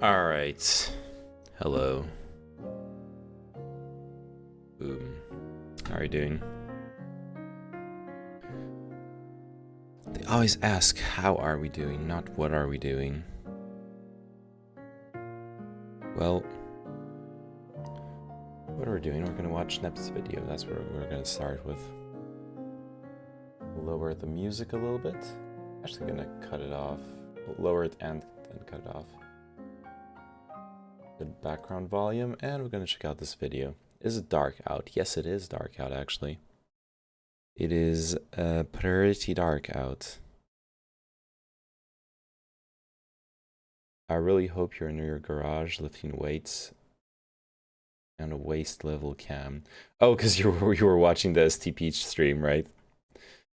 All right. Hello. Boom. How are you doing? They always ask, how are we doing, not what are we doing. Well, what are we doing? We're gonna watch Nep's video. That's where we're gonna start with. Lower the music a little bit. Actually gonna cut it off. Lower it and then cut it off. Good background volume, and we're gonna check out this video. Is it dark out? Yes, it is dark out, actually. It is pretty dark out. I really hope you're in your garage lifting weights and a waist level cam. Oh, because you were watching the ST Peach stream, right?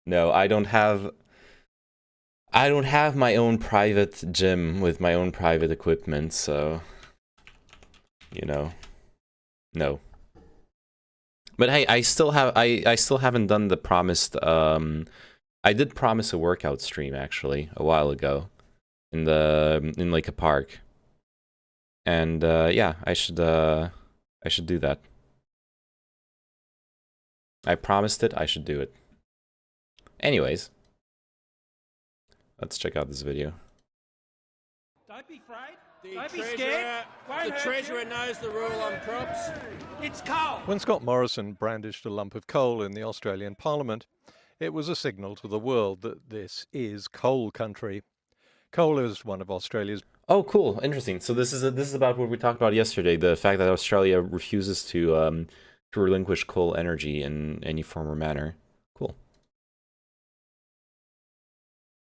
No, I don't have my own private gym with my own private equipment, so you know, no. But hey, I still haven't done the promised I did promise a workout stream actually a while ago in like a park. And yeah, I should do that. I promised it, I should do it. Anyways, let's check out this video. Don't be afraid. Don't be scared. The Treasurer knows the rule on crops. It's coal. When Scott Morrison brandished a lump of coal in the Australian Parliament, it was a signal to the world that this is coal country. Coal is one of Australia's... Oh, cool. Interesting. So this is about what we talked about yesterday, the fact that Australia refuses to relinquish coal energy in any form or manner. Cool.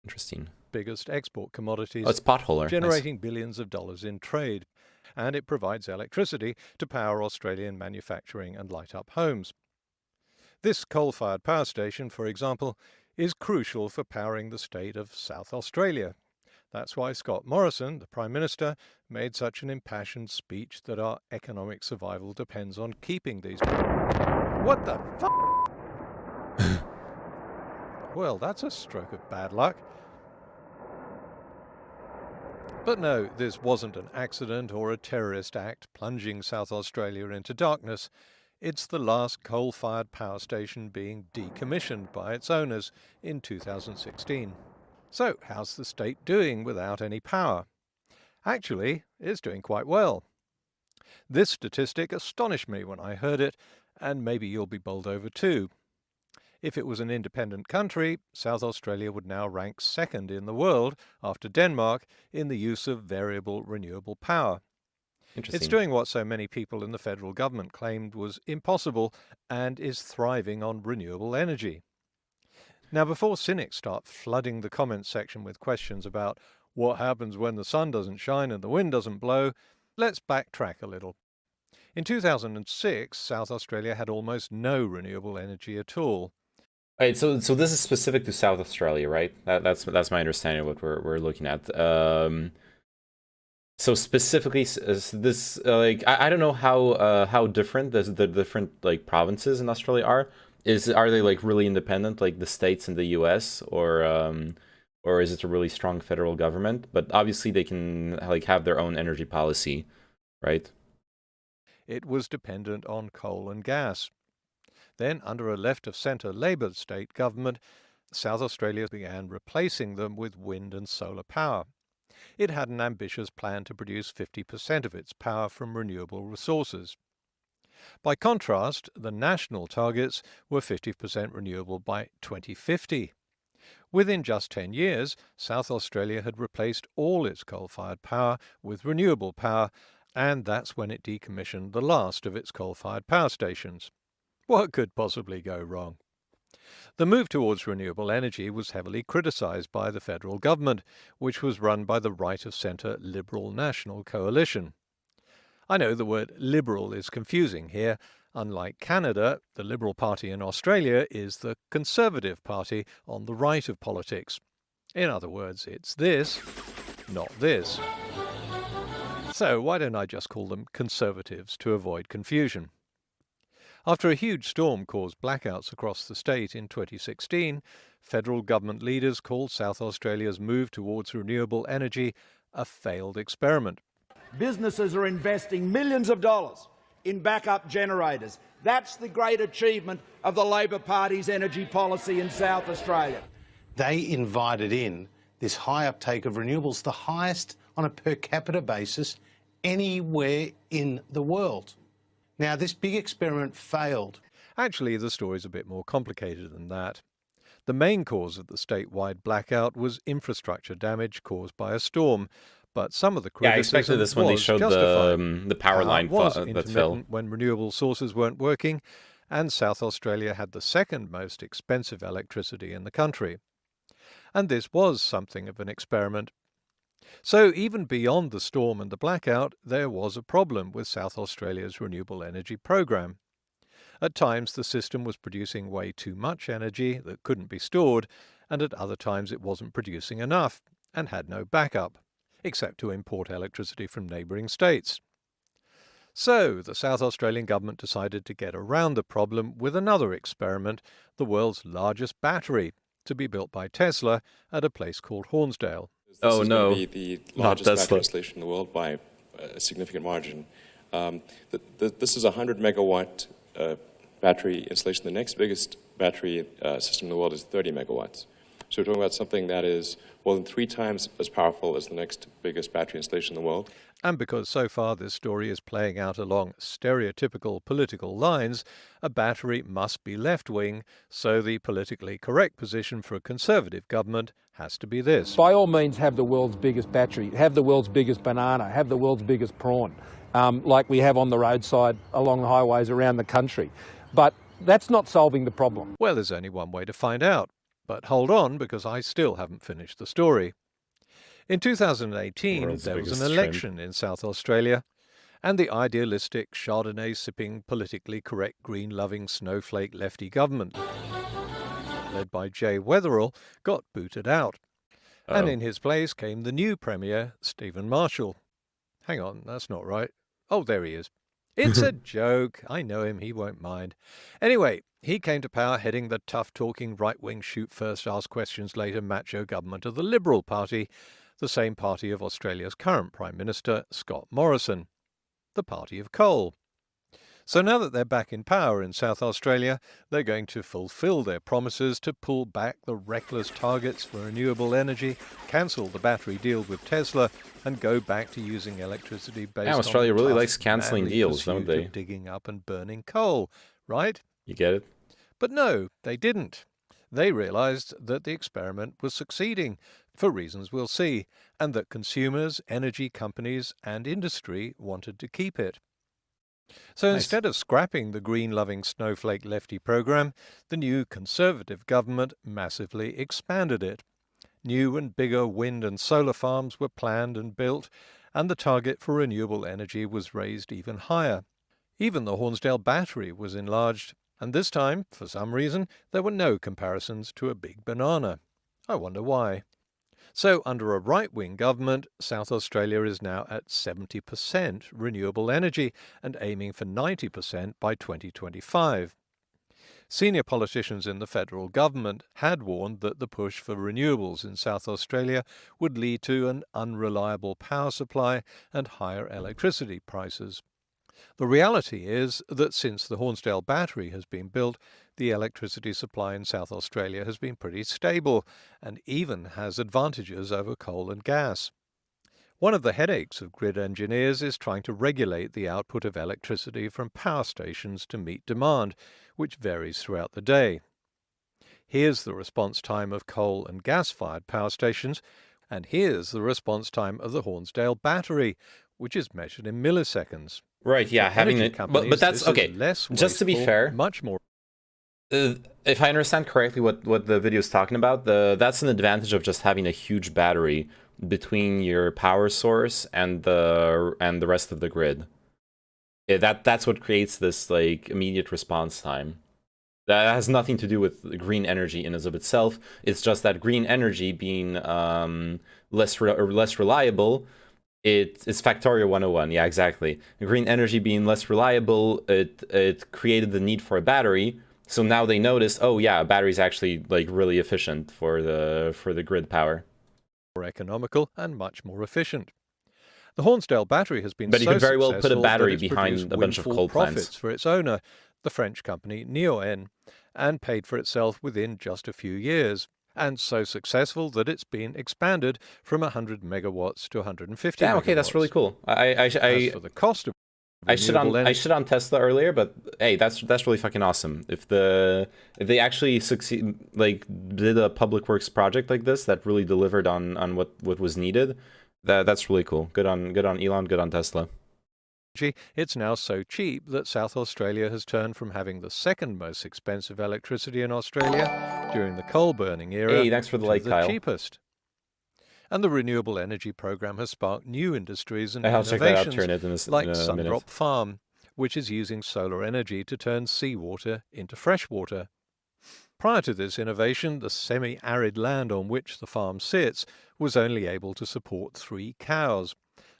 Interesting. biggest export commodities, it's potholer. generating billions of dollars in trade. And it provides electricity to power Australian manufacturing and light up homes. This coal-fired power station, for example, is crucial for powering the state of South Australia. That's why Scott Morrison, the Prime Minister, made such an impassioned speech that our economic survival depends on keeping these... What the f***? Well, that's a stroke of bad luck. But no, this wasn't an accident or a terrorist act plunging South Australia into darkness. It's the last coal-fired power station being decommissioned by its owners in 2016. So, how's the state doing without any power? Actually, it's doing quite well. This statistic astonished me when I heard it, and maybe you'll be bowled over too. If it was an independent country, South Australia would now rank second in the world, after Denmark, in the use of variable renewable power. It's doing what so many people in the federal government claimed was impossible, and is thriving on renewable energy. Now, before cynics start flooding the comments section with questions about what happens when the sun doesn't shine and the wind doesn't blow, let's backtrack a little. In 2006, South Australia had almost no renewable energy at all. Right, so this is specific to South Australia, right? That's my understanding of what we're looking at. So specifically, this like I don't know how different the different like provinces in Australia are. Are they like really independent, like the states in the U.S., or is it a really strong federal government? But obviously they can like have their own energy policy, right? It was dependent on coal and gas. Then, under a left-of-centre Labor state government, South Australia began replacing them with wind and solar power. It had an ambitious plan to produce 50% of its power from renewable resources. By contrast, the national targets were 50% renewable by 2050. Within just 10 years, South Australia had replaced all its coal-fired power with renewable power, and that's when it decommissioned the last of its coal-fired power stations. What could possibly go wrong? The move towards renewable energy was heavily criticised by the federal government, which was run by the right-of-centre Liberal National Coalition. I know the word Liberal is confusing here. Unlike Canada, the Liberal Party in Australia is the Conservative Party on the right of politics. In other words, it's this, not this. So why don't I just call them Conservatives to avoid confusion? After a huge storm caused blackouts across the state in 2016, federal government leaders called South Australia's move towards renewable energy a failed experiment. Businesses are investing millions of dollars in backup generators. That's the great achievement of the Labor Party's energy policy in South Australia. They invited in this high uptake of renewables, the highest on a per capita basis anywhere in the world. Now, this big experiment failed. Actually, the story's a bit more complicated than that. The main cause of the statewide blackout was infrastructure damage caused by a storm, but some of the criticism I expected this when they showed the power line that fell. When renewable sources weren't working, and South Australia had the second most expensive electricity in the country. And this was something of an experiment. So even beyond the storm and the blackout, there was a problem with South Australia's renewable energy program. At times, the system was producing way too much energy that couldn't be stored, and at other times it wasn't producing enough and had no backup, except to import electricity from neighbouring states. So the South Australian government decided to get around the problem with another experiment, the world's largest battery, to be built by Tesla at a place called Hornsdale. This is going to be the largest battery installation in the world by a significant margin. This is a 100 megawatt battery installation. The next biggest battery system in the world is 30 megawatts. So we're talking about something that is more than 3 times as powerful as the next biggest battery installation in the world. And because so far this story is playing out along stereotypical political lines, a battery must be left-wing, so the politically correct position for a Conservative government has to be this. By all means, have the world's biggest battery, have the world's biggest banana, have the world's biggest prawn, like we have on the roadside along the highways around the country. But that's not solving the problem. Well, there's only one way to find out. But hold on, because I still haven't finished the story. In 2018, there was an election in South Australia, and the idealistic, Chardonnay-sipping, politically correct, green-loving, snowflake lefty government, led by Jay Weatherill, got booted out. And in his place came the new Premier, Stephen Marshall. Hang on, that's not right. Oh, there he is. It's a joke. I know him. He won't mind. Anyway, he came to power heading the tough-talking, right-wing, shoot-first, ask-questions-later macho government of the Liberal Party, the same party of Australia's current Prime Minister, Scott Morrison, the party of coal. So now that they're back in power in South Australia, they're going to fulfil their promises to pull back the reckless targets for renewable energy, cancel the battery deal with Tesla, and go back to using electricity based on Australia really tough, likes cancelling manly deals, don't pursuit they? of digging up and burning coal, right? You get it? But no, they didn't. They realized that the experiment was succeeding, for reasons we'll see, and that consumers, energy companies, and industry wanted to keep it. So instead of scrapping the green-loving snowflake lefty program, the new Conservative government massively expanded it. New and bigger wind and solar farms were planned and built, and the target for renewable energy was raised even higher. Even the Hornsdale battery was enlarged, and this time, for some reason, there were no comparisons to a big banana. I wonder why. So, under a right-wing government, South Australia is now at 70% renewable energy and aiming for 90% by 2025. Senior politicians in the federal government had warned that the push for renewables in South Australia would lead to an unreliable power supply and higher electricity prices. The reality is that since the Hornsdale battery has been built, the electricity supply in South Australia has been pretty stable and even has advantages over coal and gas. One of the headaches of grid engineers is trying to regulate the output of electricity from power stations to meet demand, which varies throughout the day. Here's the response time of coal and gas-fired power stations, and here's the response time of the Hornsdale battery, which is measured in milliseconds. Right, yeah, having it, but that's okay. Just to be fair, much more. If I understand correctly, what the video is talking about, that's an advantage of just having a huge battery between your power source and the rest of the grid. That's what creates this like immediate response time. That has nothing to do with green energy in and of itself. It's just that green energy being less reliable. It's factorial 101. Yeah, exactly. Green energy being less reliable, it created the need for a battery. So now they noticed, oh yeah, a battery is actually like really efficient for the grid power. More economical and much more efficient. The Hornsdale battery has been but so you could very well put a successful battery that it's behind a bunch of coal profits plants for its owner, the French company Neoen, and paid for itself within just a few years. And so successful that it's been expanded from 100 megawatts to 150 Yeah, okay, megawatts. that's really cool. As for the cost of I shit on Tesla earlier, but hey, that's really fucking awesome. If they actually succeed, like did a public works project like this that really delivered on what was needed, that's really cool. Good on Elon, good on Tesla. It's now so cheap that South Australia has turned from having the second most expensive electricity in Australia during the coal-burning era Hey, thanks for the like, to the Kyle. cheapest. And the renewable energy program has sparked new industries and I'll check that out, innovations turn it like in a Sundrop minute. Farm, which is using solar energy to turn seawater into fresh water. Prior to this innovation, the semi-arid land on which the farm sits was only able to support 3 cows.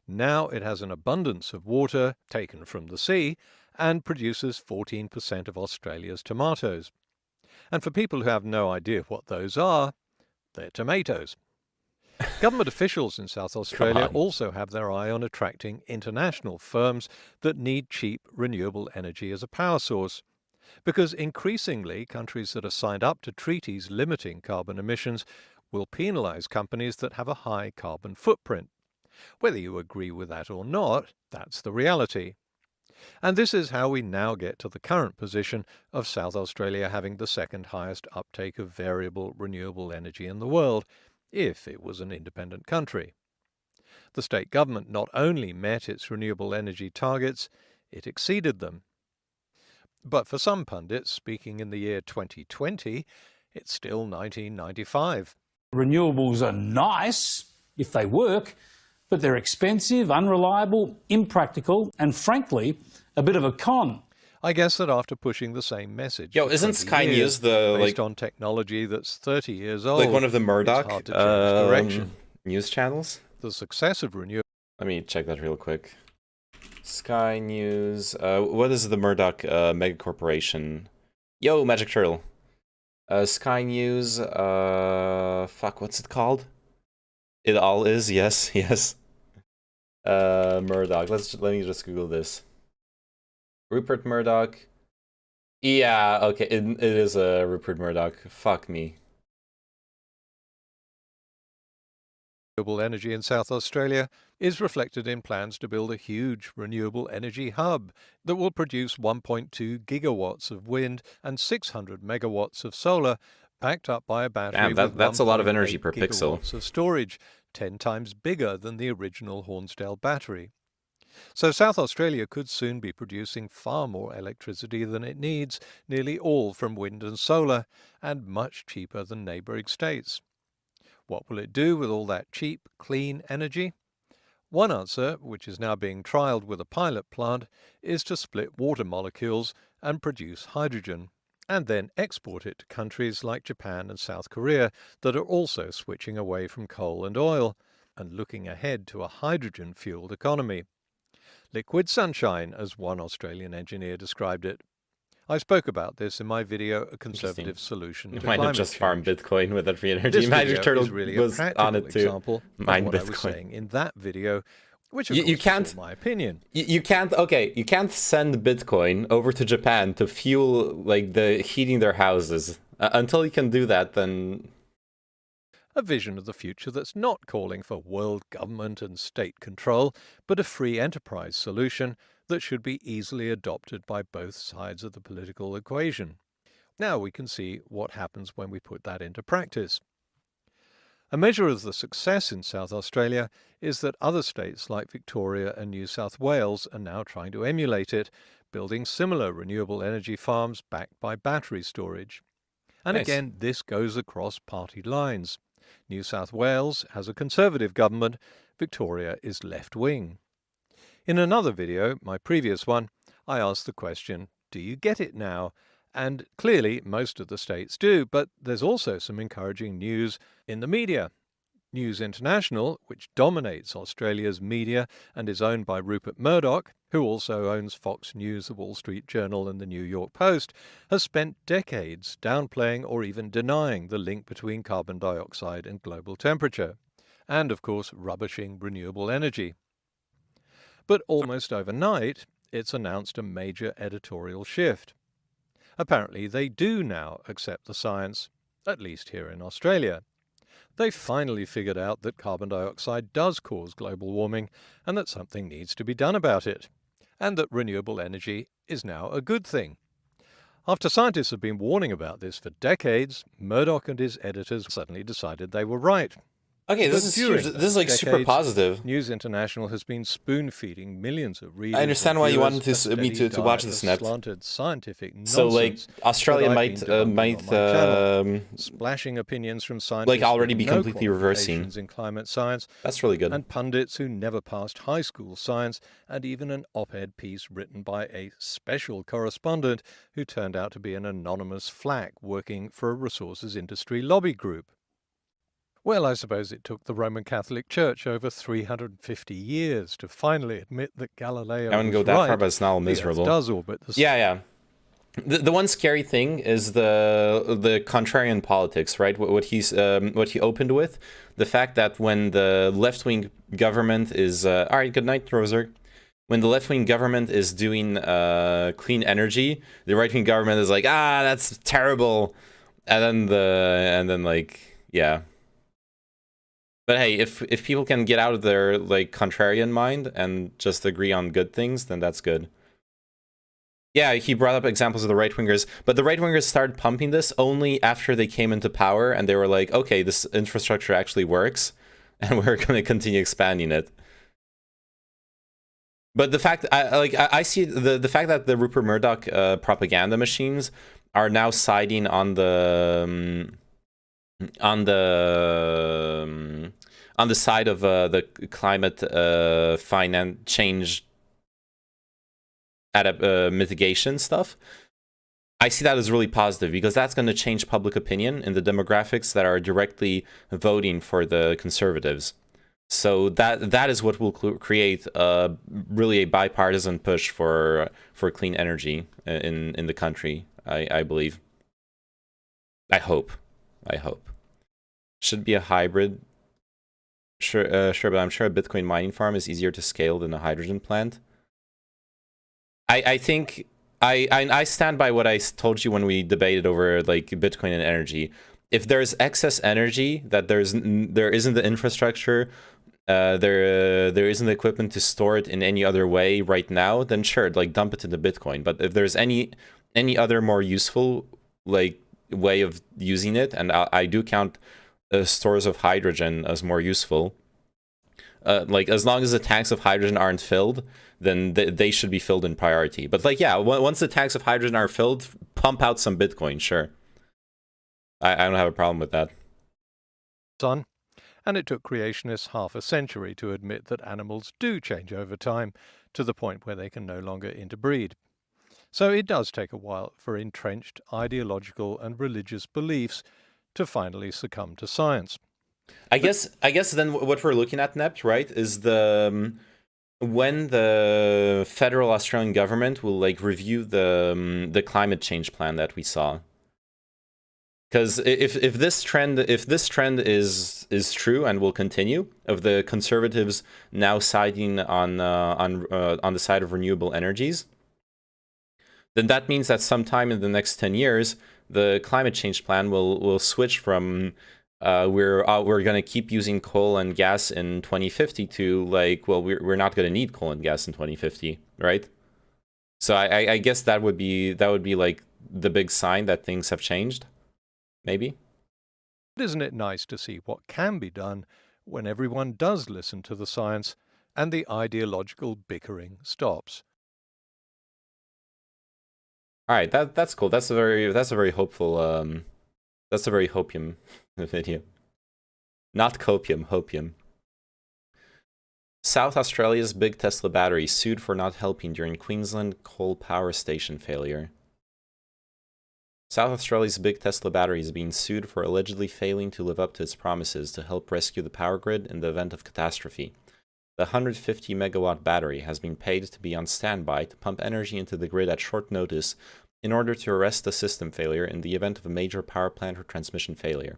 Now it has an abundance of water taken from the sea and produces 14% of Australia's tomatoes. And for people who have no idea what those are, they're tomatoes. Government officials in South Australia also have their eye on attracting international firms that need cheap renewable energy as a power source. because increasingly countries that are signed up to treaties limiting carbon emissions will penalise companies that have a high carbon footprint. Whether you agree with that or not, that's the reality. And this is how we now get to the current position of South Australia having the second highest uptake of variable renewable energy in the world, if it was an independent country. The state government not only met its renewable energy targets, it exceeded them. But for some pundits, speaking in the year 2020, it's still 1995. Renewables are nice if they work, but they're expensive, unreliable, impractical, and frankly, a bit of a con. I guess that after pushing the same message, Yo, isn't Sky News based on technology that's 30 years old, like one of the Murdoch it's hard to change direction. news channels? The success of renewable. Let me check that real quick. Sky News. What is the Murdoch mega corporation? Yo, Magic Turtle. Sky News. Fuck, what's it called? It all is. Yes, yes. Murdoch. Let me just Google this. Rupert Murdoch. Yeah, okay, it is Rupert Murdoch. Fuck me. Renewable energy in South Australia is reflected in plans to build a huge renewable energy hub that will produce 1.2 gigawatts of wind and 600 megawatts of solar, backed up by a battery with that's a lot of 1.8 energy per pixel. gigawatts of storage, 10 times bigger than the original Hornsdale battery. So South Australia could soon be producing far more electricity than it needs, nearly all from wind and solar, and much cheaper than neighbouring states. What will it do with all that cheap, clean energy? One answer, which is now being trialled with a pilot plant, is to split water molecules and produce hydrogen, and then export it to countries like Japan and South Korea that are also switching away from coal and oil and looking ahead to a hydrogen-fueled economy. Liquid sunshine, as one Australian engineer described it. I spoke about this in my video, A Conservative Solution to Why not Climate just Change. farm Bitcoin with that free energy? This Magic video Turtle is really was a practical on it too. example Mine of what I was Bitcoin. saying in that video, which of You course can't- is all my opinion. You can't, okay, you can't send Bitcoin over to Japan to fuel, like, the heating their houses. Until you can do that, then... A vision of the future that's not calling for world government and state control, but a free enterprise solution that should be easily adopted by both sides of the political equation. Now we can see what happens when we put that into practice. A measure of the success in South Australia is that other states like Victoria and New South Wales are now trying to emulate it, building similar renewable energy farms backed by battery storage. And Nice. again, this goes across party lines. New South Wales has a Conservative government, Victoria is left-wing. In another video, my previous one, I asked the question, do you get it now? And clearly most of the states do, but there's also some encouraging news in the media. News International, which dominates Australia's media and is owned by Rupert Murdoch, who also owns Fox News, The Wall Street Journal and The New York Post, has spent decades downplaying or even denying the link between carbon dioxide and global temperature, and of course rubbishing renewable energy. But almost overnight, it's announced a major editorial shift. Apparently they do now accept the science, at least here in Australia. They've finally figured out that carbon dioxide does cause global warming and that something needs to be done about it, and that renewable energy is now a good thing. After scientists have been warning about this for decades, Murdoch and his editors suddenly decided they were right. Okay, this But is during huge. This is, like, those super decades, positive. News International has been spoon-feeding millions of readers. I understand and why you viewers wanted a me steady to watch diet this of net. slanted scientific So, like, nonsense Australia that I've might, been debunking on my channel, splashing opinions from scientists already with be no completely reversing. qualifications in climate science, That's really good. and pundits who never passed high school science, and even an op-ed piece written by a special correspondent who turned out to be an anonymous flack working for a resources industry lobby group. Well, I suppose it took the Roman Catholic Church over 350 years to finally admit that Galileo I wouldn't was go that right. far, but it's now The Earth miserable. does orbit the sun. Yeah. The one scary thing is the contrarian politics, right? What he opened with, the fact that when the left-wing government is all right. Good night, Roser. when the left-wing government is doing clean energy, the right-wing government is like, ah, that's terrible, and then like, yeah. But hey, if people can get out of their like contrarian mind and just agree on good things, then that's good. Yeah, he brought up examples of the right-wingers, but the right-wingers started pumping this only after they came into power, and they were like, okay, this infrastructure actually works, and we're going to continue expanding it. But the fact, I see the fact that the Rupert Murdoch propaganda machines are now siding on the side of the climate finance change mitigation stuff. I see that as really positive, because that's going to change public opinion in the demographics that are directly voting for the conservatives. So that is what will create really a bipartisan push for clean energy in the country. I believe. I hope. Should be a hybrid. Sure, but I'm sure a Bitcoin mining farm is easier to scale than a hydrogen plant. I think I stand by what I told you when we debated over like Bitcoin and energy. If there's excess energy that there isn't the infrastructure, there isn't the equipment to store it in any other way right now, then sure, like dump it into Bitcoin. But if there's any other more useful like way of using it, and I do count stores of hydrogen as more useful. Like as long as the tanks of hydrogen aren't filled, then they should be filled in priority. But like, yeah, once the tanks of hydrogen are filled, pump out some Bitcoin, sure. I don't have a problem with that. Son, and it took creationists half a century to admit that animals do change over time to the point where they can no longer interbreed. So it does take a while for entrenched ideological and religious beliefs to finally succumb to science. I guess then what we're looking at, Nept, right, is the when the federal Australian government will like review the climate change plan that we saw. Because if this trend is true and will continue, of the conservatives now siding on the side of renewable energies, then that means that sometime in the next 10 years, the climate change plan will switch from we're going to keep using coal and gas in 2050 to like, well, we're not going to need coal and gas in 2050, right? So I guess that would be like the big sign that things have changed, maybe. Isn't it nice to see what can be done when everyone does listen to the science and the ideological bickering stops? All right, that's cool. That's a very hopeful that's a very hopium video. Not copium, hopium. South Australia's big Tesla battery sued for not helping during Queensland coal power station failure. South Australia's big Tesla battery is being sued for allegedly failing to live up to its promises to help rescue the power grid in the event of catastrophe. The 150 megawatt battery has been paid to be on standby to pump energy into the grid at short notice in order to arrest the system failure in the event of a major power plant or transmission failure.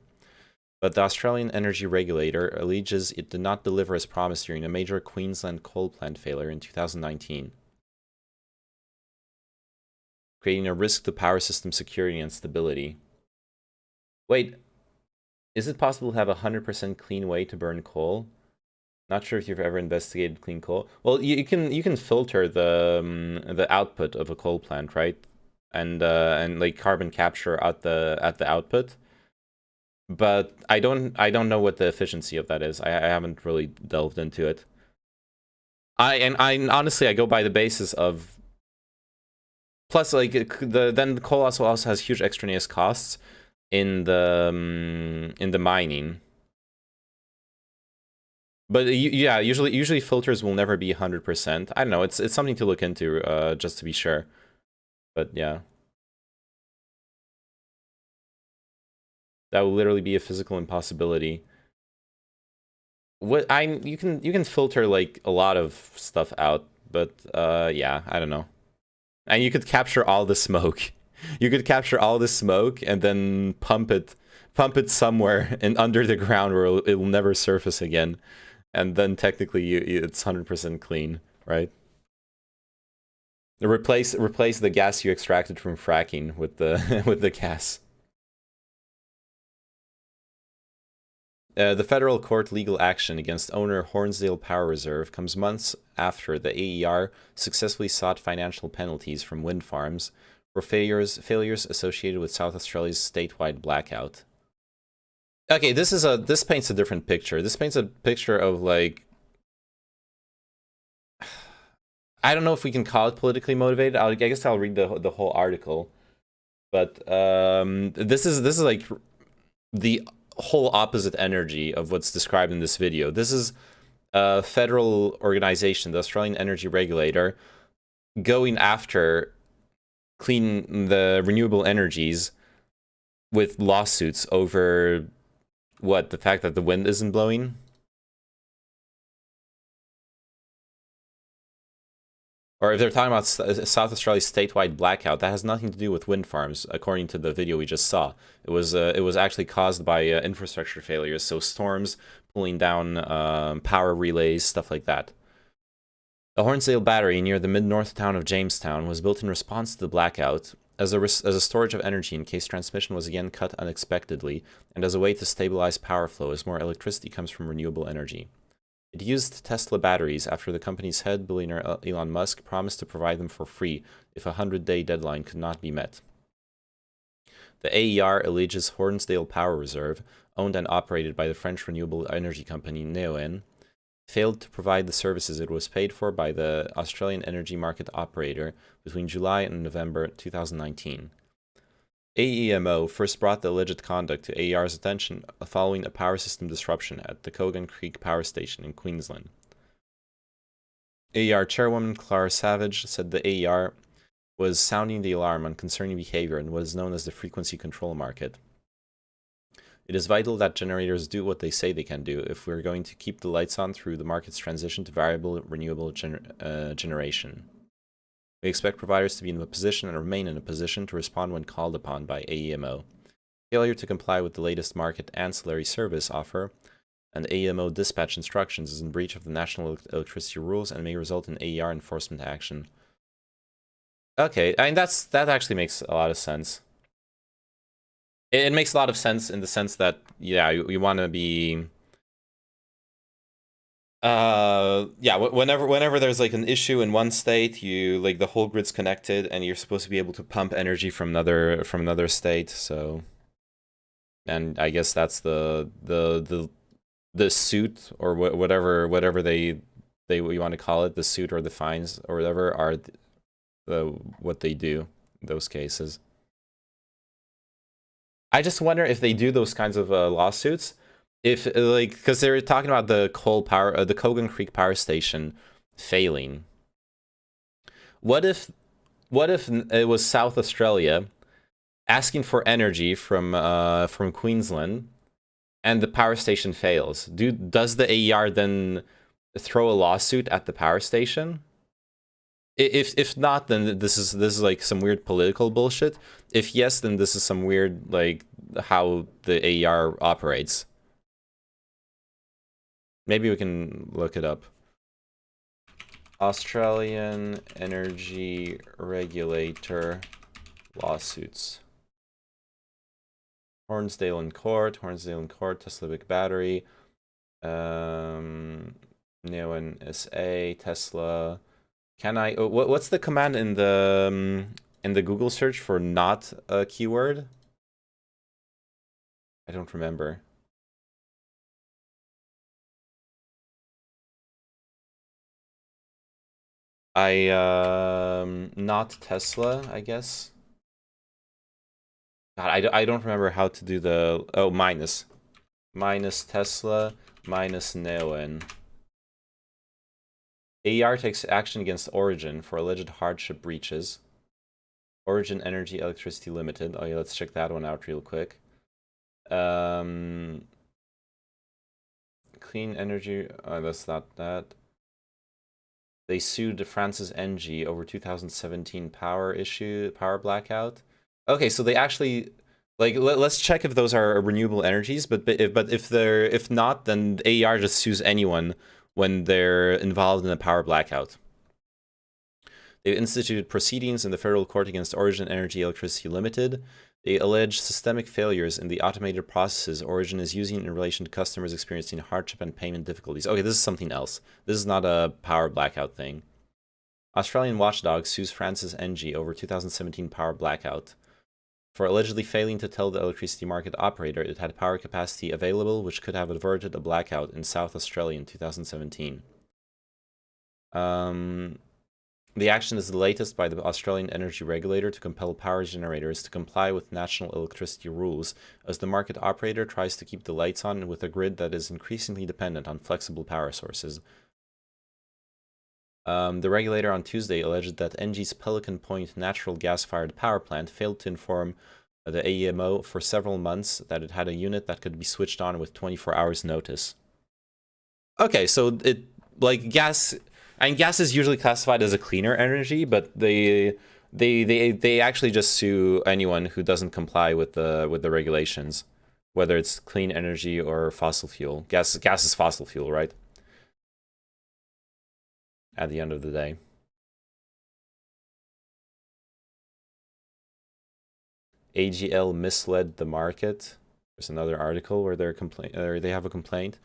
But the Australian energy regulator alleges it did not deliver as promised during a major Queensland coal plant failure in 2019, creating a risk to power system security and stability. Wait, is it possible to have a 100% clean way to burn coal? Not sure if you've ever investigated clean coal. Well, you can filter the output of a coal plant, right? And like carbon capture at the output. But I don't know what the efficiency of that is. I haven't really delved into it. I honestly I go by the basis of. Plus, like then the coal also has huge extraneous costs in the mining. But yeah, usually filters will never be 100%. I don't know. It's something to look into just to be sure. But yeah, that will literally be a physical impossibility. You can filter like a lot of stuff out, but yeah, I don't know. And you could capture all the smoke. You could capture all the smoke and then pump it somewhere and under the ground where it will never surface again. And then technically it's 100% clean, right? Replace the gas you extracted from fracking with the with the gas. The federal court legal action against owner Hornsdale Power Reserve comes months after the AER successfully sought financial penalties from wind farms for failures associated with South Australia's statewide blackout. Okay, this paints a different picture. This paints a picture of like, I don't know if we can call it politically motivated. I guess I'll read the whole article, but this is like the whole opposite energy of what's described in this video. This is a federal organization, the Australian Energy Regulator, going after the renewable energies with lawsuits over what, the fact that the wind isn't blowing? Or if they're talking about South Australia's statewide blackout, that has nothing to do with wind farms, according to the video we just saw. It was actually caused by infrastructure failures, so storms pulling down power relays, stuff like that. The Hornsdale Battery near the mid-north town of Jamestown was built in response to the blackout as a storage of energy in case transmission was again cut unexpectedly, and as a way to stabilize power flow as more electricity comes from renewable energy. It used Tesla batteries after the company's head billionaire Elon Musk promised to provide them for free if a 100-day deadline could not be met. The AER alleges Hornsdale Power Reserve, owned and operated by the French renewable energy company Neoen, failed to provide the services it was paid for by the Australian energy market operator between July and November 2019. AEMO first brought the alleged conduct to AER's attention following a power system disruption at the Cogan Creek Power Station in Queensland. AER chairwoman Clara Savage said the AER was sounding the alarm on concerning behavior in what is known as the frequency control market. It is vital that generators do what they say they can do if we're going to keep the lights on through the market's transition to variable renewable generation. We expect providers to be in a position and remain in a position to respond when called upon by AEMO. Failure to comply with the latest market ancillary service offer and AEMO dispatch instructions is in breach of the national electricity rules and may result in AER enforcement action. Okay, I mean that actually makes a lot of sense. It makes a lot of sense in the sense that, yeah, you want to be whenever there's like an issue in one state, you like the whole grid's connected and you're supposed to be able to pump energy from another state. So, and I guess that's the suit or whatever they you want to call it, the suit or the fines or whatever are what they do in those cases. I just wonder if they do those kinds of lawsuits, if like, because they're talking about the the Cogan Creek Power Station failing. What if it was South Australia asking for energy from Queensland, and the power station fails? Does the AER then throw a lawsuit at the power station? If not, then this is like some weird political bullshit. If yes, then this is some weird like how the AER operates. Maybe we can look it up. Australian Energy Regulator lawsuits. Hornsdale in court, Tesla Big Battery, Neoen SA, Tesla. Can I? What's the command in the Google search for not a keyword? I don't remember. Not Tesla, I guess. God, I don't remember how to do the minus Tesla minus Neoen. AER takes action against Origin for alleged hardship breaches. Origin Energy Electricity Limited. Oh yeah, let's check that one out real quick. Clean Energy. Oh, that's not that. They sued Francis NG over 2017 power blackout. Okay, so they actually like let's check if those are renewable energies. But if not, then AER just sues anyone when they're involved in a power blackout. They instituted proceedings in the federal court against Origin Energy Electricity Limited. They allege systemic failures in the automated processes Origin is using in relation to customers experiencing hardship and payment difficulties. Okay, this is something else. This is not a power blackout thing. Australian watchdog sues Francis NG over 2017 power blackout for allegedly failing to tell the electricity market operator it had power capacity available, which could have averted a blackout in South Australia in 2017. The action is the latest by the Australian energy regulator to compel power generators to comply with national electricity rules as the market operator tries to keep the lights on with a grid that is increasingly dependent on flexible power sources. The regulator on Tuesday alleged that NG's Pelican Point natural gas-fired power plant failed to inform the AEMO for several months that it had a unit that could be switched on with 24 hours notice. Okay, so it, like, gas... And gas is usually classified as a cleaner energy, but they actually just sue anyone who doesn't comply with the regulations, whether it's clean energy or fossil fuel. Gas is fossil fuel, right? At the end of the day. AGL misled the market. There's another article where they have a complaint.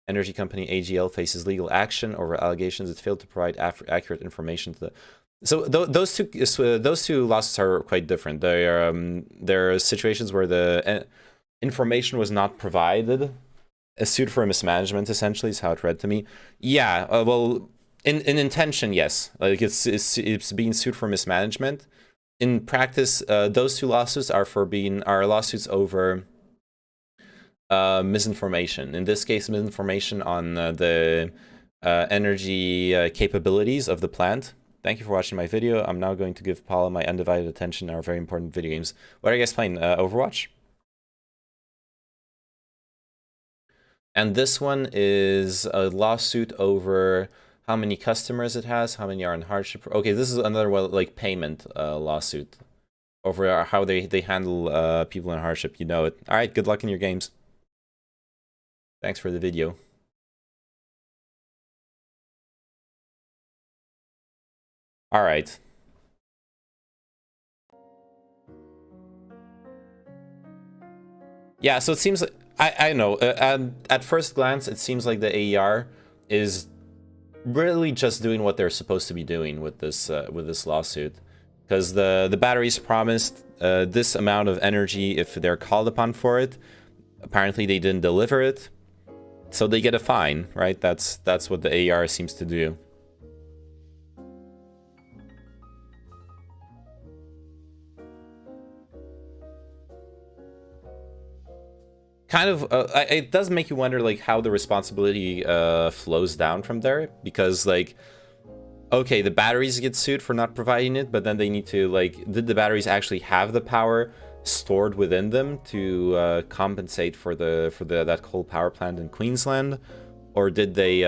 Energy company AGL faces legal action over allegations it failed to provide accurate information to the... So those two lawsuits are quite different. There are situations where the information was not provided. A suit for mismanagement, essentially, is how it read to me. Yeah, well, in intention, yes. Like it's being sued for mismanagement. In practice, those two lawsuits are lawsuits over misinformation. In this case, misinformation on the energy capabilities of the plant. Thank you for watching my video. I'm now going to give Paula my undivided attention in our very important video games. What are you guys playing? Overwatch? And this one is a lawsuit over how many customers it has, how many are in hardship. Okay, this is another like payment lawsuit over how they handle people in hardship. You know it. All right, good luck in your games. Thanks for the video. All right. Yeah, so it seems like, I know, at first glance, it seems like the AER is really just doing what they're supposed to be doing with this lawsuit. Because the batteries promised this amount of energy if they're called upon for it. Apparently they didn't deliver it. So they get a fine, right? That's what the AER seems to do. Kind of, it does make you wonder, like, how the responsibility flows down from there. Because, like, okay, the batteries get sued for not providing it, but then they need to, like, did the batteries actually have the power stored within them to compensate for that coal power plant in Queensland, or did they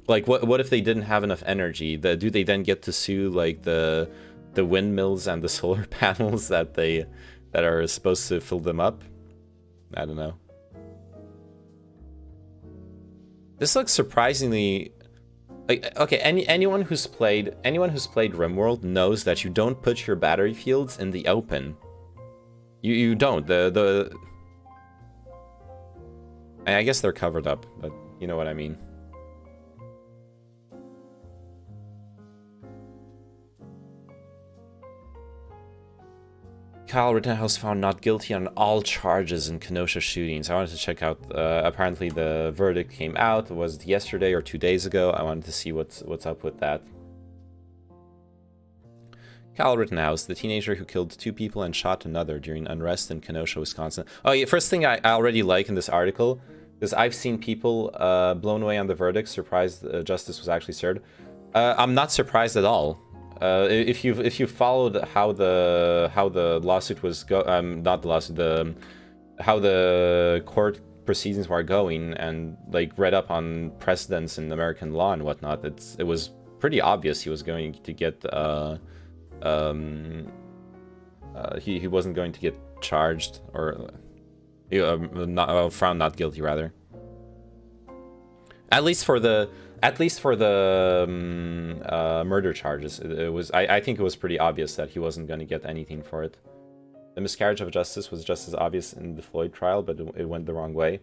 like what if they didn't have enough energy? Do they then get to sue like the windmills and the solar panels that are supposed to fill them up? I don't know. This looks surprisingly. Like, okay, anyone who's played RimWorld knows that you don't put your battery fields in the open. You don't. I guess they're covered up, but you know what I mean. Kyle Rittenhouse found not guilty on all charges in Kenosha shootings. I wanted to check out, apparently the verdict came out. It was yesterday or 2 days ago. I wanted to see what's up with that. Kyle Rittenhouse, the teenager who killed 2 people and shot another during unrest in Kenosha, Wisconsin. Oh yeah, first thing I already like in this article, because I've seen people blown away on the verdict, surprised justice was actually served. I'm not surprised at all. If you followed how the lawsuit was not the lawsuit, how the court proceedings were going, and like read up on precedents in American law and whatnot, it was pretty obvious he was going to get he wasn't going to get charged, or found not guilty rather. At least for the At least for the murder charges, it was. I think it was pretty obvious that he wasn't going to get anything for it. The miscarriage of justice was just as obvious in the Floyd trial, but it went the wrong way.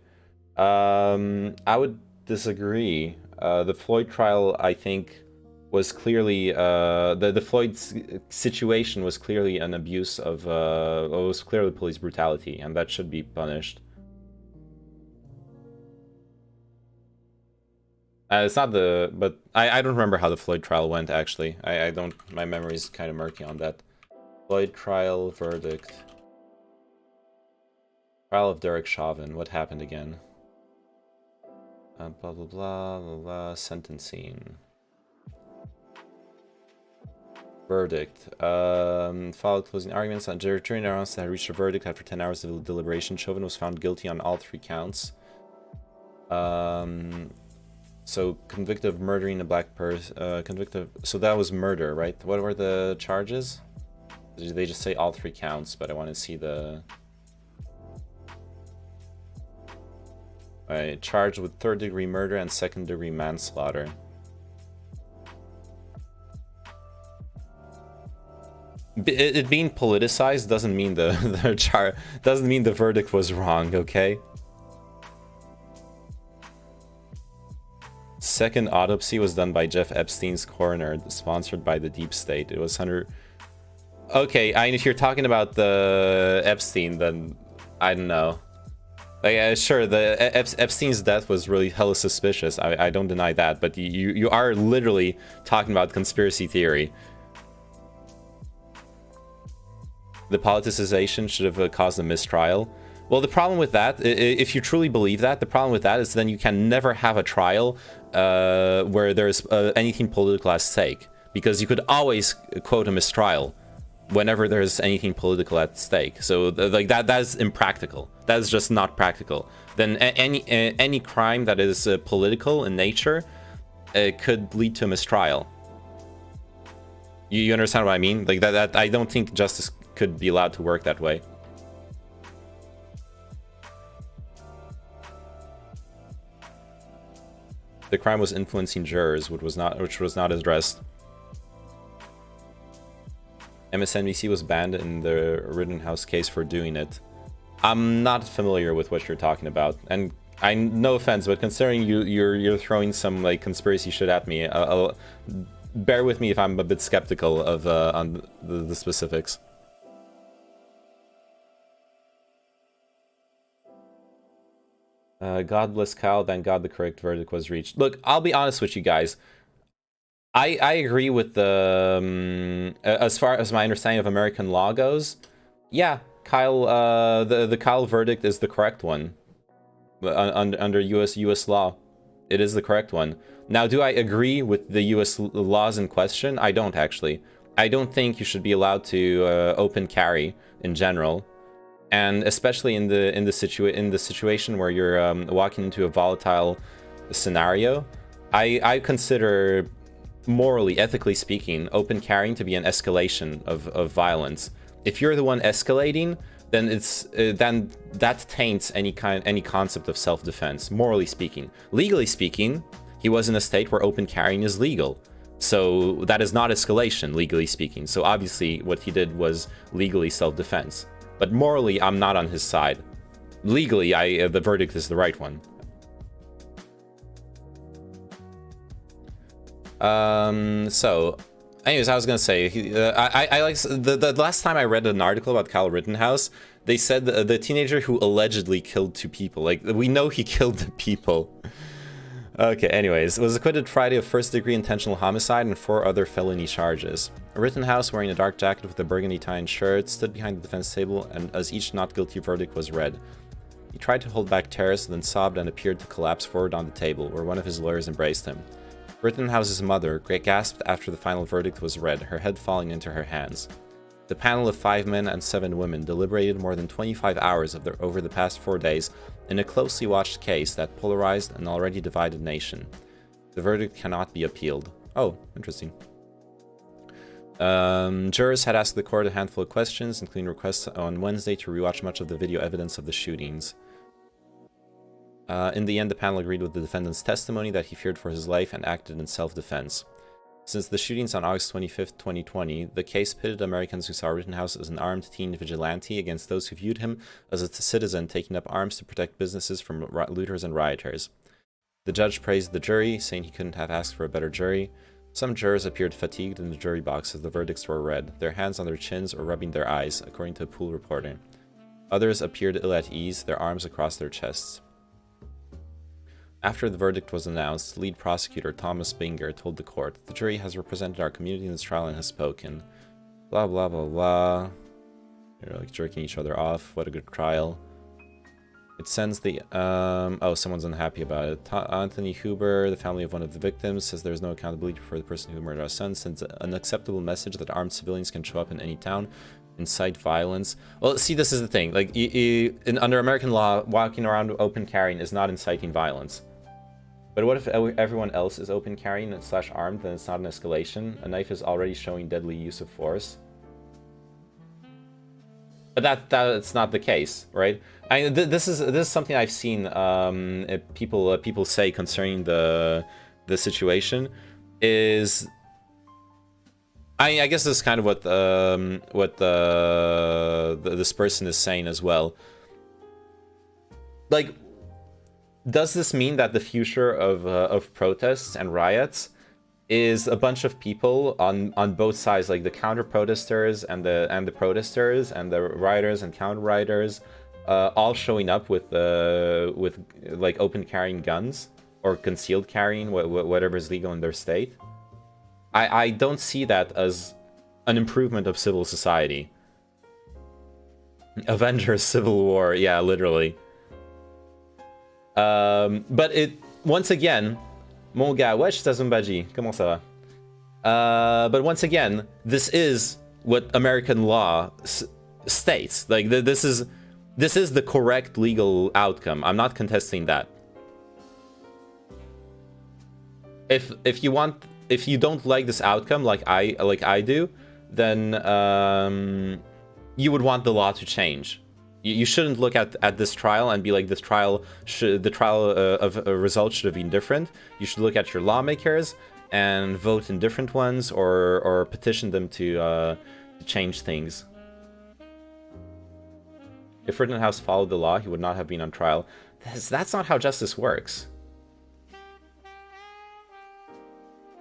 I would disagree. The Floyd trial, I think, was clearly the Floyd situation was clearly an abuse of was clearly police brutality, and that should be punished. It's not the, but I don't remember how the Floyd trial went, actually. I don't, my memory is kind of murky on that. Floyd trial verdict. Trial of Derek Chauvin. What happened again? Blah, blah, blah, blah, blah. Sentencing. Verdict. Followed closing arguments. On jury announced that had reached a verdict after 10 hours of deliberation. Chauvin was found guilty on all 3 counts. So convicted of murdering a black person, so that was murder, right? What were the charges? They just say all 3 counts, but I want to see the... Alright, charged with 3rd-degree murder and 2nd-degree manslaughter. It being politicized doesn't mean doesn't mean the verdict was wrong, okay? Second autopsy was done by Jeff Epstein's coroner, sponsored by the deep state. It was Hunter. Okay, if you're talking about the Epstein, then I don't know. Like, sure, the Epstein's death was really hella suspicious. I don't deny that, but you are literally talking about conspiracy theory. The politicization should have caused a mistrial. Well, the problem with that, if you truly believe that, the problem with that is then you can never have a trial where there's anything political at stake, because you could always quote a mistrial whenever there's anything political at stake. So like that is impractical. That is just not practical. Then any crime that is political in nature could lead to a mistrial. You understand what I mean? Like that I don't think justice could be allowed to work that way. The crime was influencing jurors, which was not addressed. MSNBC was banned in the Rittenhouse case for doing it. I'm not familiar with what you're talking about, and no offense, but considering you're throwing some like conspiracy shit at me, bear with me if I'm a bit skeptical of on the specifics. God bless Kyle, thank God the correct verdict was reached. Look, I'll be honest with you guys. I agree with the as far as my understanding of American law goes. Yeah, Kyle, the Kyle verdict is the correct one. Under US law, it is the correct one. Now, do I agree with the US laws in question? I don't actually. I don't think you should be allowed to open carry in general. And especially in the situation where you're walking into a volatile scenario, I consider, morally, ethically speaking, open carrying to be an escalation of violence. If you're the one escalating, then then that taints any concept of self-defense. Morally speaking, legally speaking, he was in a state where open carrying is legal, so that is not escalation, legally speaking. So obviously, what he did was legally self-defense. But morally, I'm not on his side. Legally, the verdict is the right one. So, anyways, I was gonna say, I like the last time I read an article about Kyle Rittenhouse, they said the teenager who allegedly killed 2 people. Like, we know he killed the people. Okay, anyways, was acquitted Friday of 1st-degree intentional homicide and 4 other felony charges. Rittenhouse, wearing a dark jacket with a burgundy tie and shirt, stood behind the defense table and as each not guilty verdict was read. He tried to hold back tears, then sobbed and appeared to collapse forward on the table, where one of his lawyers embraced him. Rittenhouse's mother gasped after the final verdict was read, her head falling into her hands. The panel of 5 men and 7 women deliberated more than 25 hours over the past 4 days in a closely watched case that polarized an already divided nation. The verdict cannot be appealed. Oh, interesting. Jurors had asked the court a handful of questions, including requests on Wednesday to rewatch much of the video evidence of the shootings. In the end, the panel agreed with the defendant's testimony that he feared for his life and acted in self-defense. Since the shootings on August 25, 2020, the case pitted Americans who saw Rittenhouse as an armed teen vigilante against those who viewed him as a citizen taking up arms to protect businesses from looters and rioters. The judge praised the jury, saying he couldn't have asked for a better jury. Some jurors appeared fatigued in the jury box as the verdicts were read, their hands on their chins or rubbing their eyes, according to a pool reporter. Others appeared ill at ease, their arms across their chests. After the verdict was announced, lead prosecutor Thomas Binger told the court, "The jury has represented our community in this trial and has spoken." Blah, blah, blah, blah. They're like jerking each other off. What a good trial. It sends the, oh, someone's unhappy about it. Anthony Huber, the family of one of the victims, says there's no accountability for the person who murdered our son, sends an unacceptable message that armed civilians can show up in any town, incite violence. Well, see, this is the thing. Like, under American law, walking around open carrying is not inciting violence. But what if everyone else is open carrying / armed, then it's not an escalation? A knife is already showing deadly use of force. But that's not the case, right? This is something I've seen people say concerning the situation. Is I guess this is kind of what this person is saying as well. Like, does this mean that the future of protests and riots is a bunch of people on both sides, like the counter protesters and the protesters and the rioters and counter rioters, all showing up with like open carrying guns or concealed carrying, whatever is legal in their state? I don't see that as an improvement of civil society. Avengers Civil War, yeah, literally. But it, once again, mon gars, wesh, Tazumbaji, comment ça va? But once again, this is what American law states. Like, this is the correct legal outcome. I'm not contesting that. If you don't like this outcome, like I do, then you would want the law to change. You shouldn't look at this trial and be like, the trial of a result should have been different. You should look at your lawmakers and vote in different ones, or petition them to change things. If Rittenhouse followed the law, he would not have been on trial. That's not how justice works.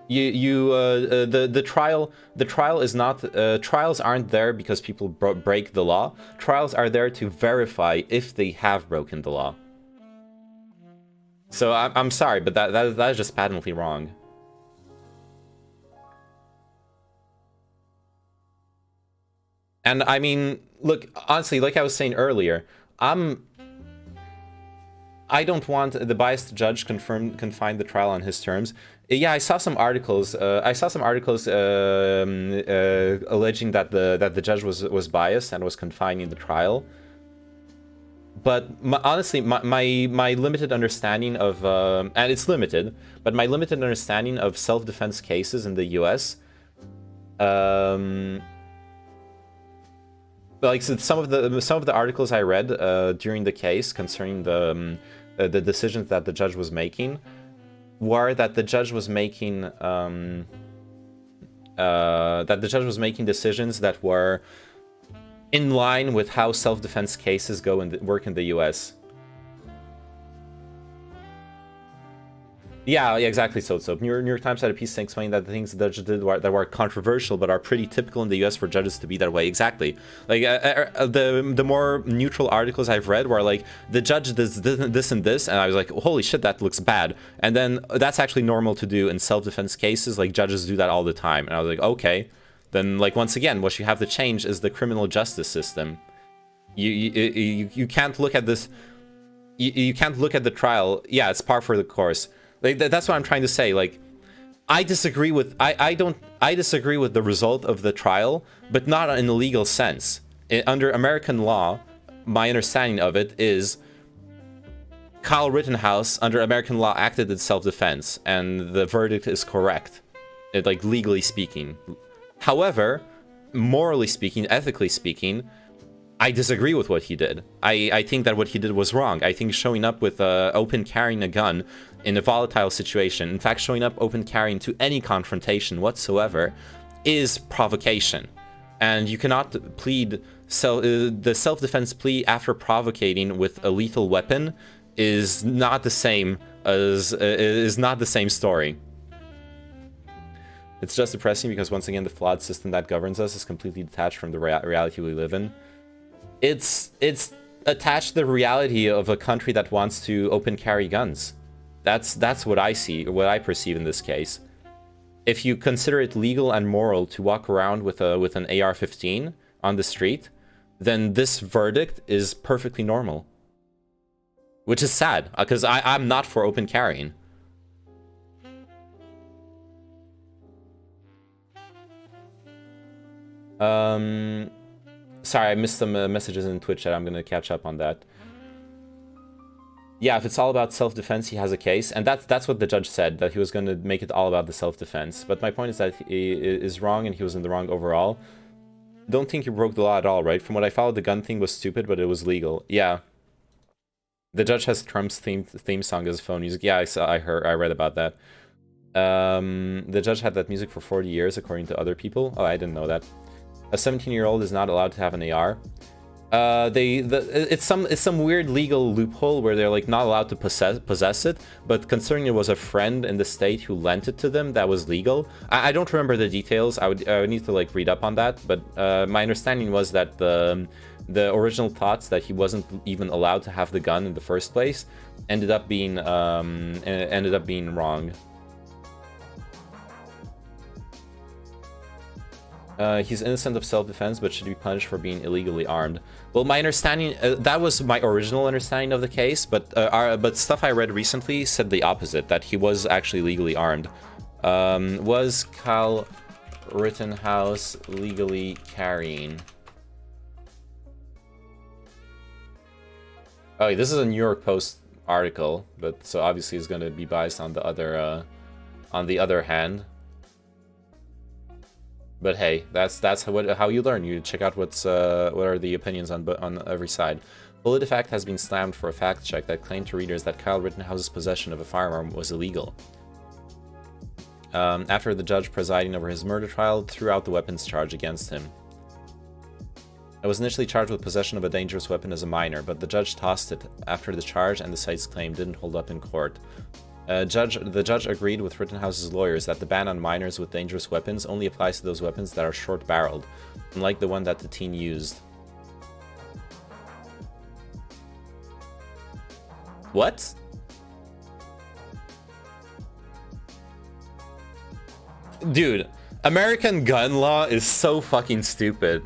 The trial is not, trials aren't there because people break the law. Trials are there to verify if they have broken the law. So I'm sorry, but that is just patently wrong. And I mean, look, honestly, like I was saying earlier, I don't want the biased judge confine the trial on his terms. Yeah, I saw some articles. Alleging that the judge was biased and was confining the trial. But honestly, my limited understanding of and it's limited, but my limited understanding of self-defense cases in the U.S. Like, so some of the articles I read during the case concerning the decisions that the judge was making were that the judge was making decisions that were in line with how self-defense cases go and work in the U.S. Yeah, exactly. So New York Times had a piece explaining that the things the judge did that were controversial but are pretty typical in the U.S. for judges to be that way. Exactly. Like the more neutral articles I've read were like, the judge does this and this, and I was like, holy shit, that looks bad. And then that's actually normal to do in self-defense cases. Like, judges do that all the time. And I was like, okay. Then, like, once again, what you have to change is the criminal justice system. You can't look at this. You can't look at the trial. Yeah, it's par for the course. Like, that's what I'm trying to say. Like, I disagree with I disagree with the result of the trial, but not in a legal sense. Under American law, my understanding of it is Kyle Rittenhouse, under American law, acted in self-defense, and the verdict is correct, like, legally speaking. However, morally speaking, ethically speaking, I disagree with what he did. I think that what he did was wrong. I think showing up with open carrying a gun in a volatile situation, in fact showing up open carrying to any confrontation whatsoever, is provocation. And you cannot plead the self-defense plea after provocating with a lethal weapon is not the same story. It's just depressing because once again the flawed system that governs us is completely detached from the reality we live in. It's attached to the reality of a country that wants to open carry guns. That's what I see, what I perceive in this case. If you consider it legal and moral to walk around with an AR-15 on the street, then this verdict is perfectly normal. Which is sad, because I'm not for open carrying. Sorry, I missed some messages in Twitch chat. I'm gonna catch up on that. Yeah, if it's all about self-defense, he has a case, and that's what the judge said, that he was gonna make it all about the self-defense. But my point is that he is wrong, and he was in the wrong overall. Don't think you broke the law at all, right? From what I followed, the gun thing was stupid, but it was legal. Yeah. The judge has Trump's theme song as phone music. Yeah, I read about that. The judge had that music for 40 years, according to other people. Oh, I didn't know that. A 17-year-old is not allowed to have an AR. It's some weird legal loophole where they're like not allowed to possess it, but considering it was a friend in the state who lent it to them, that was legal. I don't remember the details. I would need to like read up on that, but my understanding was that the original thoughts that he wasn't even allowed to have the gun in the first place ended up being wrong. He's innocent of self-defense, but should be punished for being illegally armed. Well, my understanding, that was my original understanding of the case, but stuff I read recently said the opposite, that he was actually legally armed. Was Kyle Rittenhouse legally carrying? Oh, this is a New York Post article, but so obviously it's going to be biased on the other hand. But hey, that's how you learn. You check out what are the opinions on every side. PolitiFact has been slammed for a fact check that claimed to readers that Kyle Rittenhouse's possession of a firearm was illegal. After the judge presiding over his murder trial threw out the weapons charge against him. I was initially charged with possession of a dangerous weapon as a minor, but the judge tossed it after the charge and the site's claim didn't hold up in court. The judge agreed with Rittenhouse's lawyers that the ban on minors with dangerous weapons only applies to those weapons that are short-barreled, unlike the one that the teen used. What? Dude, American gun law is so fucking stupid.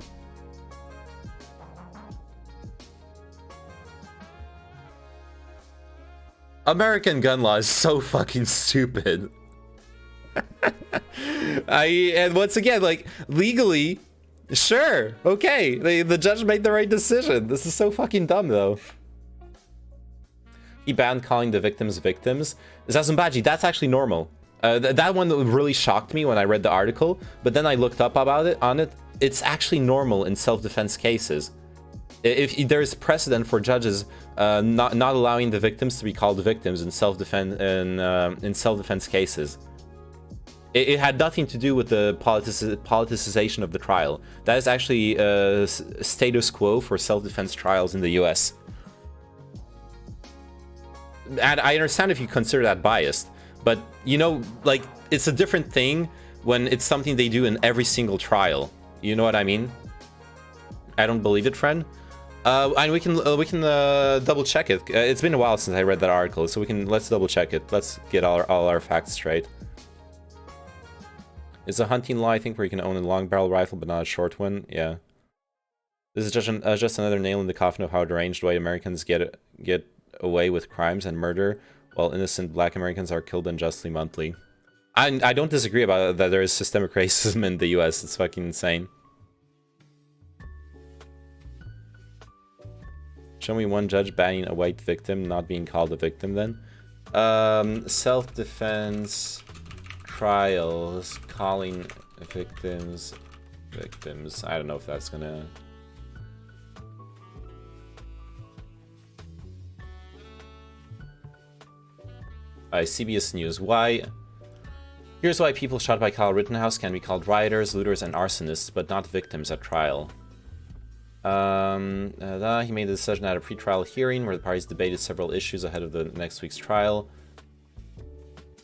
American gun law is so fucking stupid. And once again, like, legally, sure, okay, the judge made the right decision. This is so fucking dumb, though. He banned calling the victims victims. Zazumbaji, that's actually normal. That one really shocked me when I read the article, but then I looked up about it. It's actually normal in self-defense cases. If there's precedent for judges not allowing the victims to be called victims in self-defense cases. It had nothing to do with the politicization of the trial. That is actually status quo for self-defense trials in the US. And I understand if you consider that biased, but you know, like, it's a different thing when it's something they do in every single trial. You know what I mean? I don't believe it, friend. And we can double check it. It's been a while since I read that article, so let's double check it. Let's get all our facts straight. It's a hunting law, I think, where you can own a long barrel rifle but not a short one. Yeah. This is just another nail in the coffin of how deranged white Americans get away with crimes and murder, while innocent black Americans are killed unjustly monthly. I don't disagree about that there is systemic racism in the US. It's fucking insane. Show me one judge banning a white victim not being called a victim then. Self-defense trials calling victims. I don't know if that's gonna... CBS News. Why? Here's why people shot by Kyle Rittenhouse can be called rioters, looters, and arsonists, but not victims at trial. He made the decision at a pretrial hearing where the parties debated several issues ahead of the next week's trial.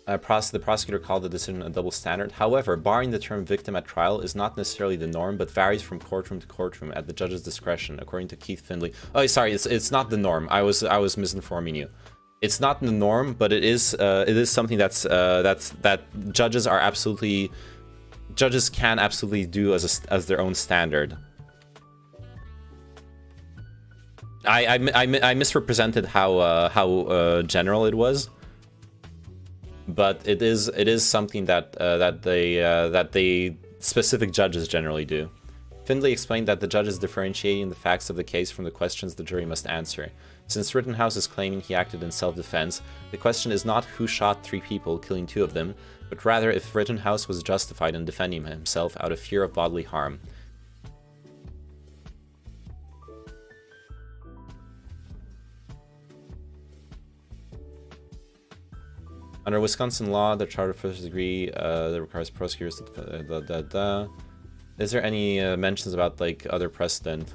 The prosecutor called the decision a double standard. However, barring the term victim at trial is not necessarily the norm, but varies from courtroom to courtroom at the judge's discretion, according to Keith Findlay. Oh, sorry, it's not the norm. I was misinforming you. It's not the norm, but it is something that judges can absolutely do as their own standard. I misrepresented how general it was. But it is something that they specific judges generally do. Findlay explained that the judge is differentiating the facts of the case from the questions the jury must answer. Since Rittenhouse is claiming he acted in self-defense, the question is not who shot 3 people, killing 2 of them, but rather if Rittenhouse was justified in defending himself out of fear of bodily harm. Under Wisconsin law, the charter of first degree that requires prosecutors to... Is there any mentions about, like, other precedent?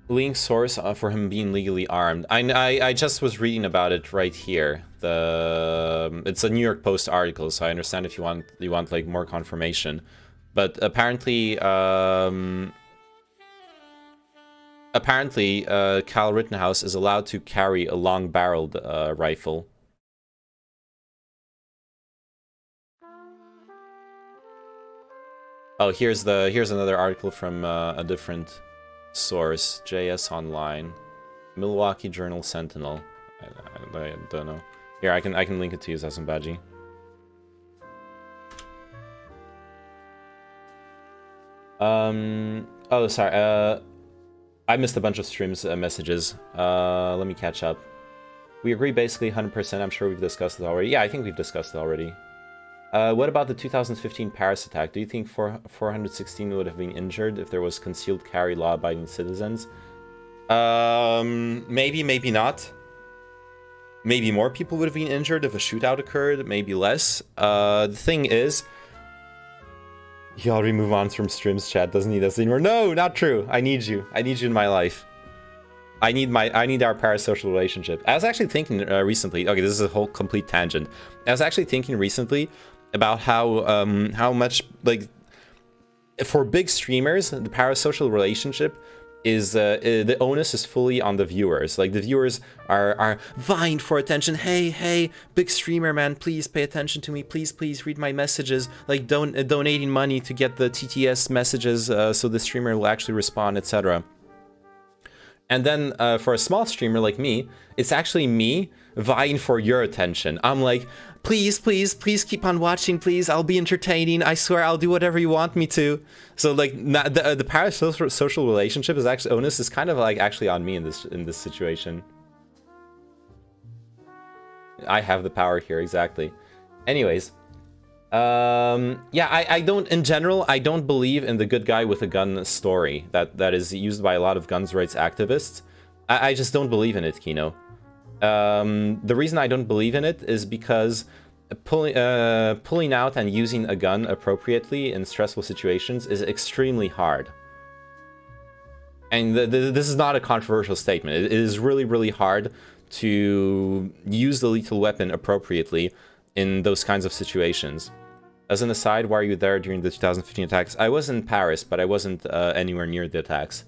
Link source for him being legally armed. I just was reading about it right here. It's a New York Post article, so I understand if you want like more confirmation. But apparently Kyle Rittenhouse is allowed to carry a long-barreled rifle. Oh, here's another article from a different source, JS Online, Milwaukee Journal Sentinel. I don't know. Here, I can link it to you, Sasambaji. Oh, sorry. I missed a bunch of streams messages. Let me catch up. We agree basically 100%. I'm sure we've discussed it already. Yeah, I think we've discussed it already. What about the 2015 Paris attack? Do you think 416 would have been injured if there was concealed carry law-abiding citizens? Maybe, maybe not. Maybe more people would have been injured if a shootout occurred, maybe less. The thing is... He already moved on from streams, chat. Doesn't need us anymore. No, not true. I need you. I need you in my life. I need our parasocial relationship. I was actually thinking recently... Okay, this is a whole complete tangent. I was actually thinking recently about how much, like, for big streamers, the parasocial relationship is the onus is fully on the viewers. Like, the viewers are vying for attention. Hey, big streamer, man, please pay attention to me. Please read my messages. Like, donating money to get the TTS messages so the streamer will actually respond, etc. And then for a small streamer like me, it's actually me vying for your attention. I'm like, please keep on watching, please. I'll be entertaining. I swear I'll do whatever you want me to. So like the parasocial relationship is actually, onus is kind of like actually on me in this situation. I have the power here, exactly. Anyways, yeah, I don't, in general, I don't believe in the good guy with a gun story that is used by a lot of guns rights activists. I just don't believe in it, Kino. The reason I don't believe in it is because pulling out and using a gun appropriately in stressful situations is extremely hard. And this is not a controversial statement. It is really hard to use the lethal weapon appropriately in those kinds of situations. As an aside, why are you there during the 2015 attacks? I was in Paris, but I wasn't anywhere near the attacks.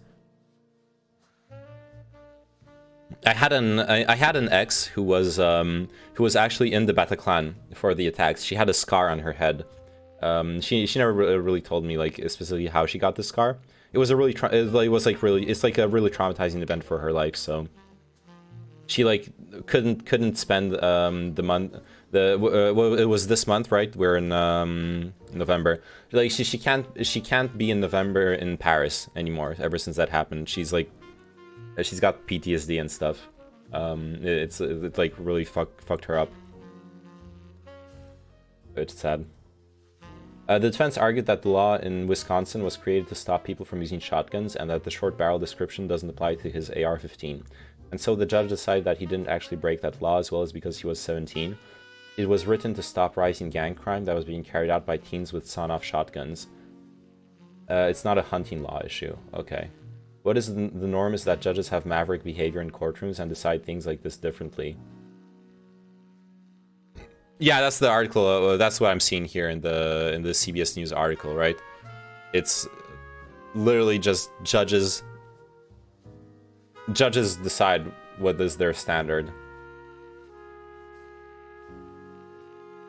I had an ex who was actually in the Bataclan for the attacks. She had a scar on her head. She never really told me like specifically how she got the scar. It was a really it's like a really traumatizing event for her life. So she like couldn't spend the month. Well, it was this month, right? We're in November. Like she can't be in November in Paris anymore. Ever since that happened, she's got PTSD and stuff. It's like really fucked her up. It's sad. The defense argued that the law in Wisconsin was created to stop people from using shotguns, and that the short barrel description doesn't apply to his AR-15. And so the judge decided that he didn't actually break that law, as well as because he was 17. It was written to stop rising gang crime that was being carried out by teens with sawn-off shotguns. It's not a hunting law issue. Okay. What is the norm is that judges have maverick behavior in courtrooms and decide things like this differently. Yeah, that's the article. That's what I'm seeing here in the CBS News article, right? It's literally just judges decide what is their standard.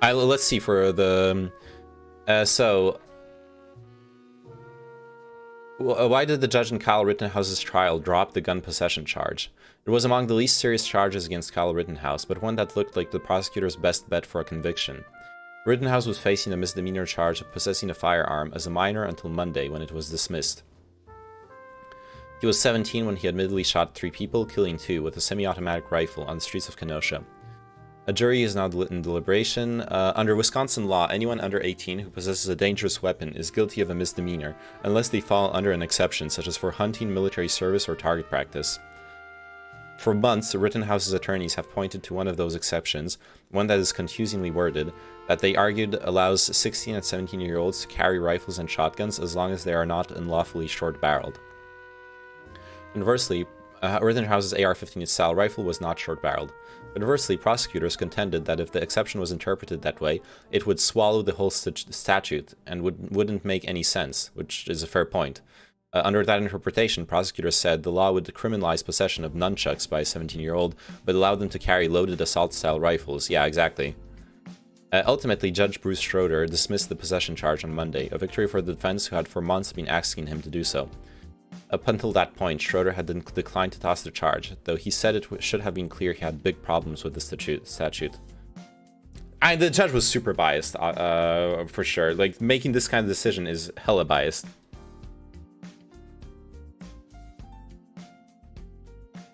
Let's see for the why did the judge in Kyle Rittenhouse's trial drop the gun possession charge? It was among the least serious charges against Kyle Rittenhouse, but one that looked like the prosecutor's best bet for a conviction. Rittenhouse was facing a misdemeanor charge of possessing a firearm as a minor until Monday, when it was dismissed. He was 17 when he admittedly shot 3 people, killing 2 with a semi-automatic rifle on the streets of Kenosha. A jury is now in deliberation. Under Wisconsin law, anyone under 18 who possesses a dangerous weapon is guilty of a misdemeanor, unless they fall under an exception, such as for hunting, military service, or target practice. For months, Rittenhouse's attorneys have pointed to one of those exceptions, one that is confusingly worded, that they argued allows 16 and 17-year-olds to carry rifles and shotguns as long as they are not unlawfully short-barreled. Conversely, Rittenhouse's AR-15 style rifle was not short-barreled. Conversely, prosecutors contended that if the exception was interpreted that way, it would swallow the whole statute and wouldn't make any sense, which is a fair point. Under that interpretation, prosecutors said the law would criminalize possession of nunchucks by a 17-year-old, but allow them to carry loaded assault-style rifles. Yeah, exactly. Ultimately, Judge Bruce Schroeder dismissed the possession charge on Monday, a victory for the defense who had for months been asking him to do so. Up until that point, Schroeder had declined to toss the charge, though he said it should have been clear he had big problems with the statute. The judge was super biased, for sure. Like, making this kind of decision is hella biased.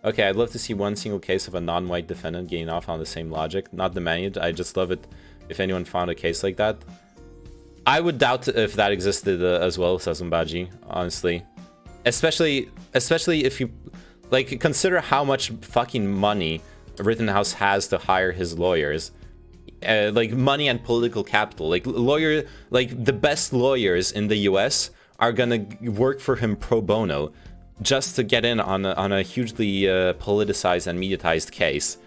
Okay, I'd love to see one single case of a non-white defendant getting off on the same logic. Not the many. I just love it if anyone found a case like that. I would doubt if that existed as well, Sazumbaji, honestly. Especially if you, like, consider how much fucking money Rittenhouse has to hire his lawyers. Like, money and political capital. Like, the best lawyers in the US are gonna work for him pro bono just to get in on a hugely politicized and mediatized case.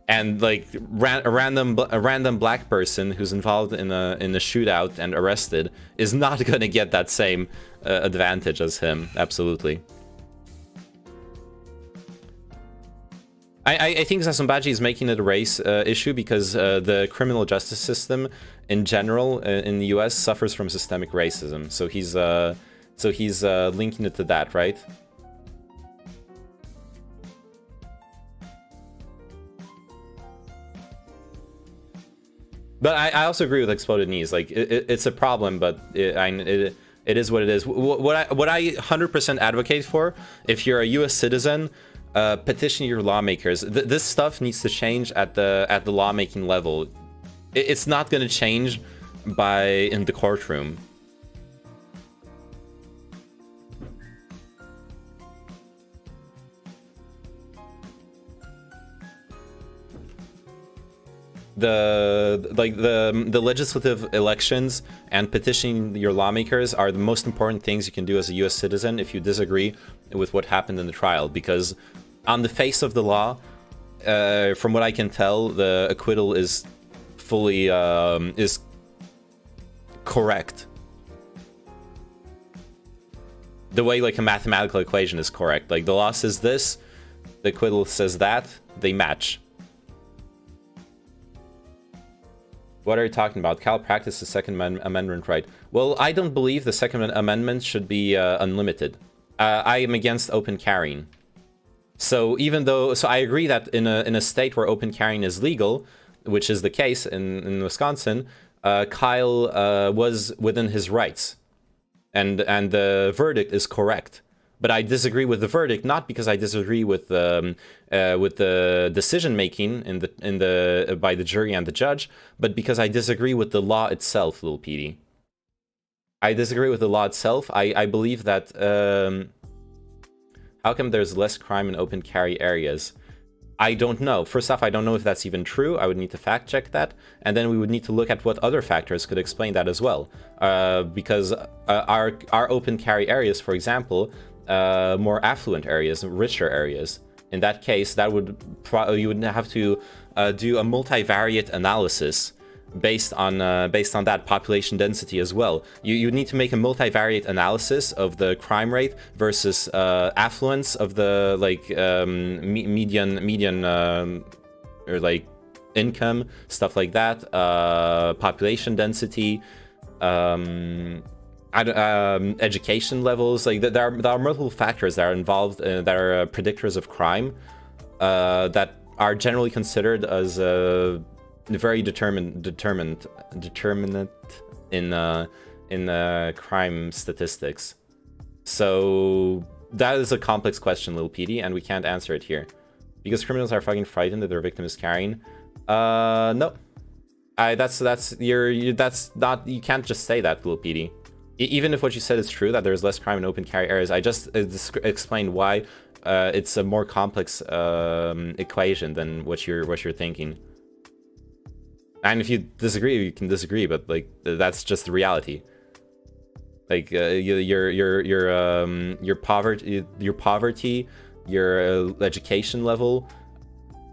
And like a random black person who's involved in a shootout and arrested is not gonna get that same advantage as him. Absolutely. I think Sasumbaji is making it a race issue because the criminal justice system in general in the US suffers from systemic racism. So he's linking it to that, right? But I also agree with exploded knees. Like it's a problem, but it is what it is. What I 100% advocate for, if you're a U.S. citizen, petition your lawmakers. This stuff needs to change at the lawmaking level. It's not going to change in the courtroom. The legislative elections and petitioning your lawmakers are the most important things you can do as a U.S. citizen if you disagree with what happened in the trial, because on the face of the law, from what I can tell, the acquittal is fully is correct. The way like a mathematical equation is correct. Like the law says this, the acquittal says that, they match. What are you talking about? Cal practiced the Second Amendment right. Well, I don't believe the Second Amendment should be unlimited. I am against open carrying. So even though, so I agree that in a state where open carrying is legal, which is the case in Wisconsin, Kyle was within his rights, and the verdict is correct. But I disagree with the verdict, not because I disagree with the decision making by the jury and the judge, but because I disagree with the law itself, Lil Petey. I disagree with the law itself. I believe that how come there's less crime in open carry areas? I don't know. First off, I don't know if that's even true. I would need to fact check that. And then we would need to look at what other factors could explain that as well. Because our open carry areas, for example, more affluent areas, richer areas. In that case, that would you would have to do a multivariate analysis based on that population density as well. You need to make a multivariate analysis of the crime rate versus affluence of the median or like income, stuff like that, population density, education levels. Like there are multiple factors that are involved that are predictors of crime that are generally considered as very determinant in crime statistics. So that is a complex question, Lil Petey, and we can't answer it here because criminals are fucking frightened that their victim is carrying. No, that's not. You can't just say that, Lil Petey. Even if what you said is true, that there's less crime in open carry areas, I just explained why it's a more complex equation than what you're thinking. And if you disagree, you can disagree, but like that's just the reality. Like your poverty, your education level,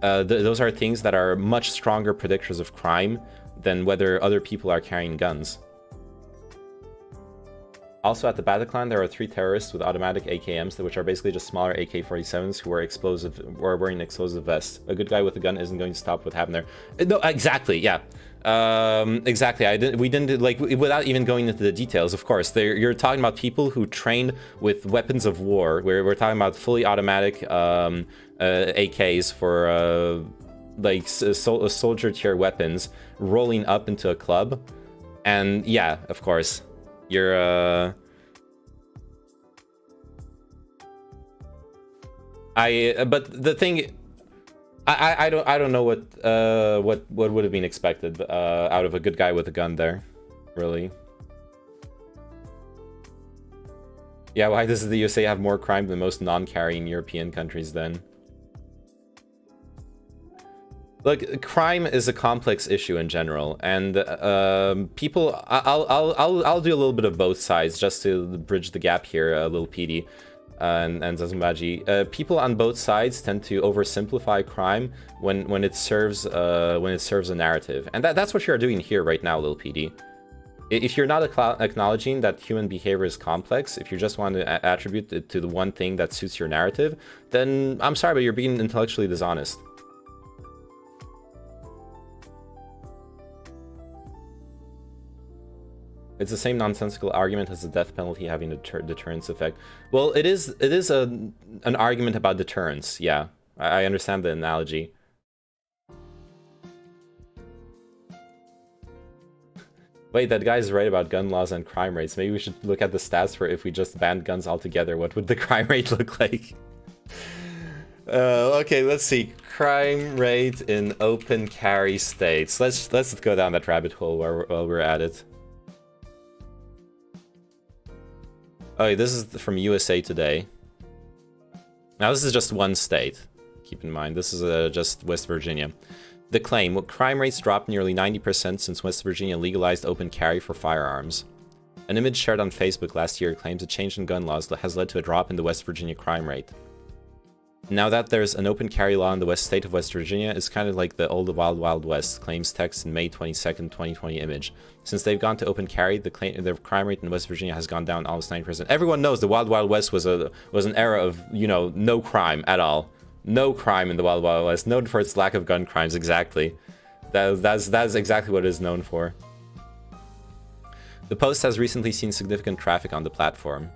those are things that are much stronger predictors of crime than whether other people are carrying guns. Also at the Bataclan, there are 3 terrorists with automatic AKMs, which are basically just smaller AK-47s who are wearing explosive vests. A good guy with a gun isn't going to stop what happened there. No, exactly, yeah. Exactly. We didn't like without even going into the details. Of course, you're talking about people who trained with weapons of war. We're talking about fully automatic AKs for soldier tier weapons rolling up into a club, and yeah, of course. You're but the thing, I don't know what would have been expected out of a good guy with a gun there, really. Yeah, why does the USA have more crime than most non-carrying European countries then? Look, crime is a complex issue in general, and people. I'll do a little bit of both sides just to bridge the gap here, Lil Petey and Zazumbaji. People on both sides tend to oversimplify crime when it serves a narrative, and that's what you're doing here right now, Lil Petey. If you're not acknowledging that human behavior is complex, if you just want to attribute it to the one thing that suits your narrative, then I'm sorry, but you're being intellectually dishonest. It's the same nonsensical argument as the death penalty having a deterrence effect. Well, it is an argument about deterrence. Yeah, I understand the analogy. Wait, that guy's right about gun laws and crime rates. Maybe we should look at the stats for if we just banned guns altogether. What would the crime rate look like? Okay, let's see. Crime rate in open carry states. Let's go down that rabbit hole while we're at it. Oh, this is from USA Today. Now, this is just one state. Keep in mind, this is just West Virginia. The claim: crime rates dropped nearly 90% since West Virginia legalized open carry for firearms. An image shared on Facebook last year claims a change in gun laws has led to a drop in the West Virginia crime rate. Now that there's an open carry law in the state of West Virginia, it's kind of like the old Wild Wild West, claims text in May 22nd, 2020 image. Since they've gone to open carry, the crime rate in West Virginia has gone down almost 90%. Everyone knows the Wild Wild West was an era of, you know, no crime at all. No crime in the Wild Wild West, known for its lack of gun crimes, exactly. That's exactly what it is known for. The post has recently seen significant traffic on the platform.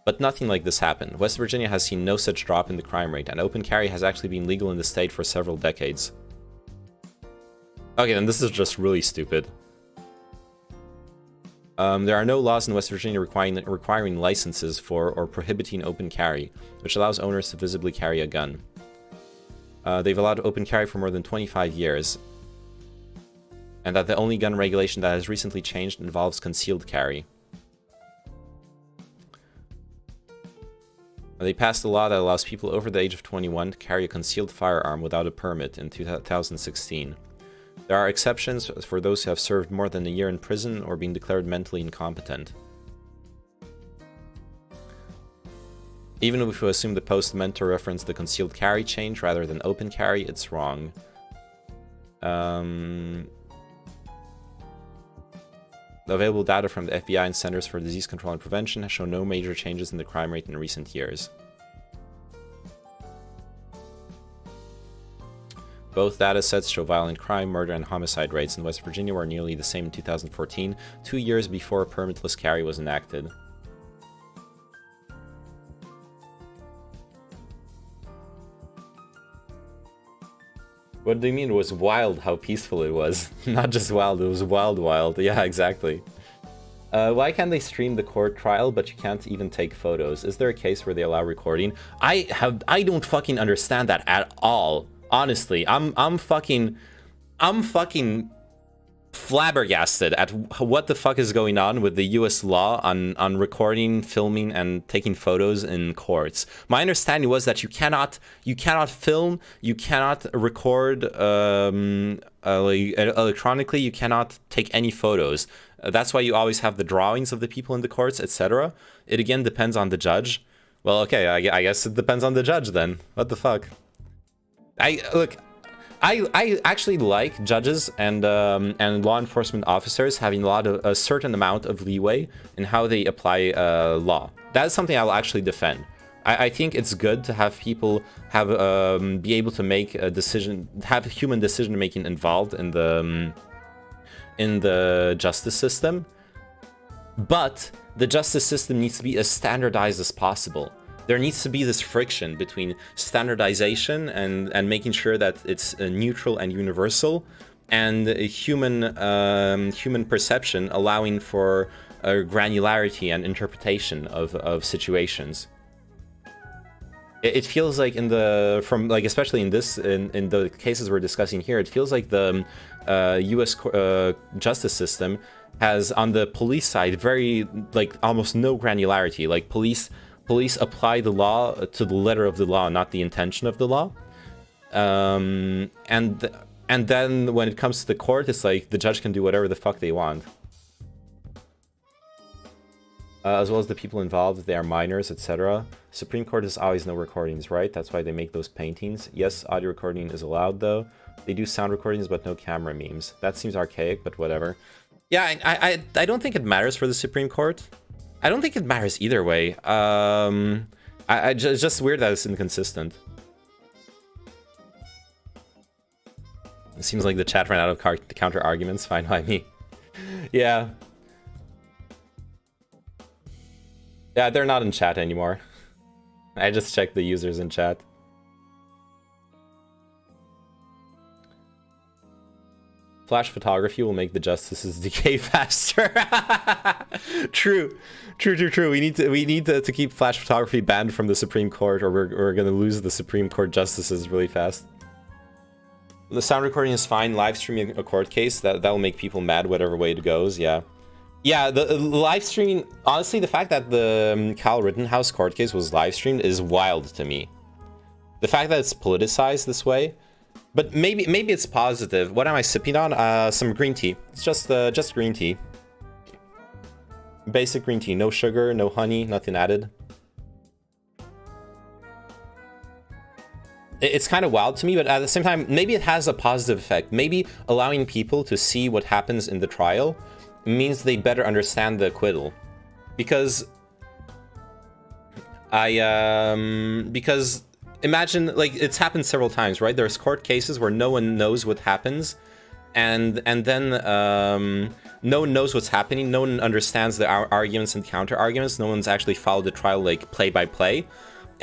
But nothing like this happened. West Virginia has seen no such drop in the crime rate, and open carry has actually been legal in the state for several decades. Okay, then this is just really stupid. There are no laws in West Virginia requiring licenses for or prohibiting open carry, which allows owners to visibly carry a gun. They've allowed open carry for more than 25 years, and that the only gun regulation that has recently changed involves concealed carry. They passed a law that allows people over the age of 21 to carry a concealed firearm without a permit in 2016. There are exceptions for those who have served more than a year in prison or been declared mentally incompetent. Even if we assume the post meant to reference the concealed carry change rather than open carry, it's wrong. The available data from the FBI and Centers for Disease Control and Prevention has shown no major changes in the crime rate in recent years. Both data sets show violent crime, murder, and homicide rates in West Virginia were nearly the same in 2014, 2 years before permitless carry was enacted. What do you mean it was wild how peaceful it was? Not just wild, it was wild. Yeah, exactly. Why can't they stream the court trial, but you can't even take photos? Is there a case where they allow recording? I don't fucking understand that at all. Honestly, I'm fucking flabbergasted at what the fuck is going on with the US law on recording, filming, and taking photos in courts. My understanding was that you cannot film, you cannot record electronically, you cannot take any photos. That's why you always have the drawings of the people in the courts, etc. It again depends on the judge. Well, okay, I guess it depends on the judge then. What the fuck? I actually like judges and law enforcement officers having a certain amount of leeway in how they apply law. That is something I'll actually defend. I think it's good to have people be able to make a decision, have human decision making involved in the justice system, but the justice system needs to be as standardized as possible. There needs to be this friction between standardization and making sure that it's neutral and universal, and human perception, allowing for granularity and interpretation of situations. It feels like especially in the cases we're discussing here, it feels like the U.S. Justice system has, on the police side, very almost no granularity. Like police apply the law to the letter of the law, not the intention of the law. And then when it comes to the court, it's like the judge can do whatever the fuck they want. As well as the people involved, if they are minors, etc. Supreme Court has always no recordings, right? That's why they make those paintings. Yes, audio recording is allowed, though. They do sound recordings, but no camera memes. That seems archaic, but whatever. Yeah, I don't think it matters for the Supreme Court. I don't think it matters either way. It's just weird that it's inconsistent. It seems like the chat ran out of counter arguments. Fine by me. Yeah. Yeah, they're not in chat anymore. I just checked the users in chat. Flash photography will make the justices decay faster. True. We need to keep flash photography banned from the Supreme Court, or we're gonna lose the Supreme Court justices really fast. The sound recording is fine. Live streaming a court case, that'll make people mad whatever way it goes. Yeah, the live streaming. Honestly, the fact that the Kyle Rittenhouse court case was live streamed is wild to me. The fact that it's politicized this way. But maybe it's positive. What am I sipping on? Some green tea. It's just green tea. Basic green tea. No sugar, no honey, nothing added. It's kind of wild to me, but at the same time, maybe it has a positive effect. Maybe allowing people to see what happens in the trial means they better understand the acquittal. Because imagine, like, it's happened several times, right? There's court cases where no one knows what happens, and then no one knows what's happening. No one understands the arguments and counter arguments. No one's actually followed the trial like play by play.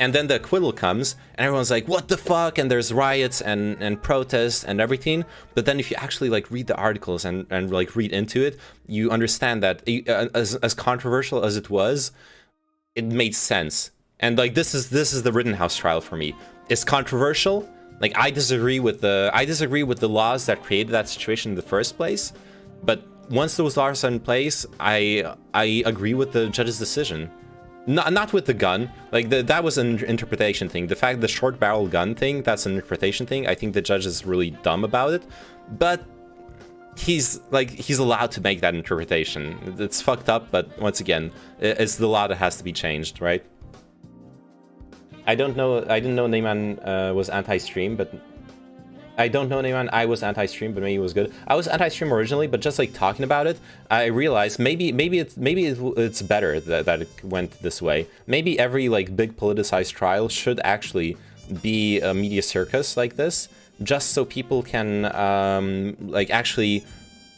And then the acquittal comes, and everyone's like, "What the fuck?" And there's riots and protests and everything. But then if you actually like read the articles and like read into it, you understand that as controversial as it was, it made sense. And like this is the Rittenhouse trial for me. It's controversial. Like I disagree with the laws that created that situation in the first place. But once those laws are in place, I agree with the judge's decision. Not with the gun, like that was an interpretation thing. The fact the short barrel gun thing, that's an interpretation thing. I think the judge is really dumb about it, but he's allowed to make that interpretation. It's fucked up, but once again, it's the law that has to be changed, right? I didn't know Neyman was anti-stream, but I don't know anyone. I was anti-stream, but maybe it was good. I was anti-stream originally, but just like talking about it, I realized maybe it's better that it went this way. Maybe every like big politicized trial should actually be a media circus like this, just so people can like actually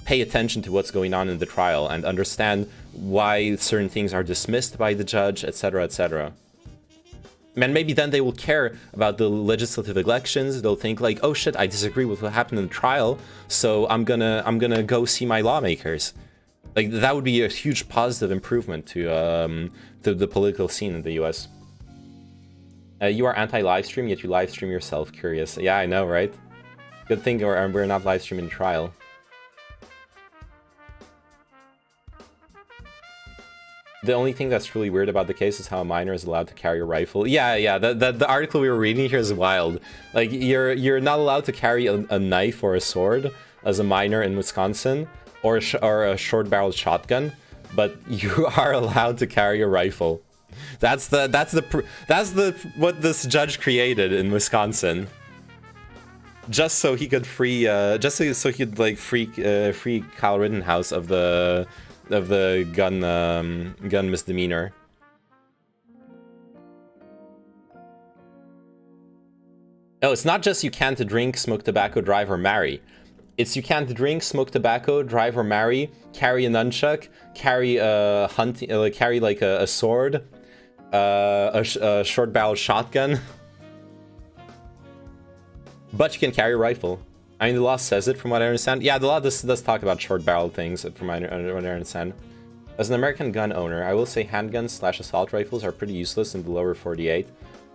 pay attention to what's going on in the trial and understand why certain things are dismissed by the judge, etc., etc. And maybe then they will care about the legislative elections. They'll think like, oh shit, I disagree with what happened in the trial, so I'm gonna go see my lawmakers. Like that would be a huge positive improvement to the political scene in the US. You are anti-live stream, yet you live stream yourself. Curious. Yeah, I know, right? Good thing we're not live streaming the trial. The only thing that's really weird about the case is how a minor is allowed to carry a rifle. Yeah, the article we were reading here is wild. Like, you're not allowed to carry a knife or a sword as a minor in Wisconsin, or a short-barreled shotgun, but you are allowed to carry a rifle. That's what this judge created in Wisconsin, just so he could free, so he could like free Kyle Rittenhouse of the gun misdemeanor. Oh, it's not just you can't drink, smoke tobacco, drive, or marry. It's you can't drink, smoke tobacco, drive, or marry, carry a nunchuck, carry a carry like a sword, a short-barreled shotgun. But you can carry a rifle. I mean, the law says it, from what I understand. Yeah, the law does talk about short-barreled things, from what I understand. As an American gun owner, I will say handguns/assault rifles are pretty useless in the lower 48.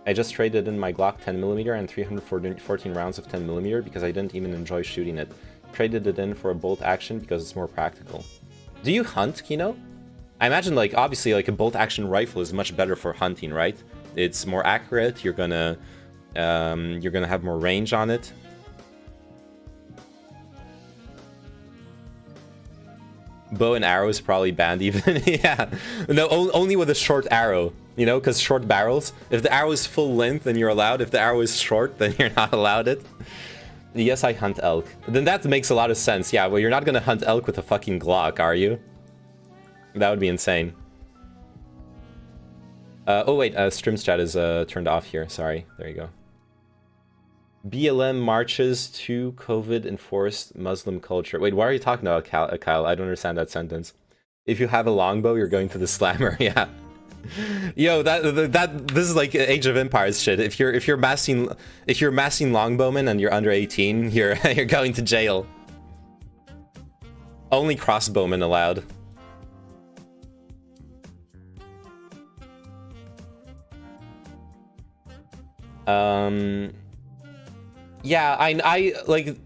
I just traded in my Glock 10mm and 314 rounds of 10mm because I didn't even enjoy shooting it. Traded it in for a bolt action because it's more practical. Do you hunt, Kino? I imagine, like, obviously, like, a bolt action rifle is much better for hunting, right? It's more accurate, you're gonna have more range on it. Bow and arrow is probably banned even. Yeah, no, only with a short arrow, you know, because short barrels. If the arrow is full length, then you're allowed. If the arrow is short, then you're not allowed it. Yes, I hunt elk. Then that makes a lot of sense. Yeah, well, you're not gonna hunt elk with a fucking Glock, are you? That would be insane. Oh wait, Streams chat is turned off here. Sorry. There you go. BLM marches to COVID-enforced Muslim culture. Wait, what are you talking about, Kyle? I don't understand that sentence. If you have a longbow, you're going to the slammer. Yeah. Yo, this is like Age of Empires shit. If you're massing longbowmen and you're under 18, you're going to jail. Only crossbowmen allowed. Yeah, I like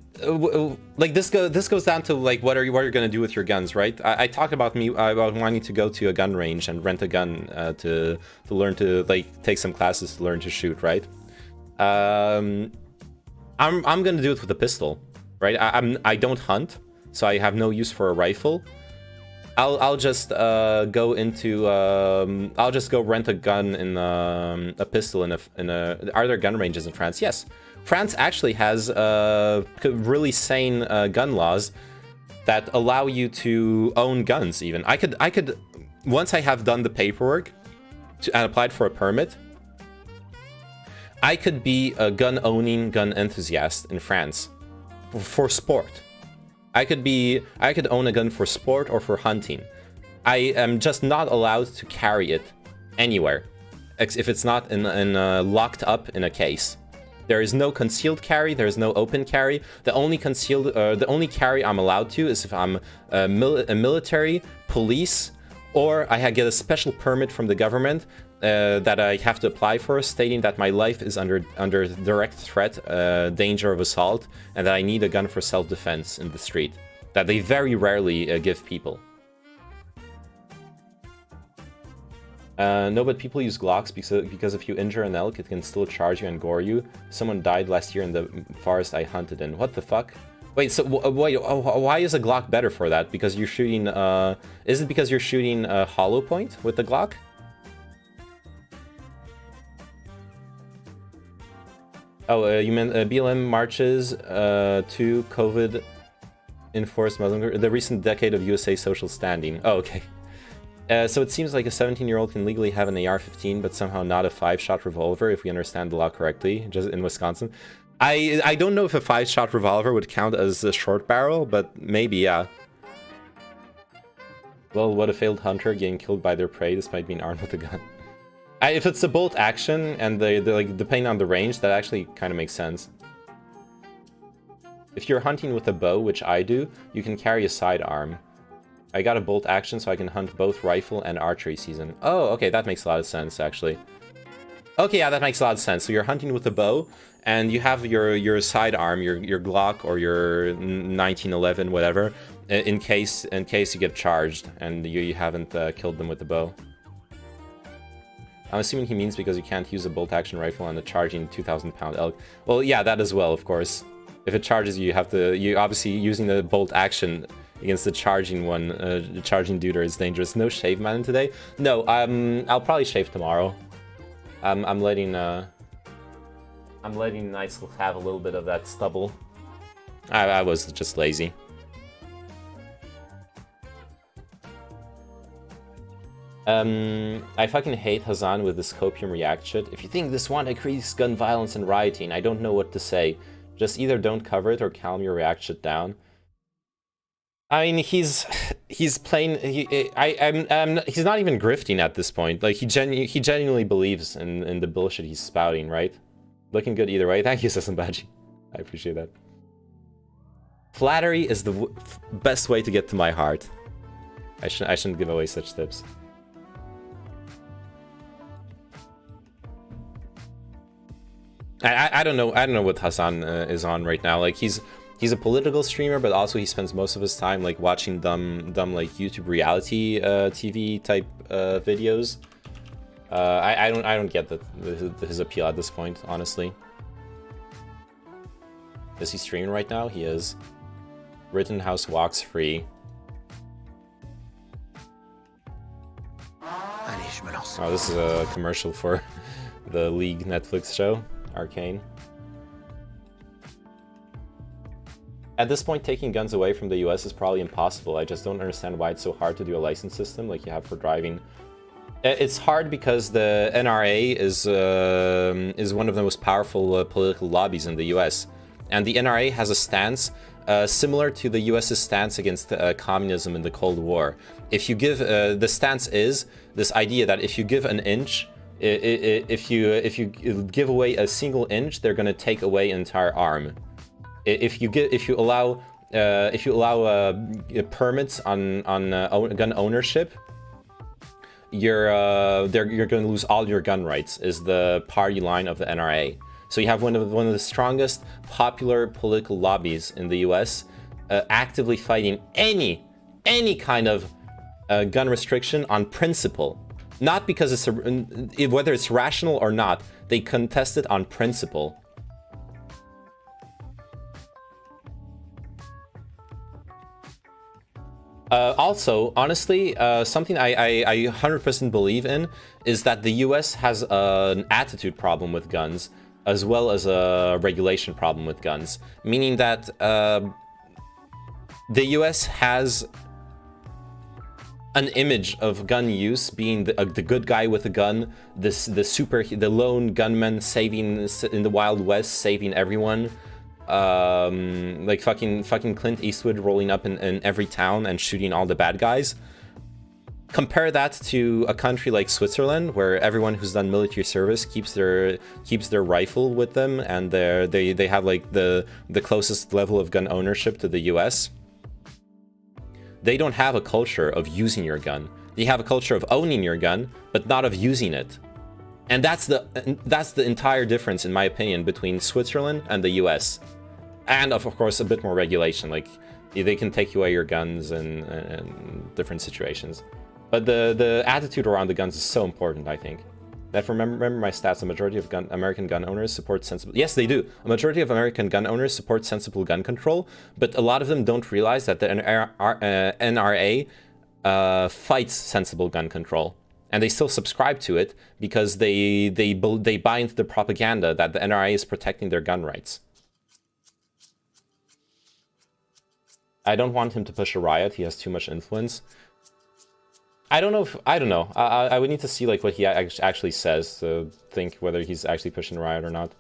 this goes down to like what you're gonna do with your guns, right? I talked about wanting to go to a gun range and rent a gun to learn to like take some classes to learn to shoot, right? I'm gonna do it with a pistol, right? I don't hunt, so I have no use for a rifle. I'll just go rent a gun in a pistol in a. Are there gun ranges in France? Yes. France actually has really sane gun laws that allow you to own guns. Even I could once I have done the paperwork and applied for a permit, I could be a gun enthusiast in France for sport. I could own a gun for sport or for hunting. I am just not allowed to carry it anywhere, if it's not locked up in a case. There is no concealed carry. There is no open carry. The only carry I'm allowed to is if I'm a military, police, or I get a special permit from the government that I have to apply for, stating that my life is under direct threat, danger of assault, and that I need a gun for self-defense in the street. That they very rarely give people. No, but people use Glocks because if you injure an elk, it can still charge you and gore you. Someone died last year in the forest I hunted in. What the fuck? Wait, so why is a Glock better for that? Because you're shooting, is it because you're shooting a hollow point with the Glock? Oh, you meant BLM marches to COVID enforced Muslim, the recent decade of USA social standing. Oh, okay. So it seems like a 17-year-old can legally have an AR-15, but somehow not a 5-shot revolver, if we understand the law correctly, just in Wisconsin. I don't know if a 5-shot revolver would count as a short barrel, but maybe, yeah. Well, what a failed hunter getting killed by their prey despite being armed with a gun. If it's a bolt action and they're like depending on the range, that actually kind of makes sense. If you're hunting with a bow, which I do, you can carry a sidearm. I got a bolt action so I can hunt both rifle and archery season. Oh, okay, that makes a lot of sense, actually. Okay, yeah, that makes a lot of sense. So you're hunting with a bow, and you have your sidearm, your Glock or your 1911, whatever, in case you get charged and you haven't killed them with the bow. I'm assuming he means because you can't use a bolt action rifle on a charging 2,000-pound elk. Well, yeah, that as well, of course. If it charges you, you obviously using the bolt action against the charging one, the charging duder is dangerous. No shave man today? No, I'll probably shave tomorrow. I'm letting Nigel have a little bit of that stubble. I was just lazy. I fucking hate Hazan with this copium react shit. If you think this won't increase gun violence and rioting, I don't know what to say. Just either don't cover it or calm your react shit down. I mean, he's plain. He's not even grifting at this point. Like he genuinely believes in the bullshit he's spouting, right? Looking good either way. Thank you, Sasambaji. I appreciate that. Flattery is the best way to get to my heart. I shouldn't give away such tips. I don't know what Hassan is on right now. Like he's a political streamer, but also he spends most of his time like watching dumb like YouTube reality TV type videos. I don't get his appeal at this point, honestly. Is he streaming right now? He is. Rittenhouse walks free. Oh, this is a commercial for the League Netflix show, Arcane. At this point, taking guns away from the US is probably impossible. I just don't understand why it's so hard to do a license system like you have for driving. It's hard because the NRA is one of the most powerful political lobbies in the US. And the NRA has a stance similar to the US's stance against communism in the Cold War. If you give, the stance is this idea that if you give an inch, if you give away a single inch, they're going to take away an entire arm. If you allow permits on gun ownership, you're going to lose all your gun rights. Is the party line of the NRA. So you have one of the strongest popular political lobbies in the U.S. Actively fighting any kind of gun restriction on principle, not because it's whether it's rational or not. They contest it on principle. Also, honestly, something I 100% believe in is that the US has an attitude problem with guns, as well as a regulation problem with guns. Meaning that the US has an image of gun use being the good guy with a gun, the lone gunman saving in the Wild West, saving everyone. like fucking Clint Eastwood rolling up in every town and shooting all the bad guys. Compare that to a country like Switzerland, where everyone who's done military service keeps their rifle with them, and they have like the closest level of gun ownership to the US. They don't have a culture of using your gun. They have a culture of owning your gun, but not of using it. And that's the entire difference, in my opinion, between Switzerland and the US. And of course, a bit more regulation. Like, they can take away your guns in different situations. But the attitude around the guns is so important, I think. That remember my stats, a majority of American gun owners support sensible... Yes, they do. A majority of American gun owners support sensible gun control, but a lot of them don't realize that the NRA fights sensible gun control. And they still subscribe to it because they buy into the propaganda that the NRA is protecting their gun rights. I don't want him to push a riot. He has too much influence. I don't know. I would need to see like what he actually says to think whether he's actually pushing a riot or not.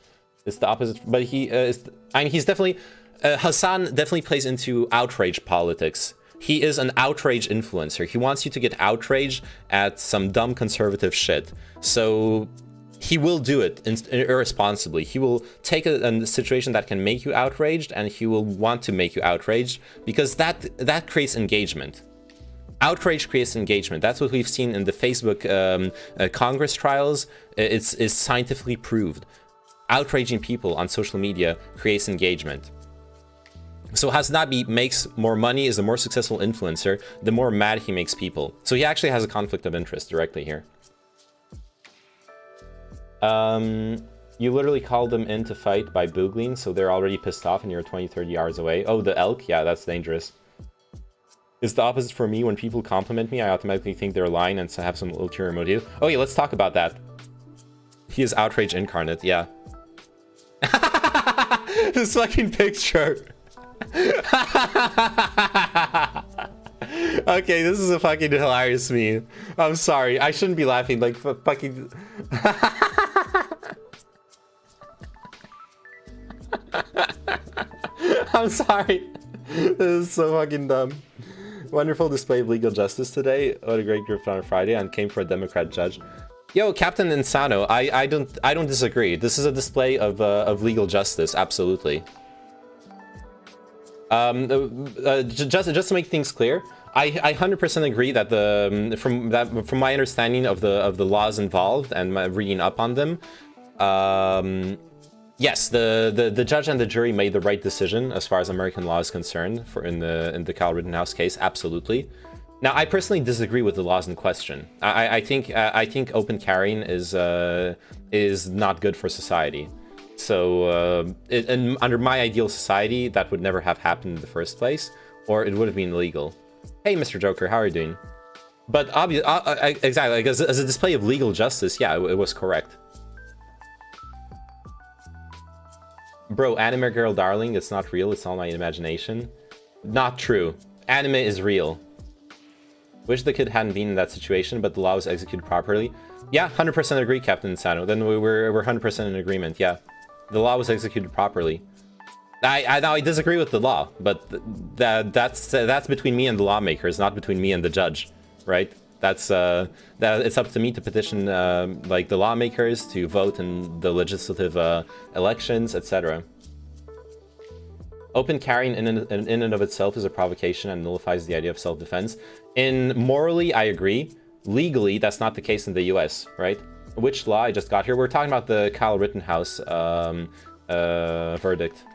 It's the opposite, but he is. I mean, he's definitely Hassan definitely plays into outrage politics. He is an outrage influencer. He wants you to get outraged at some dumb conservative shit. So he will do it irresponsibly. He will take a situation that can make you outraged, and he will want to make you outraged because that creates engagement. Outrage creates engagement. That's what we've seen in the Facebook Congress trials. It's scientifically proved. Outraging people on social media creates engagement. So Hasnabi makes more money, is a more successful influencer, the more mad he makes people. So he actually has a conflict of interest directly here. You literally called them in to fight by boogling, so they're already pissed off and you're 20, 30 yards away. Oh, the elk? Yeah, that's dangerous. It's the opposite for me. When people compliment me, I automatically think they're lying and have some ulterior motive. Oh yeah, let's talk about that. He is outrage incarnate, yeah. This fucking picture. Okay, this is a fucking hilarious meme. I'm sorry, I shouldn't be laughing, like fucking... I'm sorry. This is so fucking dumb. Wonderful display of legal justice today. What a great group on a Friday, and came for a Democrat judge. Yo, Captain Insano, I don't disagree. This is a display of legal justice, absolutely. Just to make things clear, I 100% agree that from my understanding of the laws involved and my reading up on them, yes, the judge and the jury made the right decision as far as American law is concerned in the Kyle Rittenhouse case, absolutely. Now, I personally disagree with the laws in question. I think open carrying is not good for society. So under my ideal society, that would never have happened in the first place, or it would have been illegal. Hey, Mr. Joker, how are you doing? But exactly, like, as a display of legal justice, yeah, it was correct. Bro, anime girl darling, it's not real, it's all my imagination. Not true. Anime is real. Wish the kid hadn't been in that situation, but the law was executed properly. Yeah, 100% agree, Captain Insano. Then we're 100% in agreement, yeah. The law was executed properly. I disagree with the law, but that's between me and the lawmakers, not between me and the judge, right? It's up to me to petition like the lawmakers to vote in the legislative elections, etc. Open carrying in and of itself is a provocation and nullifies the idea of self-defense. Morally, I agree. Legally, that's not the case in the US, right? Which law I just got here? We're talking about the Kyle Rittenhouse verdict.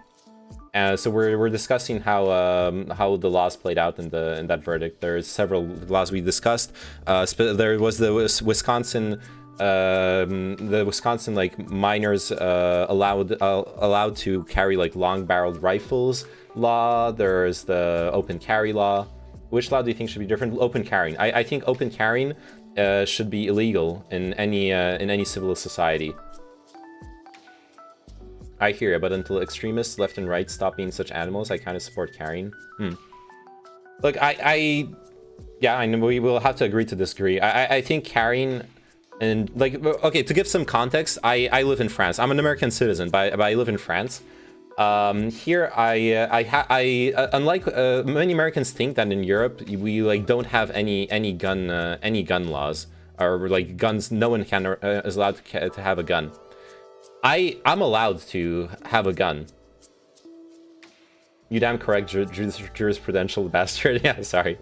So we're discussing how the laws played out in that verdict. There's several laws we discussed. There was the Wisconsin like minors allowed to carry like long-barreled rifles law. There's the open carry law. Which law do you think should be different? Open carrying. I think open carrying should be illegal in any civil society. I hear you, but until extremists left and right stop being such animals, I kind of support carrying. Look, yeah, I know we will have to agree to disagree. I think carrying, and like, okay, to give some context, I live in France. I'm an American citizen, but I live in France. Here, unlike many Americans think that in Europe we like don't have any gun laws, or like guns. No one is allowed to have a gun. I'm allowed to have a gun. You damn correct, jurisprudential bastard. Yeah, sorry.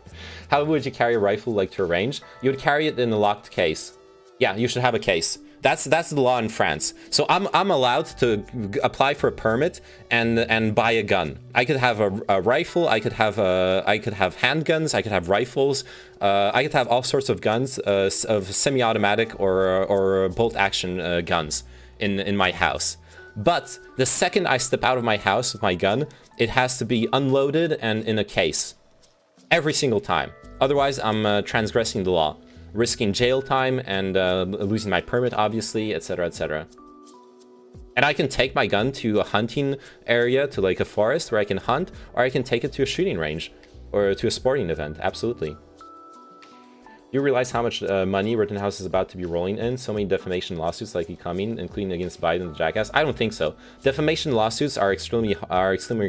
How would you carry a rifle like to a range? You would carry it in a locked case. Yeah, you should have a case. That's the law in France. So I'm allowed to apply for a permit and buy a gun. I could have a rifle. I could have handguns. I could have rifles. I could have all sorts of guns, of semi-automatic or bolt-action guns in my house. But the second I step out of my house with my gun, it has to be unloaded and in a case. Every single time. Otherwise, I'm transgressing the law. Risking jail time and losing my permit, obviously, etc., etc. And I can take my gun to a hunting area, to like a forest where I can hunt, or I can take it to a shooting range or to a sporting event. Absolutely. You realize how much money Rittenhouse is about to be rolling in? So many defamation lawsuits likely coming, including against Biden the jackass. I don't think so. Defamation lawsuits are extremely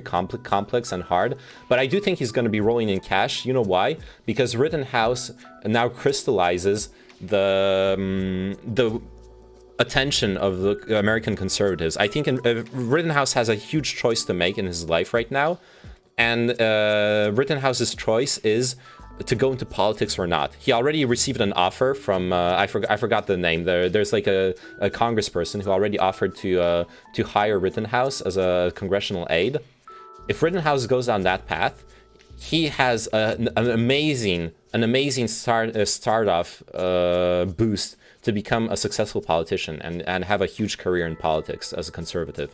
complex and hard, but I do think he's going to be rolling in cash. You know why? Because Rittenhouse now crystallizes the attention of the American conservatives. I think Rittenhouse has a huge choice to make in his life right now, and Rittenhouse's choice is to go into politics or not. He already received an offer from I forgot the name. There's like a congressperson who already offered to hire Rittenhouse as a congressional aide. If Rittenhouse goes down that path, he has an amazing start-off boost to become a successful politician and have a huge career in politics as a conservative.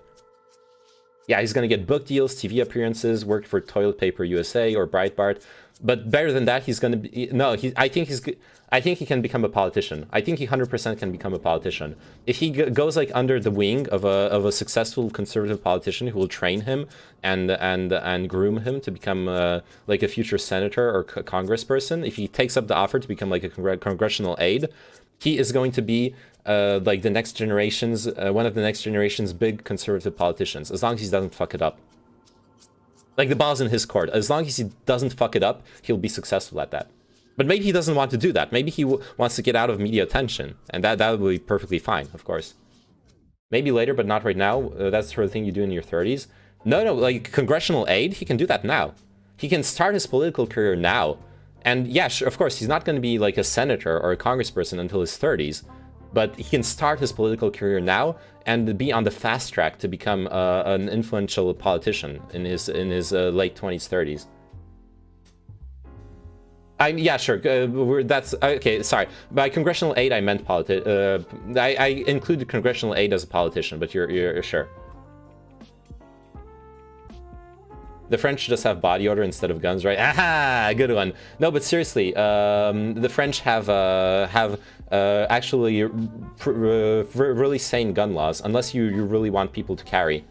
Yeah, he's gonna get book deals, TV appearances, work for Toilet Paper USA or Breitbart. But better than that, he's gonna be I think he can become a politician. I think he 100% can become a politician if he goes like under the wing of a successful conservative politician who will train him and groom him to become like a future senator or congressperson. If he takes up the offer to become like a congressional aide, he is going to be like the next generation's one of the next generation's big conservative politicians, as long as he doesn't fuck it up. Like, the ball's in his court. As long as he doesn't fuck it up, he'll be successful at that. But maybe he doesn't want to do that. Maybe he wants to get out of media attention, and that would be perfectly fine, of course. Maybe later, but not right now. That's the sort of thing you do in your 30s. No, like congressional aid, he can do that now. He can start his political career now. And yeah, sure, of course, he's not going to be like a senator or a congressperson until his 30s. But he can start his political career now and be on the fast track to become an influential politician in his late 20s, 30s. Yeah, sure. That's okay. Sorry, by congressional aid I meant I included congressional aid as a politician, but you're sure. The French just have body odor instead of guns, right? Aha, good one. No, but seriously, the French have actually really sane gun laws, unless you really want people to carry.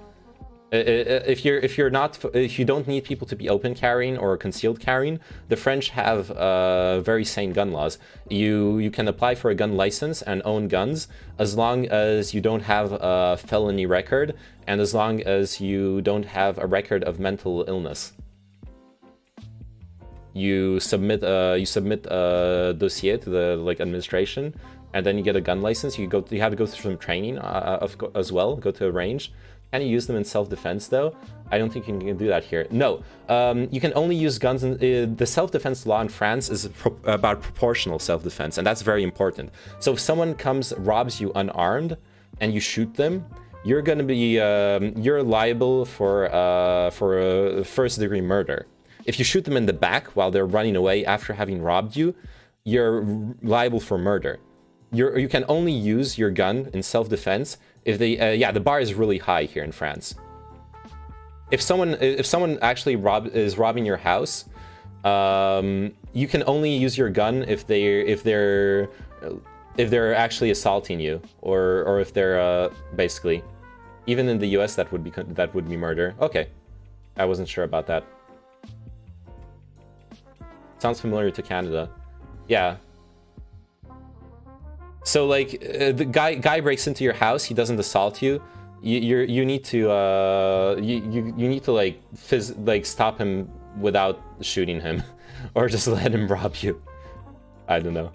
If you don't need people to be open carrying or concealed carrying, the French have very sane gun laws. You can apply for a gun license and own guns as long as you don't have a felony record and as long as you don't have a record of mental illness. You submit a dossier to the administration, and then you get a gun license. You have to go through some training as well. Go to a range. Can you use them in self-defense though? I don't think you can do that here. No, you can only use guns in the self-defense law in France is about proportional self-defense, and that's very important. So if someone robs you unarmed and you shoot them, you're gonna be you're liable for first-degree murder. If you shoot them in the back while they're running away after having robbed you, you're liable for murder. You can only use your gun in self-defense if they yeah, the bar is really high here in France. If someone actually is robbing your house, you can only use your gun if they're actually assaulting you, or if they're basically, even in the US that would be murder. Okay, I wasn't sure about that. Sounds familiar to Canada. Yeah. So like the guy breaks into your house, he doesn't assault you. you need to you need to like stop him without shooting him, or just let him rob you. I don't know.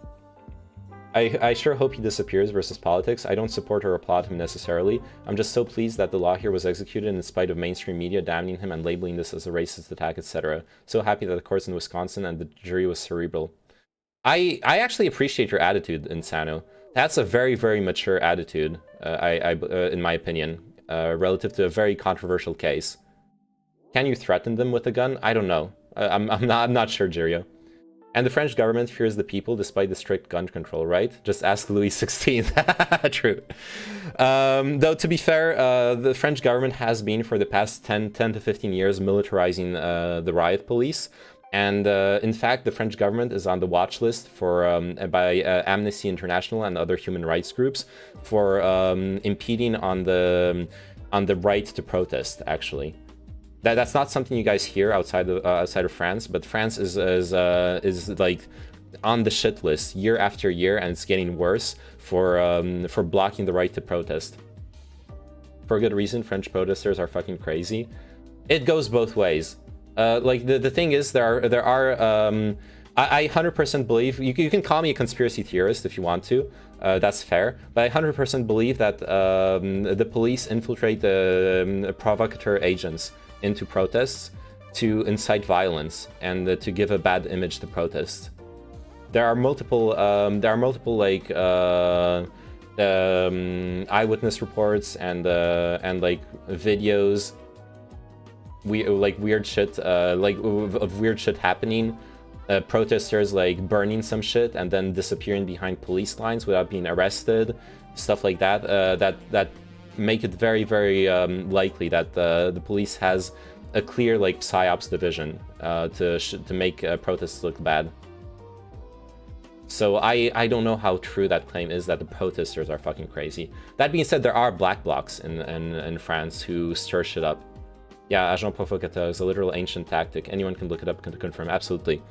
I sure hope he disappears versus politics. I don't support or applaud him necessarily. I'm just so pleased that the law here was executed in spite of mainstream media damning him and labeling this as a racist attack, etc. So happy that the courts in Wisconsin and the jury was cerebral. I actually appreciate your attitude, Insano. That's a very, very mature attitude, in my opinion, relative to a very controversial case. Can you threaten them with a gun? I don't know. I'm not sure, Jirio. And the French government fears the people despite the strict gun control, right? Just ask Louis XVI. True. Though, to be fair, the French government has been, for the past 10 to 15 years, militarizing the riot police. And in fact, the French government is on the watch list for by Amnesty International and other human rights groups for impeding on the right to protest, actually. That's not something you guys hear outside of France, but France is like on the shit list year after year, and it's getting worse for blocking the right to protest. For good reason. French protesters are fucking crazy. It goes both ways. Like the thing is, there are I 100% believe, you can call me a conspiracy theorist if you want to, that's fair, but I 100% believe that the police infiltrate the provocateur agents into protests to incite violence and to give a bad image to protests. There are multiple like eyewitness reports and like videos, weird shit, like of weird shit happening. Protesters like burning some shit and then disappearing behind police lines without being arrested, stuff like that. That make it very, very likely that the police has a clear like psyops division to make protests look bad. So I don't know how true that claim is that the protesters are fucking crazy. That being said, there are black blocs in France who stir shit up. Yeah, agent provocateur is a literal ancient tactic. Anyone can look it up to confirm. Absolutely.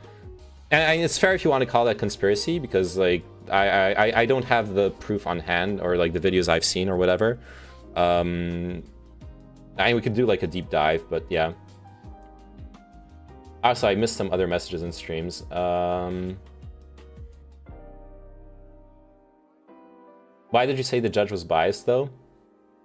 And it's fair if you want to call that conspiracy, because like I don't have the proof on hand, or like the videos I've seen or whatever. I mean, we could do like a deep dive, but yeah. Also, I missed some other messages and streams. Why did you say the judge was biased though?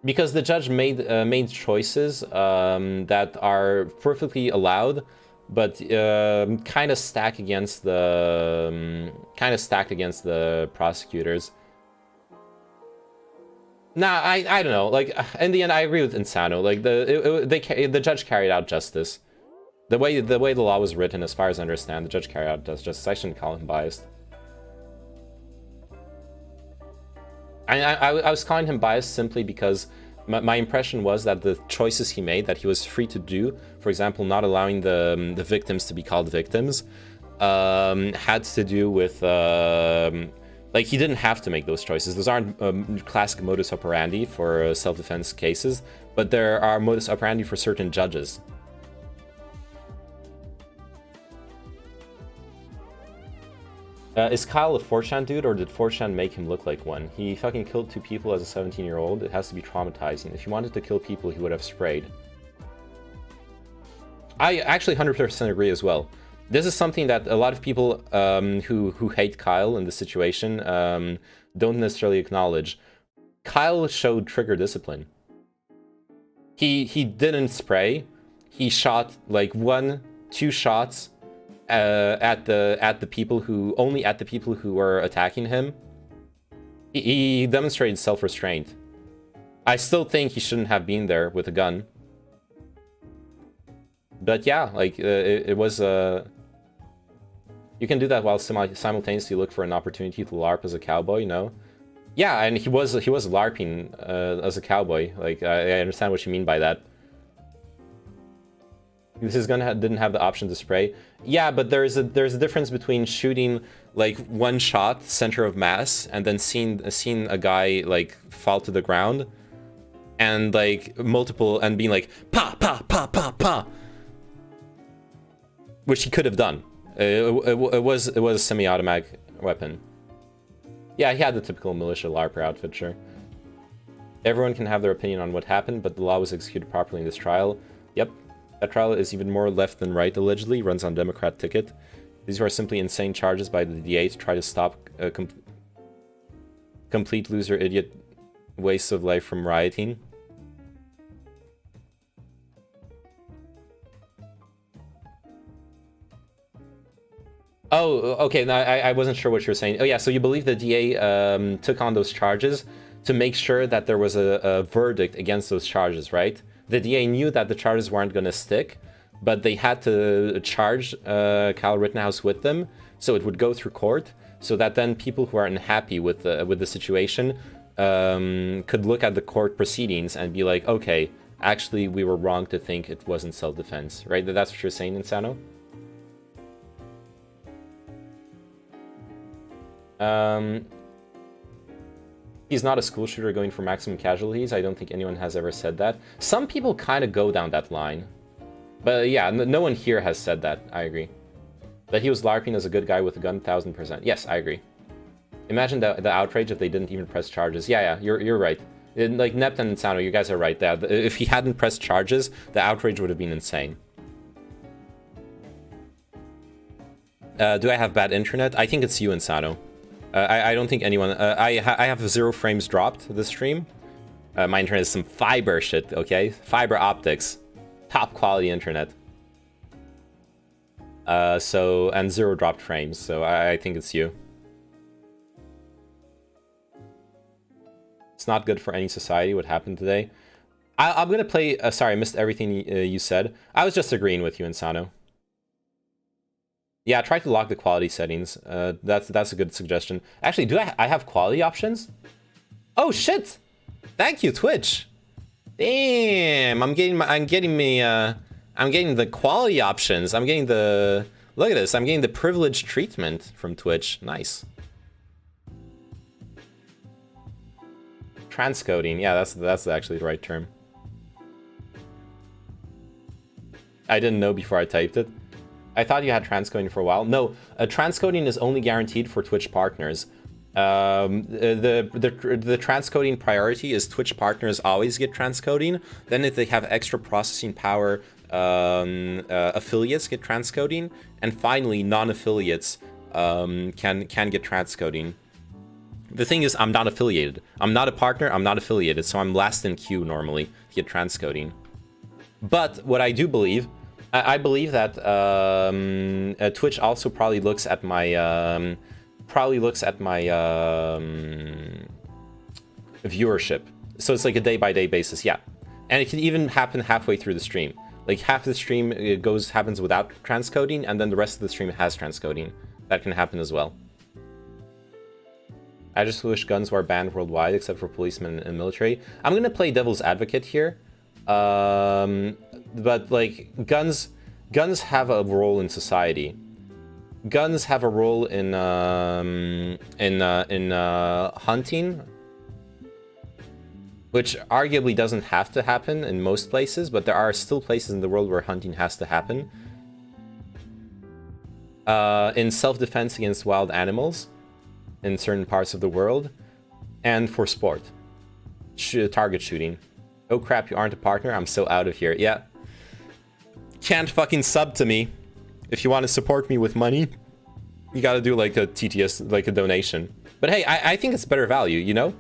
Because the judge made choices that are perfectly allowed, but kind of stacked against the prosecutors. Nah, I don't know. Like in the end, I agree with Insano. Like the judge carried out justice. The way the law was written, as far as I understand, the judge carried out justice. I shouldn't call him biased. I was calling him biased simply because my impression was that the choices he made, that he was free to do, for example, not allowing the victims to be called victims, had to do with like he didn't have to make those choices. Those aren't classic modus operandi for self-defense cases, but there are modus operandi for certain judges. Is Kyle a 4chan dude, or did 4chan make him look like one? He fucking killed 2 people as a 17-year-old. It has to be traumatizing. If he wanted to kill people, he would have sprayed. I actually 100% agree as well. This is something that a lot of people who hate Kyle in this situation don't necessarily acknowledge. Kyle showed trigger discipline. He didn't spray. He shot like 1-2 shots at the people who were attacking him. He demonstrated self-restraint. I still think he shouldn't have been there with a gun. But yeah, like it was you can do that while simultaneously look for an opportunity to LARP as a cowboy, you know? Yeah, and he was LARPing as a cowboy. Like I understand what you mean by that. This gun didn't have the option to spray. Yeah, but there's a difference between shooting like 1 shot, center of mass, and then seeing a guy like fall to the ground, and like multiple, and being like pa pa pa pa pa, which he could have done. It was a semi-automatic weapon. Yeah, he had the typical militia LARPer outfit, sure. Everyone can have their opinion on what happened, but the law was executed properly in this trial. Yep, that trial is even more left than right, allegedly, runs on Democrat ticket. These are simply insane charges by the DA to try to stop a complete loser idiot waste of life from rioting. Oh, okay, no, I wasn't sure what you were saying. Oh yeah, so you believe the DA took on those charges to make sure that there was a verdict against those charges, right? The DA knew that the charges weren't going to stick, but they had to charge Kyle Rittenhouse with them, so it would go through court, so that then people who are unhappy with the situation could look at the court proceedings and be like, okay, actually we were wrong to think it wasn't self-defense, right? That's what you're saying, Insano? He's not a school shooter going for maximum casualties. I don't think anyone has ever said that. Some people kind of go down that line. But yeah, no one here has said that. I agree. That he was LARPing as a good guy with a gun, 1000%. Yes, I agree. Imagine the outrage if they didn't even press charges. Yeah, you're right. Like, Nept and Insano, you guys are right. That if he hadn't pressed charges, the outrage would have been insane. Do I have bad internet? I think it's you, Insano. I don't think anyone... I have 0 frames dropped this stream. My internet is some fiber shit, okay? Fiber optics. Top quality internet. And 0 dropped frames, so I think it's you. It's not good for any society what happened today. I'm gonna play... sorry, I missed everything you said. I was just agreeing with you, Insano. Yeah, try to lock the quality settings. That's a good suggestion. Actually, do I have quality options? Oh shit! Thank you, Twitch. Damn, I'm getting the quality options. I'm getting the... Look at this. I'm getting the privileged treatment from Twitch. Nice. Transcoding. Yeah, that's actually the right term. I didn't know before I typed it. I thought you had transcoding for a while. No, transcoding is only guaranteed for Twitch partners. The transcoding priority is Twitch partners always get transcoding. Then if they have extra processing power, affiliates get transcoding. And finally, non-affiliates can get transcoding. The thing is, I'm not affiliated. I'm not a partner, I'm not affiliated, so I'm last in queue normally to get transcoding. But what I do believe, I believe that Twitch also probably looks at my viewership. So it's like a day-by-day basis, yeah. And it can even happen halfway through the stream. Like half the stream happens without transcoding, and then the rest of the stream has transcoding. That can happen as well. I just wish guns were banned worldwide, except for policemen and military. I'm gonna play devil's advocate here. But like guns have a role in society. Guns have a role in hunting, which arguably doesn't have to happen in most places, but there are still places in the world where hunting has to happen. In self-defense against wild animals in certain parts of the world, and for sport. Target shooting. Oh crap, you aren't a partner? I'm so out of here. Yeah. Can't fucking sub to me. If you want to support me with money, you gotta do like a TTS, like a donation. But hey, I think it's better value, you know?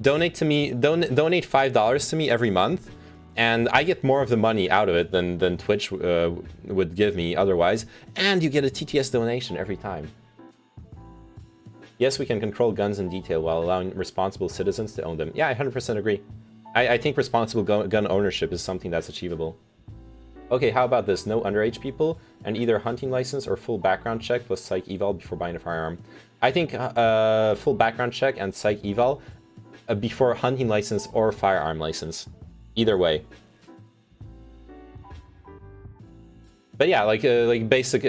Donate to me, donate $5 to me every month, and I get more of the money out of it than Twitch would give me otherwise, and you get a TTS donation every time. Yes, we can control guns in detail while allowing responsible citizens to own them. Yeah, I 100% agree. I think responsible gun ownership is something that's achievable. Okay, how about this? No underage people, and either hunting license or full background check plus psych eval before buying a firearm. I think full background check and psych eval before hunting license or firearm license. Either way. But yeah, like basic,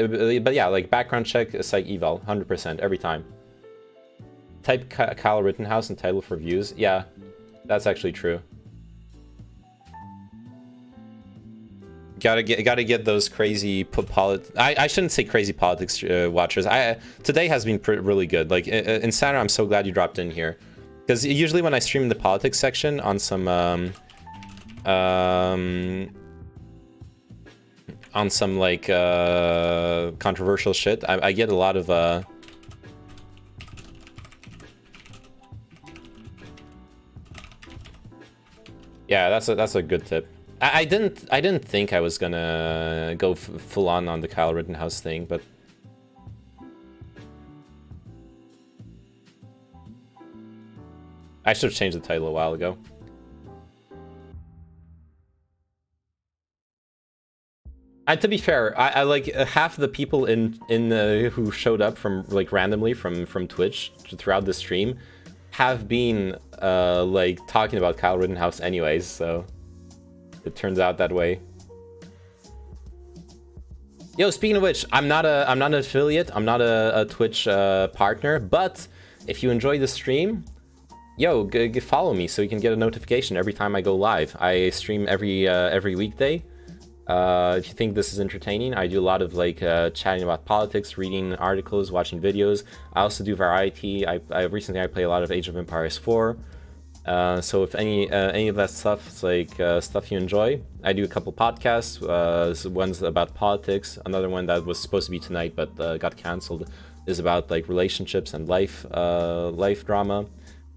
but yeah, like background check, psych eval, 100% every time. Type Kyle Rittenhouse and title for views. Yeah, that's actually true. Gotta get those crazy I shouldn't say crazy politics watchers. Today has been really good. Like Insano, I'm so glad you dropped in here. Because usually when I stream the politics section on some like controversial shit, I get a lot of yeah, that's a good tip. I didn't think I was gonna go full on the Kyle Rittenhouse thing, but I should have changed the title a while ago. And to be fair, I like half the people in who showed up from like randomly from Twitch throughout the stream have been like talking about Kyle Rittenhouse anyways, so it turns out that way. Yo, speaking of which, I'm not an affiliate, I'm not a Twitch partner, but if you enjoy the stream, yo, follow me so you can get a notification every time I go live. I stream every weekday. If you think this is entertaining, I do a lot of like chatting about politics, reading articles, watching videos. I also do variety. I recently play a lot of Age of Empires 4. So if any of that stuff is like stuff you enjoy, I do a couple podcasts. One's about politics. Another one that was supposed to be tonight but got canceled is about like relationships and life drama.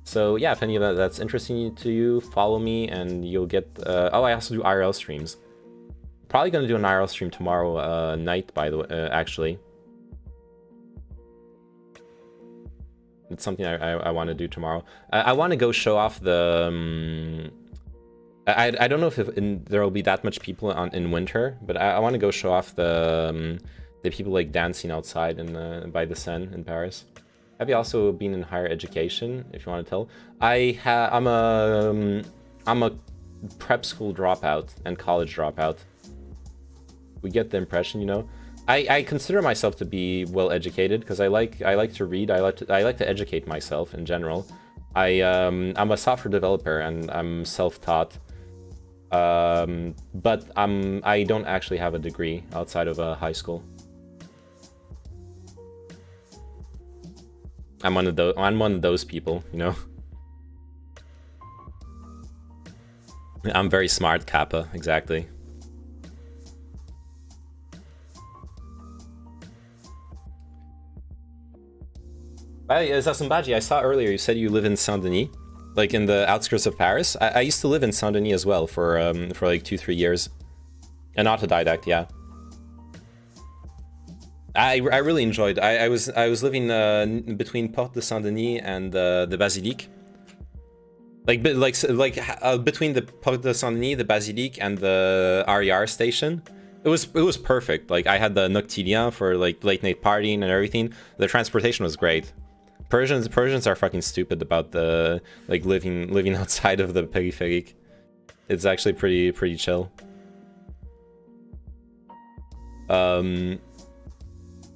So yeah, if any of that's interesting to you, follow me and you'll get... oh, I also do IRL streams. Probably gonna do an IRL stream tomorrow night, by the way, actually. It's something I want to do tomorrow. I want to go show off the... I don't know if there will be that much people in winter, but I want to go show off the people like dancing outside by the Seine in Paris. Have you also been in higher education, if you want to tell? I'm a prep school dropout and college dropout. We get the impression, you know. I consider myself to be well educated because I like to read. I like to educate myself in general. I'm a software developer and I'm self-taught. But I don't actually have a degree outside of high school. I'm one of those people, you know. I'm very smart, Kappa, exactly. Hey, Zasumbaji, I saw earlier you said you live in Saint-Denis, like in the outskirts of Paris. I used to live in Saint-Denis as well for like 2-3 years. An autodidact, yeah. I really enjoyed. I was living between Porte de Saint-Denis and the Basilique. Between the Porte de Saint-Denis, the Basilique, and the RER station. It was perfect. Like I had the Noctilien for like late night partying and everything. The transportation was great. Persians are fucking stupid about the like living outside of the périphérique. It's actually pretty chill.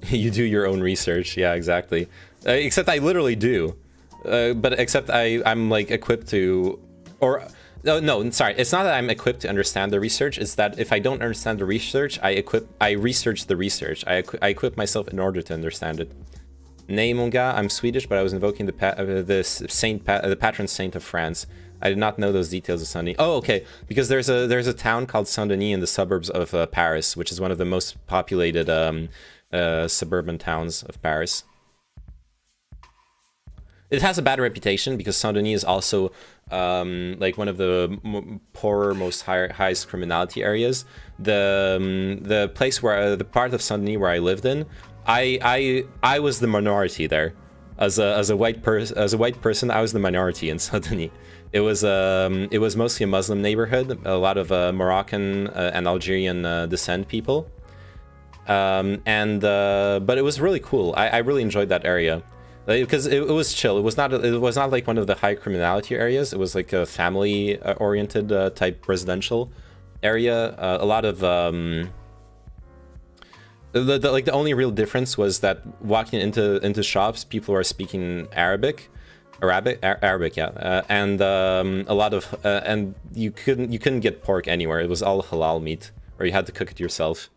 You do your own research, yeah, exactly. Except I literally do, but except I'm like equipped to, or no, sorry, it's not that I'm equipped to understand the research. It's that if I don't understand the research, I research the research. I equip myself in order to understand it. Nay, mon gars, I'm Swedish, but I was invoking the patron saint of France. I did not know those details of Saint-Denis. Oh, okay, because there's a town called Saint-Denis in the suburbs of Paris, which is one of the most populated suburban towns of Paris. It has a bad reputation because Saint-Denis is also like one of the poorer, most highest criminality areas. The place where the part of Saint-Denis where I lived in, I was the minority there. As a white person, I was the minority in Saint-Denis. It was mostly a Muslim neighborhood, a lot of Moroccan and Algerian descent people. But it was really cool. I really enjoyed that area because it was chill. It was not like one of the high criminality areas. It was like a family oriented type residential area. A lot of the only real difference was that walking into shops, people were speaking Arabic, yeah, and a lot of and you couldn't get pork anywhere. It was all halal meat, or you had to cook it yourself.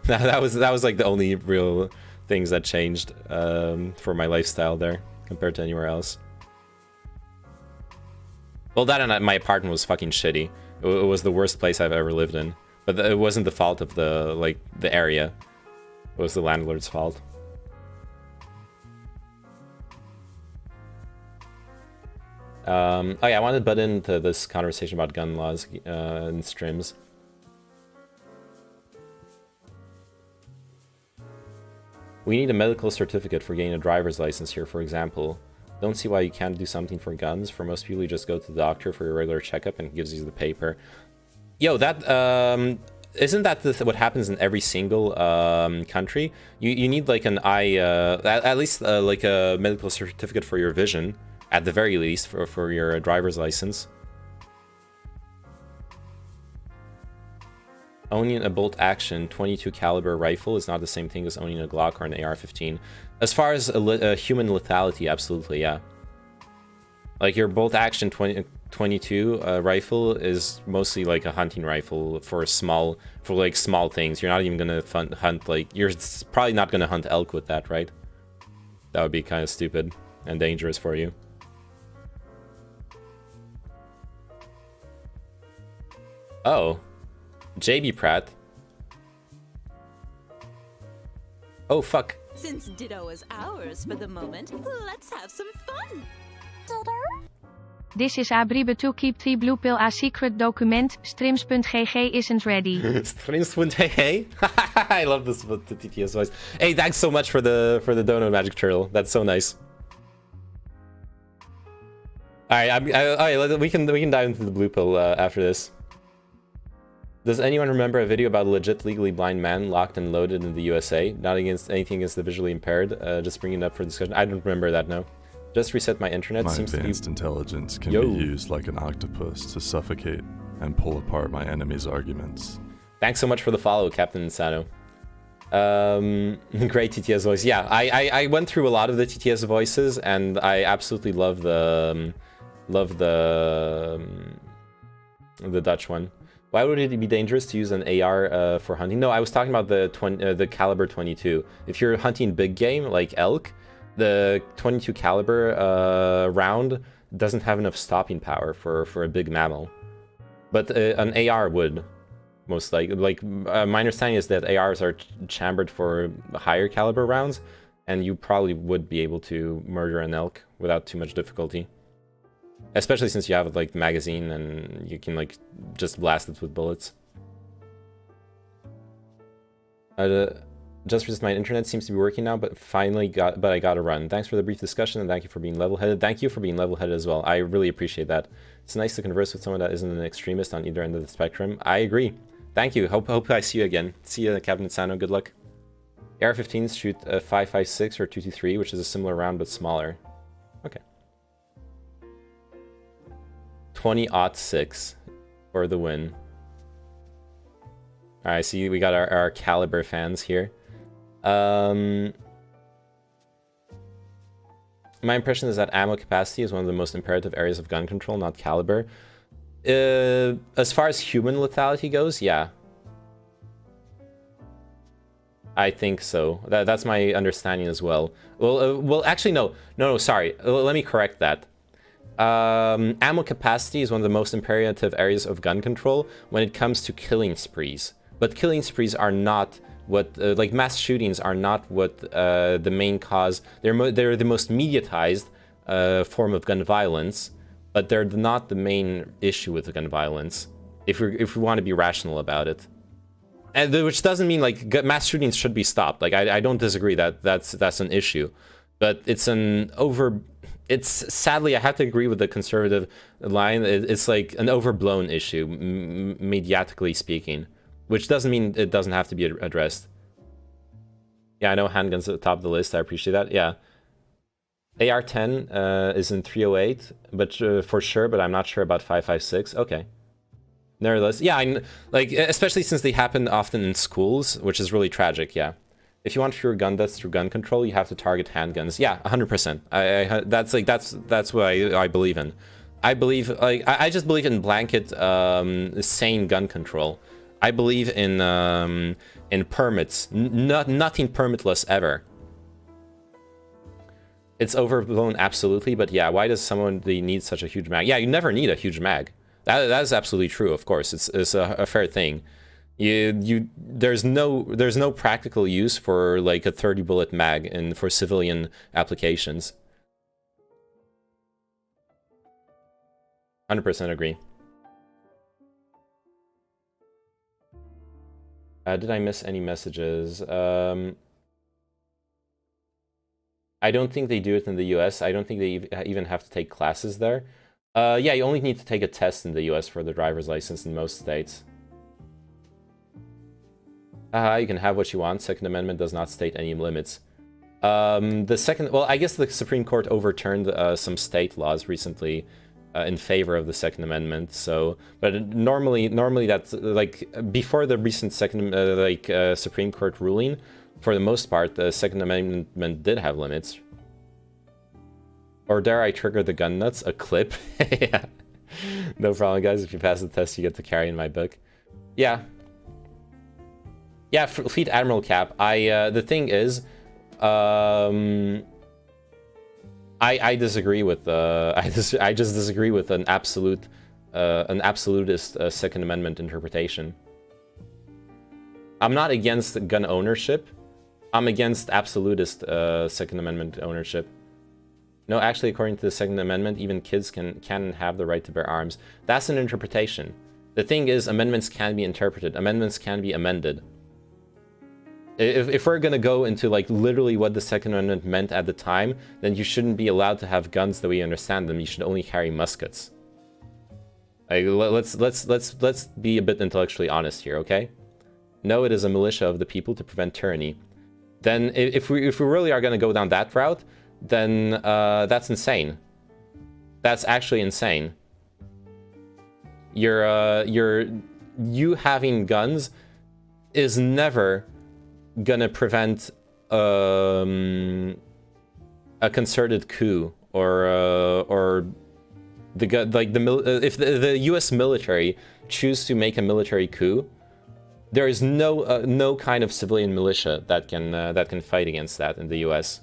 That was like the only real things that changed for my lifestyle there compared to anywhere else. Well, that and my apartment was fucking shitty. It was the worst place I've ever lived in. But it wasn't the fault of the area. It was the landlord's fault. Oh yeah, I wanted to butt into this conversation about gun laws in streams. We need a medical certificate for getting a driver's license here, for example. Don't see why you can't do something for guns. For most people, you just go to the doctor for your regular checkup and it gives you the paper. Yo, that isn't that what happens in every single country? You need like an eye, at least like a medical certificate for your vision, at the very least for your driver's license. Owning a bolt action 22 caliber rifle is not the same thing as owning a Glock or an AR-15. As far as a human lethality, absolutely, yeah. Like your bolt action 22 rifle is mostly like a hunting rifle for small things. You're not even gonna hunt like you're probably not gonna hunt elk with that, right? That would be kind of stupid and dangerous for you. Oh. JB Pratt. Oh fuck. Since Ditto is ours for the moment, let's have some fun. This is Abribe keep 3 blue pill a secret document. Streams.gg isn't ready. Streams.gg? I love this the TTS voice. Hey, thanks so much for the donut, Magic Turtle. That's so nice. All right, we can dive into the blue pill after this. Does anyone remember a video about a legit legally blind man locked and loaded in the USA? Not against anything against the visually impaired. Just bringing it up for discussion. I don't remember that, no. Just reset my internet. My Seems advanced to be... intelligence can be used like an octopus to suffocate and pull apart my enemy's arguments. Thanks so much for the follow, Captain Insano. Great TTS voice. Yeah, I went through a lot of the TTS voices, and I absolutely love the Dutch one. Why would it be dangerous to use an AR for hunting? No, I was talking about the caliber 22. If you're hunting big game like elk, the 22 caliber round doesn't have enough stopping power for a big mammal. But an AR would, most likely. Like my understanding is that ARs are chambered for higher caliber rounds, and you probably would be able to murder an elk without too much difficulty. Especially since you have like the magazine and you can like just blast it with bullets. Just because my internet seems to be working now, but I gotta run. Thanks for the brief discussion and thank you for being level-headed. Thank you for being level-headed as well. I really appreciate that. It's nice to converse with someone that isn't an extremist on either end of the spectrum. I agree. Thank you. Hope I see you again. See you, Captain Sano. Good luck. AR-15s shoot 5.56 or 223, which is a similar round but smaller. Okay. 20-06 for the win. Alright, see, we got our caliber fans here. My impression is that ammo capacity is one of the most imperative areas of gun control, not caliber. As far as human lethality goes, yeah. I think so. That's my understanding as well. Well, actually, no, sorry. Let me correct that. Ammo capacity is one of the most imperative areas of gun control when it comes to killing sprees. But killing sprees are not what, like mass shootings are not what the main cause. They're the most mediatized form of gun violence, but they're not the main issue with the gun violence. If we want to be rational about it, and which doesn't mean like mass shootings should be stopped. Like I don't disagree that that's an issue, but it's It's sadly, I have to agree with the conservative line. It's like an overblown issue, mediatically speaking, which doesn't mean it doesn't have to be addressed. Yeah, I know handguns at the top of the list. I appreciate that. Yeah, AR-10 is in 308, but for sure. But I'm not sure about 5.56. Okay. Nevertheless, yeah, like especially since they happen often in schools, which is really tragic. Yeah. If you want fewer gun deaths through gun control, you have to target handguns. Yeah, 100%. That's what I believe in. I believe I just believe in blanket sane gun control. I believe in permits. Nothing permitless ever. It's overblown, absolutely, but yeah, why does someone need such a huge mag? Yeah, you never need a huge mag. That is absolutely true, of course. It's a fair thing. There's no practical use for like a 30 bullet mag and for civilian applications. 100% agree. Did I miss any messages? I don't think they do it in the US. I don't think they even have to take classes there. Yeah, you only need to take a test in the US for the driver's license in most states. You can have what you want. Second Amendment does not state any limits. Well, I guess the Supreme Court overturned some state laws recently in favor of the Second Amendment. So, but normally that's like before the recent Supreme Court ruling. For the most part, the Second Amendment did have limits. Or dare I trigger the gun nuts? A clip? Yeah. No problem, guys. If you pass the test, you get to carry in my book. Yeah. Yeah, Fleet Admiral Cap. The thing is, I disagree with I just disagree with an absolutist Second Amendment interpretation. I'm not against gun ownership. I'm against absolutist Second Amendment ownership. No, actually, according to the Second Amendment, even kids can have the right to bear arms. That's an interpretation. The thing is, amendments can be interpreted. Amendments can be amended. If we're gonna go into like literally what the Second Amendment meant at the time, then you shouldn't be allowed to have guns the way you understand them. You should only carry muskets. Like, let's be a bit intellectually honest here, okay? No, it is a militia of the people to prevent tyranny. Then if we really are going to go down that route, then that's insane. That's actually insane. You having guns is never gonna prevent a concerted coup or if the U.S. military choose to make a military coup. There is no kind of civilian militia that can fight against that in the U.S.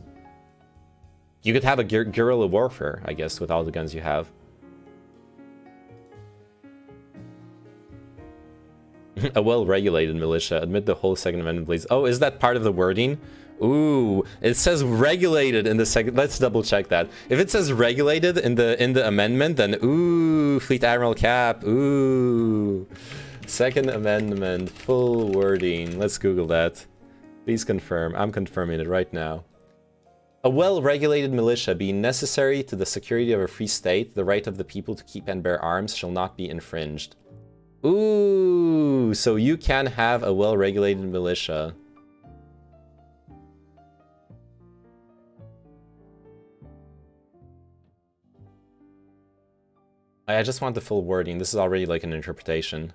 You could have a guerrilla warfare, I guess, with all the guns you have. A well-regulated militia. Admit the whole Second Amendment, please. Oh, is that part of the wording? Ooh, it says regulated in the second. Let's double check that. If it says regulated in the amendment, then ooh, Fleet Admiral Cap. Ooh. Second Amendment, full wording. Let's Google that. Please confirm. I'm confirming it right now. A well-regulated militia being necessary to the security of a free state, the right of the people to keep and bear arms shall not be infringed. Ooh, so you can have a well-regulated militia. I just want the full wording. This is already like an interpretation.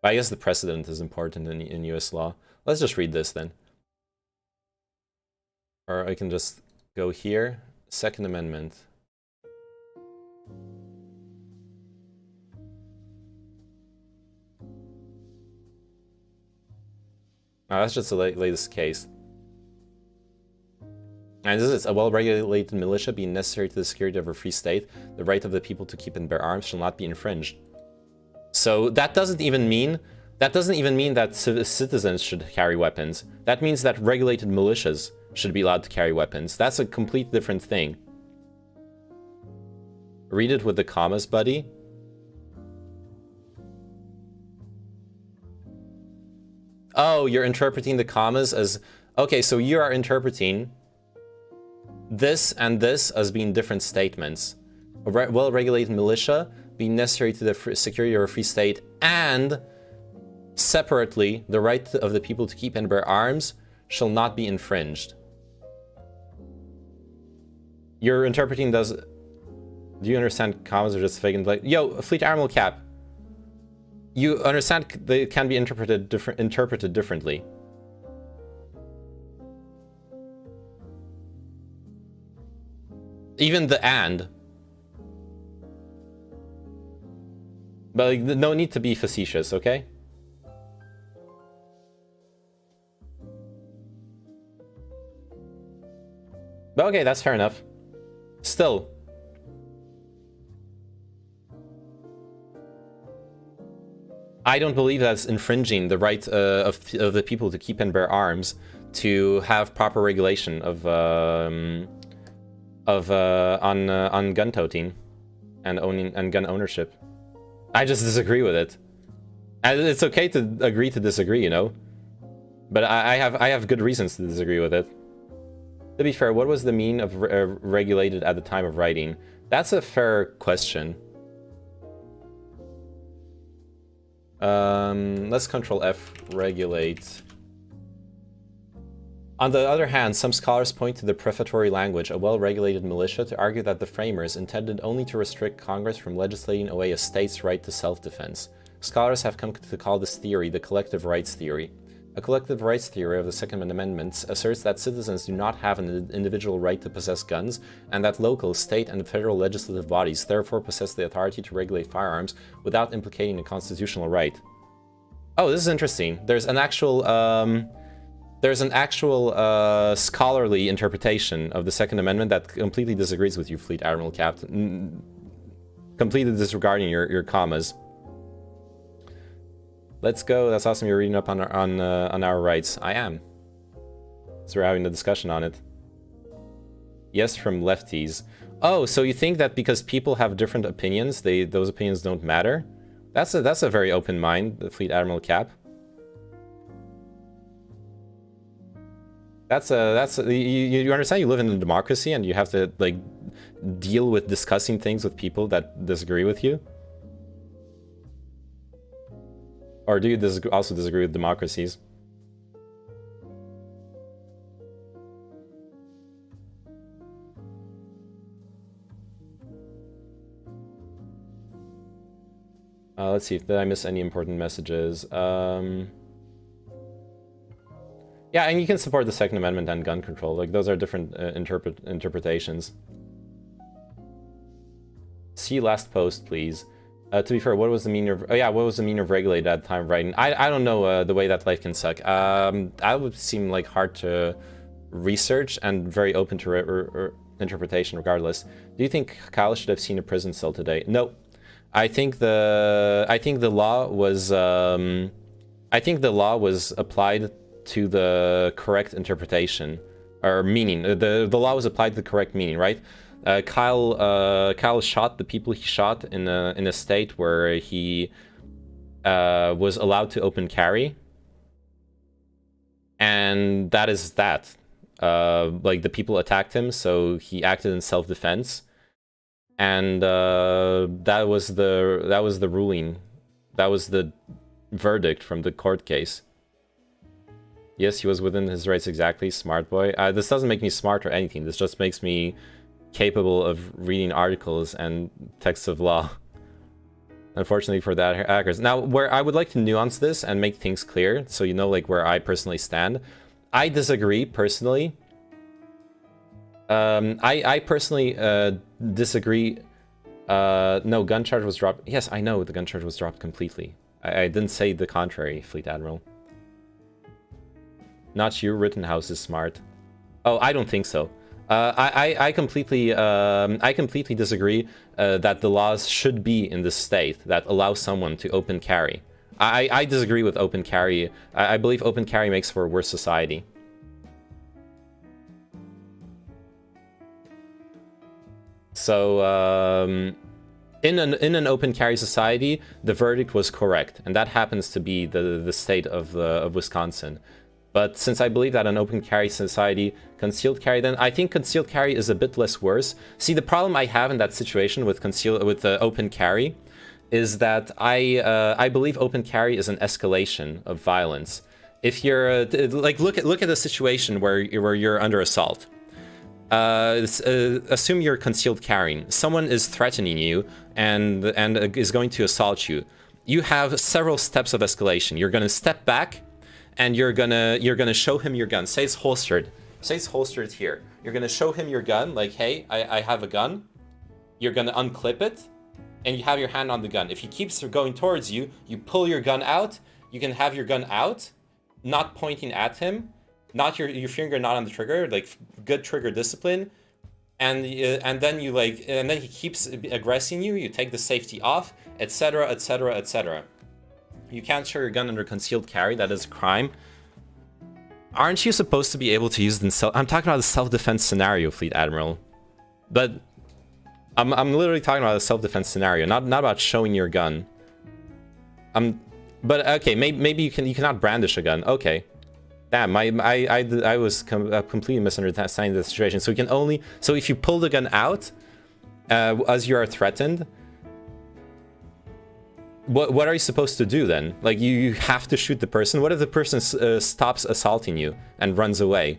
I guess the precedent is important in US law. Let's just read this then. Or I can just go here. Second Amendment. Oh, that's just the latest case. And this is a well-regulated militia being necessary to the security of a free state. The right of the people to keep and bear arms shall not be infringed. So that doesn't even mean that citizens should carry weapons. That means that regulated militias should be allowed to carry weapons. That's a complete different thing. Read it with the commas, buddy. Oh, you're interpreting the commas as... Okay, so you are interpreting this and this as being different statements. A well-regulated militia being necessary to the security of a free state, and separately, the right of the people to keep and bear arms shall not be infringed. You're interpreting those... Do you understand commas are just fake and like... Yo, Fleet Admiral Cap. You understand they can be interpreted differently. Even the and. But like, no need to be facetious, okay? But okay, that's fair enough. Still. I don't believe that's infringing the right of the people to keep and bear arms, to have proper regulation of on gun toting and owning and gun ownership. I just disagree with it. And it's okay to agree to disagree, you know. But I have good reasons to disagree with it. To be fair, what was the mean of regulated at the time of writing? That's a fair question. Let's Control F, regulate. On the other hand, some scholars point to the prefatory language, a well-regulated militia, to argue that the framers intended only to restrict Congress from legislating away a state's right to self-defense. Scholars have come to call this theory the collective rights theory. A collective rights theory of the Second Amendment asserts that citizens do not have an individual right to possess guns, and that local, state, and federal legislative bodies therefore possess the authority to regulate firearms without implicating a constitutional right. Oh, this is interesting. There's an actual scholarly interpretation of the Second Amendment that completely disagrees with you, Fleet Admiral Captain. Completely disregarding your commas. Let's go. That's awesome. You're reading up on our rights. I am. So we're having a discussion on it. Yes, from lefties. Oh, so you think that because people have different opinions, those opinions don't matter? That's a very open mind, the Fleet Admiral Cap. You understand? You live in a democracy and you have to like deal with discussing things with people that disagree with you. Or do you also disagree with democracies? Let's see, did I miss any important messages? Yeah, and you can support the Second Amendment and gun control. Like, those are different interpretations. See last post, please. To be fair, what was the meaning of... Oh yeah, what was the meaning of regulated at the time of writing? I don't know the way that life can suck. That would seem like hard to research and very open to interpretation regardless. Do you think Kyle should have seen a prison cell today? No. I think the law was applied to the correct interpretation or meaning. The law was applied to the correct meaning, right? Kyle shot the people he shot in a state where he was allowed to open carry, and that is that. Like, the people attacked him, so he acted in self-defense, and that was the ruling. That was the verdict from the court case. Yes, he was within his rights exactly. Smart boy. This doesn't make me smart or anything. This just makes me capable of reading articles and texts of law. Unfortunately for the hackers. Now, where I would like to nuance this and make things clear, so you know, like, where I personally stand. I disagree personally. I personally disagree. No, gun charge was dropped. Yes, I know the gun charge was dropped completely. I didn't say the contrary, Fleet Admiral. Not you, Rittenhouse is smart. Oh, I don't think so. I completely disagree that the laws should be in this state that allow someone to open carry. I disagree with open carry. I believe open carry makes for a worse society. So in an open carry society, the verdict was correct, and that happens to be the state of Wisconsin. But since I believe that an open carry society, concealed carry, then I think concealed carry is a bit less worse. See, the problem I have in that situation with open carry is that I believe open carry is an escalation of violence. If you're like, look at a situation where you're under assault. Assume you're concealed carrying. Someone is threatening you and is going to assault you. You have several steps of escalation. You're going to step back. And you're gonna show him your gun. Say it's holstered. Say it's holstered here. You're gonna show him your gun, like, hey, I have a gun. You're gonna unclip it, and you have your hand on the gun. If he keeps going towards you, you pull your gun out. You can have your gun out, not pointing at him, not your finger not on the trigger, like good trigger discipline, and then he keeps aggressing you. You take the safety off, etc., etc., etc. You can't show your gun under concealed carry. That is a crime. Aren't you supposed to be able to use it in self? I'm talking about the self-defense scenario, Fleet Admiral. But I'm literally talking about a self-defense scenario, not about showing your gun. But okay, maybe you cannot brandish a gun. Okay, damn, I was completely misunderstanding the situation. So you can only, so if you pull the gun out as you are threatened, what are you supposed to do then? Like you have to shoot the person. What if the person stops assaulting you and runs away?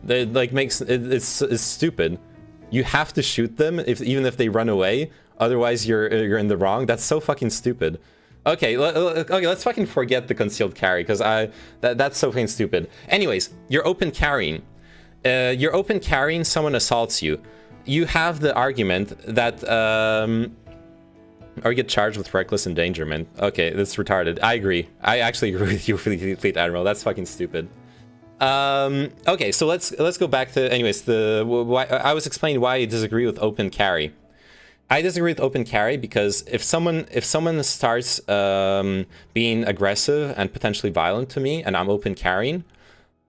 That like makes it's stupid. You have to shoot them even if they run away. Otherwise, you're in the wrong. That's so fucking stupid. Okay, let's fucking forget the concealed carry because that's so fucking stupid. Anyways, you're open carrying. You're open carrying. Someone assaults you. You have the argument that or you get charged with reckless endangerment. Okay, that's retarded. I agree. I actually agree with you, Fleet Admiral. That's fucking stupid. Okay, so let's go back to, anyways, I was explaining why I disagree with open carry. I disagree with open carry because if someone starts being aggressive and potentially violent to me and I'm open carrying,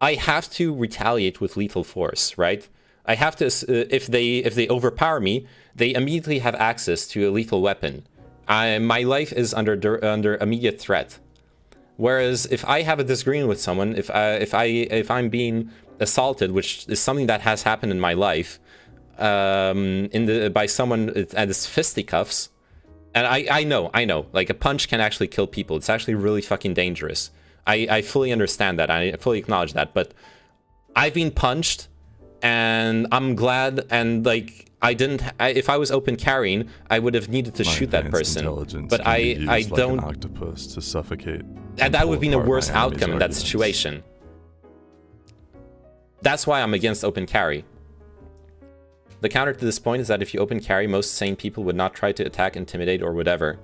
I have to retaliate with lethal force, right? I have to, if they overpower me, they immediately have access to a lethal weapon. My life is under immediate threat. Whereas if I have a disagreement with someone, if I'm being assaulted, which is something that has happened in my life, by someone at his fisticuffs, and I know, like a punch can actually kill people. It's actually really fucking dangerous. I fully understand that. I fully acknowledge that. But I've been punched, and I'm glad. And like if I was open carrying, I would have needed to shoot that person. But I don't. Like an octopus to suffocate. And that would have been a worse outcome in that situation. That's why I'm against open carry. The counter to this point is that if you open carry, most sane people would not try to attack, intimidate, or whatever.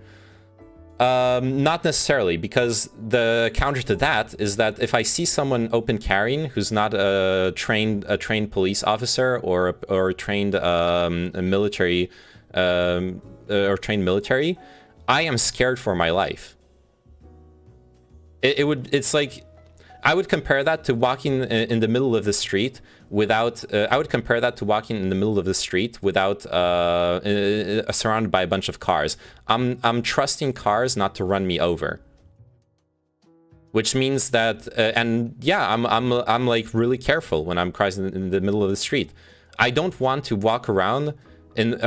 Not necessarily, because the counter to that is that if I see someone open carrying who's not a trained police officer or a trained military, trained military, I am scared for my life. It's like, I would compare that to walking in the middle of the street without, surrounded by a bunch of cars. I'm trusting cars not to run me over. Which means that, and yeah, I'm like really careful when I'm crossing in the middle of the street. I don't want to walk around and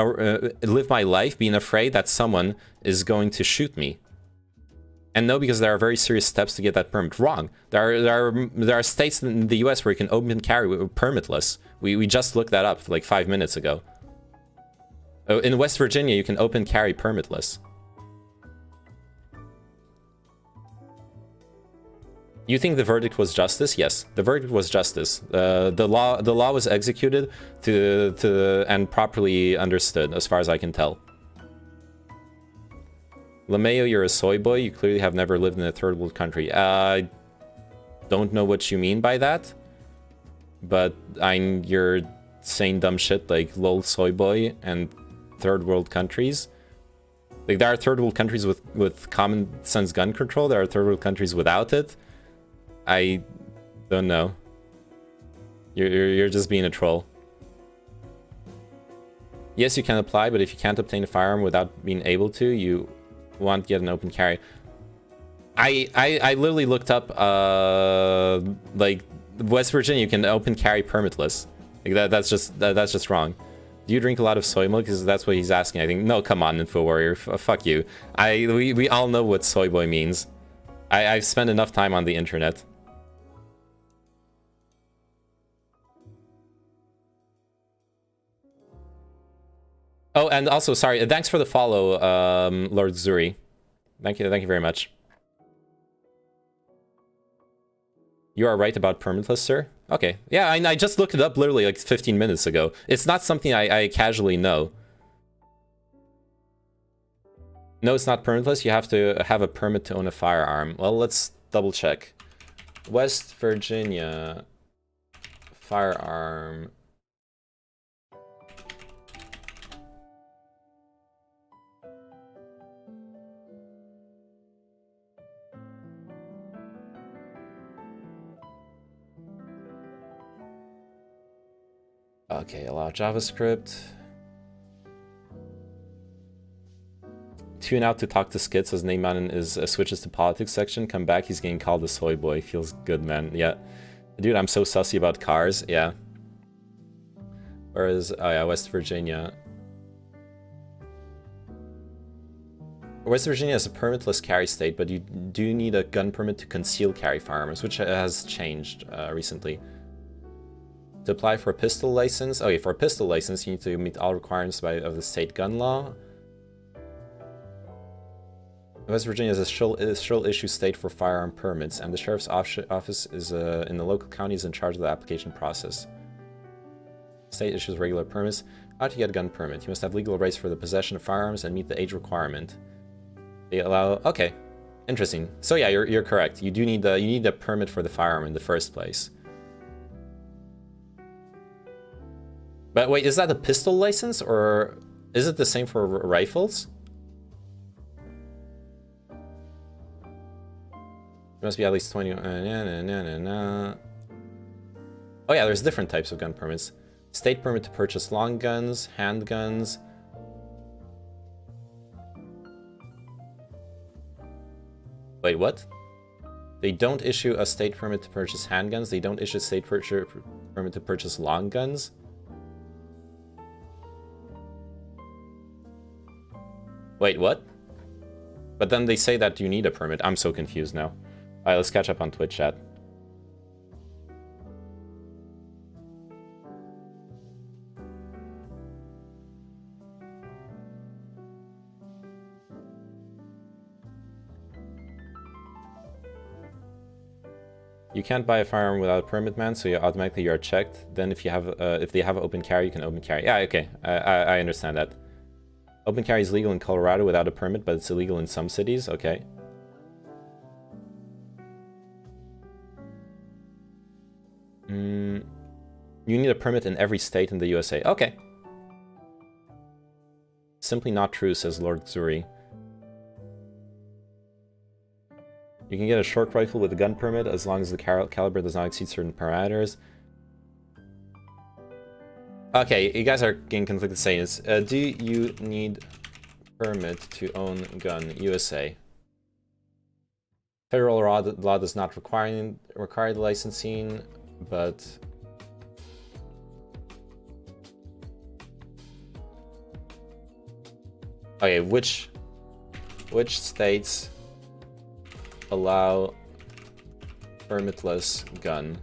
live my life being afraid that someone is going to shoot me. And no, because there are very serious steps to get that permit. Wrong. There are states in the US where you can open carry permitless. We just looked that up like 5 minutes ago. In West Virginia, you can open carry permitless. You think the verdict was justice? Yes, the verdict was justice. The law was executed and properly understood, as far as I can tell. LeMayo, you're a soy boy. You clearly have never lived in a third world country. I don't know what you mean by that, but you're saying dumb shit like lol soy boy and third world countries. Like there are third world countries with common sense gun control. There are third world countries without it. I don't know. You're just being a troll. Yes, you can apply, but if you can't obtain a firearm without being able to, you want to get an open carry. I literally looked up like West Virginia, you can open carry permitless. Like that's just wrong. Do you drink a lot of soy milk? Because that's what he's asking. I think no, come on, Info Warrior, fuck you. We all know what soy boy means. I've spent enough time on the internet. Oh, and also, sorry, thanks for the follow, Lord Zuri. Thank you very much. You are right about permitless, sir? Okay, yeah, I just looked it up literally like 15 minutes ago. It's not something I casually know. No, it's not permitless. You have to have a permit to own a firearm. Well, let's double check. West Virginia firearm. Okay, allow JavaScript. Tune out to talk to Skits as Neyman is switches to politics section. Come back, he's getting called a soy boy. Feels good, man. Yeah. Dude, I'm so sussy about cars. Yeah. Whereas, oh yeah, West Virginia. West Virginia is a permitless carry state, but you do need a gun permit to conceal carry firearms, which has changed recently. To apply for a pistol license, okay, for a pistol license, you need to meet all requirements of the state gun law. West Virginia is a sole issue state for firearm permits, and the sheriff's office is in the local county is in charge of the application process. State issues regular permits. How to get a gun permit? You must have legal rights for the possession of firearms and meet the age requirement. They allow. Okay, interesting. So yeah, you're correct. You do need you need a permit for the firearm in the first place. But wait, is that a pistol license, or is it the same for rifles? It must be at least 20. Oh yeah, there's different types of gun permits. State permit to purchase long guns, handguns. Wait, what? They don't issue a state permit to purchase handguns. They don't issue a state permit to purchase long guns. Wait, what? But then they say that you need a permit. I'm so confused now. Alright, let's catch up on Twitch chat. You can't buy a firearm without a permit, man, so you automatically are checked. Then if you have if they have open carry, you can open carry. Yeah, okay. I understand that. Open carry is legal in Colorado without a permit, but it's illegal in some cities. Okay. You need a permit in every state in the USA. Okay. Simply not true, says Lord Zuri. You can get a short rifle with a gun permit as long as the caliber does not exceed certain parameters. Okay, you guys are getting conflicted sayings. Do you need permit to own gun? USA. Federal law does not require the licensing, but okay, which states allow permitless gun?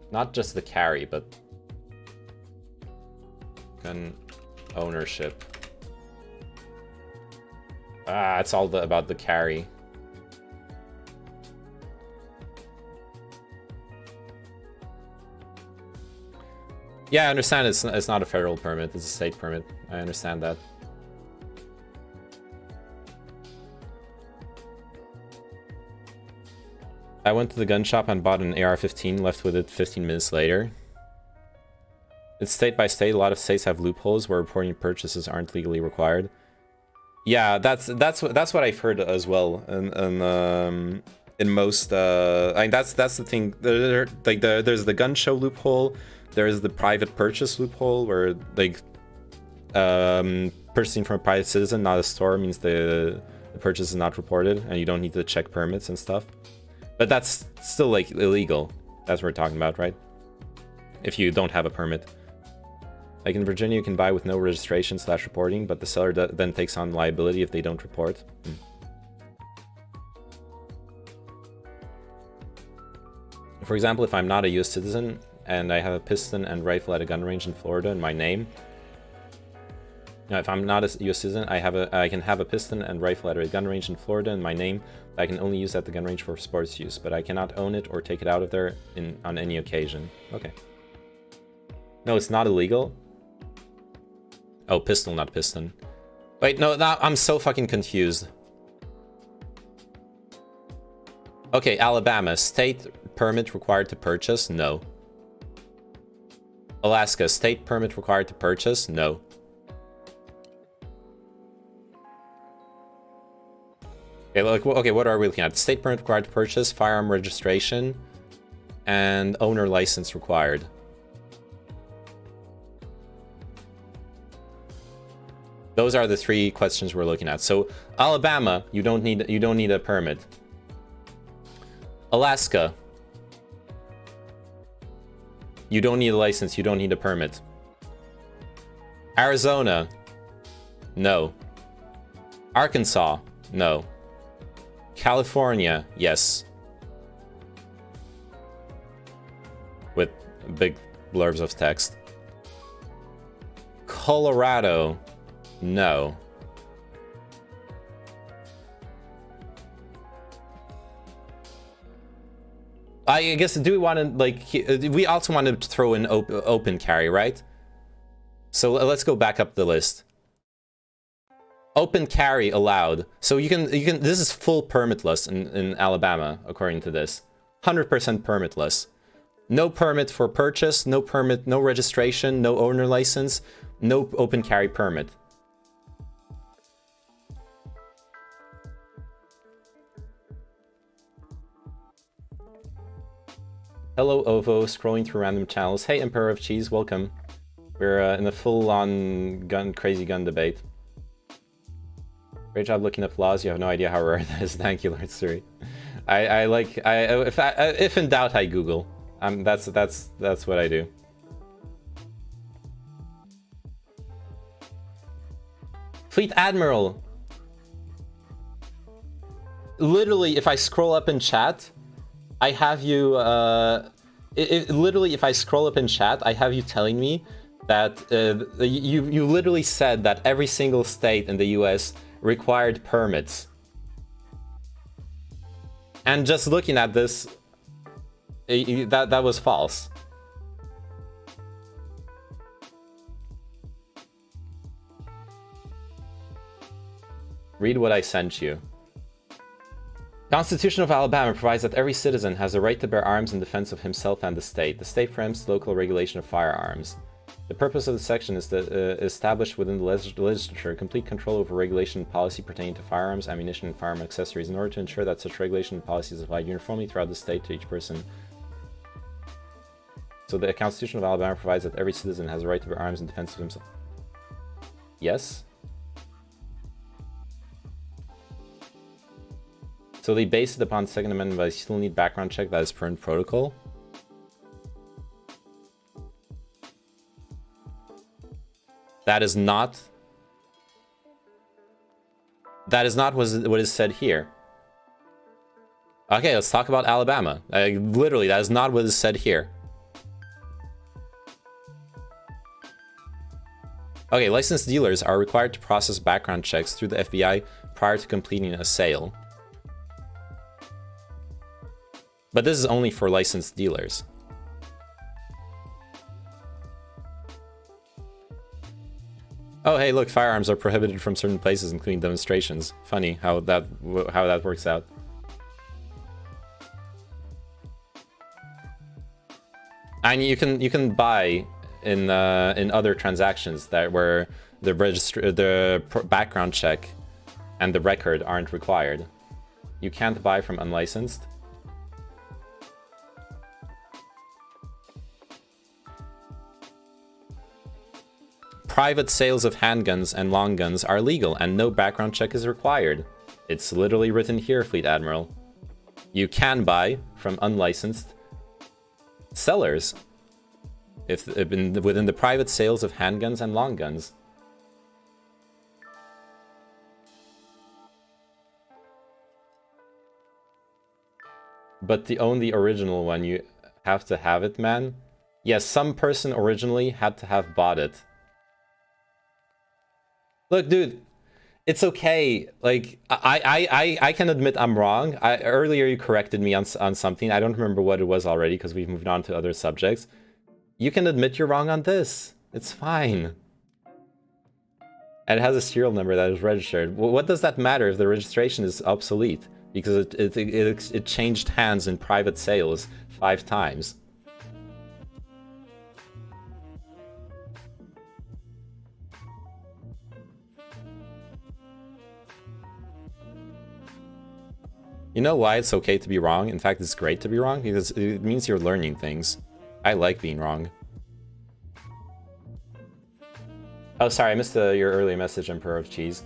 Not just the carry, but gun ownership. Ah, it's all about the carry. Yeah, I understand it's not a federal permit, it's a state permit. I understand that. I went to the gun shop and bought an AR-15, left with it 15 minutes later. It's state by state. A lot of states have loopholes where reporting purchases aren't legally required. Yeah, that's what I've heard as well. And in most, I mean, that's the thing. There's the gun show loophole. There's the private purchase loophole where like purchasing from a private citizen, not a store, means the purchase is not reported and you don't need to check permits and stuff. But that's still like illegal. That's what we're talking about, right? If you don't have a permit. Like in Virginia, you can buy with no registration / reporting, but the seller then takes on liability if they don't report. For example, if I'm not a US citizen and I have a piston and rifle at a gun range in Florida in my name. Now, if I'm not a US citizen, I can have a piston and rifle at a gun range in Florida in my name. I can only use at the gun range for sports use, but I cannot own it or take it out of there on any occasion. Okay. No, it's not illegal. Oh, pistol, not piston. Wait, no, I'm so fucking confused. Okay, Alabama, state permit required to purchase? No. Alaska, state permit required to purchase? No. Okay, what are we looking at? State permit required to purchase, firearm registration, and owner license required. Those are the three questions we're looking at. So Alabama, you don't need a permit. Alaska, you don't need a license, you don't need a permit. Arizona, no. Arkansas, no. California, yes. With big blurbs of text. Colorado, no. I guess, do we want to, like, we also want to throw in open carry, right? So let's go back up the list. Open carry allowed. So you can, this is full permitless in Alabama, according to this. 100% permitless. No permit for purchase, no permit, no registration, no owner license, no open carry permit. Hello, Ovo, scrolling through random channels. Hey, Emperor of Cheese, welcome. We're in a full-on crazy gun debate. Great job looking up laws. You have no idea how rare that is. Thank you, Lord Suri. If in doubt, I Google. That's what I do. Fleet Admiral. Literally, if I scroll up in chat, I have you. Literally, if I scroll up in chat, I have you telling me that you literally said that every single state in the U.S. required permits. And just looking at this, that was false. Read what I sent you. Constitution of Alabama provides that every citizen has a right to bear arms in defense of himself and the state. The state preempts local regulation of firearms. The purpose of the section is to establish within the legislature complete control over regulation and policy pertaining to firearms, ammunition, and firearm accessories in order to ensure that such regulation and policy is applied uniformly throughout the state to each person. So the Constitution of Alabama provides that every citizen has a right to bear arms in defense of himself. Yes? So they base it upon the Second Amendment, but I still need background check. That is current protocol. That is not what is said here. Okay, let's talk about Alabama. Literally, that is not what is said here. Okay, licensed dealers are required to process background checks through the FBI prior to completing a sale. But this is only for licensed dealers. Oh, hey, look, firearms are prohibited from certain places, including demonstrations. Funny how that works out. And you can buy in other transactions that where the background check and the record aren't required. You can't buy from unlicensed. Private sales of handguns and long guns are legal and no background check is required. It's literally written here, Fleet Admiral. You can buy from unlicensed sellers within the private sales of handguns and long guns. But the only original one, you have to have it, man. Yes, some person originally had to have bought it. Look, dude, it's okay. Like, I can admit I'm wrong. Earlier you corrected me on something. I don't remember what it was already because we've moved on to other subjects. You can admit you're wrong on this. It's fine. And it has a serial number that is registered. Well, what does that matter if the registration is obsolete? because it changed hands in private sales 5 times. You know why it's okay to be wrong? In fact, it's great to be wrong, because it means you're learning things. I like being wrong. Oh, sorry, I missed your earlier message, Emperor of Cheese.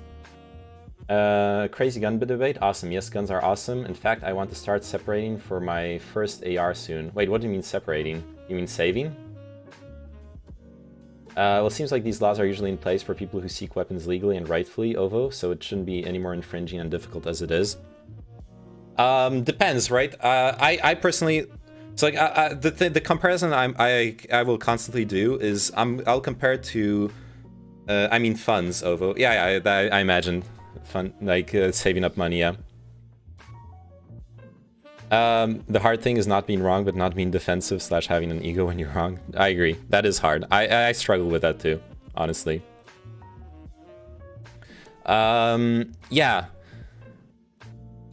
Crazy gun debate. Awesome. Yes, guns are awesome. In fact, I want to start separating for my first AR soon. Wait, what do you mean separating? You mean saving? Well, it seems like these laws are usually in place for people who seek weapons legally and rightfully, OVO, so it shouldn't be any more infringing and difficult as it is. Depends, right? I personally, so like the comparison I will constantly do is I'll compare it to, I mean funds, OVO. Yeah, I imagine fun, like saving up money. Yeah. The hard thing is not being wrong, but not being defensive / having an ego when you're wrong. I agree. That is hard. I struggle with that too, honestly. Yeah.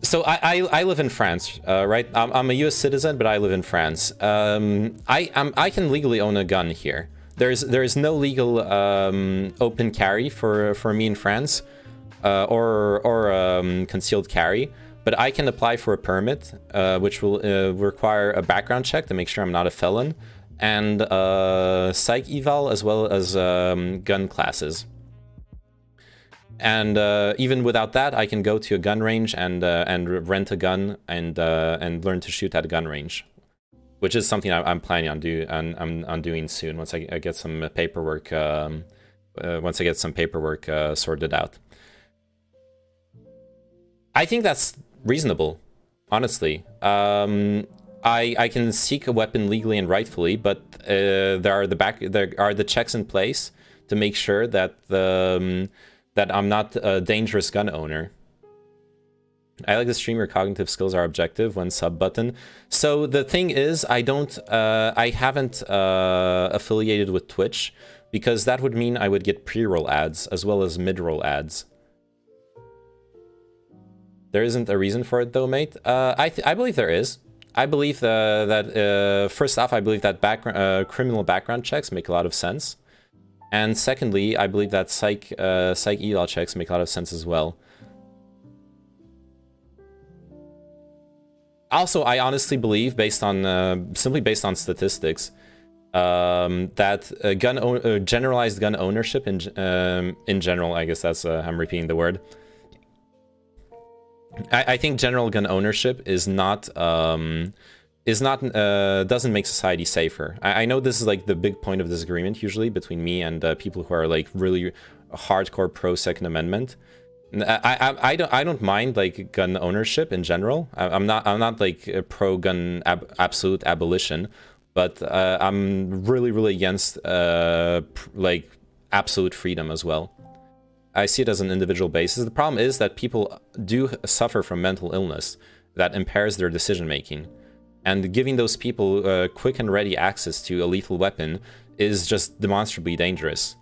So I live in France, right? I'm a U.S. citizen, but I live in France. I can legally own a gun here. There is no legal open carry for me in France, or concealed carry. But I can apply for a permit, which will require a background check to make sure I'm not a felon, and psych eval as well as gun classes. And even without that, I can go to a gun range and rent a gun and learn to shoot at a gun range, which is something I'm planning on doing soon once I get some paperwork sorted out. I think that's reasonable, honestly. I can seek a weapon legally and rightfully, but there are the checks in place to make sure that that I'm not a dangerous gun owner. I like the streamer cognitive skills are objective when sub button. So the thing is, I haven't affiliated with Twitch, because that would mean I would get pre-roll ads as well as mid-roll ads. There isn't a reason for it though, mate. I believe there is. I believe that first off, I believe that criminal background checks make a lot of sense. And secondly, I believe that psych eval checks make a lot of sense as well. Also, I honestly believe, based on simply based on statistics, that generalized gun ownership in general, I guess that's I'm repeating the word. I think general gun ownership is not doesn't make society safer. I know this is like the big point of disagreement usually between me and people who are like really hardcore pro Second Amendment. I don't mind like gun ownership in general. I'm not like pro gun absolute abolition, but I'm really against like absolute freedom as well. I see it as an individual basis. The problem is that people do suffer from mental illness that impairs their decision making. And giving those people quick and ready access to a lethal weapon is just demonstrably dangerous.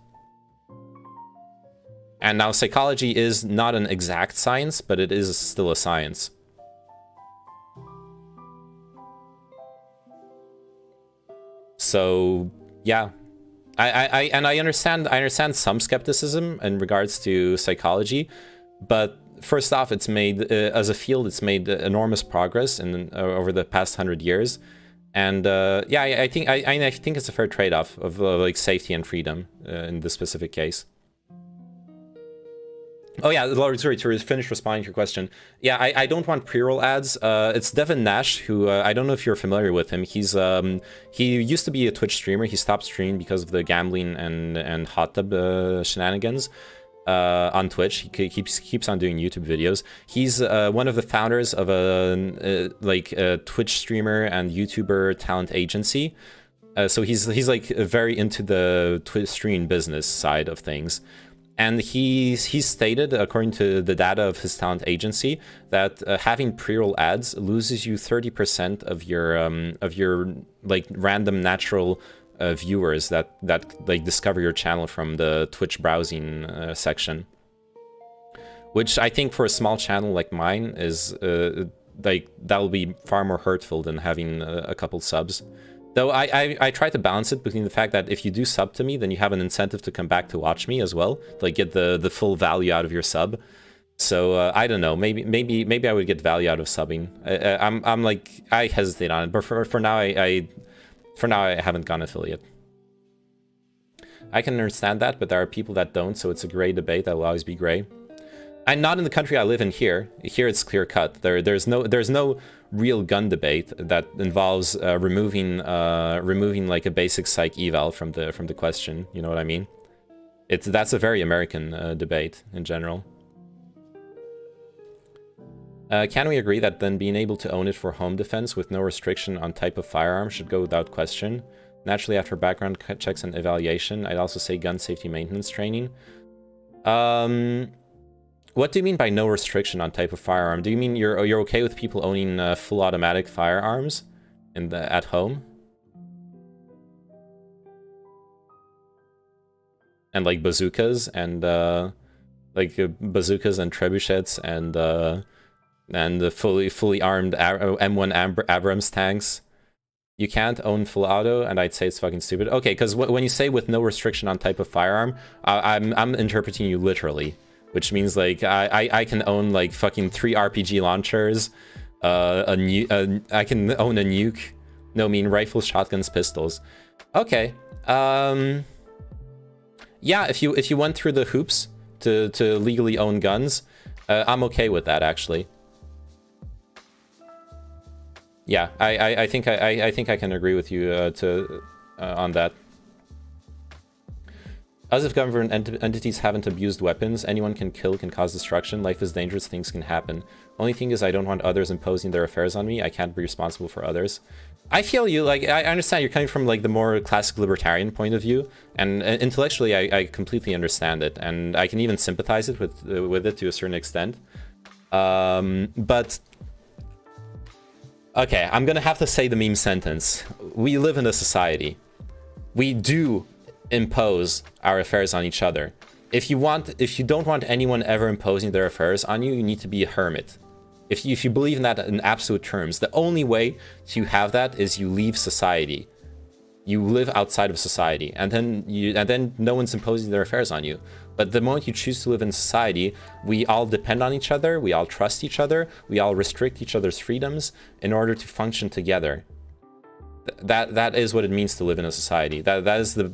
And now psychology is not an exact science, but it is still a science. So, yeah. I understand some skepticism in regards to psychology, but first off, it's made as a field, it's made enormous progress in over the past 100 years, and yeah, I think it's a fair trade-off of like safety and freedom in this specific case. Oh yeah, sorry, to finish responding to your question. Yeah, I don't want pre-roll ads. It's Devin Nash, who I don't know if you're familiar with him. He used to be a Twitch streamer. He stopped streaming because of the gambling and hot tub shenanigans on Twitch. He keeps on doing YouTube videos. He's one of the founders of a Twitch streamer and YouTuber talent agency. So he's like very into the Twitch stream business side of things. And he's stated, according to the data of his talent agency, that having pre-roll ads loses you 30% of your like random natural viewers that like discover your channel from the Twitch browsing section, which I think for a small channel like mine is like that'll be far more hurtful than having a couple subs. Though I try to balance it between the fact that if you do sub to me, then you have an incentive to come back to watch me as well, like get the full value out of your sub. So I don't know, maybe I would get value out of subbing. I'm like, I hesitate on it, but for now I haven't gone affiliate. I can understand that, but there are people that don't, so it's a gray debate that will always be gray. And not in the country I live in here. Here it's clear cut. There's no real gun debate that involves removing like a basic psych eval from the question. You know what I mean? That's a very American debate in general. Can we agree that then being able to own it for home defense with no restriction on type of firearm should go without question? Naturally, after background checks and evaluation, I'd also say gun safety maintenance training. What do you mean by no restriction on type of firearm? Do you mean you're okay with people owning full automatic firearms at home? And like bazookas and trebuchets and the fully armed M1 Abrams tanks. You can't own full auto, and I'd say it's fucking stupid. Okay, because when you say with no restriction on type of firearm, I'm interpreting you literally, which means like I can own like fucking 3 RPG launchers, I can own a nuke. No, I mean rifles, shotguns, pistols. Okay. Yeah, if you went through the hoops to legally own guns, I'm okay with that actually. Yeah, I think I can agree with you on that. As if government entities haven't abused weapons, anyone can kill, can cause destruction, life is dangerous, things can happen. Only thing is I don't want others imposing their affairs on me, I can't be responsible for others. I feel you, like, I understand you're coming from, like, the more classic libertarian point of view, and intellectually I completely understand it, and I can even sympathize it with it to a certain extent. But... okay, I'm gonna have to say the meme sentence. We live in a society. We do impose our affairs on each other. If you don't want anyone ever imposing their affairs on you, you need to be a hermit. If you believe in that in absolute terms, the only way to have that is you leave society. You live outside of society, and then no one's imposing their affairs on you. But the moment you choose to live in society, we all depend on each other, we all trust each other, we all restrict each other's freedoms in order to function together. That is what it means to live in a society. That is the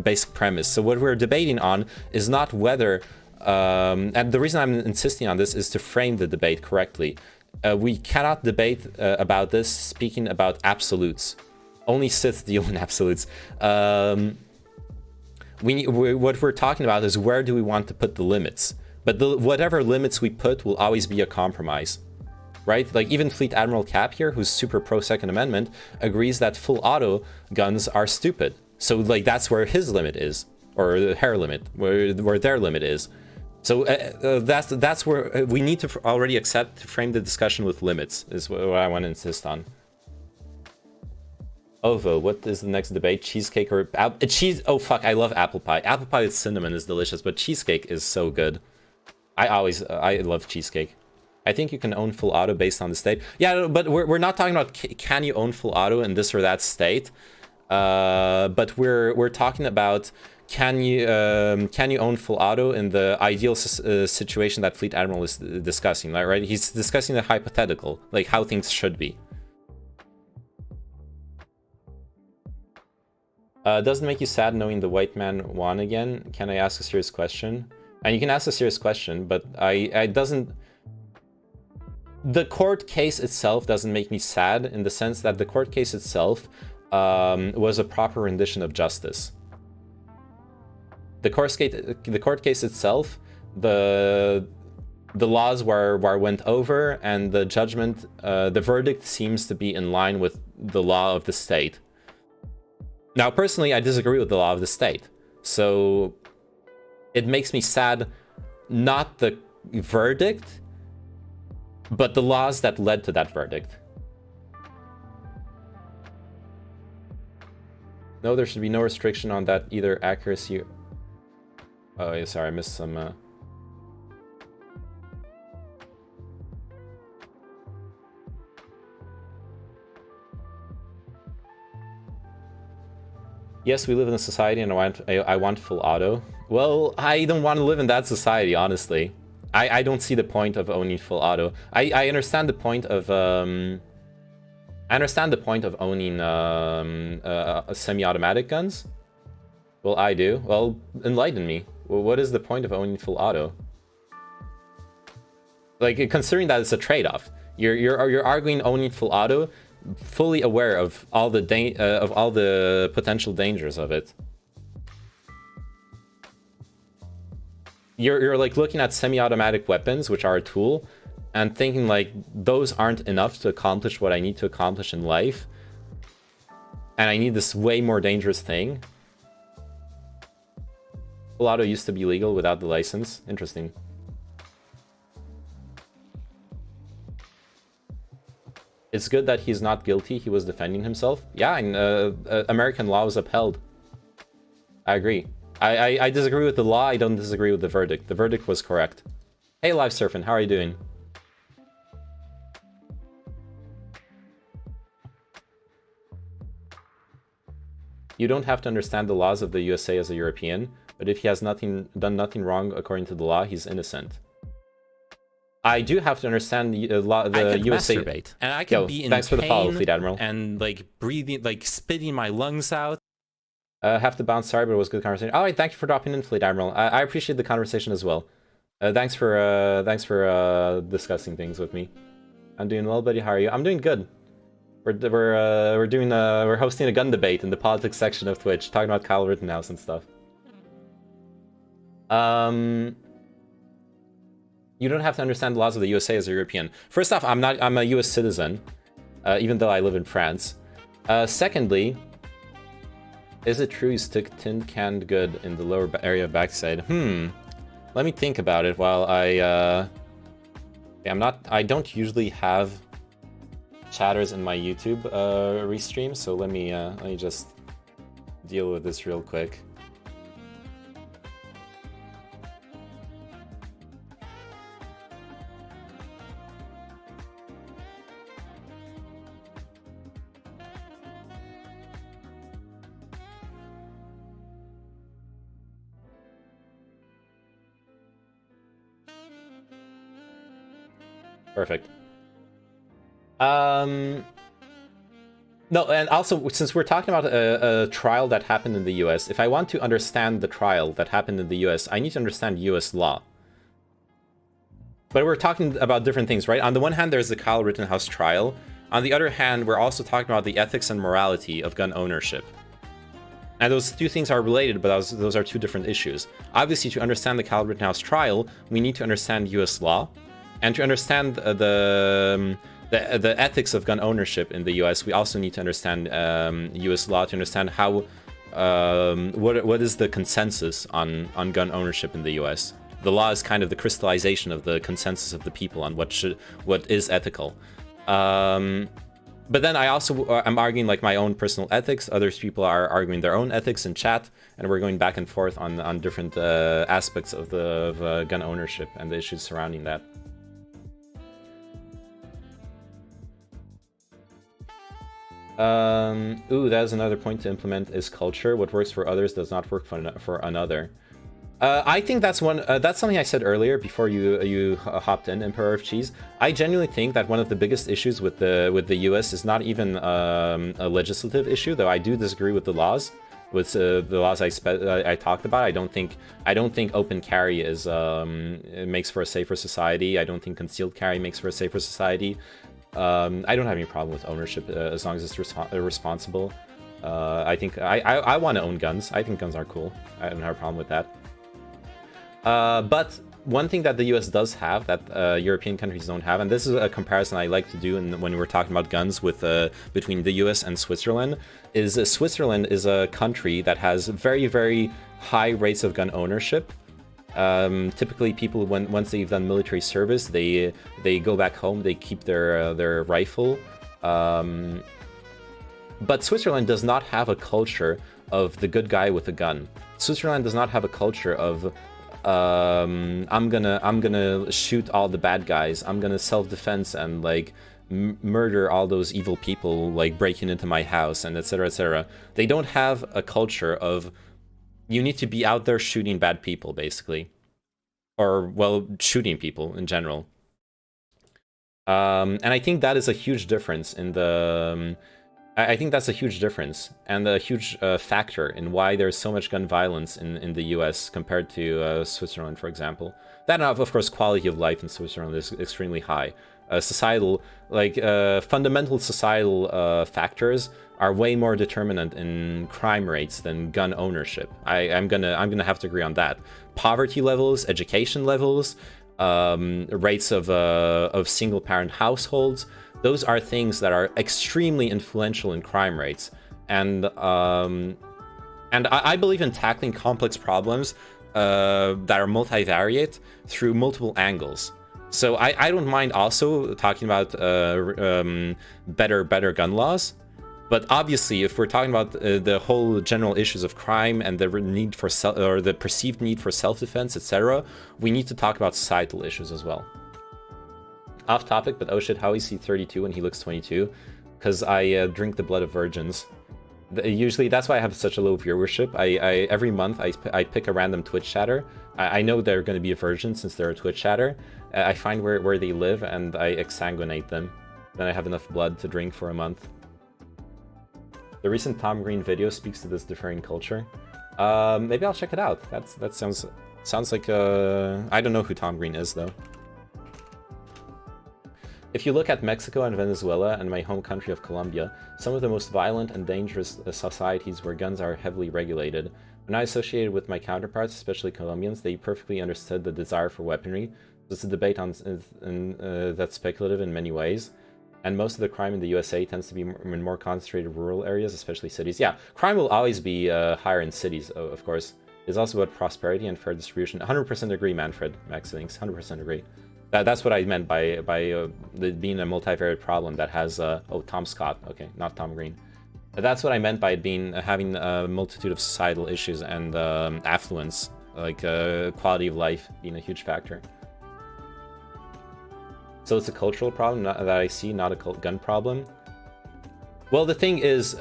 basic premise. So what we're debating on is not whether, and the reason I'm insisting on this is to frame the debate correctly. We cannot debate about this speaking about absolutes. Only Sith deal in absolutes. What we're talking about is where do we want to put the limits. But whatever limits we put will always be a compromise. Right? Like even Fleet Admiral Cap here, who's super pro Second Amendment, agrees that full auto guns are stupid. So like that's where his limit is, or the hair limit, where their limit is. So that's where we need to already accept to frame the discussion with limits, is what I want to insist on. Ovo, what is the next debate? Cheesecake or cheese? Oh fuck, I love apple pie. Apple pie with cinnamon is delicious, but cheesecake is so good. I love cheesecake. I think you can own full auto based on the state. Yeah, but we're not talking about can you own full auto in this or that state. But we're talking about can you own full auto in the ideal situation that Fleet Admiral is discussing, right? He's discussing the hypothetical, like how things should be. Doesn't make you sad knowing the white man won again? Can I ask a serious question? And you can ask a serious question, but I doesn't... The court case itself doesn't make me sad in the sense that the court case itself was a proper rendition of justice. The court case itself, the laws were went over, and the judgment, the verdict seems to be in line with the law of the state. Now, personally, I disagree with the law of the state. So it makes me sad, not the verdict, but the laws that led to that verdict. No, there should be no restriction on that, either accuracy... Oh, yeah, sorry, I missed some... Yes, we live in a society and I want full auto. Well, I don't want to live in that society, honestly. I don't see the point of owning full auto. I understand the point of owning semi-automatic guns. Well, I do. Well, enlighten me. Well, what is the point of owning full auto? Like, considering that it's a trade-off, you're arguing owning full auto, fully aware of all the potential dangers of it. You're like looking at semi-automatic weapons, which are a tool, and thinking like those aren't enough to accomplish what I need to accomplish in life, and I need this way more dangerous thing. Full auto used to be legal without the license. Interesting. It's good that he's not guilty. He was defending himself. Yeah, and American law was upheld. I agree. I disagree with the law. I don't disagree with the verdict. The verdict was correct. Hey, Live Surfing, how are you doing? You don't have to understand the laws of the USA as a European, but if he has done nothing wrong according to the law, he's innocent. I do have to understand the USA. Masturbate, and I can be in thanks for the follow, pain Fleet Admiral. and like breathing, like spitting my lungs out. Have to bounce. Sorry, but it was a good conversation. All right, thank you for dropping in, Fleet Admiral. I appreciate the conversation as well. Thanks for discussing things with me. I'm doing well, buddy. How are you? I'm doing good. We're hosting a gun debate in the politics section of Twitch, talking about Kyle Rittenhouse and stuff. You don't have to understand the laws of the USA as a European. First off, I'm a US citizen, even though I live in France. Secondly, is it true you stick tin canned good in the lower area of backside? Let me think about it while I don't usually have chatters in my YouTube restream, so let me just deal with this real quick. Perfect. No, and also, since we're talking about a trial that happened in the US, if I want to understand the trial that happened in the US, I need to understand US law. But we're talking about different things, right? On the one hand, there's the Kyle Rittenhouse trial. On the other hand, we're also talking about the ethics and morality of gun ownership. And those two things are related, but those are two different issues. Obviously, to understand the Kyle Rittenhouse trial, we need to understand US law. And to understand the ethics of gun ownership in the US, we also need to understand US law to understand how what is the consensus on gun ownership in the US. The law is kind of the crystallization of the consensus of the people on what is ethical. But then I'm arguing like my own personal ethics. Other people are arguing their own ethics in chat, and we're going back and forth on different aspects of gun ownership and the issues surrounding that. Ooh, that is another point to implement is culture. What works for others does not work for another. I think that's something I said earlier before you hopped in, Emperor of Cheese. I genuinely think that one of the biggest issues with the US is not even a legislative issue, though I do disagree with the laws. With the laws I talked about, I don't think open carry makes for a safer society. I don't think concealed carry makes for a safer society. I don't have any problem with ownership as long as it's responsible. I think I want to own guns. I think guns are cool. I don't have a problem with that. But one thing that the US does have that European countries don't have, and this is a comparison I like to do when we're talking about guns between the US and Switzerland, is Switzerland is a country that has very, very high rates of gun ownership. Typically, people once they've done military service, they go back home, they keep their rifle. But Switzerland does not have a culture of the good guy with a gun. Switzerland does not have a culture of I'm gonna shoot all the bad guys. I'm gonna self-defense and like murder all those evil people like breaking into my house and etc etc. They don't have a culture of you need to be out there shooting bad people basically, or well, shooting people in general. And I think that is a huge difference in the I think that's a huge difference and a huge factor in why there's so much gun violence in the US compared to Switzerland, for example. That, of course, quality of life in Switzerland is extremely high. Societal, like fundamental societal factors are way more determinant in crime rates than gun ownership. I'm gonna have to agree on that. Poverty levels, education levels, rates of single parent households. Those are things that are extremely influential in crime rates, and I believe in tackling complex problems that are multivariate through multiple angles. So I don't mind also talking about better gun laws, but obviously if we're talking about the whole general issues of crime and the need for the perceived need for self-defense, etc., we need to talk about societal issues as well. Off topic, but oh shit, how is he 32 and he looks 22? Because I drink the blood of virgins. Usually, that's why I have such a low viewership. Every month I pick a random Twitch chatter. I know they're going to be a virgin since they're a Twitch chatter. I find where they live and I exsanguinate them. Then I have enough blood to drink for a month. The recent Tom Green video speaks to this differing culture. Maybe I'll check it out. That sounds like I don't know who Tom Green is though. If you look at Mexico and Venezuela and my home country of Colombia, some of the most violent and dangerous societies where guns are heavily regulated. When I associated with my counterparts, especially Colombians, they perfectly understood the desire for weaponry. It's a debate that's speculative in many ways. And most of the crime in the USA tends to be in more concentrated rural areas, especially cities. Yeah, crime will always be higher in cities, of course. It's also about prosperity and fair distribution. 100% agree, Manfred, Max Links, 100% agree. That's what I meant by being a multivariate problem that has oh, Tom Scott, okay, not Tom Green. That's what I meant by it being having a multitude of societal issues and affluence, like quality of life being a huge factor. So it's a cultural problem that I see, not a gun problem. Well, the thing is,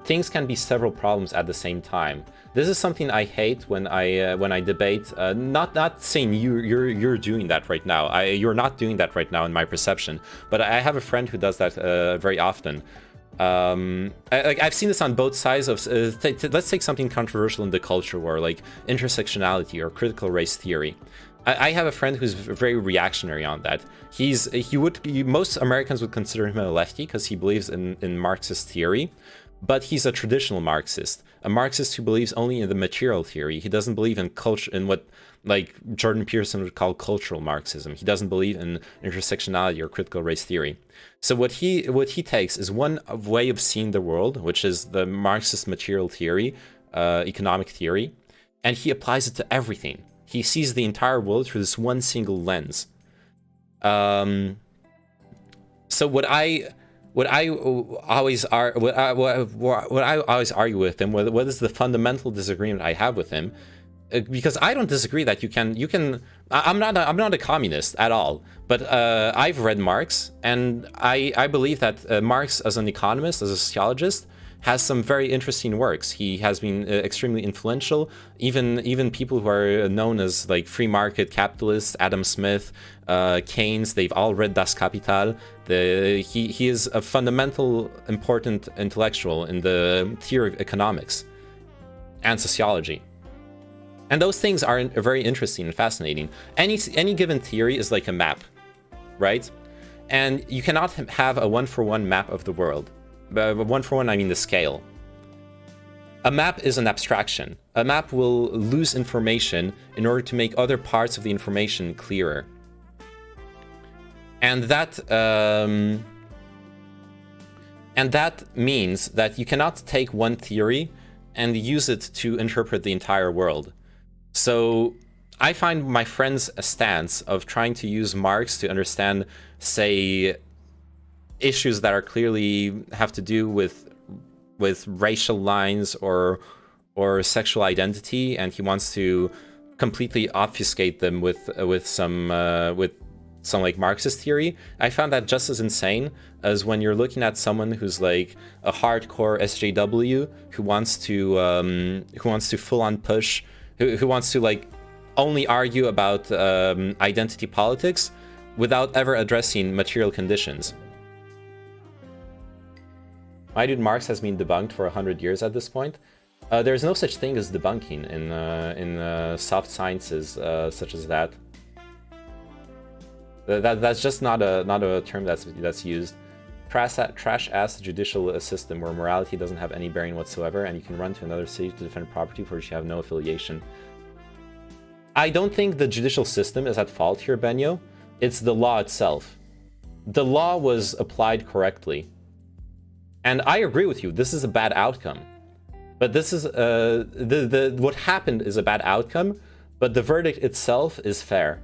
things can be several problems at the same time. This is something I hate when I debate. Not saying you're doing that right now. You're not doing that right now in my perception. But I have a friend who does that very often. I've seen this on both sides of. Let's take something controversial in the culture war, like intersectionality or critical race theory. I have a friend who's very reactionary on that. Most Americans would consider him a lefty because he believes in Marxist theory, but he's a traditional Marxist, a Marxist who believes only in the material theory. He doesn't believe in culture, in what like Jordan Peterson would call cultural Marxism. He doesn't believe in intersectionality or critical race theory. So what he takes is one way of seeing the world, which is the Marxist material theory, economic theory, and he applies it to everything. He sees the entire world through this one single lens. So what I always argue with him, what is the fundamental disagreement I have with him? Because I don't disagree that you can. I'm not a communist at all. But I've read Marx, and I believe that Marx, as an economist, as a sociologist, has some very interesting works. He has been extremely influential. Even people who are known as like free market capitalists, Adam Smith, Keynes, they've all read Das Kapital. He is a fundamental, important intellectual in the theory of economics and sociology. And those things are very interesting and fascinating. Any given theory is like a map, right? And you cannot have a one-for-one map of the world. One-for-one, I mean the scale. A map is an abstraction. A map will lose information in order to make other parts of the information clearer. And that means that you cannot take one theory and use it to interpret the entire world. So I find my friend's stance of trying to use Marx to understand, say, issues that are clearly have to do with racial lines or sexual identity, and he wants to completely obfuscate them with some some like Marxist theory, I found that just as insane as when you're looking at someone who's like a hardcore SJW who wants to full on push, who wants to like only argue about identity politics without ever addressing material conditions. My dude Marx has been debunked for 100 years at this point. There's no such thing as debunking in soft sciences such as that. That's just not a term that's used. Trash ass judicial system where morality doesn't have any bearing whatsoever, and you can run to another city to defend property for which you have no affiliation. I don't think the judicial system is at fault here, Benyo. It's the law itself. The law was applied correctly. And I agree with you, this is a bad outcome. But this is, what happened is a bad outcome, but the verdict itself is fair.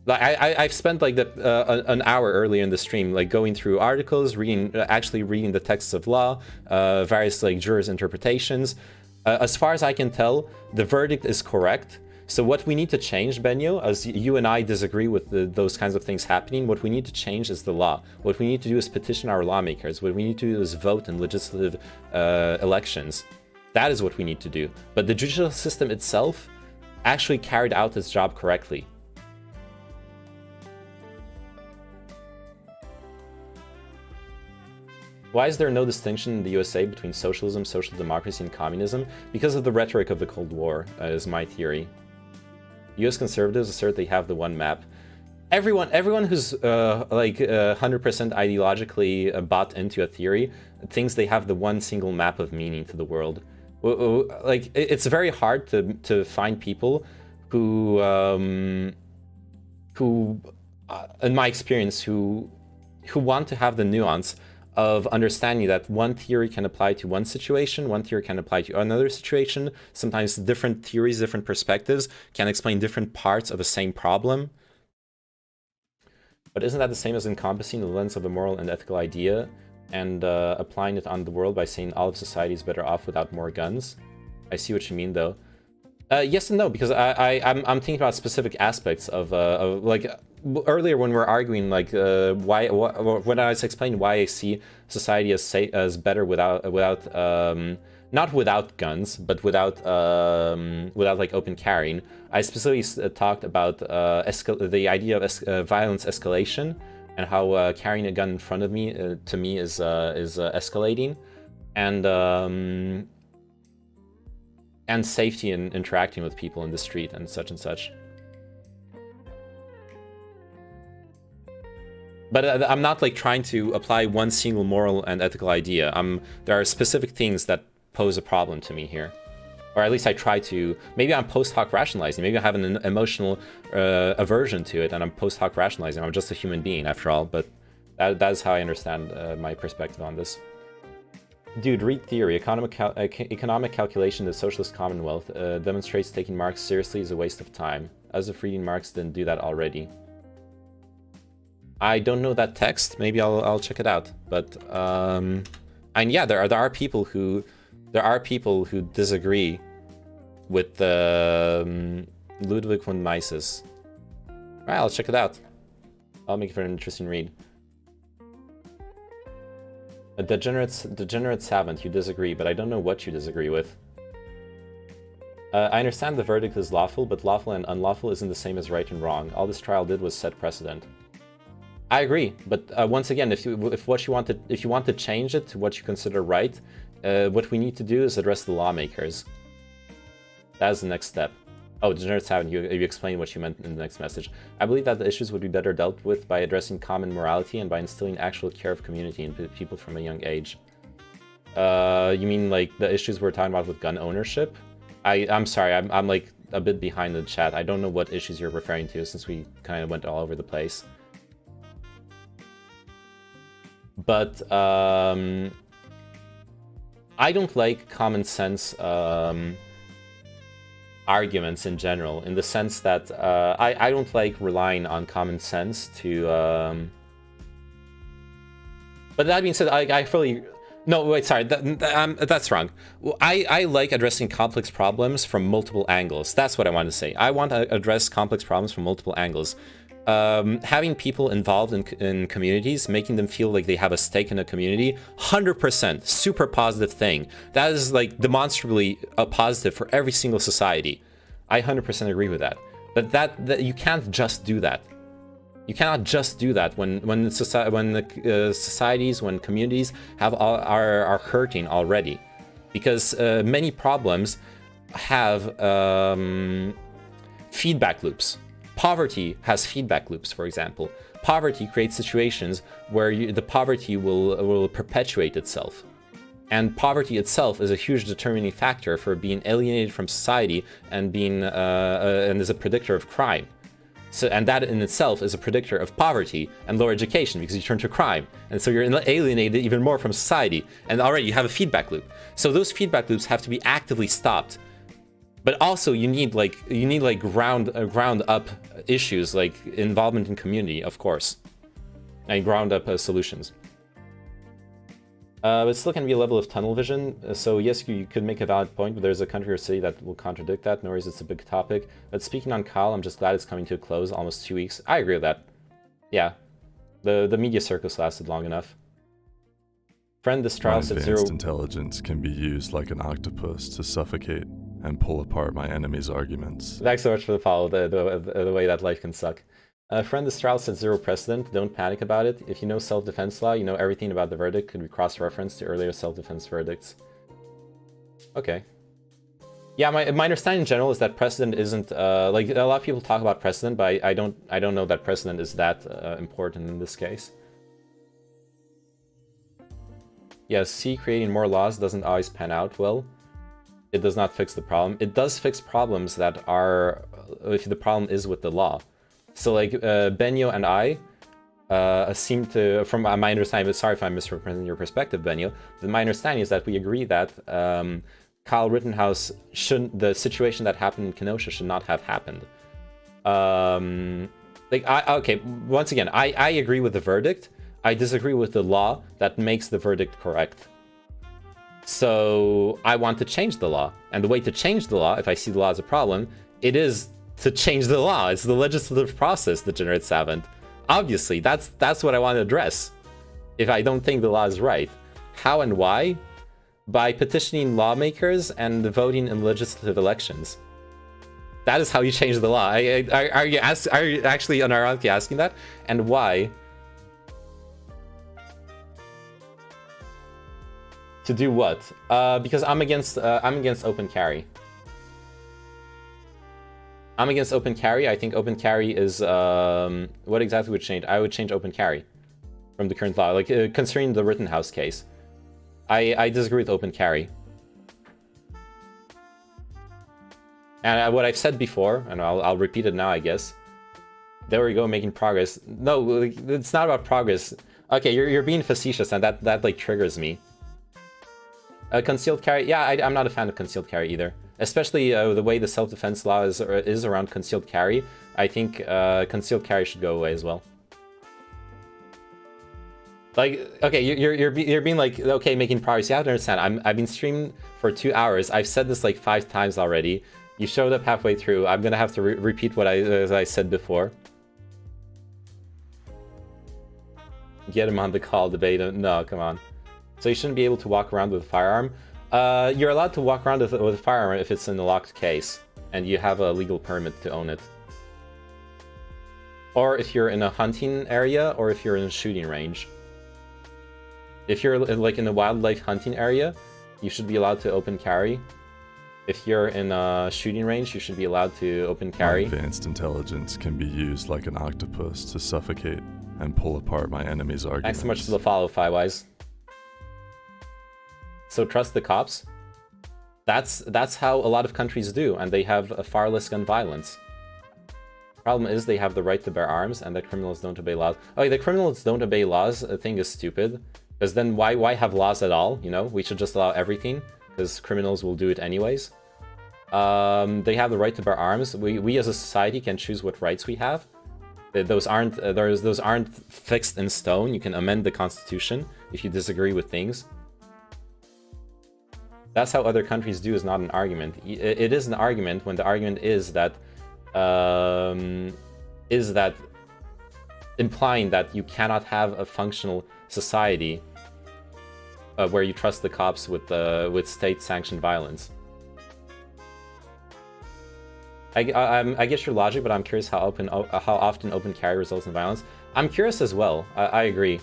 Like I've spent like an hour earlier in the stream, like going through articles, actually reading the texts of law, various like jurors' interpretations. As far as I can tell, the verdict is correct. So what we need to change, Benyo, as you and I disagree with those kinds of things happening, what we need to change is the law. What we need to do is petition our lawmakers. What we need to do is vote in legislative elections. That is what we need to do. But the judicial system itself actually carried out its job correctly. Why is there no distinction in the USA between socialism, social democracy, and communism? Because of the rhetoric of the Cold War, is my theory. US conservatives assert they have the one map. Everyone who's like 100% ideologically bought into a theory thinks they have the one single map of meaning to the world. Like, it's very hard to find people who in my experience, who want to have the nuance of understanding that one theory can apply to one situation, one theory can apply to another situation. Sometimes different theories, different perspectives can explain different parts of the same problem. But isn't that the same as encompassing the lens of a moral and ethical idea and applying it on the world by saying all of society is better off without more guns? I see what you mean, though. Yes and no, because I'm thinking about specific aspects of like earlier when we were arguing, like when I was explaining why I see society as better without not without guns, but without like open carrying. I specifically talked about the idea of violence escalation and how carrying a gun in front of me to me is escalating, and safety in interacting with people in the street and such and such. But I'm not like trying to apply one single moral and ethical idea. There are specific things that pose a problem to me here. Or at least I try to. Maybe I'm post hoc rationalizing. Maybe I have an emotional aversion to it and I'm post hoc rationalizing. I'm just a human being after all, but that's how I understand my perspective on this. Dude, read theory. Economic calculation in the socialist commonwealth demonstrates taking Marx seriously is a waste of time. As if reading Marx didn't do that already. I don't know that text. Maybe I'll check it out. But and yeah, there are people who disagree with Ludwig von Mises. Alright, I'll check it out. I'll make it for an interesting read. A degenerate savant, you disagree, but I don't know what you disagree with. I understand the verdict is lawful, but lawful and unlawful isn't the same as right and wrong. All this trial did was set precedent. I agree, but once again, if you want to change it to what you consider right, what we need to do is address the lawmakers. That's the next step. Oh, degenerate savant, you explained what you meant in the next message. I believe that the issues would be better dealt with by addressing common morality and by instilling actual care of community in people from a young age. You mean like the issues we're talking about with gun ownership? I'm sorry, I'm like a bit behind the chat. I don't know what issues you're referring to since we kind of went all over the place. But I don't like common sense arguments in general, in the sense that I don't like relying on common sense to... But that being said, I fully No, wait, sorry, that's wrong. I like addressing complex problems from multiple angles. That's what I want to say. I want to address complex problems from multiple angles. Having people involved in communities, making them feel like they have a stake in a community, 100%, super positive thing. That is like demonstrably a positive for every single society. I 100% agree with that. But that you can't just do that. You cannot just do that when the societies, when communities are hurting already, because many problems have feedback loops. Poverty has feedback loops, for example. Poverty creates situations where the poverty will perpetuate itself. And poverty itself is a huge determining factor for being alienated from society and being and is a predictor of crime. So, and that in itself is a predictor of poverty and lower education, because you turn to crime. And so you're alienated even more from society. And already you have a feedback loop. So those feedback loops have to be actively stopped. But also you need ground up issues, like involvement in community, of course, and ground up solutions. But still can be a level of tunnel vision. So yes, you could make a valid point, but there's a country or city that will contradict that. No worries, it's a big topic. But speaking on Kyle, I'm just glad it's coming to a close, almost 2 weeks. I agree with that. Yeah, the media circus lasted long enough. Friend, this trial said zero. Advanced intelligence can be used like an octopus to suffocate and pull apart my enemy's arguments. Thanks so much for the follow, the way that life can suck. Friend, this trial set zero precedent. Don't panic about it. If you know self-defense law, you know everything about the verdict could be cross-referenced to earlier self-defense verdicts. Okay. Yeah, my understanding in general is that precedent isn't like a lot of people talk about precedent, but I don't know that precedent is that important in this case. Yeah, C, creating more laws doesn't always pan out well. It does not fix the problem. It does fix problems that are if the problem is with the law. So like Benio and I seem to, from my understanding, but sorry if I'm misrepresenting your perspective, Benio, but my understanding is that we agree that Kyle Rittenhouse the situation that happened in Kenosha should not have happened. Okay, once again, I agree with the verdict. I disagree with the law that makes the verdict correct. So I want to change the law. And the way to change the law, if I see the law as a problem, it is to change the law. It's the legislative process, degenerate savant. Obviously, that's what I want to address. If I don't think the law is right. How and why? By petitioning lawmakers and voting in legislative elections. That is how you change the law. Are you actually unironically asking that? And why? To do what? Because I'm against open carry. I'm against open carry. I think open carry is what exactly would change? I would change open carry from the current law. Like concerning the Rittenhouse case, I disagree with open carry. And what I've said before, and I'll repeat it now, I guess. There we go, making progress. No, it's not about progress. Okay, you're being facetious, and that like triggers me. Concealed carry, yeah, I'm not a fan of concealed carry either. Especially the way the self-defense law is around concealed carry. I think concealed carry should go away as well. Like, okay, you're being like, okay, making progress. You have to understand, I've been streaming for 2 hours. I've said this like 5 times already. You showed up halfway through. I'm gonna have to repeat what I said before. Get him on the call, debate him. No, come on. So you shouldn't be able to walk around with a firearm. You're allowed to walk around with a firearm if it's in a locked case and you have a legal permit to own it. Or if you're in a hunting area, or if you're in a shooting range. If you're like in a wildlife hunting area, you should be allowed to open carry. If you're in a shooting range, you should be allowed to open carry. My advanced intelligence can be used like an octopus to suffocate and pull apart my enemy's arguments. Thanks so much for the follow, Firewise. So trust the cops. That's how a lot of countries do, and they have far less gun violence. Problem is they have the right to bear arms, and that criminals don't obey laws. Okay, the criminals don't obey laws thing is stupid, because then why have laws at all? You know, we should just allow everything, because criminals will do it anyways. They have the right to bear arms. We as a society can choose what rights we have. Those aren't fixed in stone. You can amend the Constitution if you disagree with things. That's how other countries do is not an argument. It is an argument when the argument is that implying that you cannot have a functional society where you trust the cops with state-sanctioned violence. I get your logic, but I'm curious how often open carry results in violence. I'm curious as well. I agree.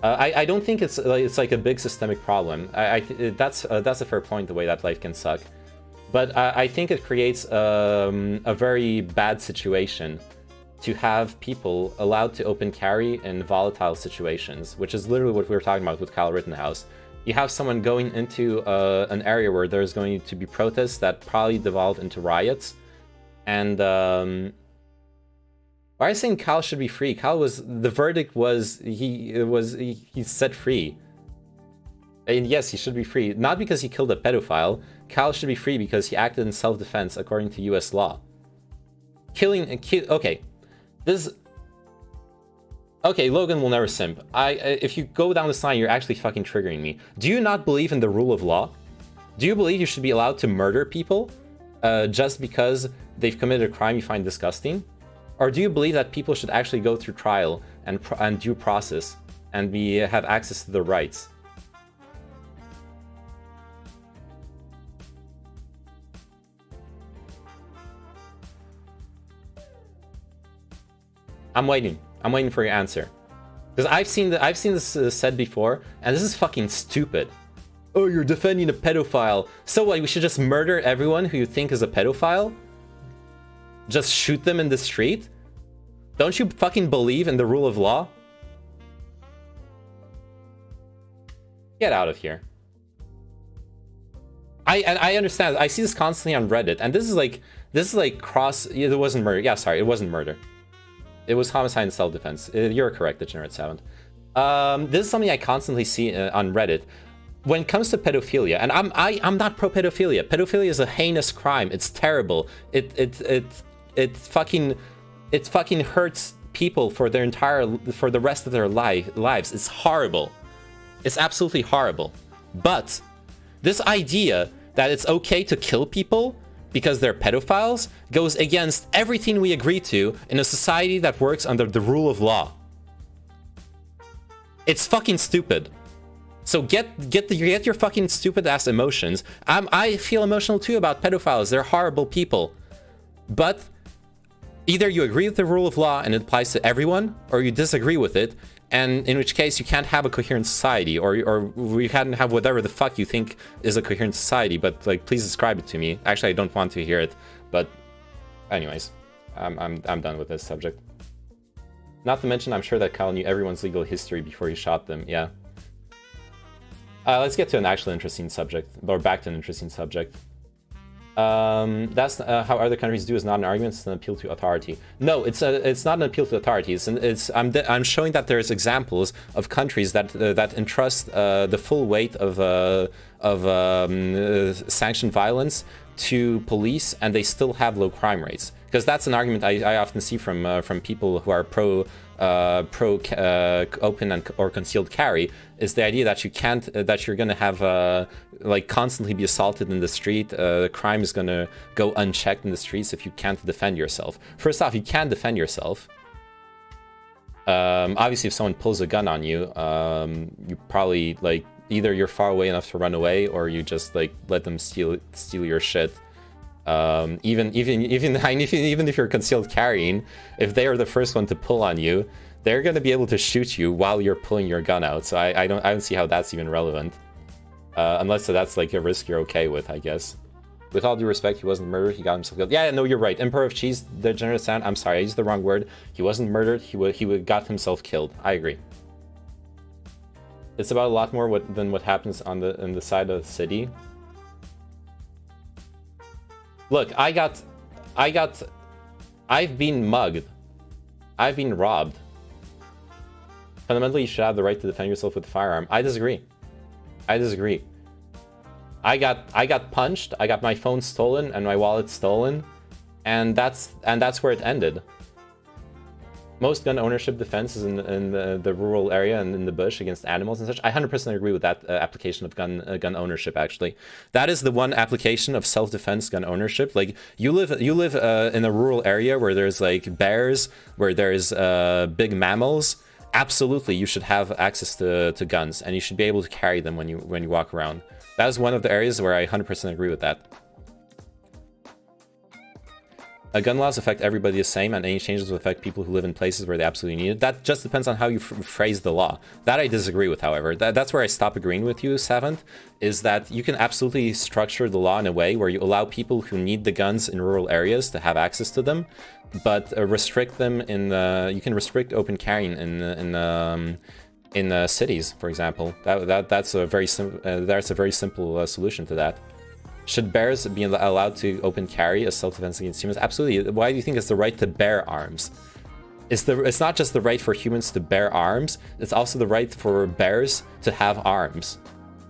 I don't think it's like a big systemic problem. That's a fair point, the way that life can suck. But I think it creates a very bad situation to have people allowed to open carry in volatile situations, which is literally what we were talking about with Kyle Rittenhouse. You have someone going into an area where there's going to be protests that probably devolve into riots. And why are you saying Kyle should be free? The verdict was he's set free. And yes, he should be free. Not because he killed a pedophile. Kyle should be free because he acted in self-defense according to US law. Okay. Okay, Logan will never simp. If you go down this line, you're actually fucking triggering me. Do you not believe in the rule of law? Do you believe you should be allowed to murder people just because they've committed a crime you find disgusting? Or do you believe that people should actually go through trial and due process and have access to their rights? I'm waiting for your answer, because I've seen this said before, and this is fucking stupid. Oh, you're defending a pedophile. So what? We should just murder everyone who you think is a pedophile? Just shoot them in the street? Don't you fucking believe in the rule of law? Get out of here. I understand. I see this constantly on Reddit, and this is like cross. It wasn't murder. Yeah, sorry, it wasn't murder. It was homicide and self-defense. You're correct, Degenerate Sound. This is something I constantly see on Reddit. When it comes to pedophilia, and I'm not pro pedophilia. Pedophilia is a heinous crime. It's terrible. It fucking hurts people for the rest of their lives. It's horrible. It's absolutely horrible. But this idea that it's okay to kill people because they're pedophiles goes against everything we agree to in a society that works under the rule of law. It's fucking stupid. So get your fucking stupid ass emotions. I feel emotional too about pedophiles. They're horrible people. But either you agree with the rule of law and it applies to everyone, or you disagree with it, and in which case you can't have a coherent society, or we can't have whatever the fuck you think is a coherent society. But like, please describe it to me. Actually, I don't want to hear it. But anyways, I'm done with this subject. Not to mention, I'm sure that Kyle knew everyone's legal history before he shot them. Yeah. Let's get to an actual interesting subject, or back to an interesting subject. That's how other countries do is not an argument, it's an appeal to authority. No, it's not an appeal to authority. I'm showing that there's examples of countries that entrust the full weight of sanctioned violence to police, and they still have low crime rates. Because that's an argument I often see from people who are pro open or concealed carry, is the idea that you're gonna have like constantly be assaulted in the street. Crime is gonna go unchecked in the streets if you can't defend yourself. First off, you can't defend yourself. Obviously, if someone pulls a gun on you, you probably like either you're far away enough to run away, or you just like let them steal your shit. Even if you're concealed carrying, if they are the first one to pull on you, they're going to be able to shoot you while you're pulling your gun out. So I don't see how that's even relevant, unless that's like a risk you're okay with, I guess. With all due respect, he wasn't murdered. He got himself killed. Yeah, no, you're right. Emperor of Cheese, Degenerate Sound. I'm sorry, I used the wrong word. He wasn't murdered. He got himself killed. I agree. It's about a lot more than what happens on the side of the city. Look, I've been mugged. I've been robbed. Fundamentally, you should have the right to defend yourself with a firearm. I disagree. I got punched. I got my phone stolen and my wallet stolen, and that's where it ended. Most gun ownership defense is in the rural area and in the bush against animals and such. I 100% agree with that application of gun ownership. Actually, that is the one application of self-defense gun ownership. Like you live in a rural area where there's like bears, where there's big mammals. Absolutely, you should have access to guns, and you should be able to carry them when you walk around. That is one of the areas where I 100% agree with that. Gun laws affect everybody the same, and any changes will affect people who live in places where they absolutely need it. That just depends on how you phrase the law. That I disagree with, however. That's where I stop agreeing with you, Savant, is that you can absolutely structure the law in a way where you allow people who need the guns in rural areas to have access to them, but restrict them in you can restrict open carrying in cities, for example. That's a very simple solution to that. Should bears be allowed to open carry as self-defense against humans? Absolutely. Why do you think it's the right to bear arms? It's not just the right for humans to bear arms, it's also the right for bears to have arms.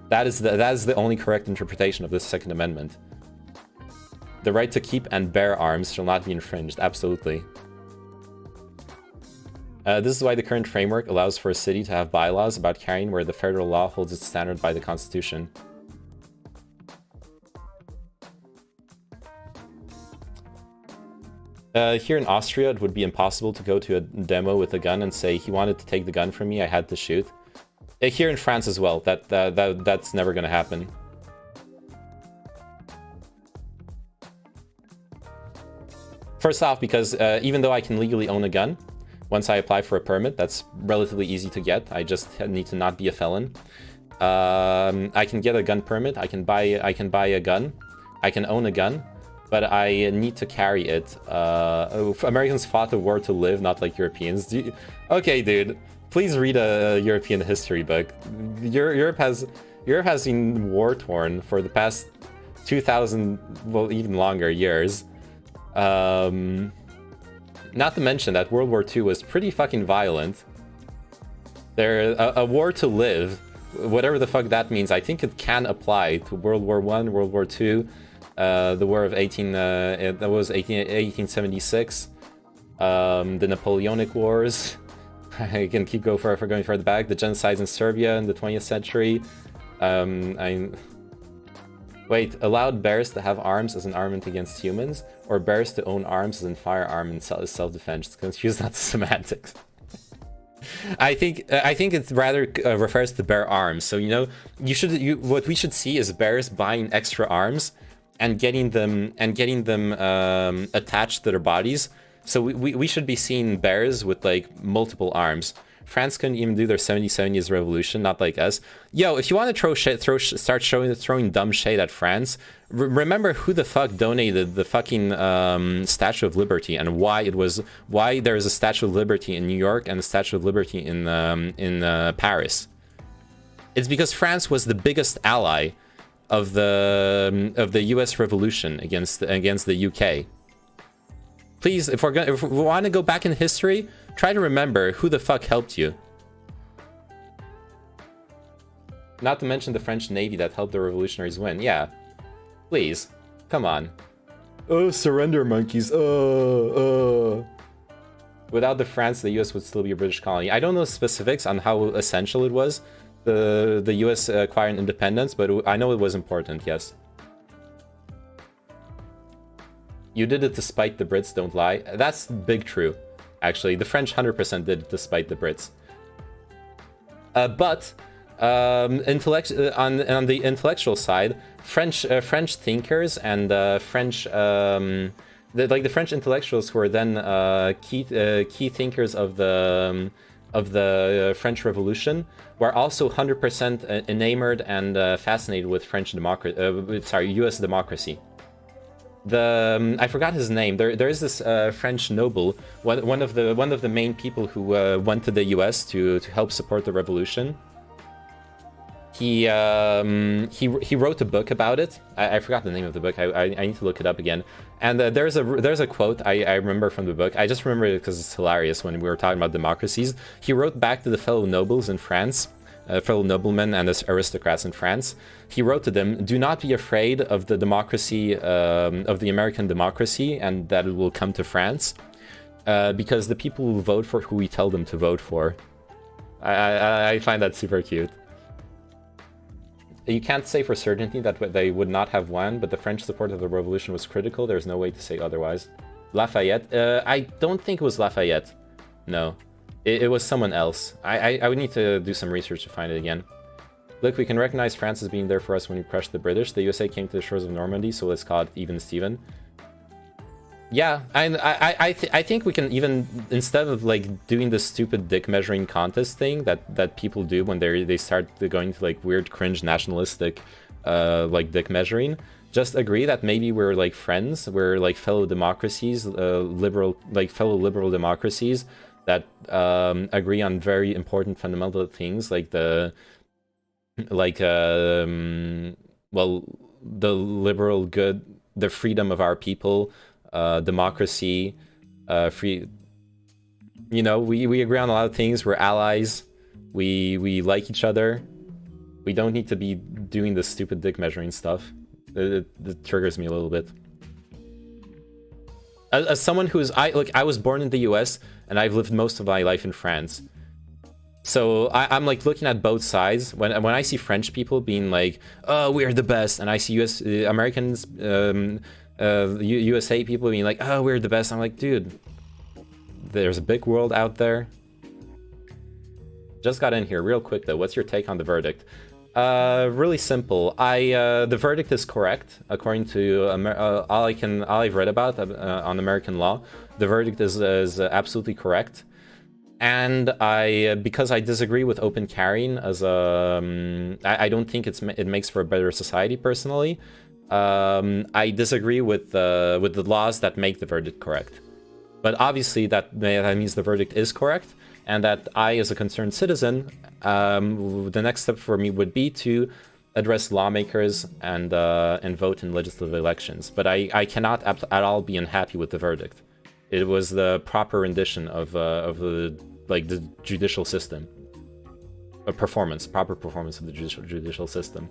That is the only correct interpretation of the Second Amendment. The right to keep and bear arms shall not be infringed. Absolutely. This is why the current framework allows for a city to have bylaws about carrying where the federal law holds its standard by the Constitution. Here in Austria, it would be impossible to go to a demo with a gun and say, he wanted to take the gun from me, I had to shoot. Here in France as well, that's never going to happen. First off, because even though I can legally own a gun, once I apply for a permit, that's relatively easy to get. I just need to not be a felon. I can get a gun permit, I can buy a gun, I can own a gun. But I need to carry it. Americans fought the war to live, not like Europeans. Okay, dude. Please read a European history book. Europe has been war-torn for the past 2,000, well, even longer years. Not to mention that World War II was pretty fucking violent. A war to live, whatever the fuck that means, I think it can apply to World War I, World War II. The War of 1876, the Napoleonic Wars. I can keep going further back. The genocides in Serbia in the 20th century. Wait, allowed bears to have arms as an armament against humans, or bears to own arms as in firearm and self-defense? Confused, not the semantics. I think it rather refers to bear arms. So what we should see is bears buying extra arms and getting them attached to their bodies. So we should be seeing bears with like multiple arms. France couldn't even do their 77 years revolution, not like us. Yo, if you want to start throwing dumb shade at France, remember who the fuck donated the fucking Statue of Liberty and why there is a Statue of Liberty in New York and a Statue of Liberty in Paris. It's because France was the biggest ally of the U.S. Revolution against the UK. Please, if we want to go back in history, try to remember who the fuck helped you. Not to mention the French Navy that helped the revolutionaries win. Yeah, please, come on. Oh, surrender, monkeys. Without the France, the U.S. would still be a British colony. I don't know specifics on how essential it was, the U.S. acquiring independence, but I know it was important, yes. You did it despite the Brits, don't lie. That's big true, actually. The French 100% did it despite the Brits. But on the intellectual side, French thinkers and French the French intellectuals who were then key thinkers of the French Revolution were also 100% enamored and fascinated with U.S. democracy. I forgot his name. There is this French noble, one of the main people who went to the U.S. to help support the revolution. He wrote a book about it. I forgot the name of the book. I need to look it up again. And there's a quote I remember from the book. I just remember it because it's hilarious when we were talking about democracies. He wrote back to the fellow nobles in France, fellow noblemen and aristocrats in France. He wrote to them, "Do not be afraid of the democracy, of the American democracy, and that it will come to France. because the people who vote for who we tell them to vote for. I find that super cute. You can't say for certainty that they would not have won, but the French support of the revolution was critical. There's no way to say otherwise. Lafayette? I don't think it was Lafayette. No. It was someone else. I would need to do some research to find it again. Look, we can recognize France as being there for us when we crushed the British. The USA came to the shores of Normandy, so let's call it even Steven. Yeah, I think we can even, instead of like doing the stupid dick measuring contest thing that people do when they start going to like weird cringe nationalistic like dick measuring, just agree that maybe we're like friends, we're like fellow democracies, fellow liberal democracies that agree on very important fundamental things like the liberal good, the freedom of our people, democracy, free. You know, we agree on a lot of things. We're allies. We like each other. We don't need to be doing this stupid dick measuring stuff. It triggers me a little bit. As someone who's I was born in the U.S. and I've lived most of my life in France. So I'm like looking at both sides. When I see French people being like, "Oh, we're the best," and I see Americans, USA people being like, "Oh, we're the best," I'm like, dude, there's a big world out there. Just got in here real quick though. What's your take on the verdict? Really simple. The verdict is correct according to all I've read about on American law. The verdict is absolutely correct. And because I disagree with open carrying as I don't think it makes for a better society personally. I disagree with the laws that make the verdict correct. But obviously that means the verdict is correct, and that I, as a concerned citizen, the next step for me would be to address lawmakers and vote in legislative elections. But I cannot at all be unhappy with the verdict. It was the proper rendition of the judicial system, proper performance of the judicial system.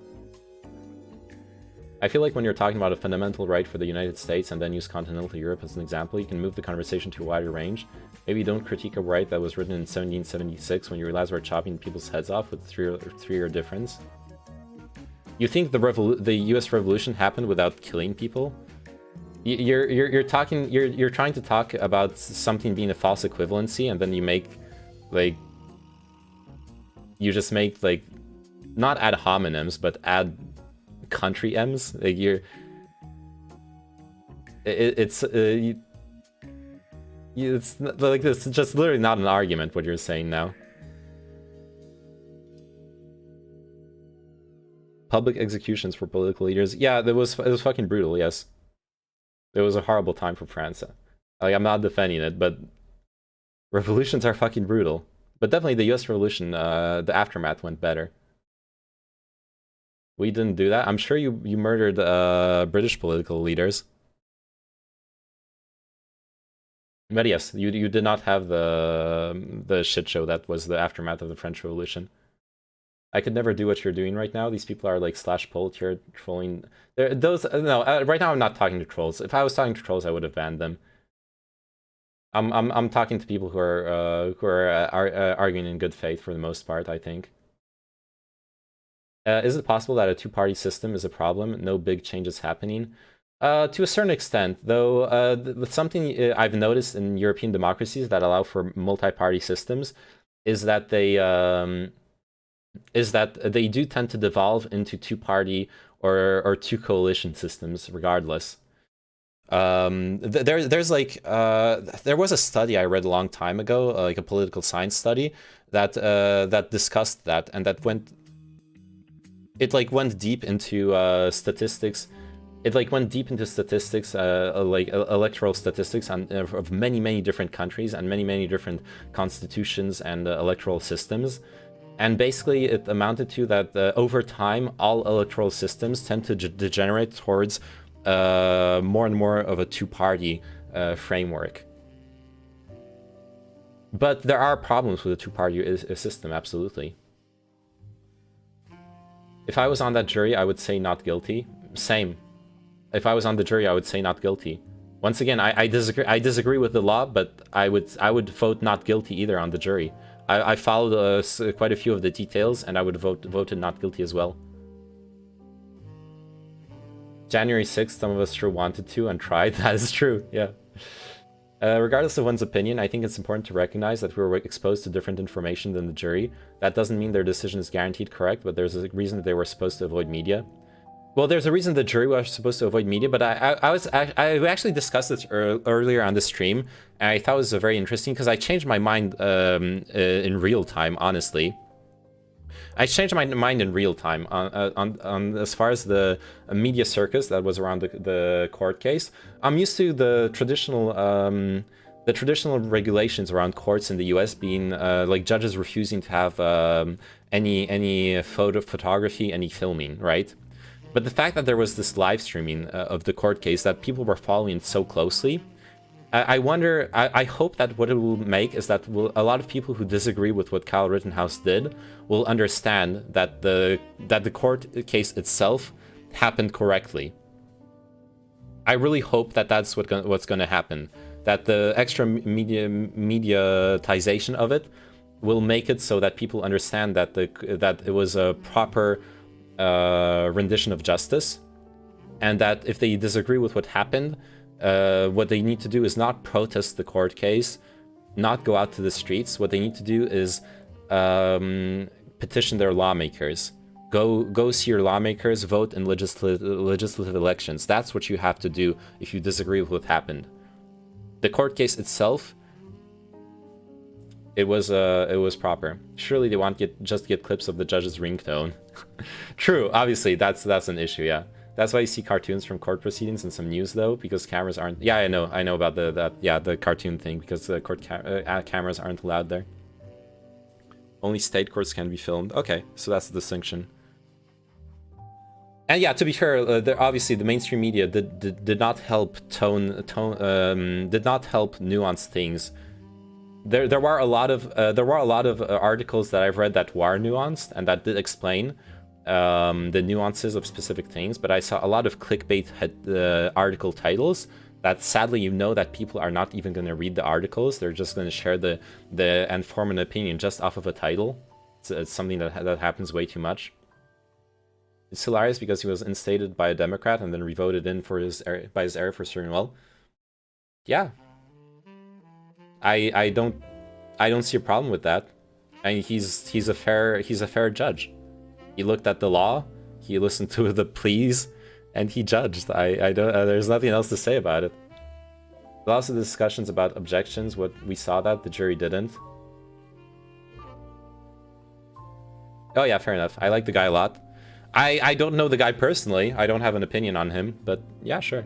I feel like when you're talking about a fundamental right for the United States and then use continental Europe as an example, you can move the conversation to a wider range. Maybe you don't critique a right that was written in 1776 when you realize we're chopping people's heads off with a three-year difference. You think the U.S. Revolution happened without killing people? You're trying to talk about something being a false equivalency, and then you make just make not ad hominems but ad country M's. Like it's like this. Just literally not an argument what you're saying now. Public executions for political leaders. Yeah, it was fucking brutal. Yes, it was a horrible time for France. Like, I'm not defending it, but revolutions are fucking brutal. But definitely the U.S. Revolution, the aftermath went better. We didn't do that. I'm sure you murdered British political leaders. But yes, you did not have the shit show that was the aftermath of the French Revolution. I could never do what you're doing right now. These people are like /poll here trolling. Right now I'm not talking to trolls. If I was talking to trolls, I would have banned them. I'm talking to people who are arguing in good faith for the most part, I think. Is it possible that a two-party system is a problem? No big changes happening? To a certain extent, though, something I've noticed in European democracies that allow for multi-party systems is that they do tend to devolve into two-party or two coalition systems, regardless. There was a study I read a long time ago, like a political science study that discussed that, and that went deep into statistics. It went deep into statistics, like electoral statistics of many different countries and many different constitutions and electoral systems. And basically, it amounted to that over time, all electoral systems tend to degenerate towards more and more of a two-party framework. But there are problems with a two-party system, absolutely. If I was on that jury, I would say not guilty. Same. If I was on the jury, I would say not guilty. Once again, I disagree. I disagree with the law, but I would vote not guilty either on the jury. I followed quite a few of the details, and I would voted not guilty as well. January 6th, some of us sure wanted to and tried. That is true. Yeah. Regardless of one's opinion, I think it's important to recognize that we were exposed to different information than the jury. That doesn't mean their decision is guaranteed correct, but there's a reason that they were supposed to avoid media. Well, there's a reason the jury was supposed to avoid media, but I actually discussed this earlier on the stream, and I thought it was very interesting because I changed my mind in real time. Honestly, I changed my mind in real time on as far as the media circus that was around the court case. I'm used to the traditional regulations around courts in the U.S. being like judges refusing to have any photography, any filming, right? But the fact that there was this live streaming of the court case that people were following so closely, I wonder, I hope that what it will make is that a lot of people who disagree with what Kyle Rittenhouse did will understand that the court case itself happened correctly. I really hope that that's what's going to happen. That the extra mediatization of it will make it so that people understand that that it was a proper rendition of justice, and that if they disagree with what happened, what they need to do is not protest the court case, not go out to the streets. What they need to do is petition their lawmakers. Go see your lawmakers, vote in legislative elections. That's what you have to do if you disagree with what happened. The court case itself, it was proper. Surely they want just get clips of the judge's ringtone. True, obviously that's an issue, yeah. That's why you see cartoons from court proceedings and some news though, because cameras aren't. Yeah, I know about the cartoon thing, because the court cameras aren't allowed there. Only state courts can be filmed. Okay, so that's the distinction. And yeah, to be fair, obviously the mainstream media did not help did not help nuance things. There were a lot of articles that I've read that were nuanced and that did explain the nuances of specific things, but I saw a lot of clickbait article titles that sadly that people are not even going to read the articles. They're just going to share and form an opinion just off of a title. It's something that happens way too much. It's hilarious because he was instated by a Democrat and then revoted in by his error for steering well. Yeah. I don't see a problem with that. I mean, he's a fair judge. He looked at the law, he listened to the pleas, and he judged. I don't. There's nothing else to say about it. Lots of discussions about objections. What we saw that the jury didn't. Oh yeah, fair enough. I like the guy a lot. I don't know the guy personally. I don't have an opinion on him, but yeah, sure.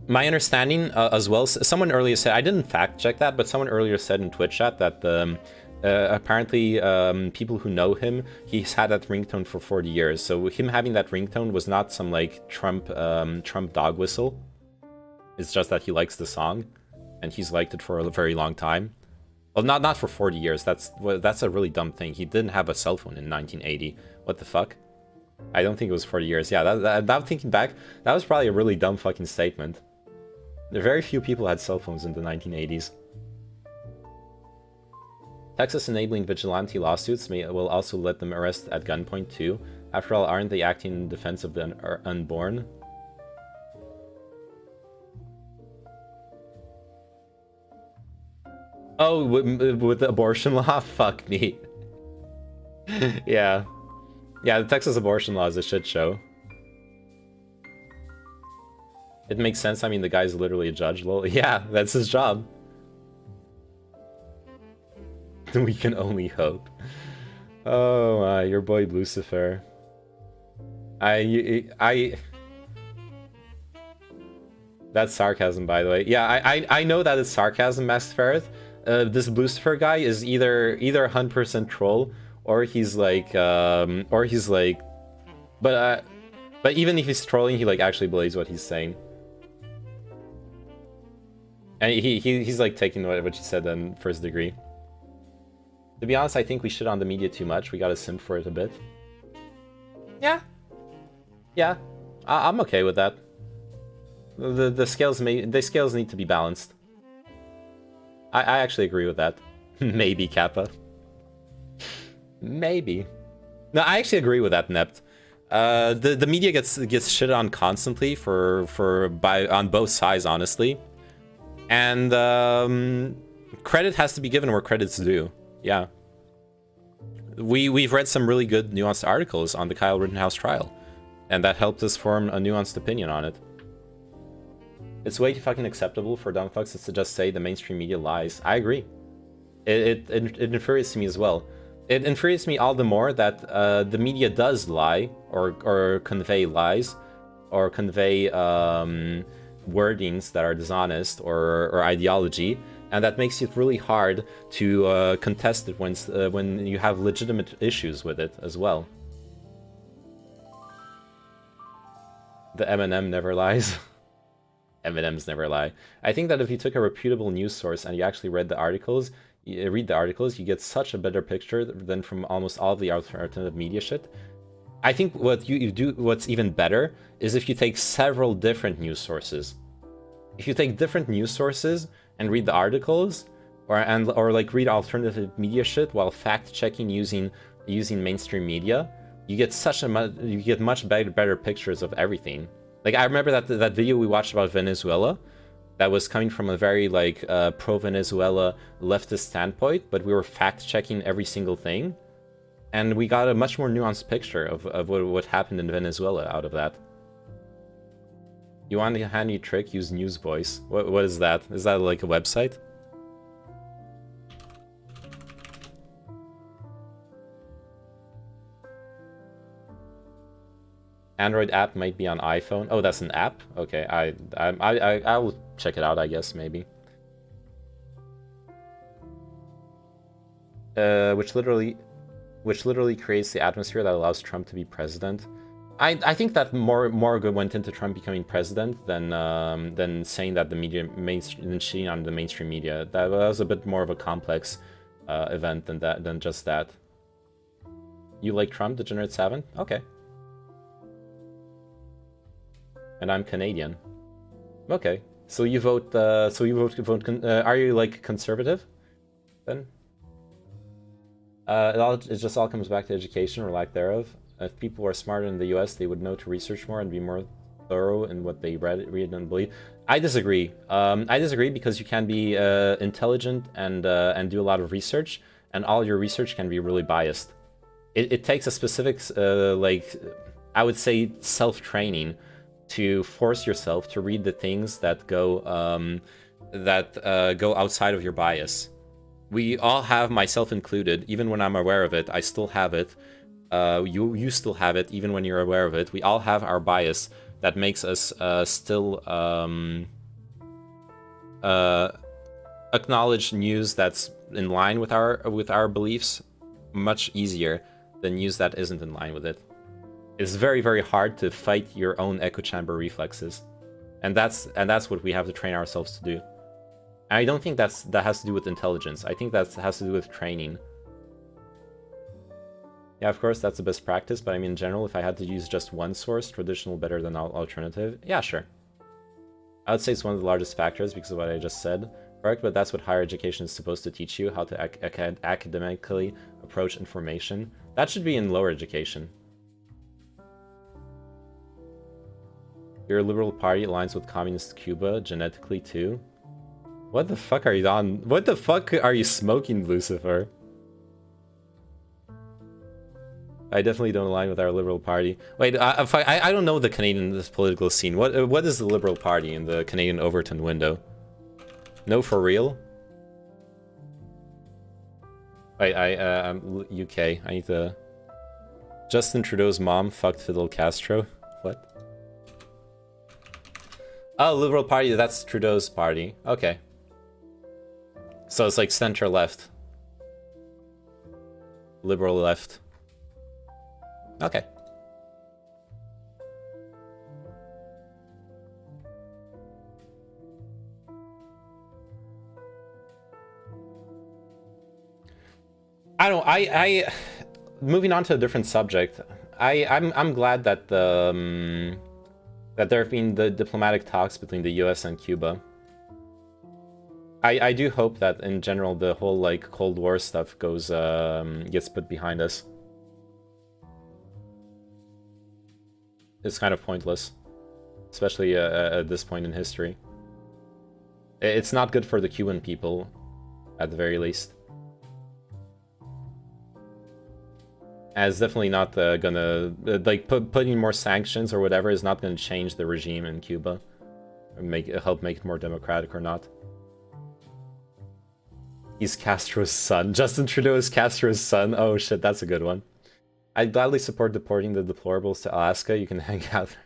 My understanding as well, someone earlier said, I didn't fact check that, but someone earlier said in Twitch chat that apparently people who know him, he's had that ringtone for 40 years. So him having that ringtone was not some like Trump dog whistle. It's just that he likes the song and he's liked it for a very long time. Well, not for 40 years. That's a really dumb thing. He didn't have a cell phone in 1980. What the fuck? I don't think it was 40 years. Yeah, that thinking back, that was probably a really dumb fucking statement. Very few people had cell phones in the 1980s. Texas enabling vigilante lawsuits will also let them arrest at gunpoint too. After all, aren't they acting in defense of the unborn? Oh, with the abortion law? Fuck me. Yeah. Yeah, the Texas abortion law is a shit show. It makes sense. I mean, the guy's literally a judge. Well, yeah, that's his job. We can only hope. Oh my, your boy Lucifer. That's sarcasm, by the way. Yeah, I know that it's sarcasm, Masked Ferret. This Lucifer guy is either 100% troll, or he's like, but even if he's trolling, he like actually believes what he's saying. And he's like taking what you said in first degree. To be honest, I think we shit on the media too much. We gotta simp for it a bit. Yeah. Yeah. I'm okay with that. The scales need to be balanced. I actually agree with that. Maybe Kappa. Maybe. No, I actually agree with that, Nept. The media gets shit on constantly on both sides, honestly. And credit has to be given where credit's due. Yeah. We've read some really good nuanced articles on the Kyle Rittenhouse trial, and that helped us form a nuanced opinion on it. It's way too fucking acceptable for dumb fucks to just say the mainstream media lies. I agree. It infuriates me as well. It infuriates me all the more that the media does lie or convey lies or convey wordings that are dishonest or ideology, and that makes it really hard to contest it when you have legitimate issues with it as well. The M&M never lies. M&Ms never lie. I think that if you took a reputable news source and you actually read the articles, you get such a better picture than from almost all of the alternative media shit. I think what you do, what's even better, is if you take several different news sources. If you take different news sources and read the articles, or like read alternative media shit while fact checking using mainstream media, you get much better pictures of everything. Like, I remember that video we watched about Venezuela, that was coming from a very like pro-Venezuela leftist standpoint, but we were fact-checking every single thing, and we got a much more nuanced picture of what happened in Venezuela out of that. You want a handy trick? Use News Voice. What is that? Is that like a website? Android app might be on iPhone. Oh, that's an app? Okay, I will check it out, I guess, maybe. Which literally creates the atmosphere that allows Trump to be president. I think that more good went into Trump becoming president than saying that the media than cheating on the mainstream media. That was a bit more of a complex event than just that. You like Trump, Degenerate Savant? Okay. And I'm Canadian. Okay, so you vote. Are you like conservative? Then. It just all comes back to education or lack thereof. If people were smarter in the U.S., they would know to research more and be more thorough in what they read and believe. I disagree. I disagree because you can be intelligent and do a lot of research, and all your research can be really biased. It takes a specific I would say self-training to force yourself to read the things that go outside of your bias. We all have, myself included, even when I'm aware of it, I still have it. You still have it, even when you're aware of it. We all have our bias that makes us still acknowledge news that's in line with our beliefs much easier than news that isn't in line with it. It's very, very hard to fight your own echo chamber reflexes, and that's what we have to train ourselves to do. And I don't think that has to do with intelligence. I think that has to do with training. Yeah, of course, that's the best practice, but I mean, in general, if I had to use just one source, traditional better than alternative, yeah, sure. I would say it's one of the largest factors because of what I just said, correct? But that's what higher education is supposed to teach you, how to academically approach information. That should be in lower education. Your Liberal Party aligns with Communist Cuba genetically too? What the fuck are you on? What the fuck are you smoking, Lucifer? I definitely don't align with our Liberal Party. Wait, I don't know the Canadian political scene. What is the Liberal Party in the Canadian Overton window? No, for real? Wait, I'm UK. I need to... Justin Trudeau's mom fucked Fidel Castro. What? Oh, Liberal Party, that's Trudeau's party. Okay. So it's like center-left. Liberal left. Okay. Moving on to a different subject. I'm glad that that there have been the diplomatic talks between the US and Cuba. I do hope that in general the whole like Cold War stuff goes gets put behind us. It's kind of pointless, especially at this point in history. It's not good for the Cuban people, at the very least. And it's definitely not gonna like putting more sanctions or whatever is not gonna change the regime in Cuba, or help make it more democratic or not. He's Castro's son. Justin Trudeau is Castro's son. Oh shit, that's a good one. I'd gladly support deporting the deplorables to Alaska. You can hang out there.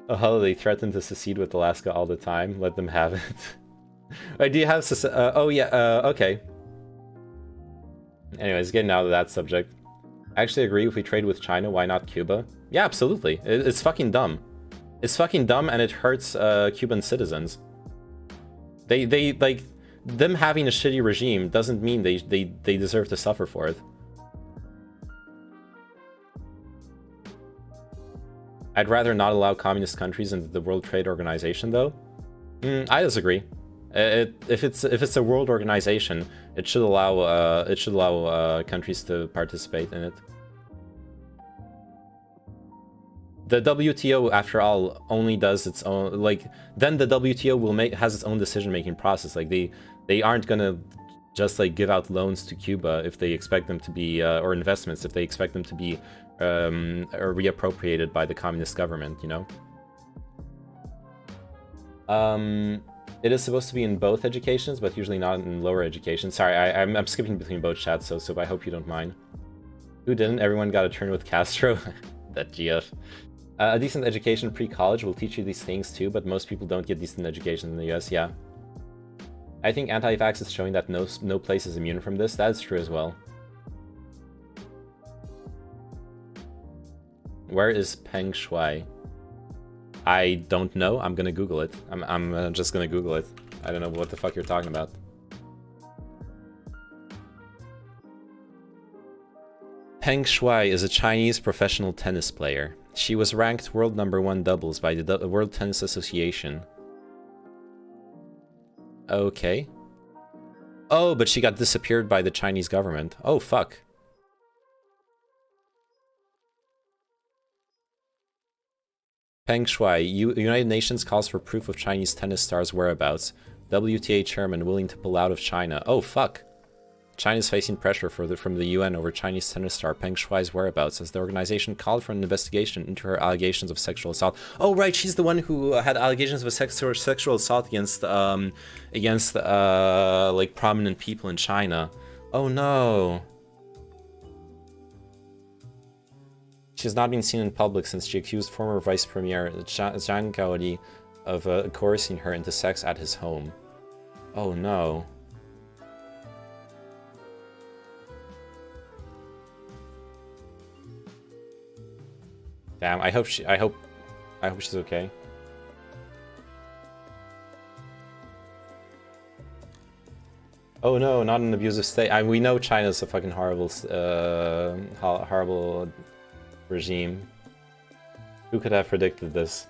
Oh, they threaten to secede with Alaska all the time. Let them have it. Wait, do you have... oh yeah, okay. Anyways, getting out of that subject. I actually agree, if we trade with China, why not Cuba? Yeah, absolutely. It's fucking dumb. It's fucking dumb, and it hurts Cuban citizens. They like, them having a shitty regime doesn't mean they deserve to suffer for it. I'd rather not allow communist countries into the World Trade Organization, though. I disagree. If it's a world organization, it should allow countries to participate in it. The WTO, after all, only does its own, like, then the WTO has its own decision-making process. Like, they aren't gonna just like give out loans to Cuba if they expect them to be, or investments if they expect them to be or reappropriated by the communist government, you know? It is supposed to be in both educations, but usually not in lower education. Sorry, I'm skipping between both chats, so I hope you don't mind. Who didn't? Everyone got a turn with Castro? That GF. A decent education pre-college will teach you these things too, but most people don't get decent education in the US, yeah. I think anti-vax is showing that no place is immune from this. That is true as well. Where is Peng Shuai? I don't know. I'm gonna Google it. I'm just gonna Google it. I don't know what the fuck you're talking about. Peng Shuai is a Chinese professional tennis player. She was ranked world #1 doubles by the World Tennis Association. Okay. Oh, but she got disappeared by the Chinese government. Oh, fuck. Peng Shuai, United Nations calls for proof of Chinese tennis stars' whereabouts. WTA chairman willing to pull out of China. Oh, fuck. China is facing pressure from the UN over Chinese tennis star Peng Shuai's whereabouts as the organization called for an investigation into her allegations of sexual assault. Oh, right, she's the one who had allegations of a sexual assault against like prominent people in China. Oh no. She has not been seen in public since she accused former Vice Premier Zhang Gaoli of coercing her into sex at his home. Oh no. Damn, I hope she's okay. Oh no, not an abusive state. We know China's a fucking horrible regime. Who could have predicted this?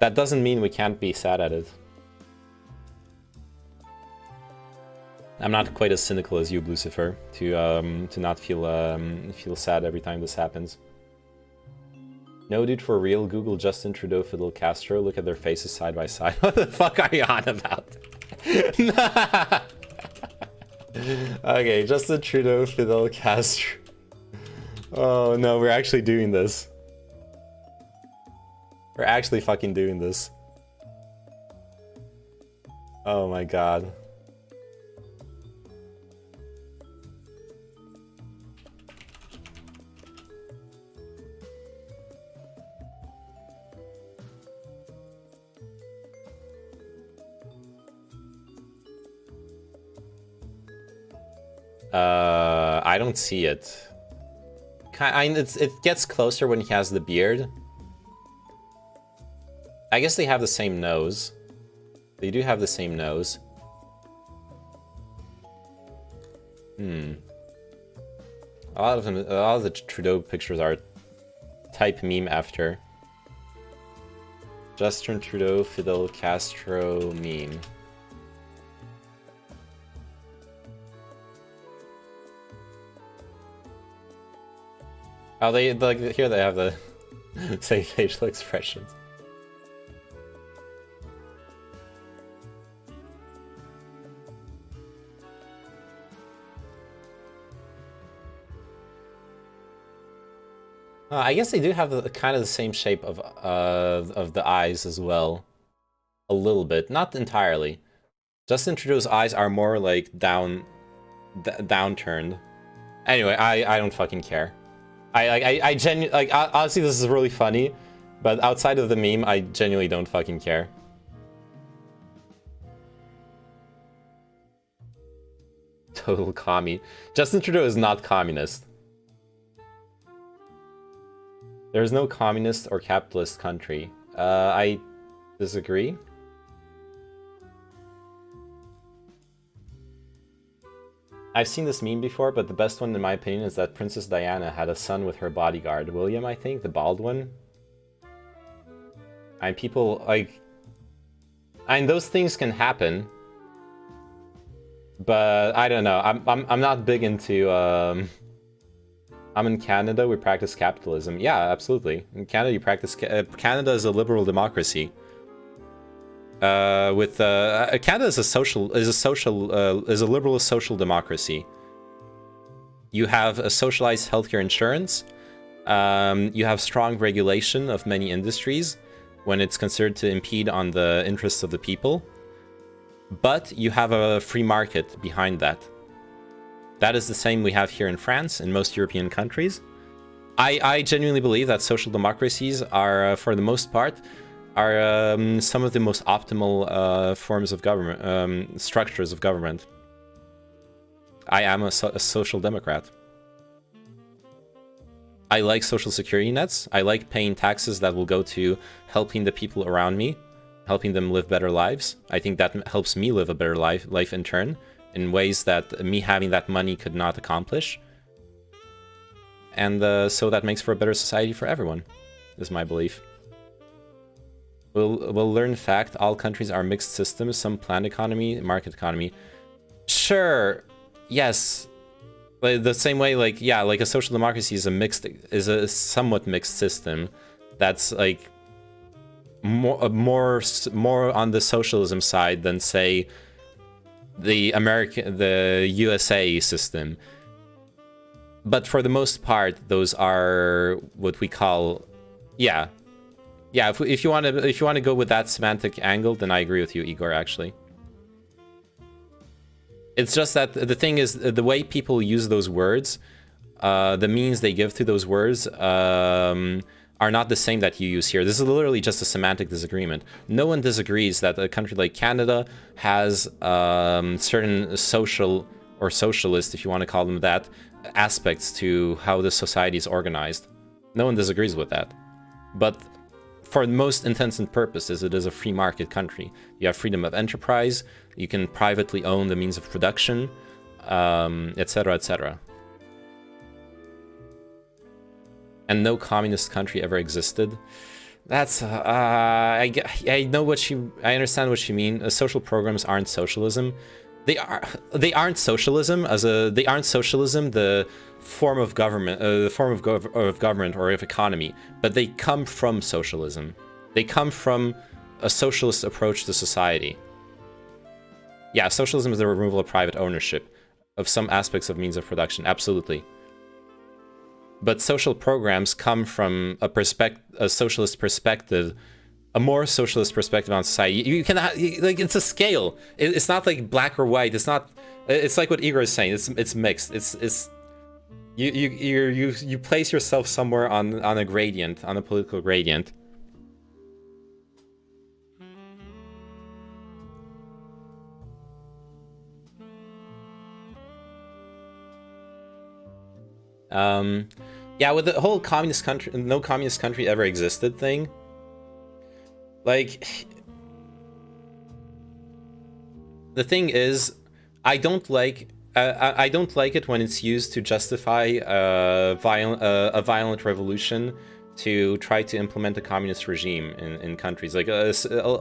That doesn't mean we can't be sad at it. I'm not quite as cynical as you, Lucifer, to not feel sad every time this happens. No, dude, for real, Google Justin Trudeau, Fidel Castro, look at their faces side by side. What the fuck are you on about? Okay, Justin Trudeau, Fidel Castro. Oh no, we're actually doing this. We're actually fucking doing this. Oh my god. I don't see it. It gets closer when he has the beard. I guess they have the same nose. They do have the same nose. A lot of the Trudeau pictures are type meme after. Justin Trudeau, Fidel Castro meme. Oh, they like here they have the same facial expressions. I guess they do have kind of the same shape of the eyes as well, a little bit, not entirely. Justin Trudeau's eyes are more like downturned. Anyway, I don't fucking care. I genuinely like honestly this is really funny, but outside of the meme, I genuinely don't fucking care. Total commie. Justin Trudeau is not communist. There is no communist or capitalist country. I disagree. I've seen this meme before, but the best one in my opinion is that Princess Diana had a son with her bodyguard, William, I think, the bald one. And people, like... And those things can happen. But, I don't know, I'm not big into, I'm in Canada, we practice capitalism. Yeah, absolutely. In Canada, you practice... Canada is a liberal democracy. Canada is a liberal social democracy. You have a socialized healthcare insurance. You have strong regulation of many industries when it's considered to impede on the interests of the people. But you have a free market behind that. That is the same we have here in France and most European countries. I genuinely believe that social democracies are, for the most part, are some of the most optimal forms of government, structures of government. I am a social democrat. I like social security nets. I like paying taxes that will go to helping the people around me, helping them live better lives. I think that helps me live a better life in turn, in ways that me having that money could not accomplish. And so that makes for a better society for everyone, is my belief. We'll learn fact, all countries are mixed systems, some planned economy, market economy. Sure, yes. Like, the same way, like, yeah, like a social democracy is a somewhat mixed system that's like more on the socialism side than, say, the USA system. But for the most part, those are what we call, yeah. Yeah, if you want to go with that semantic angle, then I agree with you, Igor, actually. It's just that the thing is, the way people use those words, the means they give to those words, are not the same that you use here. This is literally just a semantic disagreement. No one disagrees that a country like Canada has certain social, or socialist, if you want to call them that, aspects to how the society is organized. No one disagrees with that. But for most intents and purposes, it is a free market country. You have freedom of enterprise, you can privately own the means of production, etc., etc. And no communist country ever existed. That's I know what I understand what you mean. Social programs aren't socialism. They aren't socialism the form of government, of government or of economy, but they come from socialism. They come from a socialist approach to society. Yeah, socialism is the removal of private ownership of some aspects of means of production, absolutely. But social programs come from a socialist perspective, a more socialist perspective on society. You can like, it's a scale. It's not like black or white. It's not. It's like what Igor is saying. It's mixed. It's you place yourself somewhere on a gradient, on a political gradient. Yeah, with the whole communist country, no communist country ever existed thing. Like, the thing is, I don't like I don't like it when it's used to justify a violent revolution to try to implement a communist regime in countries. Like a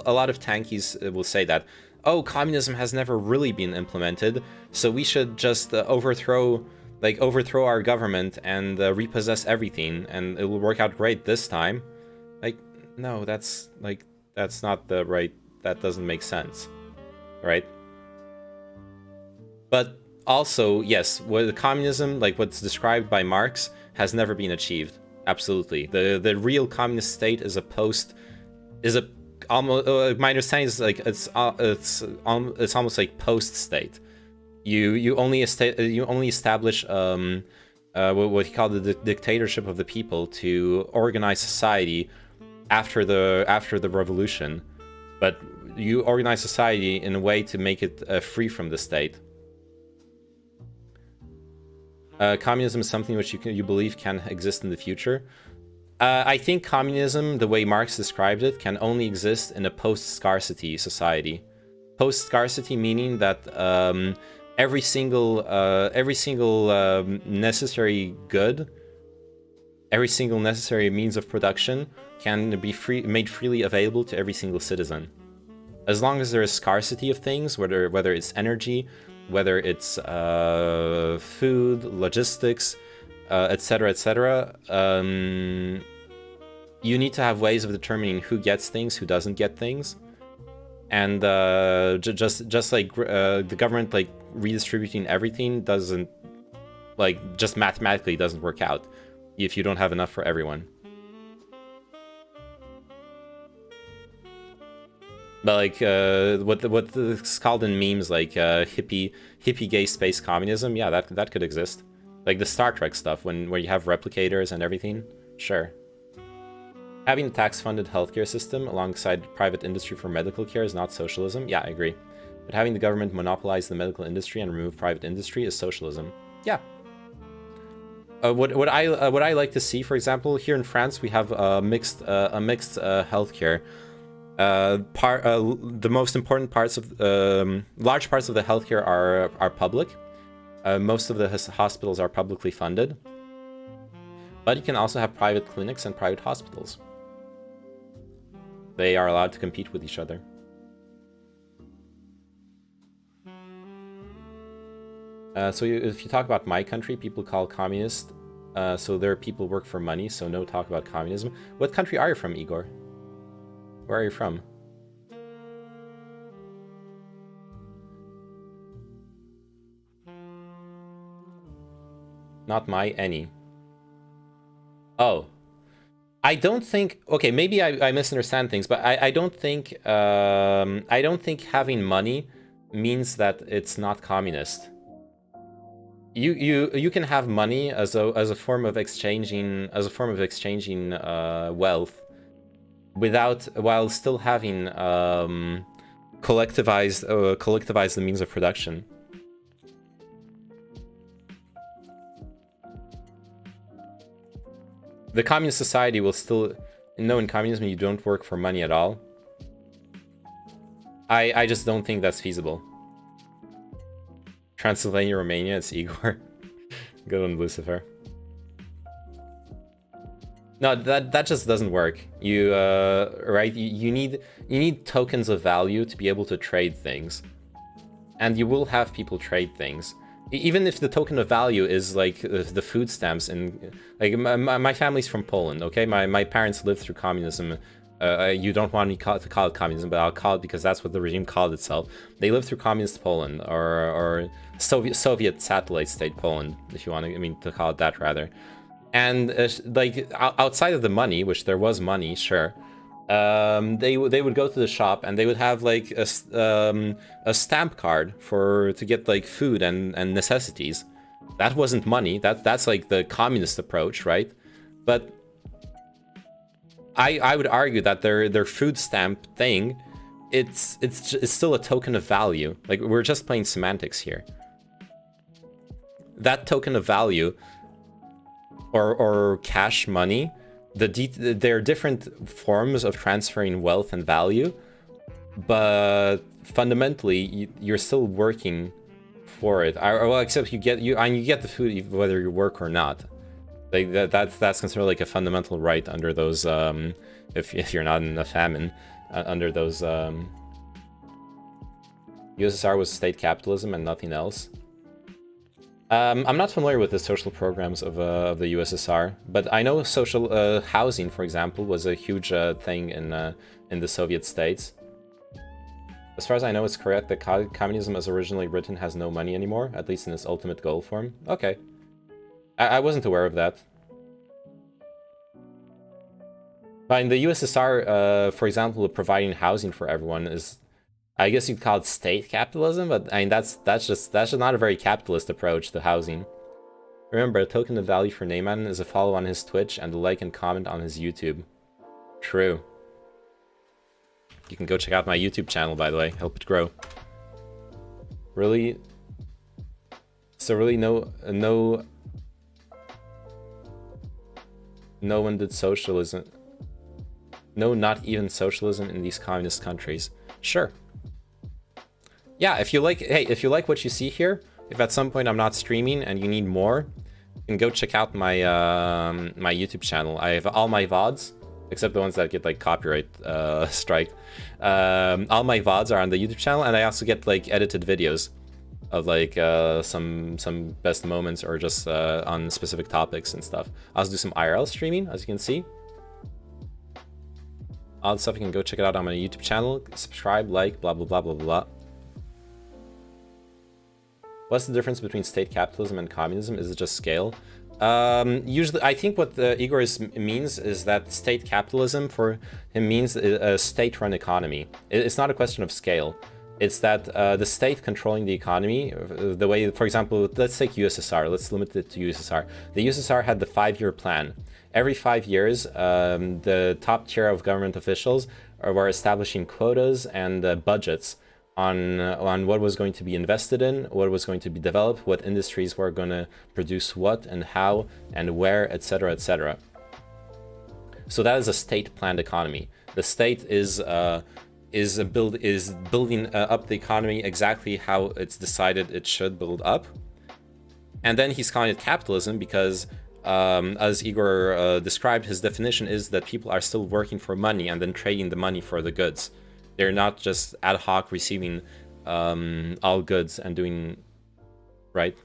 lot of tankies will say that, oh, communism has never really been implemented, so we should just overthrow our government and repossess everything, and it will work out great this time. Like, no, that's not the right. That doesn't make sense, right? But also, yes, what communism, like what's described by Marx, has never been achieved. Absolutely, the real communist state is almost. My understanding is like it's almost like post-state. You only establish what you call the dictatorship of the people to organize society after the revolution, but you organize society in a way to make it free from the state. Communism is something which you believe can exist in the future. I think communism, the way Marx described it, can only exist in a post-scarcity society. Post-scarcity meaning that every single necessary good, every single necessary means of production can be made freely available to every single citizen. As long as there is scarcity of things, whether it's energy, whether it's food, logistics, etc., etc., you need to have ways of determining who gets things, who doesn't get things, and just like the government like redistributing everything doesn't, like, just mathematically doesn't work out if you don't have enough for everyone. But like what's called in memes like hippie gay space communism, yeah, that could exist. Like the Star Trek stuff where you have replicators and everything, sure. Having a tax-funded healthcare system alongside private industry for medical care is not socialism. Yeah, I agree. But having the government monopolize the medical industry and remove private industry is socialism. Yeah. What I like to see, for example, here in France we have mixed healthcare. The most important parts of large parts of the healthcare are public. Most of the hospitals are publicly funded, but you can also have private clinics and private hospitals. They are allowed to compete with each other. So if you talk about my country, people call communist. So there are people who work for money, so no talk about communism. What country are you from, Igor? Where are you from? Not my any. Oh. I don't think... Okay, maybe I misunderstand things, but I don't think having money means that it's not communist. You can have money as a form of exchanging wealth while still having collectivized the means of production. The communist society will still... No, in communism you don't work for money at all. I just don't think that's feasible. Transylvania, Romania, it's Igor. Good on Lucifer. No, that just doesn't work. You right? You need tokens of value to be able to trade things, and you will have people trade things. Even if the token of value is like the food stamps, and like my family's from Poland, okay? My parents lived through communism. You don't want me to call it communism, but I'll call it because that's what the regime called itself. They lived through communist Poland, or Soviet satellite state Poland, if you want to call it that rather. And like outside of the money, which there was money, sure. They would go to the shop and they would have like a stamp card to get like food and necessities. That wasn't money. That's like the communist approach, right? But I would argue that their food stamp thing, it's still a token of value. Like, we're just playing semantics here. That token of value or cash money, there are different forms of transferring wealth and value, but fundamentally you're still working for it. Well, except you get the food whether you work or not. Like that's considered like a fundamental right under those if you're not in a famine under those USSR was state capitalism and nothing else. I'm not familiar with the social programs of the USSR, but I know social housing, for example, was a huge thing in the Soviet states. As far as I know, it's correct that communism as originally written has no money anymore, at least in its ultimate goal form. Okay. I wasn't aware of that. But in the USSR, for example, providing housing for everyone is, I guess you'd call it state capitalism, but I mean that's just not a very capitalist approach to housing. Remember, a token of value for Neyman is a follow on his Twitch and a like and comment on his YouTube. True. You can go check out my YouTube channel, by the way. Help it grow. Really? So really no one did socialism. No, not even socialism in these communist countries. Sure. Yeah, if you like, hey, if you like what you see here, if at some point I'm not streaming and you need more, you can go check out my my YouTube channel. I have all my VODs, except the ones that get like copyright strike. All my VODs are on the YouTube channel, and I also get like edited videos of like some best moments or just on specific topics and stuff. I also do some IRL streaming, as you can see. All the stuff you can go check it out on my YouTube channel. Subscribe, like, blah blah blah blah blah. What's the difference between state capitalism and communism? Is it just scale? Usually, I think what Igor means is that state capitalism for him means a state-run economy. It's not a question of scale. It's that the state controlling the economy, the way, for example, let's take USSR. Let's limit it to USSR. The USSR had the 5-year plan. Every 5 years, the top tier of government officials were establishing quotas and budgets on what was going to be invested in, what was going to be developed, what industries were going to produce what and how and where, etc., etc. So that is a state-planned economy. The state is building up the economy exactly how it's decided it should build up, and then he's calling it capitalism because, as Igor described, his definition is that people are still working for money and then trading the money for the goods. They're not just ad hoc receiving all goods and doing right.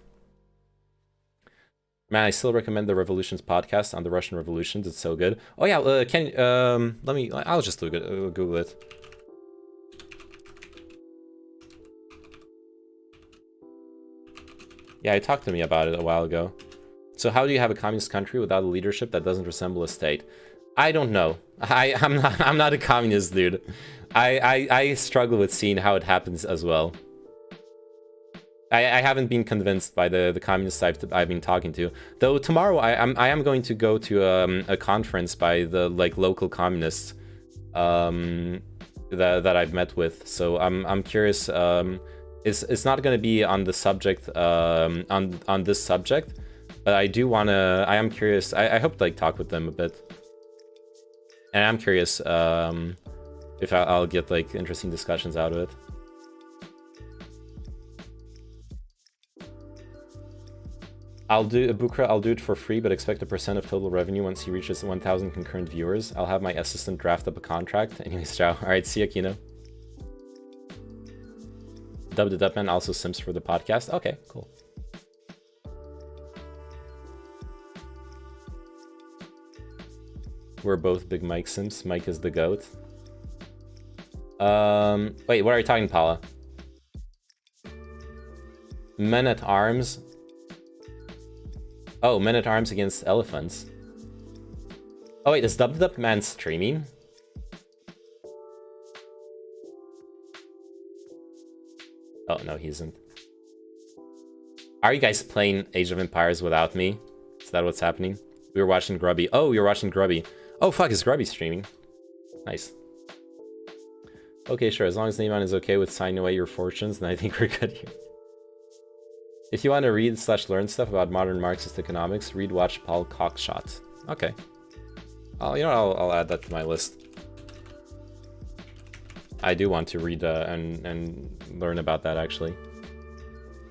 Man, I still recommend the Revolutions podcast on the Russian revolutions. It's so good. Oh yeah, I'll just Google it. Yeah, I talked to me about it a while ago. So how do you have a communist country without a leadership that doesn't resemble a state? I don't know. I'm not a communist, dude. I struggle with seeing how it happens as well. I haven't been convinced by the communists I've been talking to. Though tomorrow I am going to go to a conference by the like local communists that I've met with. So I'm curious. It's not going to be on the subject on this subject, but I do want to. I am curious. I hope to like talk with them a bit. And I'm curious if I'll get like interesting discussions out of it. I'll do it for free, but expect a % of total revenue once he reaches 1,000 concurrent viewers. I'll have my assistant draft up a contract. Anyways, ciao. All right, see ya, Kino. Dub the Dubman also simps for the podcast. Okay, cool. We're both big Mike simps. Mike is the GOAT. Wait, what are you talking, Paula? Men at Arms. Oh, Men at Arms against elephants. Oh wait, is Dub Man streaming? Oh no, he isn't. Are you guys playing Age of Empires without me? Is that what's happening? We were watching Grubby. Oh, you're watching Grubby. Oh fuck, is Grubby streaming? Nice. Okay, sure, as long as Neyman is okay with signing away your fortunes, then I think we're good here. If you want to read/learn stuff about modern Marxist economics, read watch Paul Cockshot. Okay. You know, I'll add that to my list. I do want to read and learn about that actually.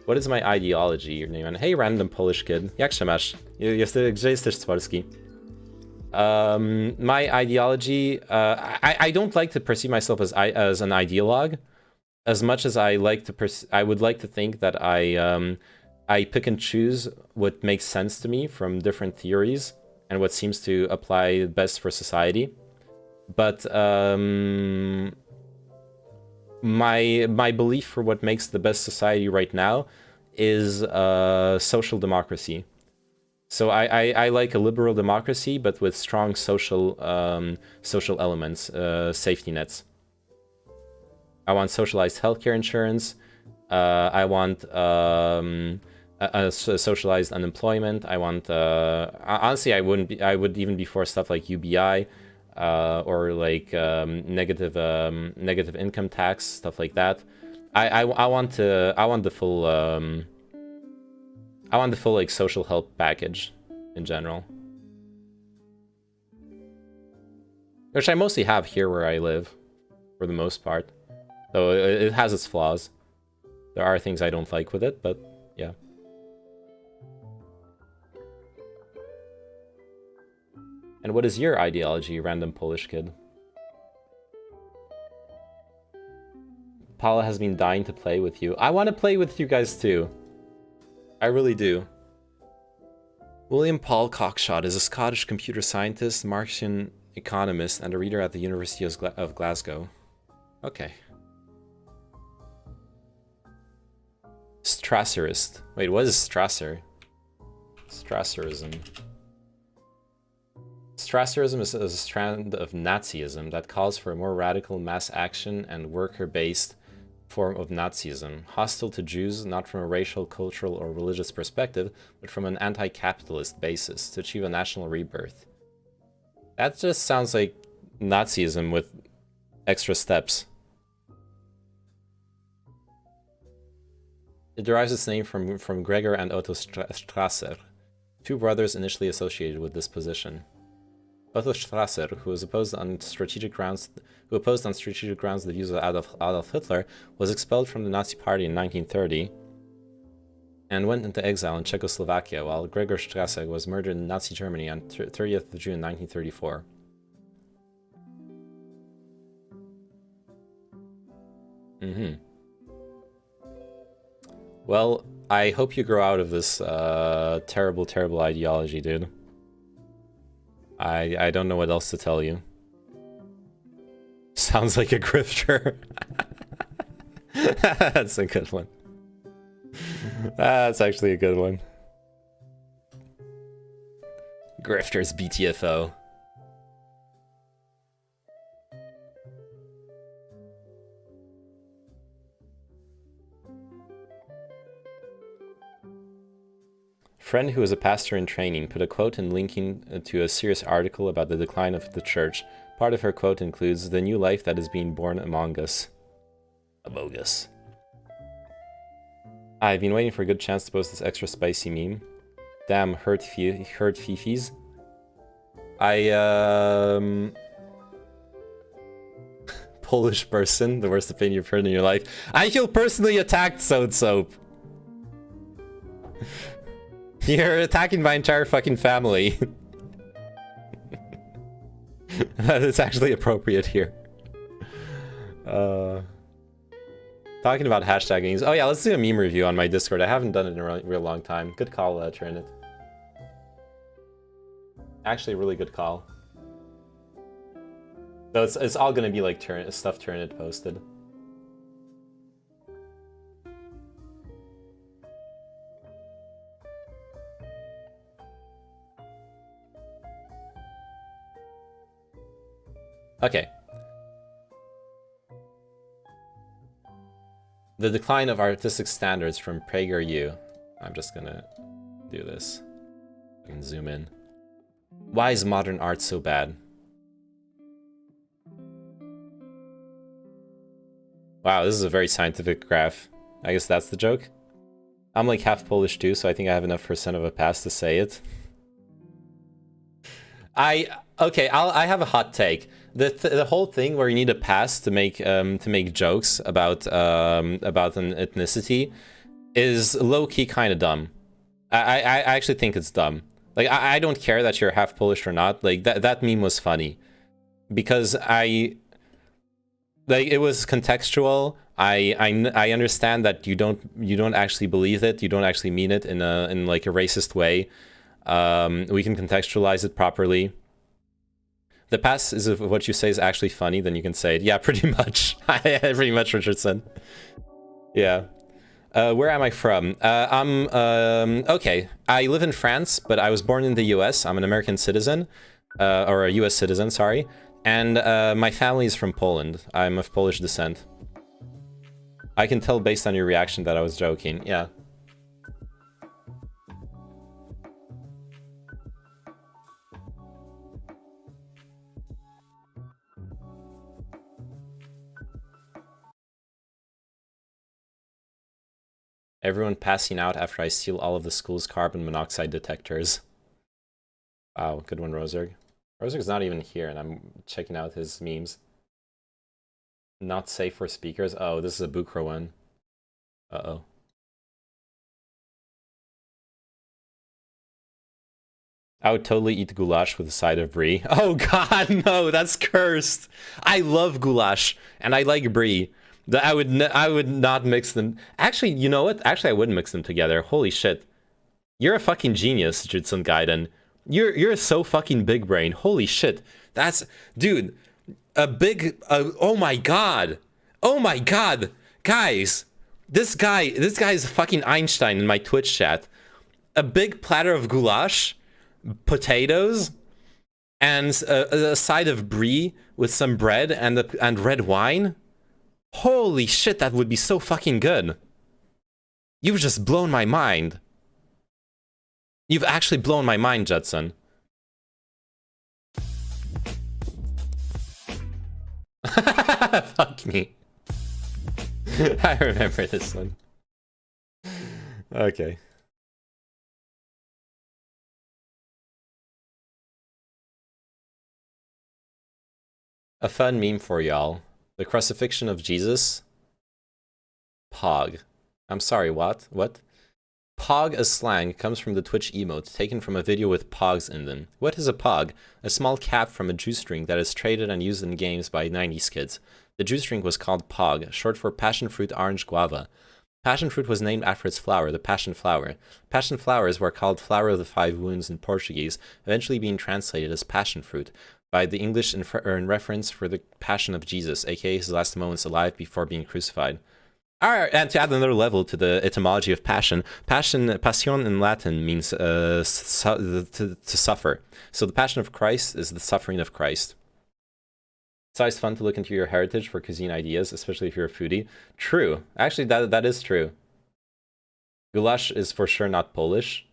What is my ideology? Your name and hey, random Polish kid. Jak się masz? Gdzie jesteś z Polski? My ideology. I don't like to perceive myself as an ideologue, as much as I like to. I would like to think that I pick and choose what makes sense to me from different theories and what seems to apply best for society. But my belief for what makes the best society right now is social democracy. So I like a liberal democracy, but with strong social elements, safety nets. I want socialized healthcare insurance. I want socialized unemployment. I want honestly, I would even be for stuff like UBI. Or like negative income tax, stuff like that. I want the full like social help package in general, which I mostly have here where I live, for the most part. So it has its flaws. There are things I don't like with it, but yeah. And what is your ideology, random Polish kid? Paula has been dying to play with you. I want to play with you guys too. I really do. William Paul Cockshott is a Scottish computer scientist, Marxian economist, and a reader at the University of Glasgow. Okay. Strasserist. Wait, what is Strasser? Strasserism. Strasserism is a strand of Nazism that calls for a more radical mass action and worker-based form of Nazism, hostile to Jews not from a racial, cultural, or religious perspective, but from an anti-capitalist basis, to achieve a national rebirth. That just sounds like Nazism with extra steps. It derives its name from Gregor and Otto Strasser, two brothers initially associated with this position. Otto Strasser, who opposed on strategic grounds the views of Adolf Hitler, was expelled from the Nazi Party in 1930 and went into exile in Czechoslovakia, while Gregor Strasser was murdered in Nazi Germany on 30th of June 1934. Well, I hope you grow out of this terrible, terrible ideology, dude. I don't know what else to tell you. Sounds like a grifter. That's a good one. That's actually a good one. Grifters BTFO. Friend who is a pastor in training put a quote in linking to a serious article about the decline of the church. Part of her quote includes, "The new life that is being born among us." Among us. I've been waiting for a good chance to post this extra spicy meme. Damn, hurt fifis. Polish person, the worst opinion you've heard in your life. I feel personally attacked, Soap. You're attacking my entire fucking family. That's actually appropriate here. Talking about hashtagging. Oh yeah, let's do a meme review on my Discord. I haven't done it in a real long time. Good call, Trinit. Actually, a really good call. So it's all gonna be like stuff Trinit posted. Okay. The decline of artistic standards from PragerU. I'm just gonna do this. I can zoom in. Why is modern art so bad? Wow, this is a very scientific graph. I guess that's the joke. I'm like half Polish too, so I think I have enough % of a pass to say it. I have a hot take. The whole thing where you need a pass to make jokes about an ethnicity is low-key kind of dumb. I actually think it's dumb. Like, I don't care that you're half Polish or not. Like, that meme was funny. Because like, it was contextual. I understand that you don't actually believe it. You don't actually mean it in like a racist way. We can contextualize it properly. The past is if what you say is actually funny, then you can say it. Yeah, pretty much. Pretty much, Richardson. Yeah. Where am I from? Okay. I live in France, but I was born in the US. I'm an American citizen, or a US citizen, sorry. And my family is from Poland. I'm of Polish descent. I can tell based on your reaction that I was joking. Yeah. Everyone passing out after I steal all of the school's carbon monoxide detectors. Wow, good one, Roserg. Roserg's not even here, and I'm checking out his memes. Not safe for speakers. Oh, this is a Bukra one. Uh-oh. I would totally eat goulash with a side of brie. Oh god, no, that's cursed. I love goulash, and I like brie. I would not mix them. Actually, you know what? Actually, I would mix them together. Holy shit. You're a fucking genius, Jitsun Gaiden. You're so fucking big brain. Holy shit. That's... Dude, a big... oh my god. Oh my god. Guys. This guy is fucking Einstein in my Twitch chat. A big platter of goulash, potatoes, and a side of brie with some bread and red wine. Holy shit, that would be so fucking good. You've just blown my mind. You've actually blown my mind, Judson. Fuck me. I remember this one. Okay. A fun meme for y'all. The crucifixion of Jesus? Pog. I'm sorry, what? What? Pog as slang comes from the Twitch emote taken from a video with pogs in them. What is a pog? A small cap from a juice drink that is traded and used in games by 90s kids. The juice drink was called Pog, short for passion fruit orange guava. Passion fruit was named after its flower, the passion flower. Passion flowers were called flower of the five wounds in Portuguese, eventually being translated as passion fruit by the English in reference for the passion of Jesus, aka his last moments alive before being crucified. Alright, and to add another level to the etymology of passion, passion in Latin means to suffer. So the passion of Christ is the suffering of Christ. It's always fun to look into your heritage for cuisine ideas, especially if you're a foodie. True. Actually, that is true. Goulash is for sure not Polish.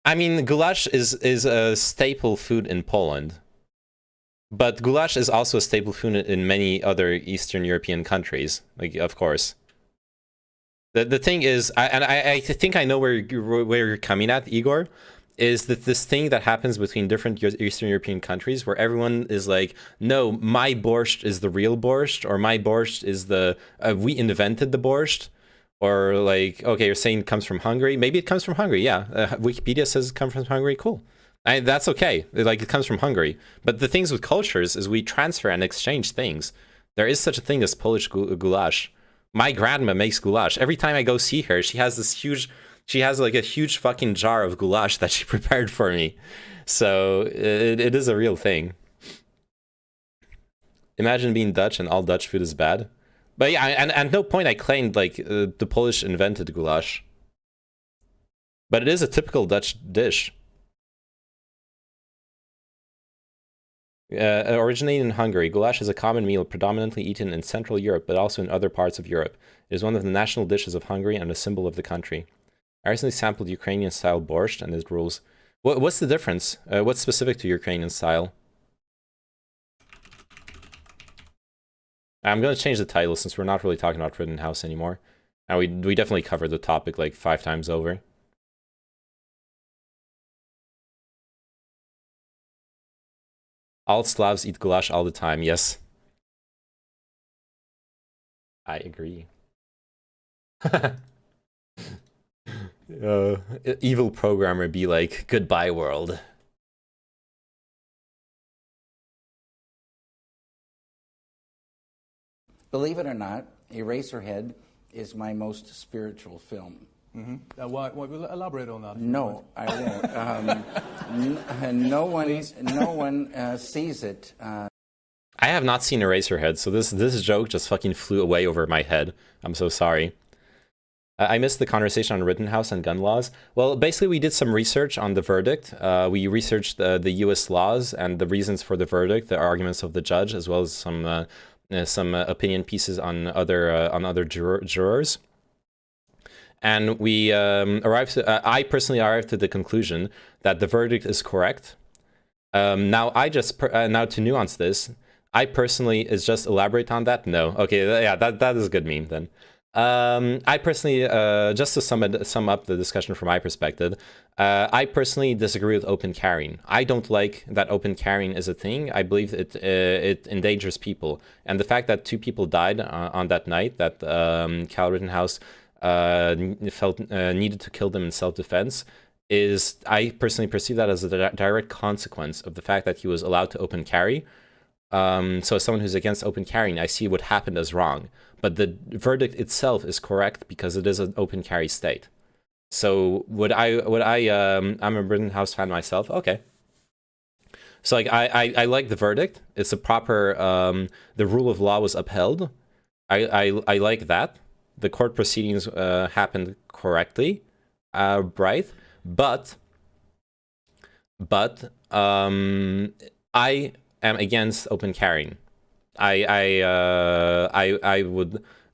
I mean, goulash is a staple food in Poland. But goulash is also a staple food in many other Eastern European countries, like, of course. The thing is, I think I know where you're coming at, Igor, is that this thing that happens between different Eastern European countries where everyone is like, no, my borscht is the real borscht, or my borscht is the, we invented the borscht. Or like, okay, you're saying it comes from Hungary. Maybe it comes from Hungary, yeah. Wikipedia says it comes from Hungary, cool. That's okay, like it comes from Hungary. But the things with cultures is we transfer and exchange things. There is such a thing as Polish goulash. My grandma makes goulash. Every time I go see her, she has like a huge fucking jar of goulash that she prepared for me. So it is a real thing. Imagine being Dutch and all Dutch food is bad. But yeah, and at no point I claimed like the Polish invented goulash. But it is a typical Dutch dish. Originating in Hungary, goulash is a common meal predominantly eaten in Central Europe, but also in other parts of Europe. It is one of the national dishes of Hungary and a symbol of the country. I recently sampled Ukrainian-style borscht and its rules. What's the difference? What's specific to Ukrainian style? I'm going to change the title since we're not really talking about Rittenhouse anymore. And we definitely covered the topic like 5 times over. All Slavs eat goulash all the time, yes. I agree. Evil programmer be like, goodbye world. Believe it or not, Eraserhead is my most spiritual film. Why elaborate on that? No, I won't. No one sees it. I have not seen Eraserhead, so this joke just fucking flew away over my head. I'm so sorry. I missed the conversation on Rittenhouse and gun laws. Well, basically, we did some research on the verdict. We researched the U.S. laws and the reasons for the verdict, the arguments of the judge, as well as some opinion pieces on other jurors. And we I personally arrived to the conclusion that the verdict is correct. Now, now to nuance this, I personally is just elaborate on that. No, okay, yeah, that is a good meme then. I personally, just to sum up the discussion from my perspective, I personally disagree with open carrying. I don't like that open carrying is a thing. I believe it endangers people, and the fact that 2 people died on that night, that Kyle Rittenhouse felt needed to kill them in self-defense, is, I personally perceive that as a direct consequence of the fact that he was allowed to open carry. So as someone who's against open carrying, I see what happened as wrong. But the verdict itself is correct because it is an open carry state. So I'm a Rittenhouse fan myself. Okay. So like I like the verdict. It's a proper the rule of law was upheld. I like that. The court proceedings happened correctly, right? But I am against open carrying. I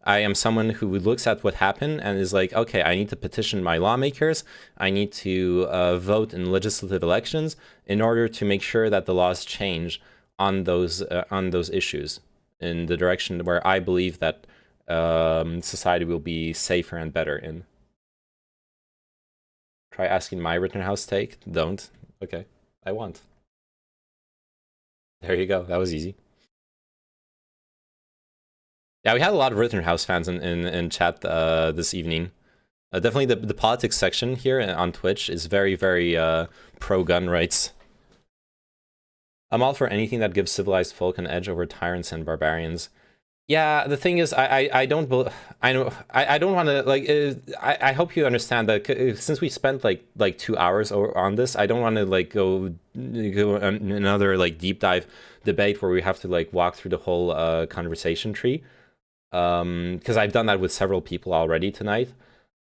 am someone who looks at what happened and is like, okay, I need to petition my lawmakers. I need to vote in legislative elections in order to make sure that the laws change on those issues in the direction where I believe that society will be safer and better in. Try asking my Rittenhouse take. Don't. Okay, I won't. There you go. That was easy. Yeah, we had a lot of Rittenhouse fans in chat this evening. Definitely the politics section here on Twitch is very, very pro-gun rights. I'm all for anything that gives civilized folk an edge over tyrants and barbarians. Yeah, the thing is, I don't want to, like, I hope you understand that since we spent like 2 hours on this, I don't want to like go another like deep dive debate where we have to like walk through the whole conversation tree, because I've done that with several people already tonight.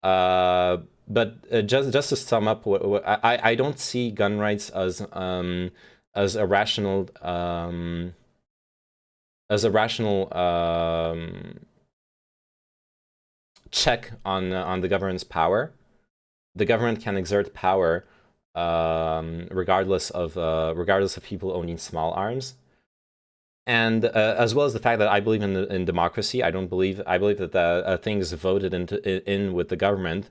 But just to sum up, I don't see gun rights as a rational check on the government's power. The government can exert power regardless of people owning small arms, and as well as the fact that I believe in democracy. I believe that things voted in with the government,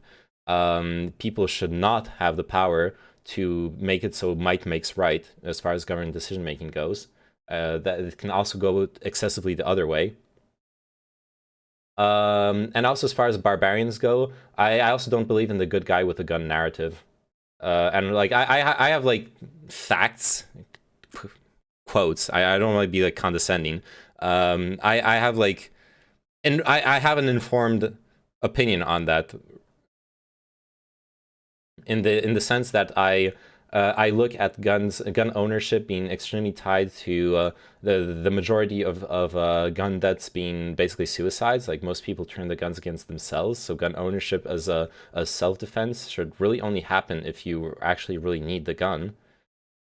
people should not have the power to make it so might makes right as far as government decision making goes. That it can also go excessively the other way. And also as far as barbarians go, I also don't believe in the good guy with a gun narrative. And like I have like facts, quotes. I don't want to be like condescending. I have like, and I have an informed opinion on that. In the sense that I look at gun ownership being extremely tied to the majority of gun deaths being basically suicides. Like most people turn the guns against themselves. So gun ownership as a self-defense should really only happen if you actually really need the gun.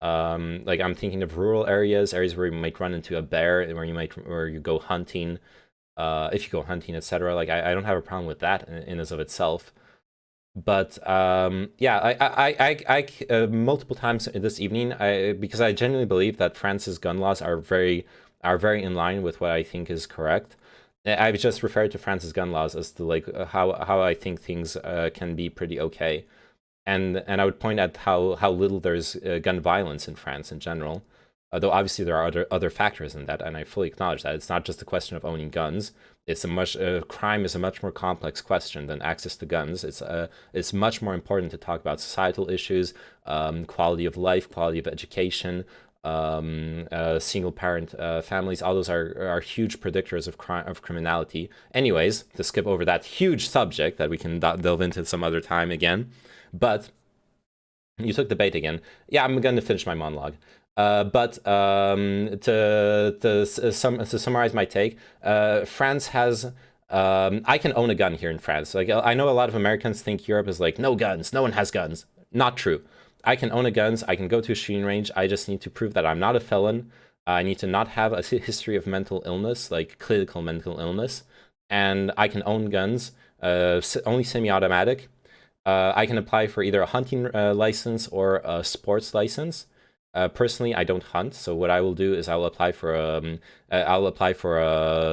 Like I'm thinking of rural areas where you might run into a bear, where you go hunting, if you go hunting, etc. Like I don't have a problem with that in as of itself. But yeah, I multiple times this evening, because I genuinely believe that France's gun laws are very in line with what I think is correct. I've just referred to France's gun laws as to like how I think things can be pretty okay, and I would point at how little there's gun violence in France in general. Though obviously there are other factors in that, and I fully acknowledge that. It's not just a question of owning guns. It's crime is a much more complex question than access to guns. It's much more important to talk about societal issues, quality of life, quality of education, single parent families. All those are huge predictors of criminality. Anyways, to skip over that huge subject that we can delve into some other time again, but you took the bait again. Yeah, I'm going to finish my monologue. But to summarize my take, France has. I can own a gun here in France. Like, I know a lot of Americans think Europe is like no guns, no one has guns. Not true. I can own a guns. I can go to a shooting range. I just need to prove that I'm not a felon. I need to not have a history of mental illness, like clinical mental illness, and I can own guns. Only semi-automatic. I can apply for either a hunting license or a sports license. Personally, I don't hunt, so what I will do is I'll apply for a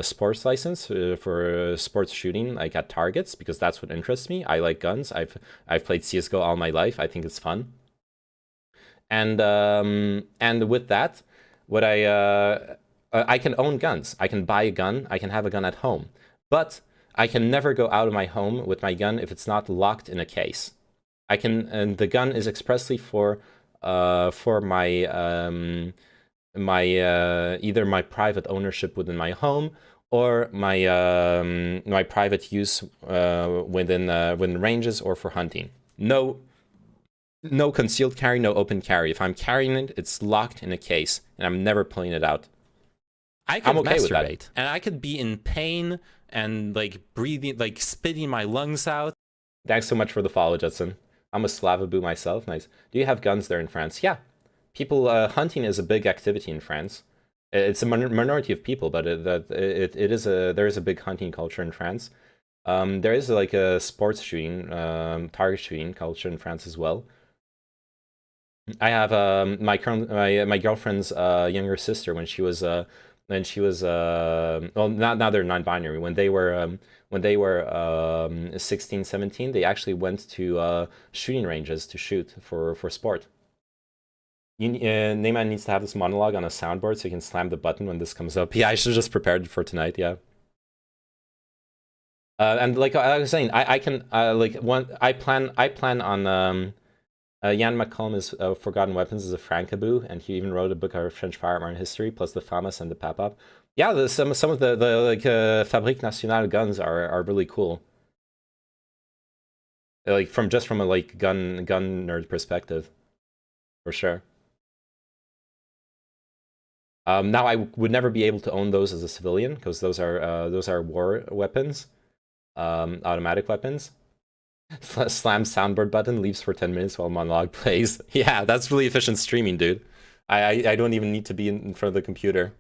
sports license for sports shooting, like at targets, because that's what interests me. I like guns. I've played CS:GO all my life. I think it's fun. And with that, what I can own guns. I can buy a gun. I can have a gun at home, but I can never go out of my home with my gun if it's not locked in a case. And the gun is expressly for my either my private ownership within my home or my my private use within ranges or for hunting. No concealed carry, no open carry. If I'm carrying it, it's locked in a case, and I'm never pulling it out. I'm okay with that. And I could be in pain and like breathing, like spitting my lungs out. Thanks so much for the follow, Judson. I'm a Slavaboo myself. Nice. Do you have guns there in France? Yeah. People, hunting is a big activity in France. It's a minority of people, but there is a big hunting culture in France. There is like a sports shooting, target shooting culture in France as well. I have my girlfriend's younger sister when she was well, now they're non-binary. When they were 16, 17, they actually went to shooting ranges to shoot for sport. Neyman needs to have this monologue on a soundboard so he can slam the button when this comes up. Yeah, I should have just prepared for tonight. Yeah. And like I was saying, I can I plan on Jan McCollum's Forgotten Weapons is a Frankaboo, and he even wrote a book of French firearm history, plus the FAMAS and the PAPAP. Yeah, some of the like Fabrique Nationale guns are really cool. Like from a like gun nerd perspective, for sure. Now I would never be able to own those as a civilian because those are war weapons, automatic weapons. Slam soundboard button, leaves for 10 minutes while monologue plays. Yeah, that's really efficient streaming, dude. I don't even need to be in front of the computer.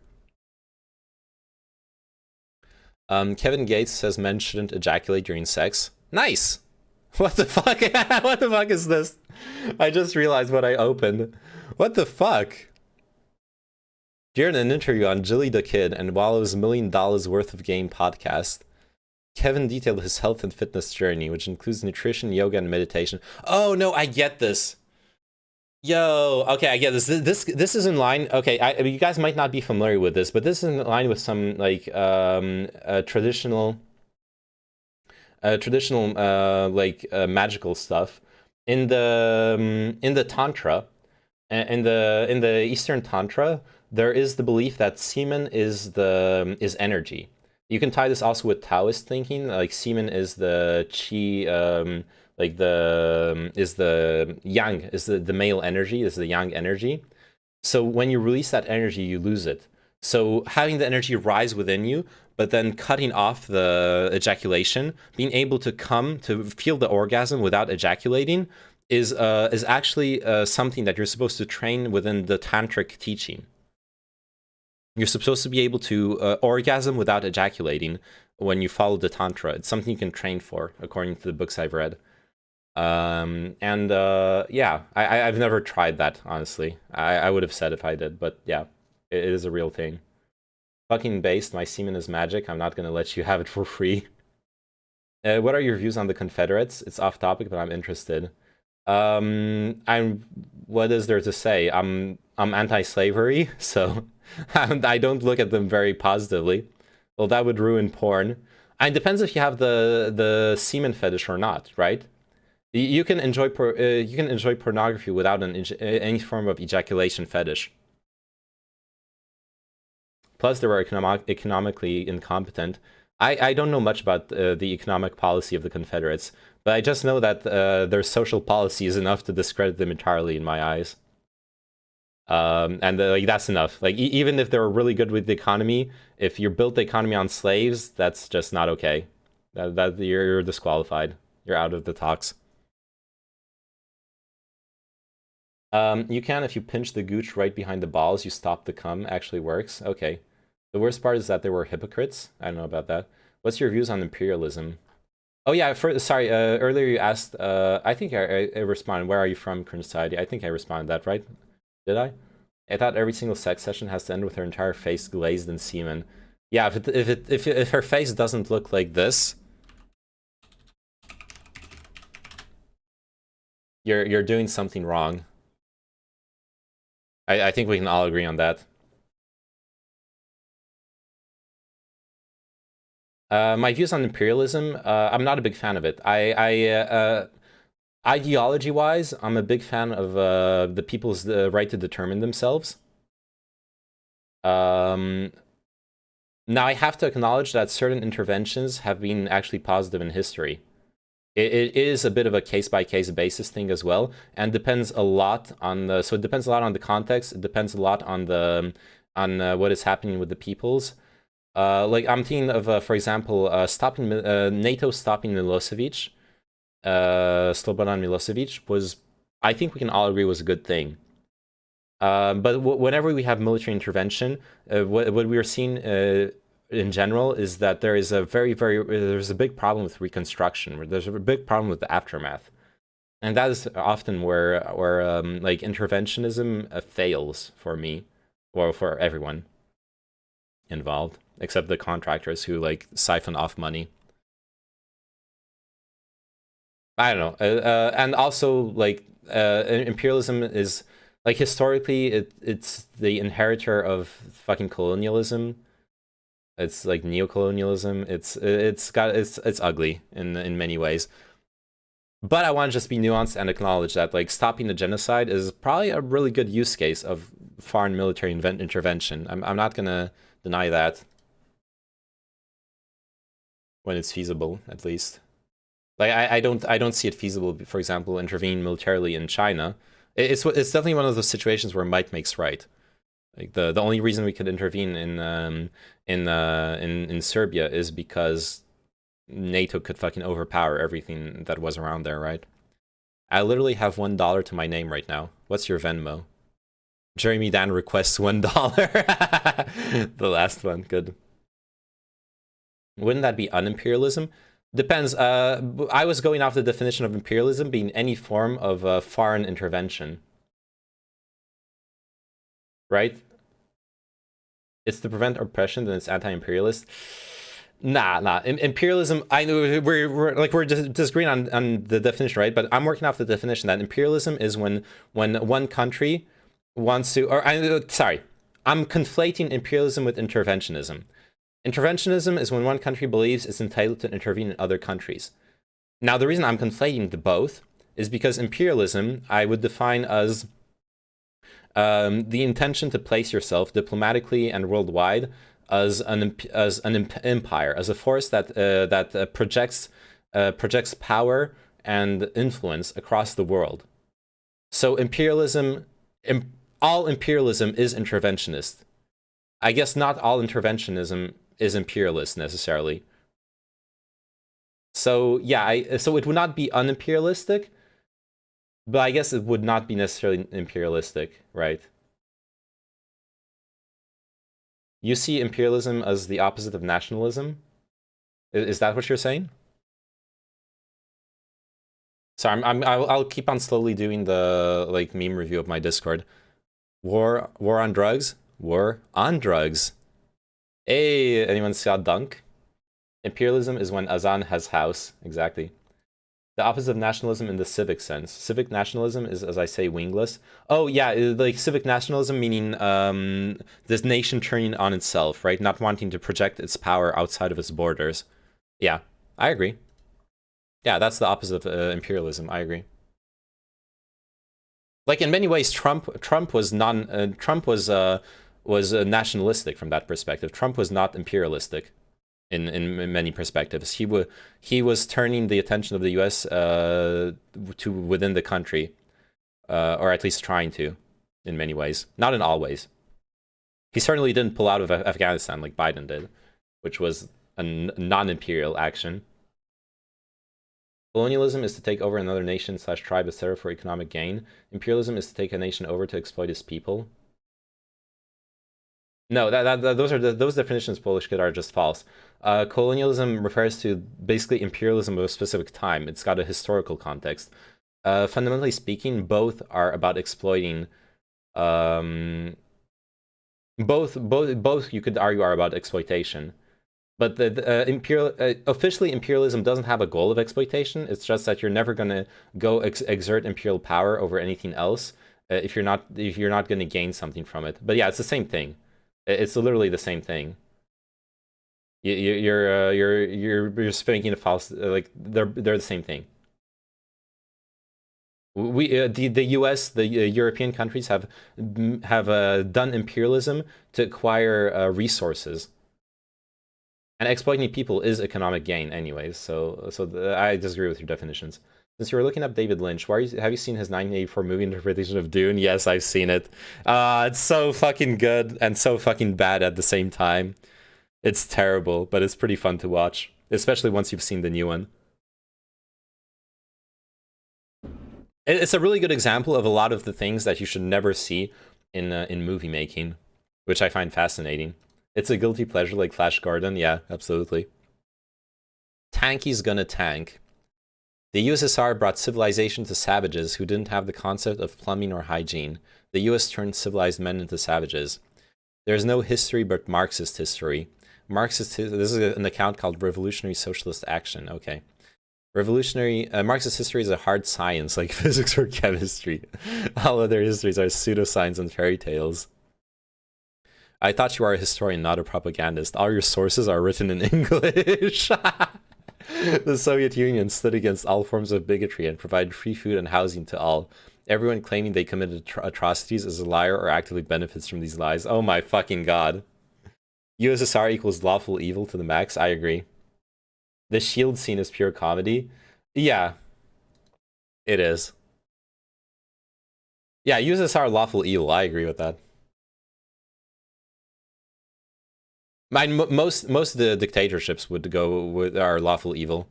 Kevin Gates says men shouldn't ejaculate during sex. Nice! What the fuck? What the fuck is this? I just realized what I opened. What the fuck? During an interview on Jilly the Kid and Wallow's $1 million worth of game podcast, Kevin detailed his health and fitness journey, which includes nutrition, yoga, and meditation. Oh no, I get this. Yo, okay, I get this. This is in line. Okay, you guys might not be familiar with this, but this is in line with some like traditional magical stuff in the tantra, in the Eastern Tantra. There is the belief that semen is energy. You can tie this also with Taoist thinking, like semen is the qi, is the yang, is the male energy, is the yang energy. So when you release that energy, you lose it. So having the energy rise within you, but then cutting off the ejaculation, being able to come to feel the orgasm without ejaculating is actually something that you're supposed to train within the tantric teaching. You're supposed to be able to orgasm without ejaculating when you follow the tantra. It's something you can train for, according to the books I've read. Yeah, I've never tried that, honestly. I would have said if I did, but yeah, it is a real thing. Fucking based, my semen is magic. I'm not going to let you have it for free. What are your views on the Confederates? It's off topic, but I'm interested. What is there to say? I'm anti-slavery, so I don't look at them very positively. Well, that would ruin porn. And it depends if you have the semen fetish or not, right? You can enjoy pornography without any form of ejaculation fetish. Plus, they were economically incompetent. I don't know much about the economic policy of the Confederates, but I just know that their social policy is enough to discredit them entirely in my eyes. And like that's enough. Like even if they were really good with the economy, if you built the economy on slaves, that's just not okay. That you're disqualified. You're out of the talks. You can if you pinch the gooch right behind the balls, you stop the cum. Actually works. Okay. The worst part is that they were hypocrites. I don't know about that. What's your views on imperialism? Oh yeah, sorry. Earlier you asked. I think I responded. Where are you from, Cringe Society? I think I responded that, right? Did I? I thought every single sex session has to end with her entire face glazed in semen. Yeah, if her face doesn't look like this, you're doing something wrong. I think we can all agree on that. My views on imperialism, I'm not a big fan of it. Ideology-wise, I'm a big fan of the people's right to determine themselves. Now, I have to acknowledge that certain interventions have been actually positive in history. It is a bit of a case-by-case basis thing as well, and depends a lot on the. So it depends a lot on the context. It depends a lot on the what is happening with the peoples. Like I'm thinking of, for example, stopping NATO stopping Milosevic. Slobodan Milosevic was, I think we can all agree, was a good thing. But whenever we have military intervention, what we are seeing in general is that there is there's a big problem with reconstruction. There's a big problem with the aftermath, and that is often where like interventionism fails for me, or for everyone involved, except the contractors who like siphon off money. I don't know, and also like imperialism is like historically it's the inheritor of fucking colonialism. It's like neocolonialism. It's ugly in many ways. But I want to just be nuanced and acknowledge that like stopping the genocide is probably a really good use case of foreign military intervention. I'm not gonna deny that when it's feasible, at least. Like I don't see it feasible, for example, intervene militarily in China. It's definitely one of those situations where might makes right. Like the only reason we could intervene in Serbia is because NATO could fucking overpower everything that was around there, right? I literally have $1 to my name right now. What's your Venmo? Jeremy Dan requests $1. The last one, good. Wouldn't that be unimperialism? Depends. I was going off the definition of imperialism being any form of foreign intervention. Right? It's to prevent oppression, then it's anti-imperialist. Nah. Imperialism. I know we're disagreeing on the definition, right? But I'm working off the definition that imperialism is when one country wants to. Sorry, I'm conflating imperialism with interventionism. Interventionism is when one country believes it's entitled to intervene in other countries. Now, the reason I'm conflating the both is because imperialism I would define as the intention to place yourself diplomatically and worldwide as an empire, as a force that projects power and influence across the world. So imperialism, all imperialism is interventionist. I guess not all interventionism is imperialist necessarily. So yeah, so it would not be unimperialistic, but I guess it would not be necessarily imperialistic, right? You see imperialism as the opposite of nationalism? Is that what you're saying? Sorry, I'll keep on slowly doing the like meme review of my Discord. War on drugs? War on drugs. Hey, anyone saw Dunk? Imperialism is when Azan has house. Exactly. The opposite of nationalism in the civic sense. Civic nationalism is, as I say, wingless. Oh yeah, like civic nationalism meaning this nation turning on itself, right? Not wanting to project its power outside of its borders. Yeah, I agree. Yeah, that's the opposite of imperialism. I agree. Like in many ways, Trump was nationalistic from that perspective. Trump was not imperialistic. In many perspectives, he was turning the attention of the U.S. To within the country, or at least trying to, in many ways, not in all ways. He certainly didn't pull out of Afghanistan like Biden did, which was a non-imperial action. Colonialism is to take over another nation / tribe, etc. for economic gain. Imperialism is to take a nation over to exploit its people. No, those definitions, Polish kid, are just false. Colonialism refers to basically imperialism of a specific time. It's got a historical context. Fundamentally speaking, both are about exploiting. Both you could argue are about exploitation. But officially imperialism doesn't have a goal of exploitation. It's just that you're never going to go exert imperial power over anything else if you're not going to gain something from it. But yeah, it's the same thing. It's literally the same thing. You're speaking a false, like they're the same thing. The U.S., the European countries have done imperialism to acquire resources, and exploiting people is economic gain, anyways. So I disagree with your definitions. Since you were looking up David Lynch, have you seen his 1984 movie interpretation of Dune? Yes, I've seen it. It's so fucking good and so fucking bad at the same time. It's terrible, but it's pretty fun to watch, especially once you've seen the new one. It's a really good example of a lot of the things that you should never see in movie making, which I find fascinating. It's a guilty pleasure like Flash Gordon. Yeah, absolutely. Tanky's gonna tank. The USSR brought civilization to savages who didn't have the concept of plumbing or hygiene. The US turned civilized men into savages. There's no history but Marxist history. This is an account called Revolutionary Socialist Action. Okay. Marxist history is a hard science like physics or chemistry. All other histories are pseudoscience and fairy tales. I thought you were a historian, not a propagandist. All your sources are written in English. The Soviet Union stood against all forms of bigotry and provided free food and housing to all. Everyone claiming they committed atrocities is a liar or actively benefits from these lies. Oh my fucking god. USSR equals lawful evil to the max. I agree. The Shield scene is pure comedy. Yeah. It is. Yeah, USSR lawful evil. I agree with that. Most of the dictatorships are lawful evil.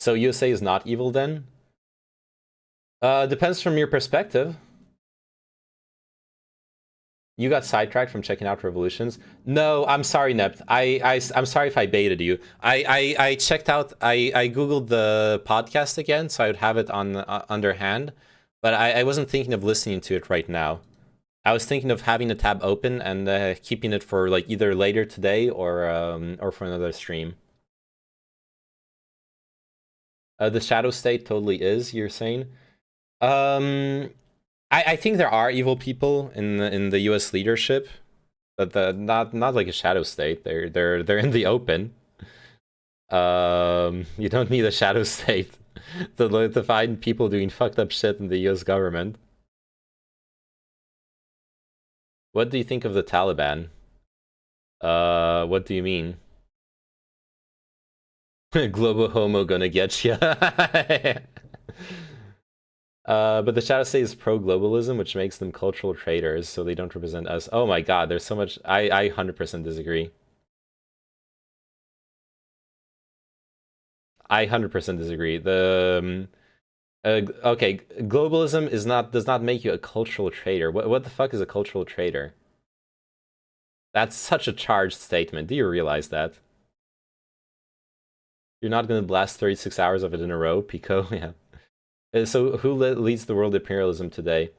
So USA is not evil then? Depends from your perspective. You got sidetracked from checking out revolutions. No, I'm sorry, Nept. I'm sorry if I baited you. I checked out. I googled the podcast again, so I would have it on underhand. But I wasn't thinking of listening to it right now. I was thinking of having the tab open and keeping it for like either later today or for another stream. The shadow state totally is. You're saying? I think there are evil people in the U.S. leadership, but not like a shadow state. They're in the open. You don't need a shadow state to find people doing fucked up shit in the U.S. government. What do you think of the Taliban? What do you mean? Global homo gonna get ya. But the shadow state is pro-globalism, which makes them cultural traitors, so they don't represent us. Oh my god, there's so much. I 100% disagree. I 100% disagree. Okay, globalism does not make you a cultural traitor. What the fuck is a cultural traitor? That's such a charged statement. Do you realize that? You're not gonna blast 36 hours of it in a row, Pico? Yeah. So who leads the world imperialism today?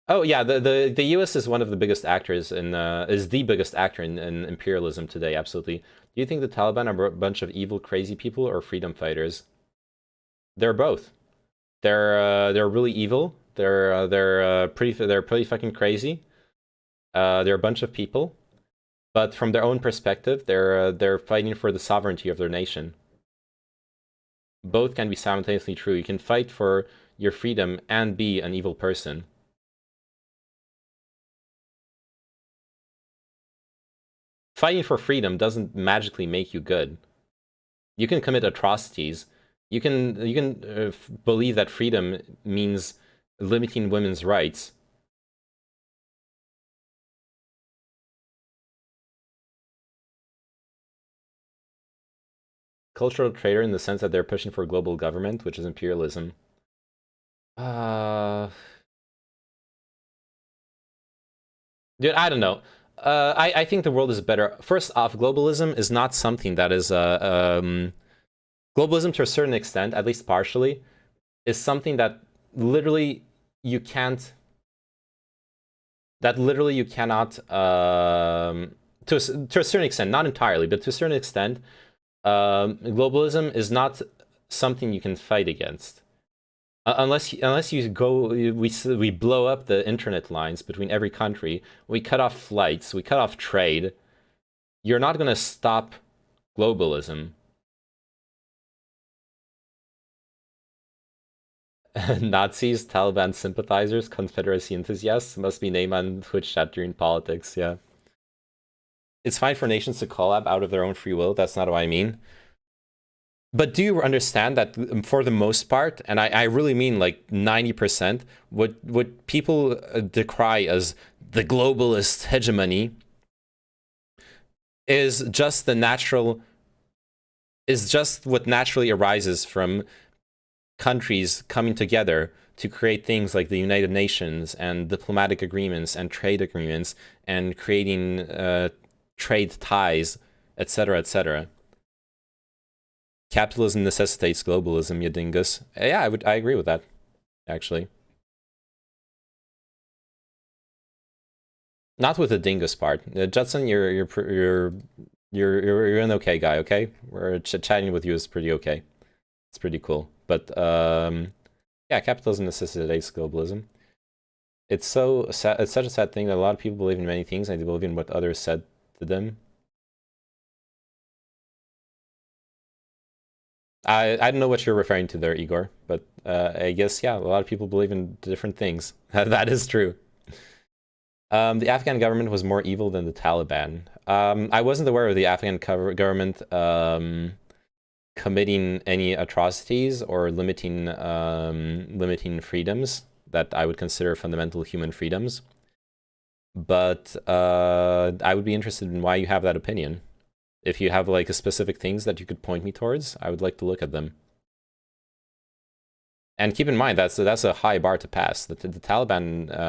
Oh yeah, the U.S. is one of the biggest actors is the biggest actor in imperialism today. Absolutely, Do you think the Taliban are a bunch of evil, crazy people or freedom fighters? They're both. They're really evil. They're pretty fucking crazy. They're a bunch of people, but from their own perspective, they're fighting for the sovereignty of their nation. Both can be simultaneously true. You can fight for your freedom and be an evil person. Fighting for freedom doesn't magically make you good. You can commit atrocities. You can believe that freedom means limiting women's rights. Cultural traitor in the sense that they're pushing for global government, which is imperialism. Dude, I don't know. I think the world is better. First off, globalism is not something that is globalism to a certain extent, at least partially, is something that literally you can't. That literally you cannot, to a certain extent, not entirely, but to a certain extent, globalism is not something you can fight against. Unless you go, we blow up the internet lines between every country, we cut off flights, we cut off trade. You're not going to stop globalism. Nazis, Taliban sympathizers, Confederacy enthusiasts must be named on Twitch chat during politics, yeah. It's fine for nations to collab out of their own free will, that's not what I mean. But do you understand that for the most part, and I really mean like 90%, what people decry as the globalist hegemony is just what naturally arises from countries coming together to create things like the United Nations and diplomatic agreements and trade agreements and creating trade ties, etc., etc. Capitalism necessitates globalism, you dingus. Yeah, I agree with that, actually. Not with the dingus part. Judson, you're an okay guy, okay? We're chatting with you is pretty okay. It's pretty cool. But yeah, capitalism necessitates globalism. It's so sad, it's such a sad thing that a lot of people believe in many things and they believe in what others said to them. I don't know what you're referring to there, Igor, but I guess, yeah, a lot of people believe in different things. That is true. The Afghan government was more evil than the Taliban. I wasn't aware of the Afghan government committing any atrocities or limiting freedoms that I would consider fundamental human freedoms. But I would be interested in why you have that opinion. If you have like a specific things that you could point me towards, I would like to look at them. And keep in mind that's a high bar to pass. The Taliban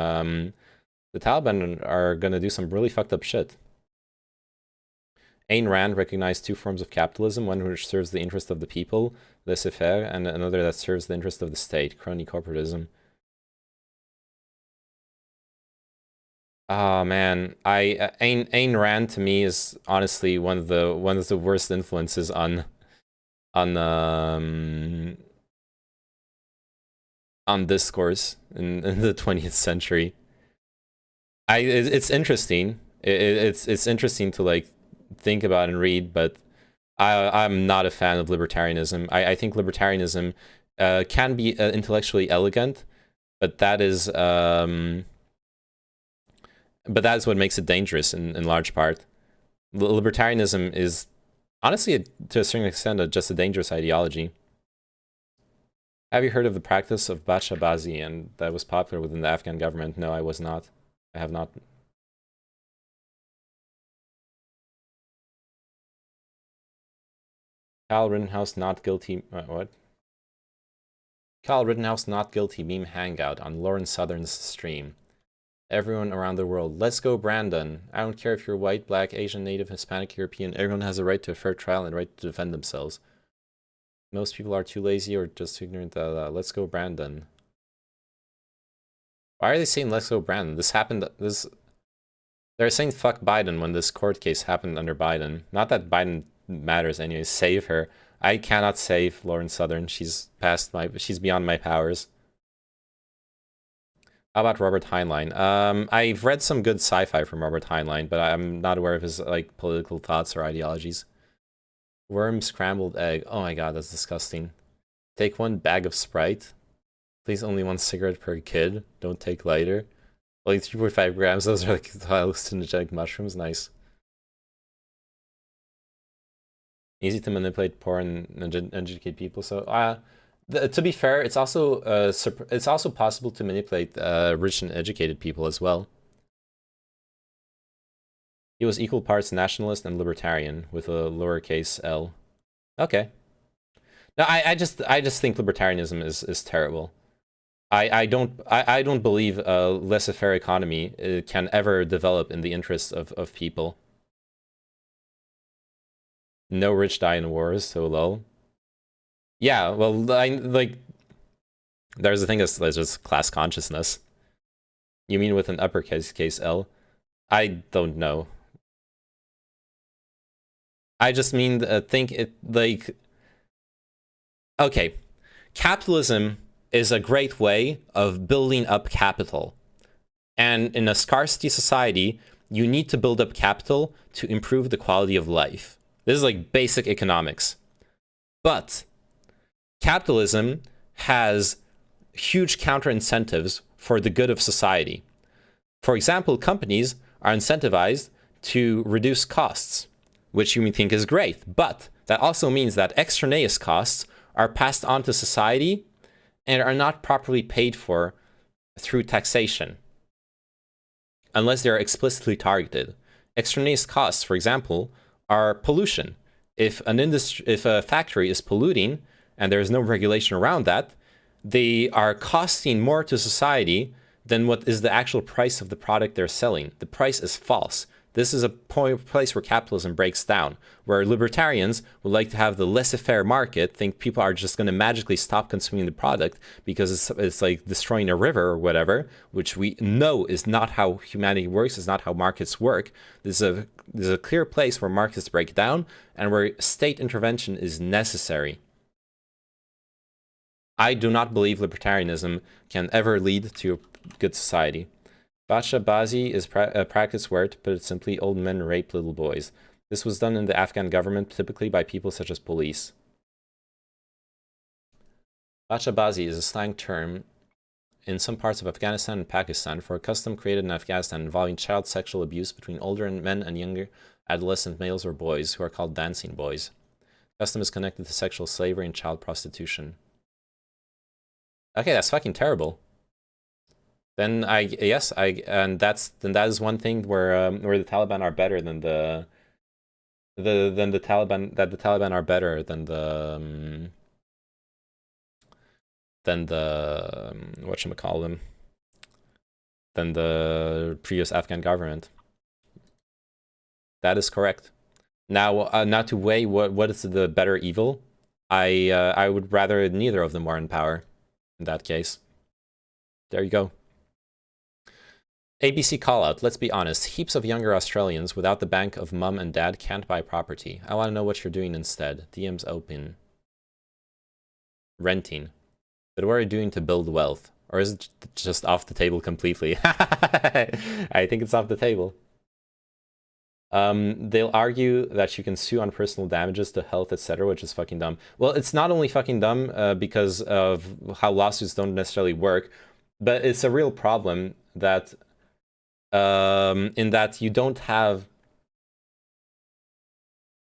are gonna do some really fucked up shit. Ayn Rand recognized two forms of capitalism: one which serves the interest of the people, laissez-faire, and another that serves the interest of the state, crony corporatism. Oh man, Ayn Rand to me is honestly one of the worst influences on discourse in the 20th century. It's interesting. It's interesting to like think about and read, but I'm not a fan of libertarianism. I think libertarianism can be intellectually elegant, but that is what makes it dangerous in large part. Libertarianism is honestly, to a certain extent, just a dangerous ideology. Have you heard of the practice of bachabazi, and that was popular within the Afghan government? No, I was not. I have not. Kyle Rittenhouse not guilty. What? Kyle Rittenhouse not guilty meme hangout on Lauren Southern's stream. Everyone around the world, let's go Brandon. I don't care if you're white, black, Asian, Native, Hispanic, European. Everyone has a right to a fair trial and a right to defend themselves. Most people are too lazy or just too ignorant. Let's go Brandon. Why are they saying let's go Brandon? This happened. They're saying fuck Biden when this court case happened under Biden. Not that Biden matters anyway. Save her. I cannot save Lauren Southern. She's beyond my powers. How about Robert Heinlein? I've read some good sci-fi from Robert Heinlein, but I'm not aware of his like political thoughts or ideologies. Worm scrambled egg. Oh my god, that's disgusting. Take 1 bag of Sprite. Please, only 1 cigarette per kid. Don't take lighter. Like 3.5 grams. Those are like hallucinogenic mushrooms. Nice. Easy to manipulate poor and educate people. So, to be fair, it's also possible to manipulate rich and educated people as well. He was equal parts nationalist and libertarian with a lowercase l. Okay. No, I just think libertarianism is terrible. I don't believe a laissez-faire economy can ever develop in the interests of people. No rich die in wars, so lol. Yeah, well, like, there's the thing is there's just class consciousness. You mean with an uppercase L? I don't know. I just mean, think it, like... Okay, capitalism is a great way of building up capital. And in a scarcity society, you need to build up capital to improve the quality of life. This is like basic economics. But capitalism has huge counter incentives for the good of society. For example, companies are incentivized to reduce costs, which you may think is great, but that also means that extraneous costs are passed on to society and are not properly paid for through taxation, unless they are explicitly targeted. Extraneous costs, for example, are pollution. If a factory is polluting and there is no regulation around that, they are costing more to society than what is the actual price of the product they're selling. The price is false. This is a place where capitalism breaks down, where libertarians would like to have the laissez-faire market, think people are just going to magically stop consuming the product because it's like destroying a river or whatever, which we know is not how humanity works, is not how markets work. There's a clear place where markets break down and where state intervention is necessary. I do not believe libertarianism can ever lead to a good society. Bacha Bazi is a practice where, to put it simply, old men rape little boys. This was done in the Afghan government, typically by people such as police. Bacha Bazi is a slang term in some parts of Afghanistan and Pakistan for a custom created in Afghanistan involving child sexual abuse between older men and younger adolescent males or boys, who are called dancing boys. Custom is connected to sexual slavery and child prostitution. Okay, that's fucking terrible. Then that is one thing where the Taliban are better than the Taliban are better than the whatchamacallem, than the previous Afghan government. That is correct. Now, not to weigh what is the better evil, I would rather neither of them are in power. In that case, there you go. ABC callout, let's be honest, heaps of younger Australians without the bank of mum and dad can't buy property. I want to know what you're doing instead. DM's open. Renting. But what are you doing to build wealth? Or is it just off the table completely? I think it's off the table. They'll argue that you can sue on personal damages to health, etc., which is fucking dumb. Well, it's not only fucking dumb because of how lawsuits don't necessarily work, but it's a real problem that in that you don't have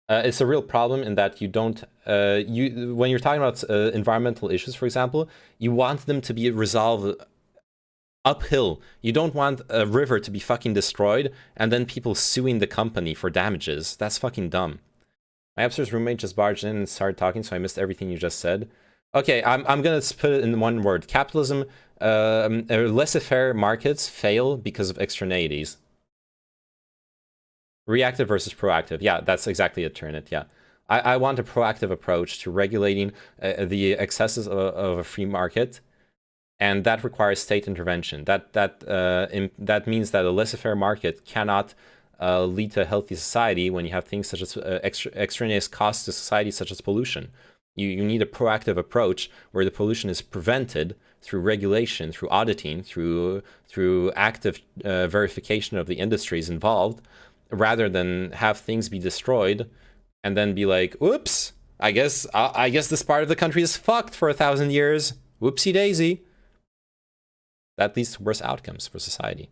it's a real problem in that you don't when you're talking about environmental issues, for example, you want them to be resolved uphill. You don't want a river to be fucking destroyed and then people suing the company for damages. That's fucking dumb. My upstairs roommate just barged in and started talking, so I missed everything you just said. Okay, I'm gonna put it in one word. Capitalism, laissez-faire markets fail because of externalities. Reactive versus proactive. Yeah, that's exactly it, Turnit. Yeah. I want a proactive approach to regulating the excesses of a free market, and that requires state intervention. That means that a laissez-faire market cannot lead to a healthy society when you have things such as extraneous costs to society, such as pollution. You need a proactive approach where the pollution is prevented through regulation, through auditing, through active verification of the industries involved, rather than have things be destroyed and then be like, oops, I guess this part of the country is fucked for 1,000 years. Whoopsie daisy. That leads to worse outcomes for society.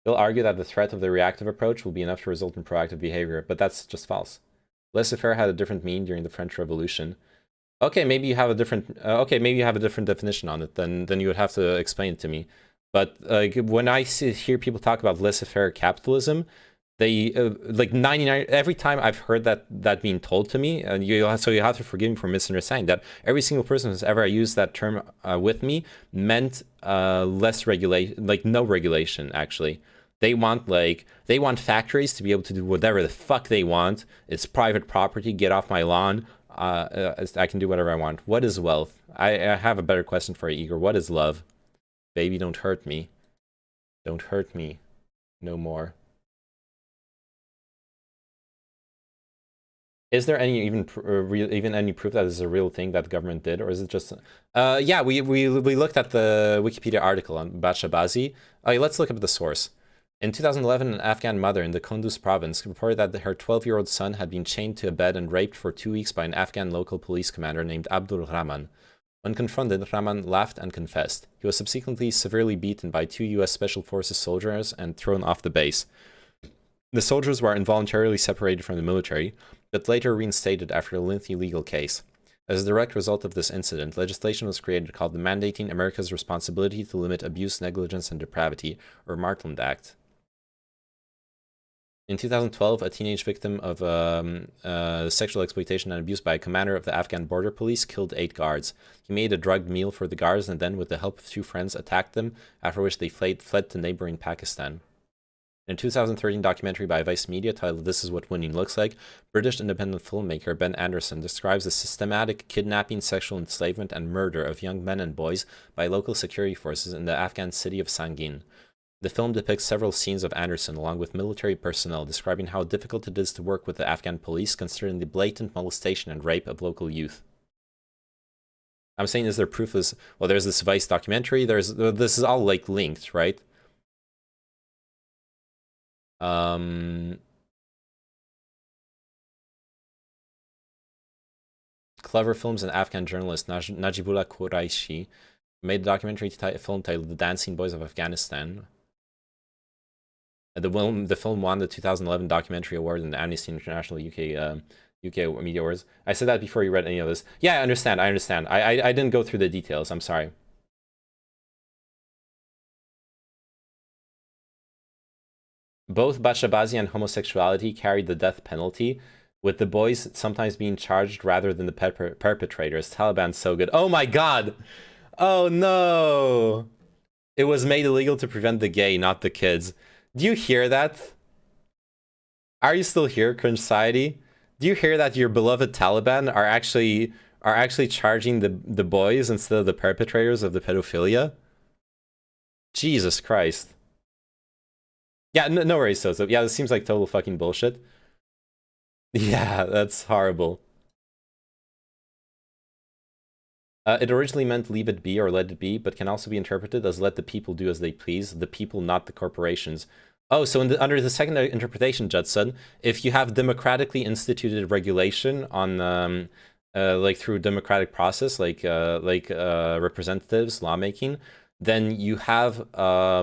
They'll argue that the threat of the reactive approach will be enough to result in proactive behavior, but that's just false. Laissez-faire had a different meaning during the French Revolution. Okay, maybe you have a different. Maybe you have a different definition on it. Then you would have to explain it to me. But when I hear people talk about laissez-faire capitalism, they like 99. Every time I've heard that being told to me, and you have to forgive me for misunderstanding that. Every single person who's ever used that term with me meant less regulation, like no regulation actually. They want factories to be able to do whatever the fuck they want. It's private property. Get off my lawn. I can do whatever I want. What is wealth? I have a better question for you, Igor. What is love? Baby, don't hurt me. Don't hurt me. No more. Is there any even any proof that this is a real thing that the government did, or is it just? Yeah, we looked at the Wikipedia article on Batshabazi. Okay, let's look up the source. In 2011, an Afghan mother in the Kunduz province reported that her 12-year-old son had been chained to a bed and raped for 2 weeks by an Afghan local police commander named Abdul Rahman. When confronted, Rahman laughed and confessed. He was subsequently severely beaten by 2 U.S. Special Forces soldiers and thrown off the base. The soldiers were involuntarily separated from the military, but later reinstated after a lengthy legal case. As a direct result of this incident, legislation was created called the Mandating America's Responsibility to Limit Abuse, Negligence, and Depravity, or Markland Act. In 2012, a teenage victim of sexual exploitation and abuse by a commander of the Afghan border police killed 8 guards. He made a drugged meal for the guards and then, with the help of 2 friends, attacked them, after which they fled to neighboring Pakistan. In a 2013 documentary by Vice Media titled This Is What Winning Looks Like, British independent filmmaker Ben Anderson describes the systematic kidnapping, sexual enslavement, and murder of young men and boys by local security forces in the Afghan city of Sangin. The film depicts several scenes of Anderson along with military personnel describing how difficult it is to work with the Afghan police considering the blatant molestation and rape of local youth. I'm saying, is there proof? Well, there's this Vice documentary. This is all like linked, right? Clever Films and Afghan journalist Najibullah Quraishi made a documentary film titled The Dancing Boys of Afghanistan. The film won the 2011 Documentary Award in the Amnesty International UK Media Awards. I said that before you read any of this. Yeah, I understand. I didn't go through the details. I'm sorry. Both Batshabazi and homosexuality carried the death penalty, with the boys sometimes being charged rather than the perpetrators. Taliban's so good. Oh my god! Oh no! It was made illegal to prevent the gay, not the kids. Do you hear that? Are you still here, Cringe Society? Do you hear that your beloved Taliban are actually charging the boys instead of the perpetrators of the pedophilia? Jesus Christ. Yeah, no worries, Sozo. Yeah, this seems like total fucking bullshit. Yeah, that's horrible. It originally meant leave it be or let it be, but can also be interpreted as let the people do as they please, the people, not the corporations. Oh, so under the second interpretation, Judson, if you have democratically instituted regulation on, like through democratic process, like representatives, lawmaking, then you have a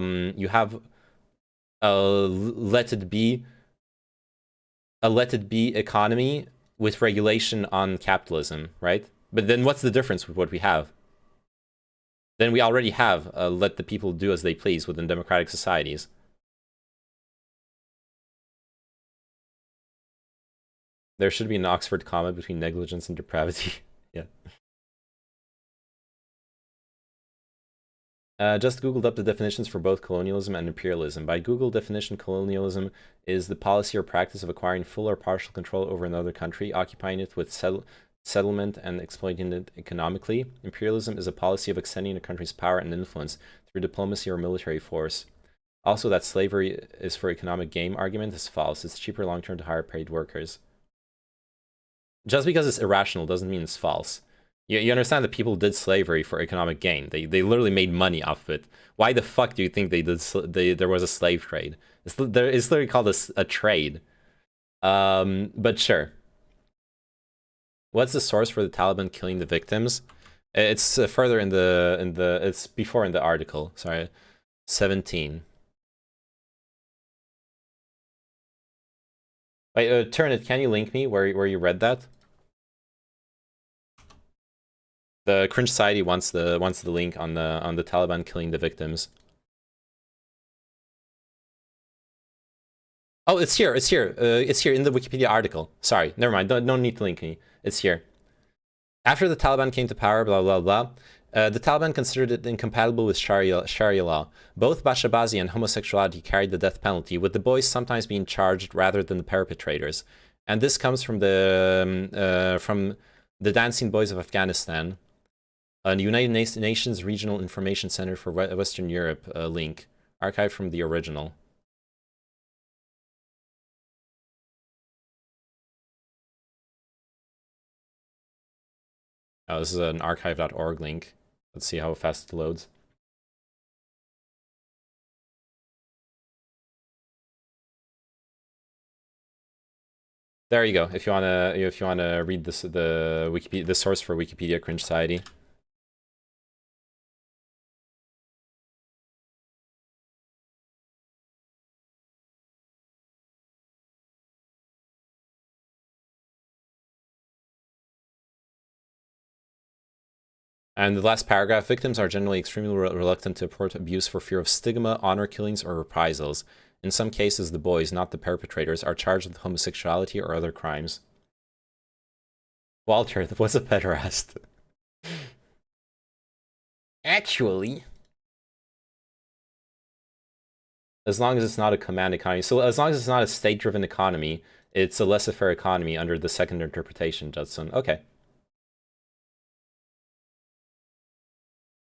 let it be economy with regulation on capitalism, right? But then what's the difference with what we have? Then we already have let the people do as they please within democratic societies. There should be an Oxford comma between negligence and depravity. Yeah. Just Googled up the definitions for both colonialism and imperialism. By Google definition, colonialism is the policy or practice of acquiring full or partial control over another country, occupying it with settlement and exploiting it economically. Imperialism is a policy of extending a country's power and influence through diplomacy or military force. Also, that slavery is for economic gain argument is false. It's cheaper long term to hire paid workers. Just because it's irrational doesn't mean it's false. You understand that people did slavery for economic gain. They literally made money off of it. Why the fuck do you think there was a slave trade? It's literally called a trade. But sure. What's the source for the Taliban killing the victims? It's further in the it's before in the article. Sorry, 17. Wait, Turnit, can you link me where you read that? The Cringe Society wants the link on the Taliban killing the victims. Oh, it's here. It's here. It's here in the Wikipedia article. Sorry, never mind. Don't need to link me. It's here. After the Taliban came to power, blah blah blah. The Taliban considered it incompatible with Sharia law. Both Bashabazi and homosexuality carried the death penalty, with the boys sometimes being charged rather than the perpetrators. And this comes from the Dancing Boys of Afghanistan, a United Nations Regional Information Center for Western Europe link, archived from the original. Oh, this is an archive.org link. Let's see how fast it loads. There you go. If you wanna read this, the source for Wikipedia Cringe Society. And the last paragraph, victims are generally extremely reluctant to report abuse for fear of stigma, honor killings, or reprisals. In some cases, the boys, not the perpetrators, are charged with homosexuality or other crimes. Walter, what's a pederast? Actually, as long as it's not a command economy. So as long as it's not a state-driven economy, it's a laissez-faire economy under the second interpretation, Judson. Okay.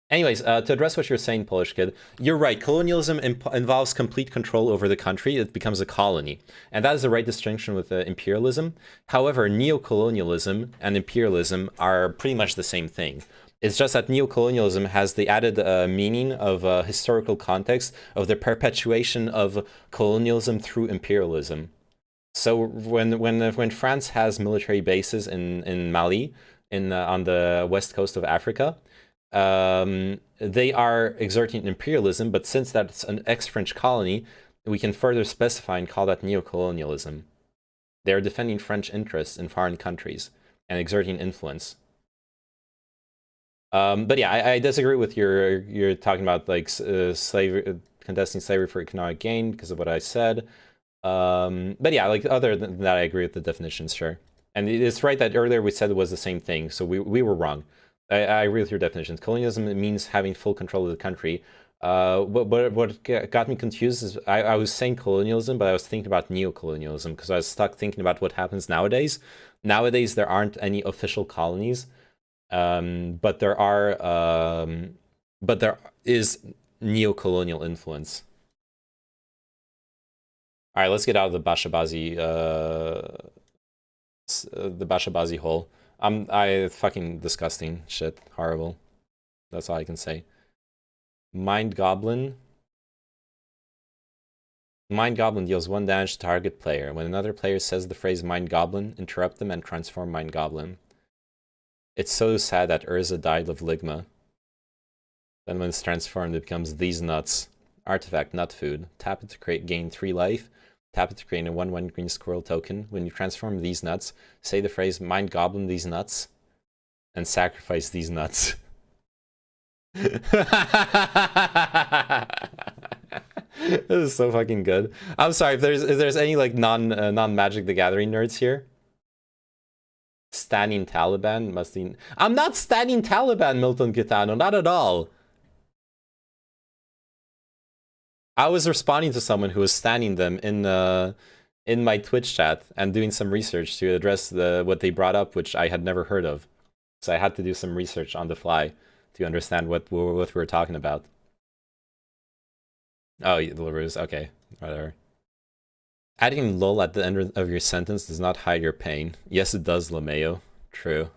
Anyways, to address what you're saying, Polish kid, you're right. Colonialism involves complete control over the country. It becomes a colony. And that is the right distinction with imperialism. However, neocolonialism and imperialism are pretty much the same thing. It's just that neocolonialism has the added meaning of historical context of the perpetuation of colonialism through imperialism. So when France has military bases in Mali, on the west coast of Africa, they are exerting imperialism, but since that's an ex-French colony, we can further specify and call that neocolonialism. They are defending French interests in foreign countries and exerting influence. But yeah, I disagree with you're talking about like slavery, contesting slavery for economic gain because of what I said. But yeah, like other than that, I agree with the definitions, sure. And it's right that earlier we said it was the same thing, so we were wrong. I agree with your definitions. Colonialism means having full control of the country. What got me confused is I was saying colonialism, but I was thinking about neocolonialism because I was stuck thinking about what happens nowadays. Nowadays, there aren't any official colonies, but there is neocolonial influence. All right, let's get out of the Bashabazi hole. I fucking disgusting shit, horrible. That's all I can say. Mind Goblin deals 1 damage to target player. When another player says the phrase Mind Goblin, interrupt them and transform Mind Goblin. It's so sad that Urza died of Ligma. Then when it's transformed, it becomes these nuts. Artifact, nut food. Tap it to gain 3 life. Tap it to create a 1/1 green squirrel token. When you transform these nuts, say the phrase Mind Goblin these nuts, and sacrifice these nuts. This is so fucking good. I'm sorry if there's any like non Magic the Gathering nerds here. Standing Taliban must be. I'm not standing Taliban, Milton Gitano, not at all. I was responding to someone who was standing them in my Twitch chat and doing some research to address what they brought up, which I had never heard of. So I had to do some research on the fly to understand what we were talking about. Oh, the LaRue's. Okay, whatever. Adding lol at the end of your sentence does not hide your pain. Yes, it does, LeMayo. True.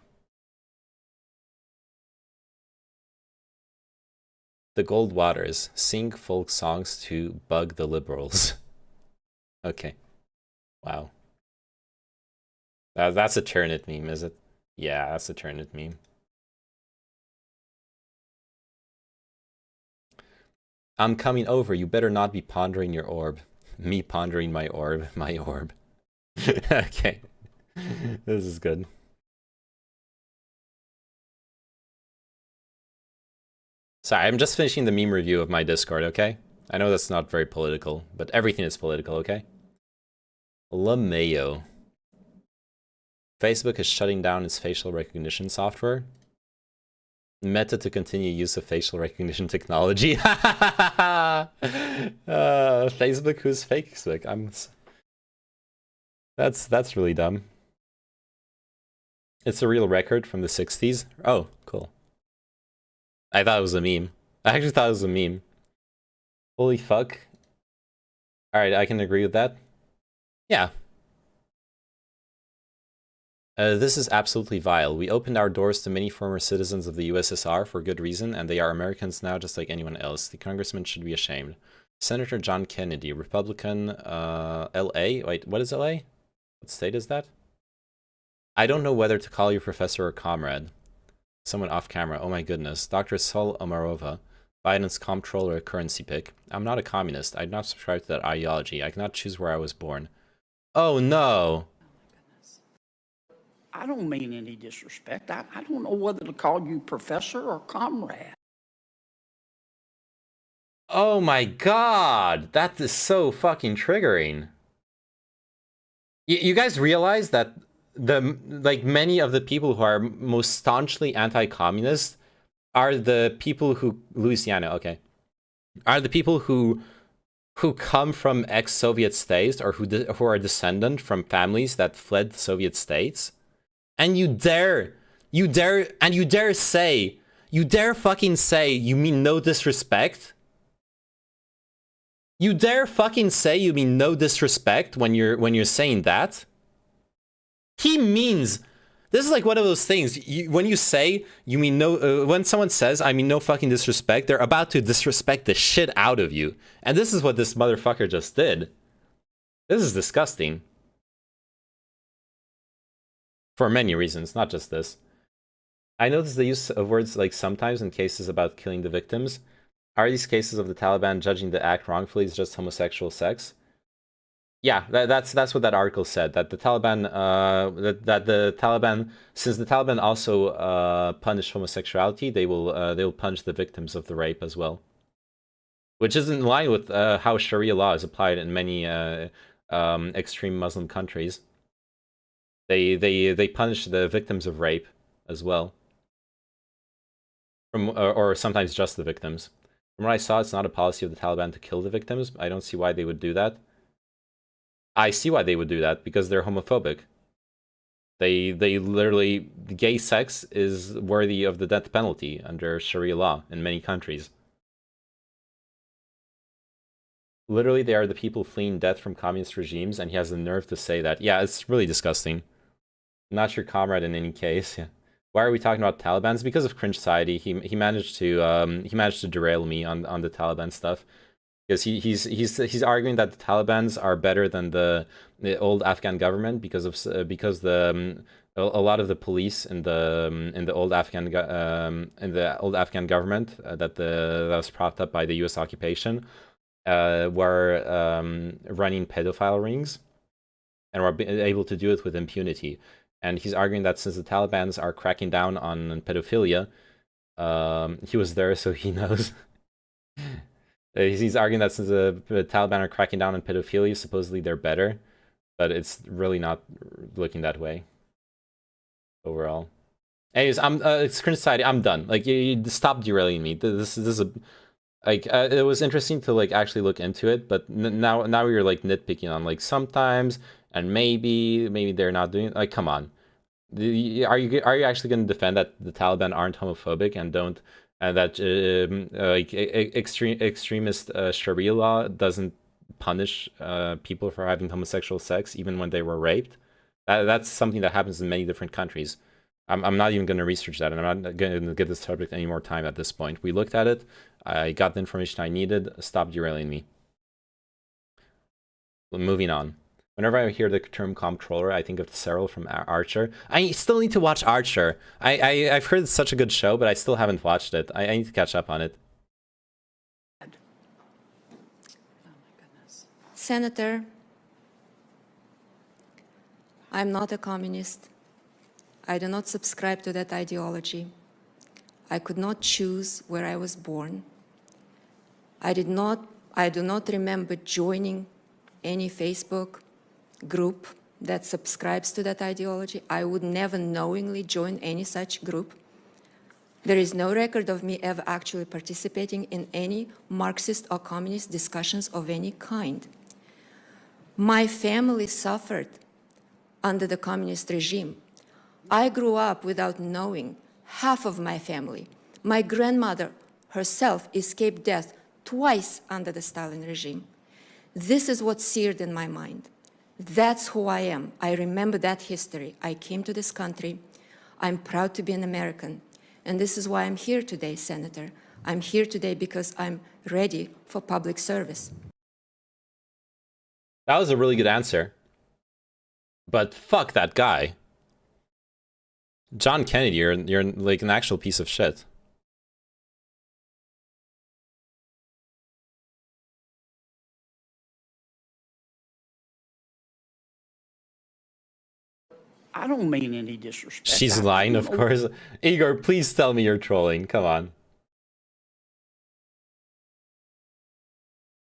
The Gold Waters. Sing folk songs to bug the liberals. Okay. Wow. That's a Turnit meme, is it? Yeah, that's a Turnit meme. I'm coming over. You better not be pondering your orb. Me pondering my orb. My orb. Okay. This is good. Sorry, I'm just finishing the meme review of my Discord, okay? I know that's not very political, but everything is political, okay? LeMayo. Facebook is shutting down its facial recognition software. Meta to continue use of facial recognition technology. Facebook, who's Facebook? That's really dumb. It's a real record from the 60s. Oh, cool. I thought it was a meme. I actually thought it was a meme. Holy fuck. Alright, I can agree with that. Yeah. This is absolutely vile. We opened our doors to many former citizens of the USSR for good reason, and they are Americans now just like anyone else. The congressman should be ashamed. Senator John Kennedy, Republican, LA? Wait, what is LA? What state is that? I don't know whether to call you professor or comrade. Someone off camera. Oh my goodness. Dr. Sol Omarova, Biden's comptroller currency pick. I'm not a communist. I do not subscribe to that ideology. I cannot choose where I was born. Oh no! I don't mean any disrespect. I don't know whether to call you professor or comrade. Oh my god! That is so fucking triggering. You guys realize that many of the people who are most staunchly anti-communist are the people who Louisiana, okay, are the people who come from ex-Soviet states or who are descendant from families that fled the Soviet states, and you dare fucking say you mean no disrespect. You dare fucking say you mean no disrespect when you're saying that. He means, this is like one of those things, when you say you mean no, when someone says I mean no fucking disrespect, they're about to disrespect the shit out of you. And this is what this motherfucker just did. This is disgusting. For many reasons, not just this. I noticed the use of words like sometimes in cases about killing the victims. Are these cases of the Taliban judging the act wrongfully as just homosexual sex? Yeah, that's what that article said. That the Taliban, that the Taliban, since the Taliban also punish homosexuality, they will punish the victims of the rape as well, which is in line with how Sharia law is applied in many extreme Muslim countries. They punish the victims of rape as well, or sometimes just the victims. From what I saw, it's not a policy of the Taliban to kill the victims. I don't see why they would do that. I see why they would do that, because they're homophobic. They literally, gay sex is worthy of the death penalty under Sharia law in many countries. Literally, they are the people fleeing death from communist regimes, and he has the nerve to say that. Yeah, it's really disgusting. Not your comrade in any case. Yeah. Why are we talking about Taliban? It's because of Cringe Society. He managed to derail me on the Taliban stuff, because he's arguing that the Talibans are better than the old Afghan government because a lot of the police in the old Afghan government that was propped up by the U.S. occupation were running pedophile rings and were able to do it with impunity. And he's arguing that since the Taliban are cracking down on pedophilia, he was there, so he knows. He's arguing that since the Taliban are cracking down on pedophilia, supposedly they're better, but it's really not looking that way overall. Anyways, it's Cringe Society. I'm done. Like, you stop derailing me. This is a like it was interesting to like actually look into it, but now you're like nitpicking on like sometimes and maybe they're not doing it. Like, come on. Are you actually going to defend that the Taliban aren't homophobic and don't and that like extremist Sharia law doesn't punish people for having homosexual sex even when they were raped. That's something that happens in many different countries. I'm not even going to research that, and I'm not going to give this subject any more time at this point. We looked at it. I got the information I needed. Stop derailing me. Moving on. Whenever I hear the term comptroller, I think of Cyril from Archer. I still need to watch Archer. I've heard it's such a good show, but I still haven't watched it. I need to catch up on it. Senator, I'm not a communist. I do not subscribe to that ideology. I could not choose where I was born. I do not remember joining any Facebook group that subscribes to that ideology. I would never knowingly join any such group. There is no record of me ever actually participating in any Marxist or communist discussions of any kind. My family suffered under the communist regime. I grew up without knowing half of my family. My grandmother herself escaped death twice under the Stalin regime. This is what's seared in my mind. That's who I am. I remember that history. I came to this country. I'm proud to be an American. And this is why I'm here today, Senator. I'm here today because I'm ready for public service. That was a really good answer. But fuck that guy. John Kennedy, you're like an actual piece of shit. I don't mean any disrespect. She's lying, of course. Igor, please tell me you're trolling. Come on.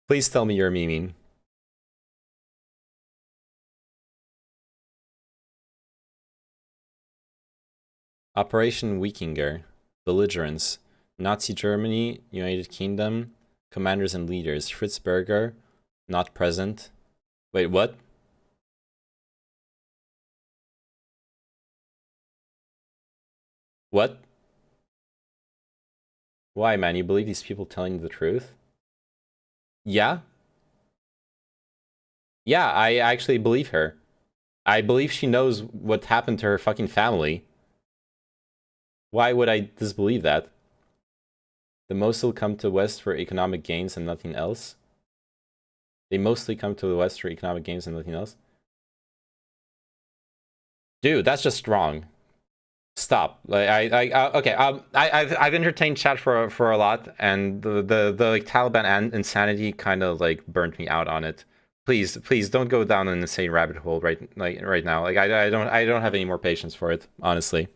Please tell me you're memeing. Operation Wikinger, belligerents, Nazi Germany, United Kingdom, commanders and leaders, Fritz Berger, not present. Wait, what? What? Why, man? You believe these people telling you the truth? Yeah? Yeah, I actually believe her. I believe she knows what happened to her fucking family. Why would I disbelieve that? The most will come to the West for economic gains and nothing else. They mostly come to the West for economic gains and nothing else. Dude, that's just wrong. Stop. Like okay. I've entertained chat for a lot, and the like Taliban insanity kind of like burnt me out on it. Please don't go down an insane rabbit hole right now. Like I don't have any more patience for it, honestly.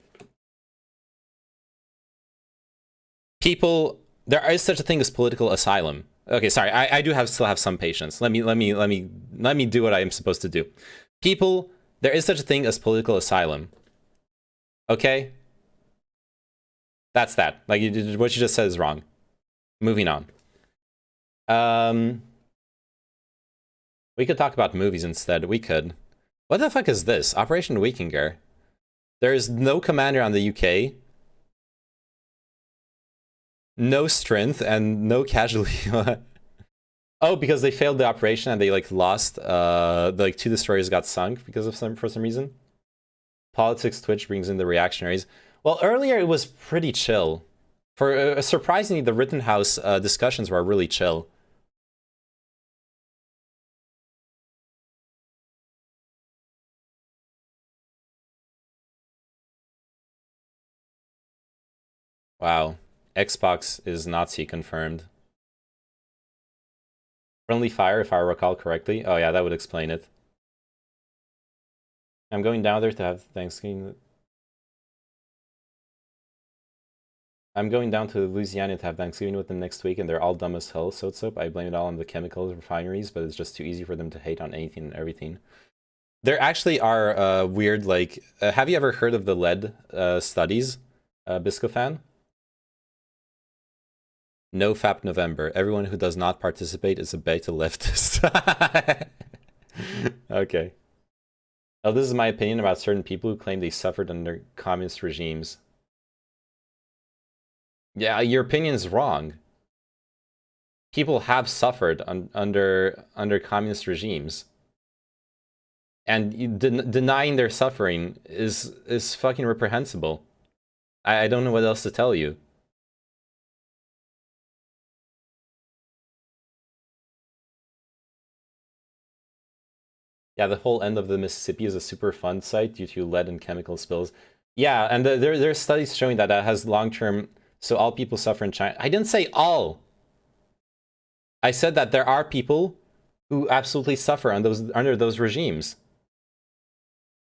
People, there is such a thing as political asylum. Okay, sorry, I do still have some patience. Let me do what I am supposed to do. People, there is such a thing as political asylum. Okay? That's that. Like, what you just said is wrong. Moving on. We could talk about movies instead. We could. What the fuck is this? Operation Wikinger. There is no commander on the UK. No strength and no casualty. Oh, because they failed the operation and they like lost. Like 2 destroyers got sunk because of for some reason. Politics Twitch brings in the reactionaries. Well, earlier it was pretty chill. For surprisingly, the Rittenhouse discussions were really chill. Wow. Xbox is Nazi confirmed. Friendly fire, if I recall correctly. Oh yeah, that would explain it. I'm going down there to have Thanksgiving. I'm going down to Louisiana to have Thanksgiving with them next week, and they're all dumb as hell, soap. I blame it all on the chemical refineries, but it's just too easy for them to hate on anything and everything. There actually are weird, like, have you ever heard of the lead studies, Biscofan? No FAP November. Everyone who does not participate is a beta leftist. Okay. Oh, this is my opinion about certain people who claim they suffered under communist regimes. Yeah, your opinion's wrong. People have suffered under communist regimes. And denying their suffering is fucking reprehensible. I don't know what else to tell you. Yeah, the whole end of the Mississippi is a Superfund site due to lead and chemical spills. Yeah, and there's studies showing that that has long-term... So all people suffer in China. I didn't say all. I said that there are people who absolutely suffer under those regimes.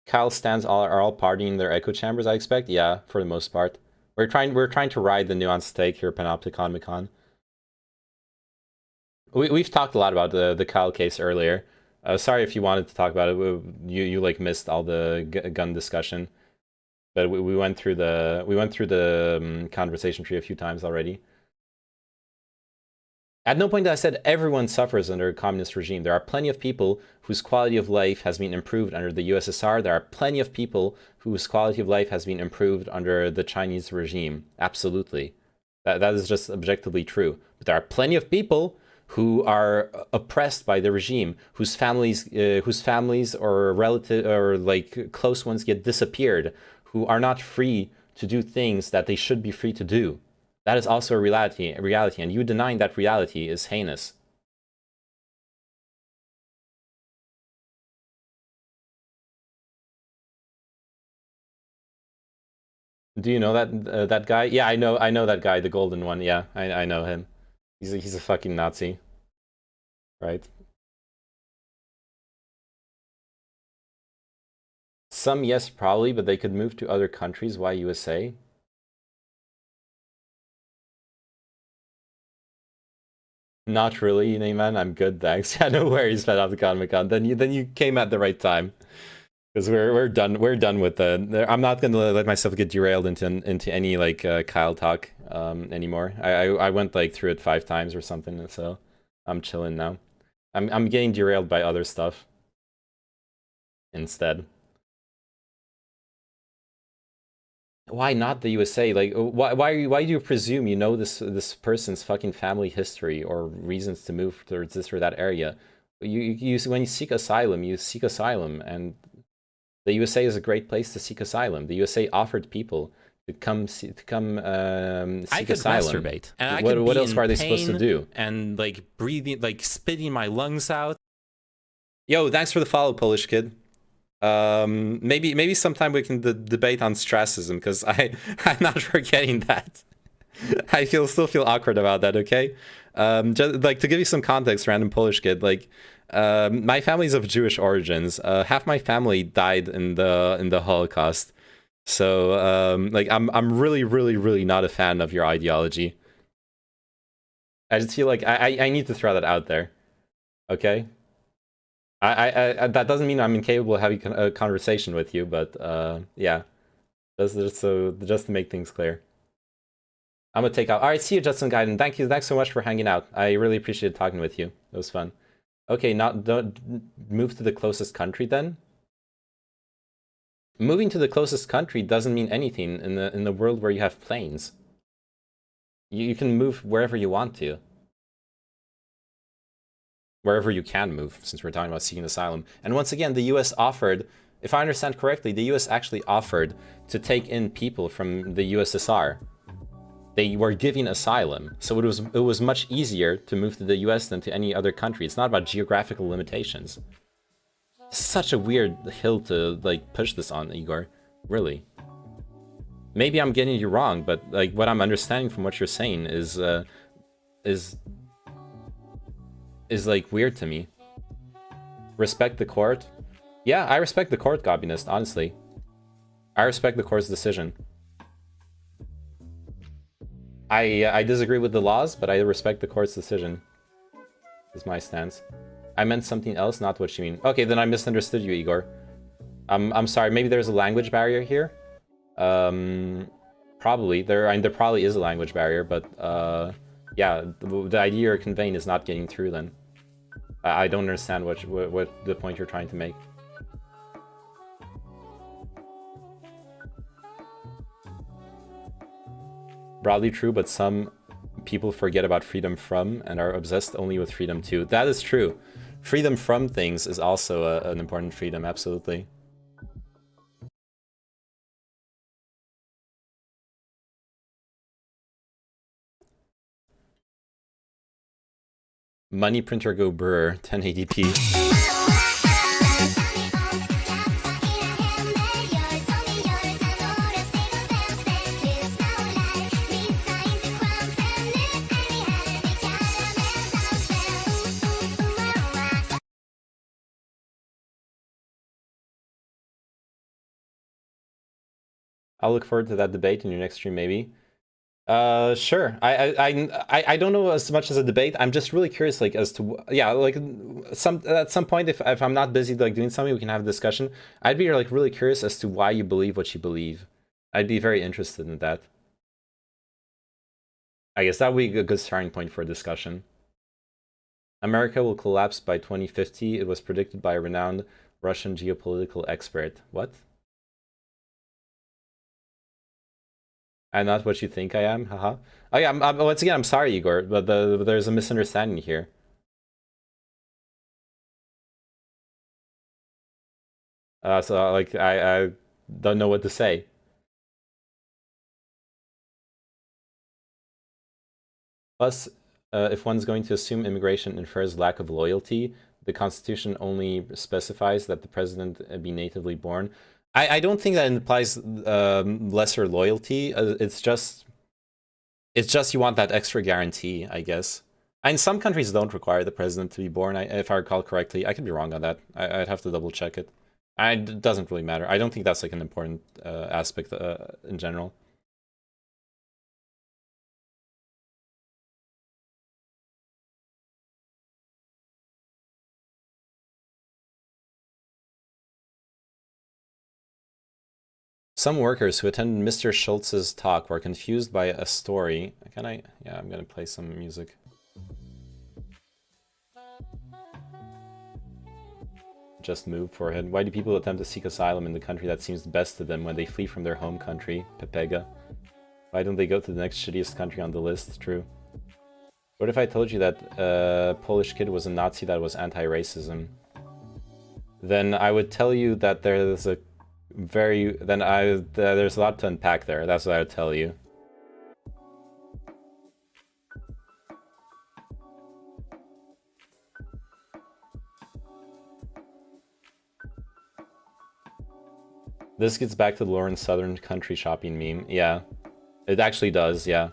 Kyle stands are all partying their echo chambers, I expect. Yeah, for the most part. We're trying to ride the nuanced take here, Panopticon Micon. We've talked a lot about the Kyle case earlier. Sorry if you wanted to talk about it. You like missed all the gun discussion, but we went through the conversation tree a few times already. At no point did I said everyone suffers under a communist regime. There are plenty of people whose quality of life has been improved under the USSR. There are plenty of people whose quality of life has been improved under the Chinese regime. Absolutely, that is just objectively true. But there are plenty of people who are oppressed by the regime, whose families or relative or like close ones get disappeared, who are not free to do things that they should be free to do. That is also a reality, and you denying that reality is heinous. Do you know that guy? Yeah, I know that guy, the golden one. Yeah, I know him. He's a fucking Nazi, right? Some yes, probably, but they could move to other countries. Why USA? Not really, Neyman. I'm good, thanks. Yeah, no worries, Panopticon. Then you came at the right time, because we're done with the. I'm not gonna let myself get derailed into any like Kyle talk anymore. I went like through it 5 times or something, so I'm chilling now. I'm getting derailed by other stuff instead. Why not the USA? Like, why do you presume you know this person's fucking family history or reasons to move towards this or that area? You when you seek asylum, and the USA is a great place to seek asylum. The USA offered people to come seek asylum. Masturbate, and what else are they supposed to do? And like breathing, like spitting my lungs out. Yo, thanks for the follow, Polish kid. Maybe sometime we can debate on Strassism, because I'm not forgetting that. I still feel awkward about that. Okay, just like to give you some context, random Polish kid. Like, my family's of Jewish origins. Half my family died in the Holocaust. So like I'm really not a fan of your ideology. I just feel like I need to throw that out there. Okay. I that doesn't mean I'm incapable of having a conversation with you, but yeah, just to make things clear. I'm gonna take out. All right, see you, Justin Gaiden. Thanks so much for hanging out. I really appreciated talking with you. It was fun. Okay, don't move to the closest country then. Moving to the closest country doesn't mean anything in the world where you have planes. You can move wherever you want to. Wherever you can move, since we're talking about seeking asylum. And once again, the US offered, if I understand correctly, the US actually offered to take in people from the USSR. They were giving asylum, so it was much easier to move to the US than to any other country. It's not about geographical limitations. Such a weird hill to like push this on, Igor. Really. Maybe I'm getting you wrong, but like what I'm understanding from what you're saying is like weird to me. Respect the court. Yeah, I respect the court, Gobinist, honestly. I respect the court's decision. I disagree with the laws, but I respect the court's decision. Is my stance. I meant something else, not what you mean. Okay, then I misunderstood you, Igor. I'm sorry, maybe there's a language barrier here. Probably. There probably is a language barrier, but yeah, the idea you're conveying is not getting through then. I don't understand what the point you're trying to make. broadly true, but some people forget about freedom from and are obsessed only with freedom to. That is true. Freedom from things is also an important freedom, absolutely. Money printer go brr, 1080p. I'll look forward to that debate in your next stream, maybe. Sure. I don't know as much as a debate. I'm just really curious, like, as to, yeah, like, at some point, if I'm not busy, like, doing something, we can have a discussion. I'd be, like, really curious as to why you believe what you believe. I'd be very interested in that. I guess that would be a good starting point for a discussion. America will collapse by 2050. It was predicted by a renowned Russian geopolitical expert. What? I'm not what you think I am, haha. Oh yeah, once again, I'm sorry, Igor, but there's a misunderstanding here. So, like, I don't know what to say. Plus, if one's going to assume immigration infers lack of loyalty, the Constitution only specifies that the president be natively born. I don't think that implies lesser loyalty. It's just you want that extra guarantee, I guess. And some countries don't require the president to be born, if I recall correctly. I could be wrong on that. I'd have to double check it. It doesn't really matter. I don't think that's like an important aspect in general. Some workers who attended Mr. Schultz's talk were confused by a story. Can I? Yeah, I'm gonna play some music. Just move forehead. Why do people attempt to seek asylum in the country that seems best to them when they flee from their home country? Pepega. Why don't they go to the next shittiest country on the list? True. What if I told you that a Polish kid was a Nazi that was anti-racism? Then I would tell you that there's a there's a lot to unpack there. That's what I would tell you. This gets back to the Lauren Southern country shopping meme. Yeah, it actually does. Yeah,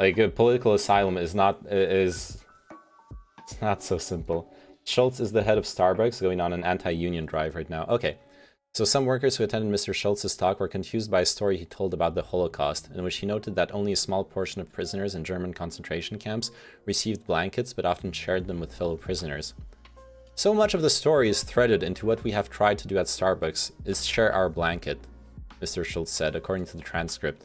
like a political asylum is not it's not so simple. Schultz is the head of Starbucks, going on an anti-union drive right now. Okay. So some workers who attended Mr. Schultz's talk were confused by a story he told about the Holocaust, in which he noted that only a small portion of prisoners in German concentration camps received blankets, but often shared them with fellow prisoners. So much of the story is threaded into what we have tried to do at Starbucks, is share our blanket, Mr. Schultz said, according to the transcript.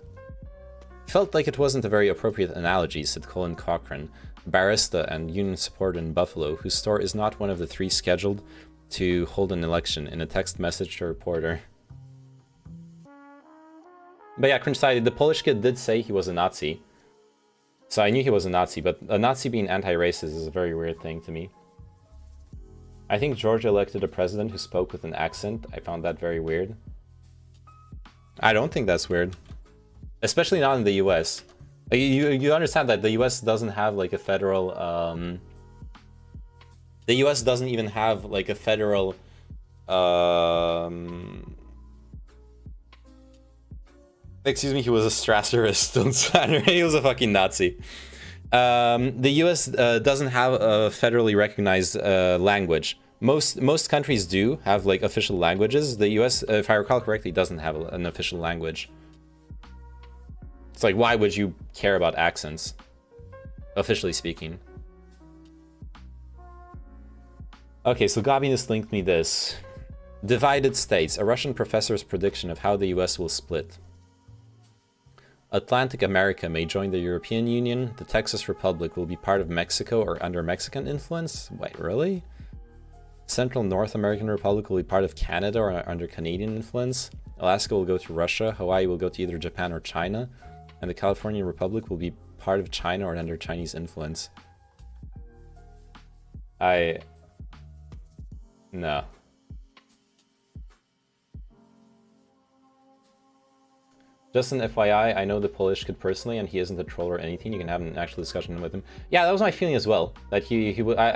He felt like it wasn't a very appropriate analogy, said Colin Cochran, a barista and union supporter in Buffalo, whose store is not one of the 3 scheduled to hold an election, in a text message to a reporter. But yeah, cringe side, the Polish kid did say he was a Nazi. So I knew he was a Nazi, but a Nazi being anti-racist is a very weird thing to me. I think Georgia elected a president who spoke with an accent. I found that very weird. I don't think that's weird. Especially not in the US. Like, you understand that the US doesn't have like a federal the US doesn't even have like a federal excuse me, he was a Strasserist on Saturday. He was a fucking Nazi. The US doesn't have a federally recognized language. Most countries do have like official languages. The US, if I recall correctly, doesn't have an official language. It's like, why would you care about accents, officially speaking? Okay, so Gabinus linked me this. Divided states, a Russian professor's prediction of how the US will split. Atlantic America may join the European Union. The Texas Republic will be part of Mexico or under Mexican influence. Wait, really? Central North American Republic will be part of Canada or under Canadian influence. Alaska will go to Russia. Hawaii will go to either Japan or China. And the California Republic will be part of China or under Chinese influence. No. Just an FYI, I know the Polish kid personally, and he isn't a troll or anything. You can have an actual discussion with him. Yeah, that was my feeling as well. That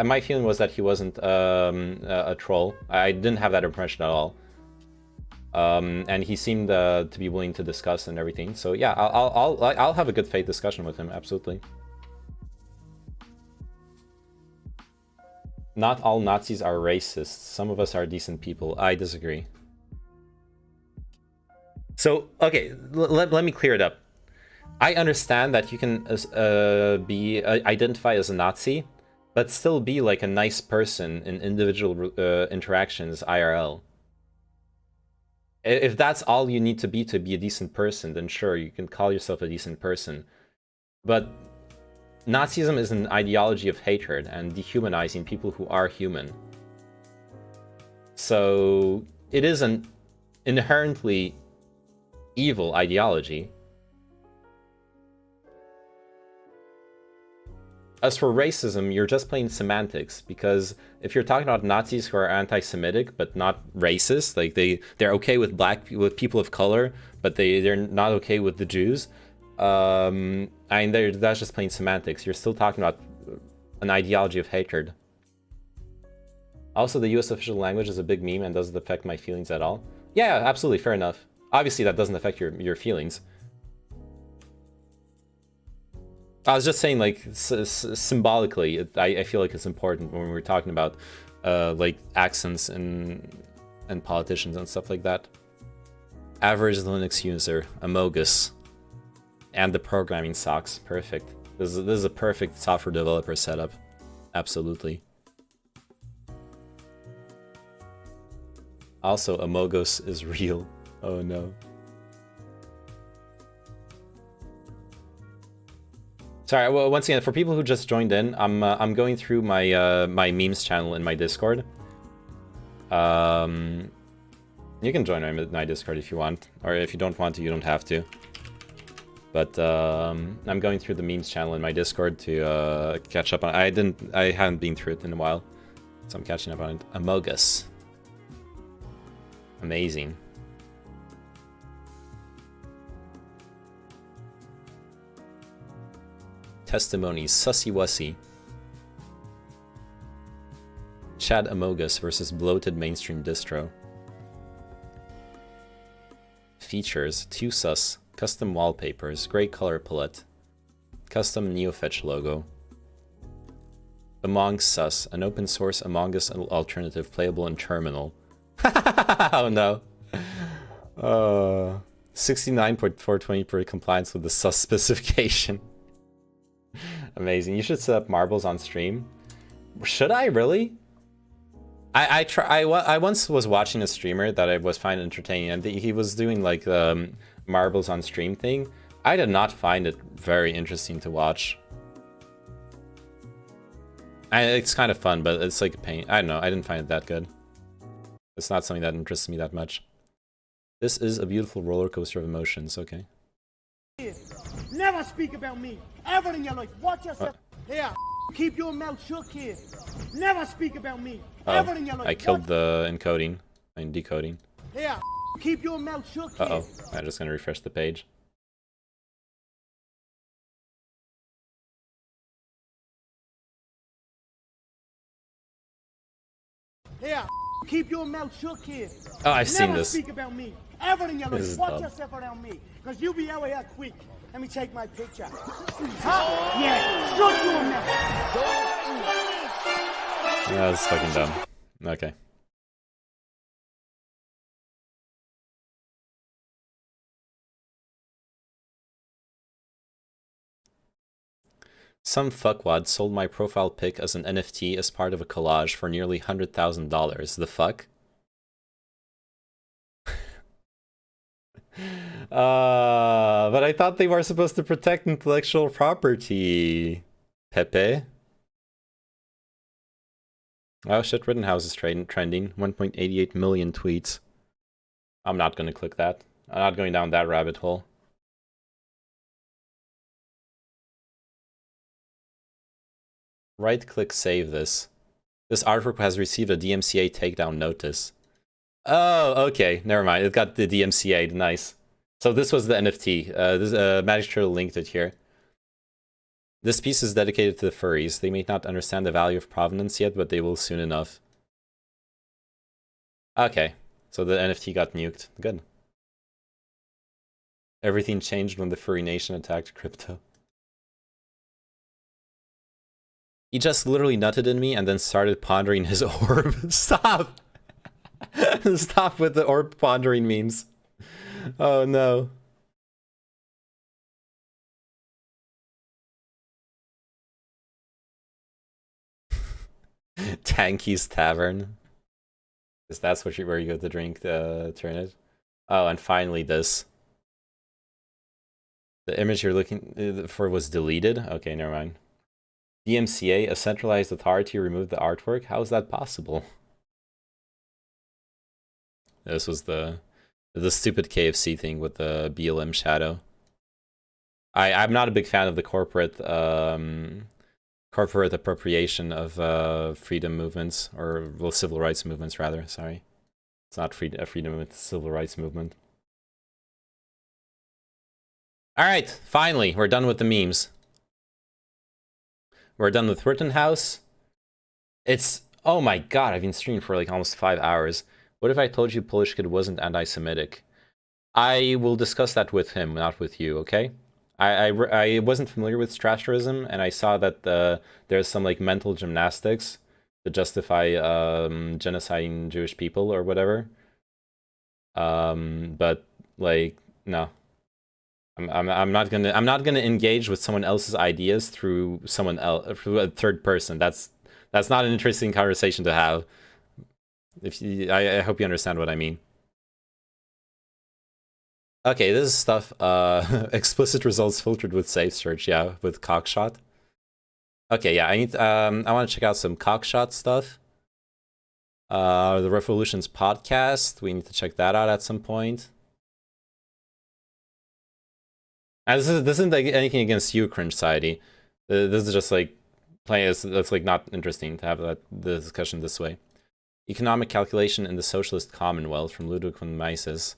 my feeling was that he wasn't a troll. I didn't have that impression at all. And he seemed to be willing to discuss and everything. So yeah, I'll have a good faith discussion with him. Absolutely. Not all Nazis are racist. Some of us are decent people. I disagree. So, okay, let me clear it up. I understand that you can be identified as a Nazi, but still be like a nice person in individual interactions IRL. If that's all you need to be a decent person, then sure, you can call yourself a decent person. But Nazism is an ideology of hatred and dehumanizing people who are human. So it is an inherently evil ideology. As for racism, you're just playing semantics, because if you're talking about Nazis who are anti-Semitic but not racist, like they're okay with people of color, but they're not okay with the Jews, I mean, that's just plain semantics. You're still talking about an ideology of hatred. Also, the US official language is a big meme and doesn't affect my feelings at all. Yeah, absolutely, fair enough. Obviously, that doesn't affect your feelings. I was just saying, like, symbolically, I feel like it's important when we're talking about, like, accents and politicians and stuff like that. Average Linux user, Amogus, and the programming socks. Perfect. This is a perfect software developer setup. Absolutely. Also, Amogus is real. Oh no. Sorry, well, once again, for people who just joined in, I'm going through my my memes channel in my Discord. You can join my Discord if you want, or if you don't want to, you don't have to. But I'm going through the memes channel in my Discord to catch up on. I haven't been through it in a while, so I'm catching up on it. Amogus. Amazing. Testimonies, sussy wussy. Chad Amogus versus bloated mainstream distro. Features, 2 sus, custom wallpapers, gray color palette, custom NeoFetch logo. Among sus, an open source Among Us alternative playable in terminal. Oh no. 69.420 per compliance with the sus specification. Amazing. You should set up marbles on stream. Should I really? I once was watching a streamer that I was finding entertaining, and he was doing like marbles on stream thing. I did not find it very interesting to watch. It's kind of fun, but it's like a pain. I don't know. I didn't find it that good. It's not something that interests me that much. This is a beautiful roller coaster of emotions. Okay. Never speak about me ever in your life. Watch yourself. Here, keep your mouth shut here. Never speak about me ever in your life. I killed the encoding and decoding. Here, keep your mouth shut here. Uh-oh. I'm just gonna refresh the page. Here, keep your mouth shut here. Oh, I've seen this. Never speak about me ever in your life. Watch dumb. yourself around me, because you'll be out here quick. Let me take my picture. Huh? Yeah, shut your mouth. Yeah, that's fucking dumb. Okay. Some fuckwad sold my profile pic as an NFT as part of a collage for nearly $100,000. The fuck? But I thought they were supposed to protect intellectual property. Pepe. Oh shit, Rittenhouse is trending. 1.88 million tweets. I'm not gonna click that. I'm not going down that rabbit hole. Right-click save this. This artwork has received a DMCA takedown notice. Oh, okay. Never mind. It got the DMCA'd. Nice. So this was the NFT. Magic Turtle linked it here. This piece is dedicated to the furries. They may not understand the value of provenance yet, but they will soon enough. Okay. So the NFT got nuked. Good. Everything changed when the furry nation attacked crypto. He just literally nutted in me and then started pondering his orb. Stop! Stop with the orb pondering memes. Oh no. Tanky's Tavern. Because that's what where you go to drink the Trinit. Oh, and finally this. The image you're looking for was deleted? Okay, never mind. DMCA, a centralized authority, removed the artwork? How is that possible? This was the stupid KFC thing with the BLM shadow. I'm not a big fan of the corporate appropriation of freedom movements, or well, civil rights movements rather. Sorry, it's not freedom, it's a civil rights movement. All right, finally, we're done with the memes. We're done with Rittenhouse. It's, oh my god, I've been streaming for like almost 5 hours. What if I told you Polish kid wasn't anti-Semitic? I will discuss that with him, not with you, okay? I wasn't familiar with Strasserism, and I saw that there's some like mental gymnastics to justify genociding Jewish people or whatever. But like, no. I'm not gonna engage with someone else's ideas through someone else, through a third person. That's not an interesting conversation to have. I hope you understand what I mean. Okay, this is stuff. Explicit results filtered with safe search. Yeah, with cockshot. Okay, yeah, I want to check out some cockshot stuff. The Revolutions podcast. We need to check that out at some point. And this isn't like anything against you, Cringe Society. This is just like playing. That's like not interesting to have the discussion this way. Economic calculation in the socialist commonwealth from Ludwig von Mises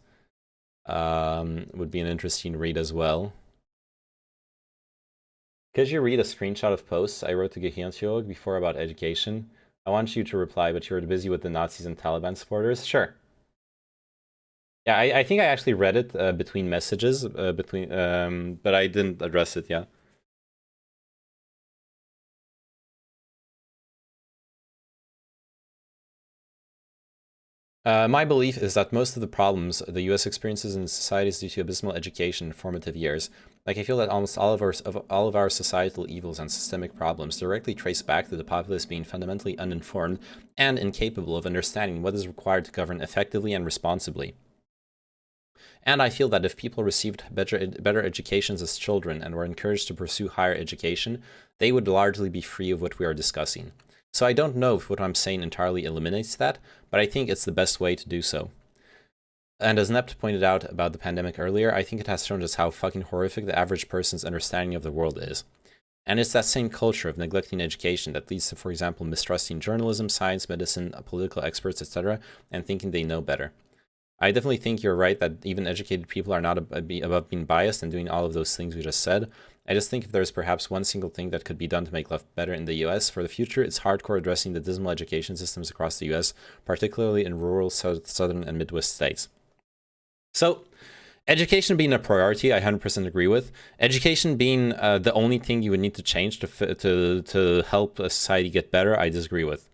would be an interesting read as well. Could you read a screenshot of posts I wrote to Gehirntheorg before about education? I want you to reply, but you're busy with the Nazis and Taliban supporters. Sure. Yeah, I think I actually read it between messages, but I didn't address it yet. My belief is that most of the problems the U.S. experiences in society is due to abysmal education in formative years. Like, I feel that almost all of our societal evils and systemic problems directly trace back to the populace being fundamentally uninformed and incapable of understanding what is required to govern effectively and responsibly. And I feel that if people received better educations as children and were encouraged to pursue higher education, they would largely be free of what we are discussing. So I don't know if what I'm saying entirely eliminates that, but I think it's the best way to do so. And as Nept pointed out about the pandemic earlier, I think it has shown us how fucking horrific the average person's understanding of the world is. And it's that same culture of neglecting education that leads to, for example, mistrusting journalism, science, medicine, political experts, etc., and thinking they know better. I definitely think you're right that even educated people are not above being biased and doing all of those things we just said. I just think if there's perhaps one single thing that could be done to make life better in the US for the future, it's hardcore addressing the dismal education systems across the US, particularly in rural southern and Midwest states. So, education being a priority, I 100% agree with. Education being the only thing you would need to change to help a society get better, I disagree with.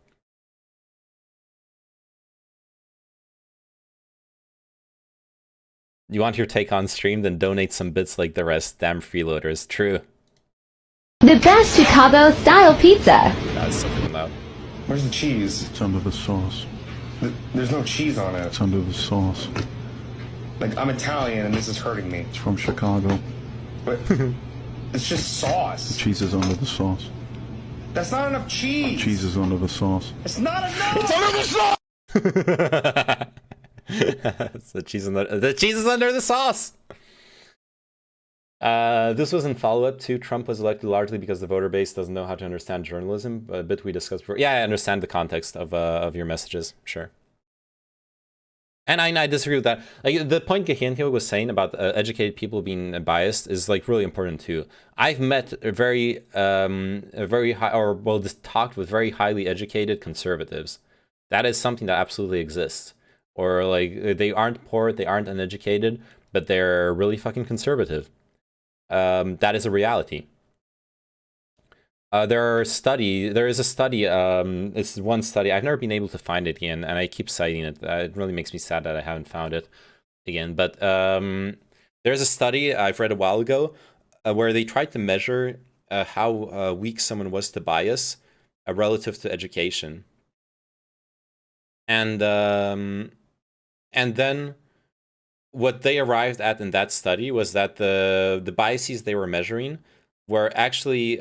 You want your take on stream, then donate some bits like the rest. Damn freeloaders. True. The best Chicago-style pizza. That's something loud. Where's the cheese? It's under the sauce. There's no cheese on it. It's under the sauce. Like, I'm Italian and this is hurting me. It's from Chicago. But it's just sauce. The cheese is under the sauce. That's not enough cheese. The cheese is under the sauce. It's not enough. It's under the sauce. The cheese is under the sauce. This was in follow-up to Trump was elected largely because the voter base doesn't know how to understand journalism, a bit we discussed before. Yeah, I understand the context of your messages, sure. And I disagree with that. Like the point Gehenhio was saying about educated people being biased is like really important too. I've met a very high, or well, just talked with very highly educated conservatives. That is something that absolutely exists. Or like they aren't poor, they aren't uneducated, but they're really fucking conservative. That is a reality. There is a study, it's one study, I've never been able to find it again, and I keep citing it. It really makes me sad that I haven't found it again. But there's a study I've read a while ago where they tried to measure how weak someone was to bias relative to education. And then what they arrived at in that study was that the biases they were measuring were actually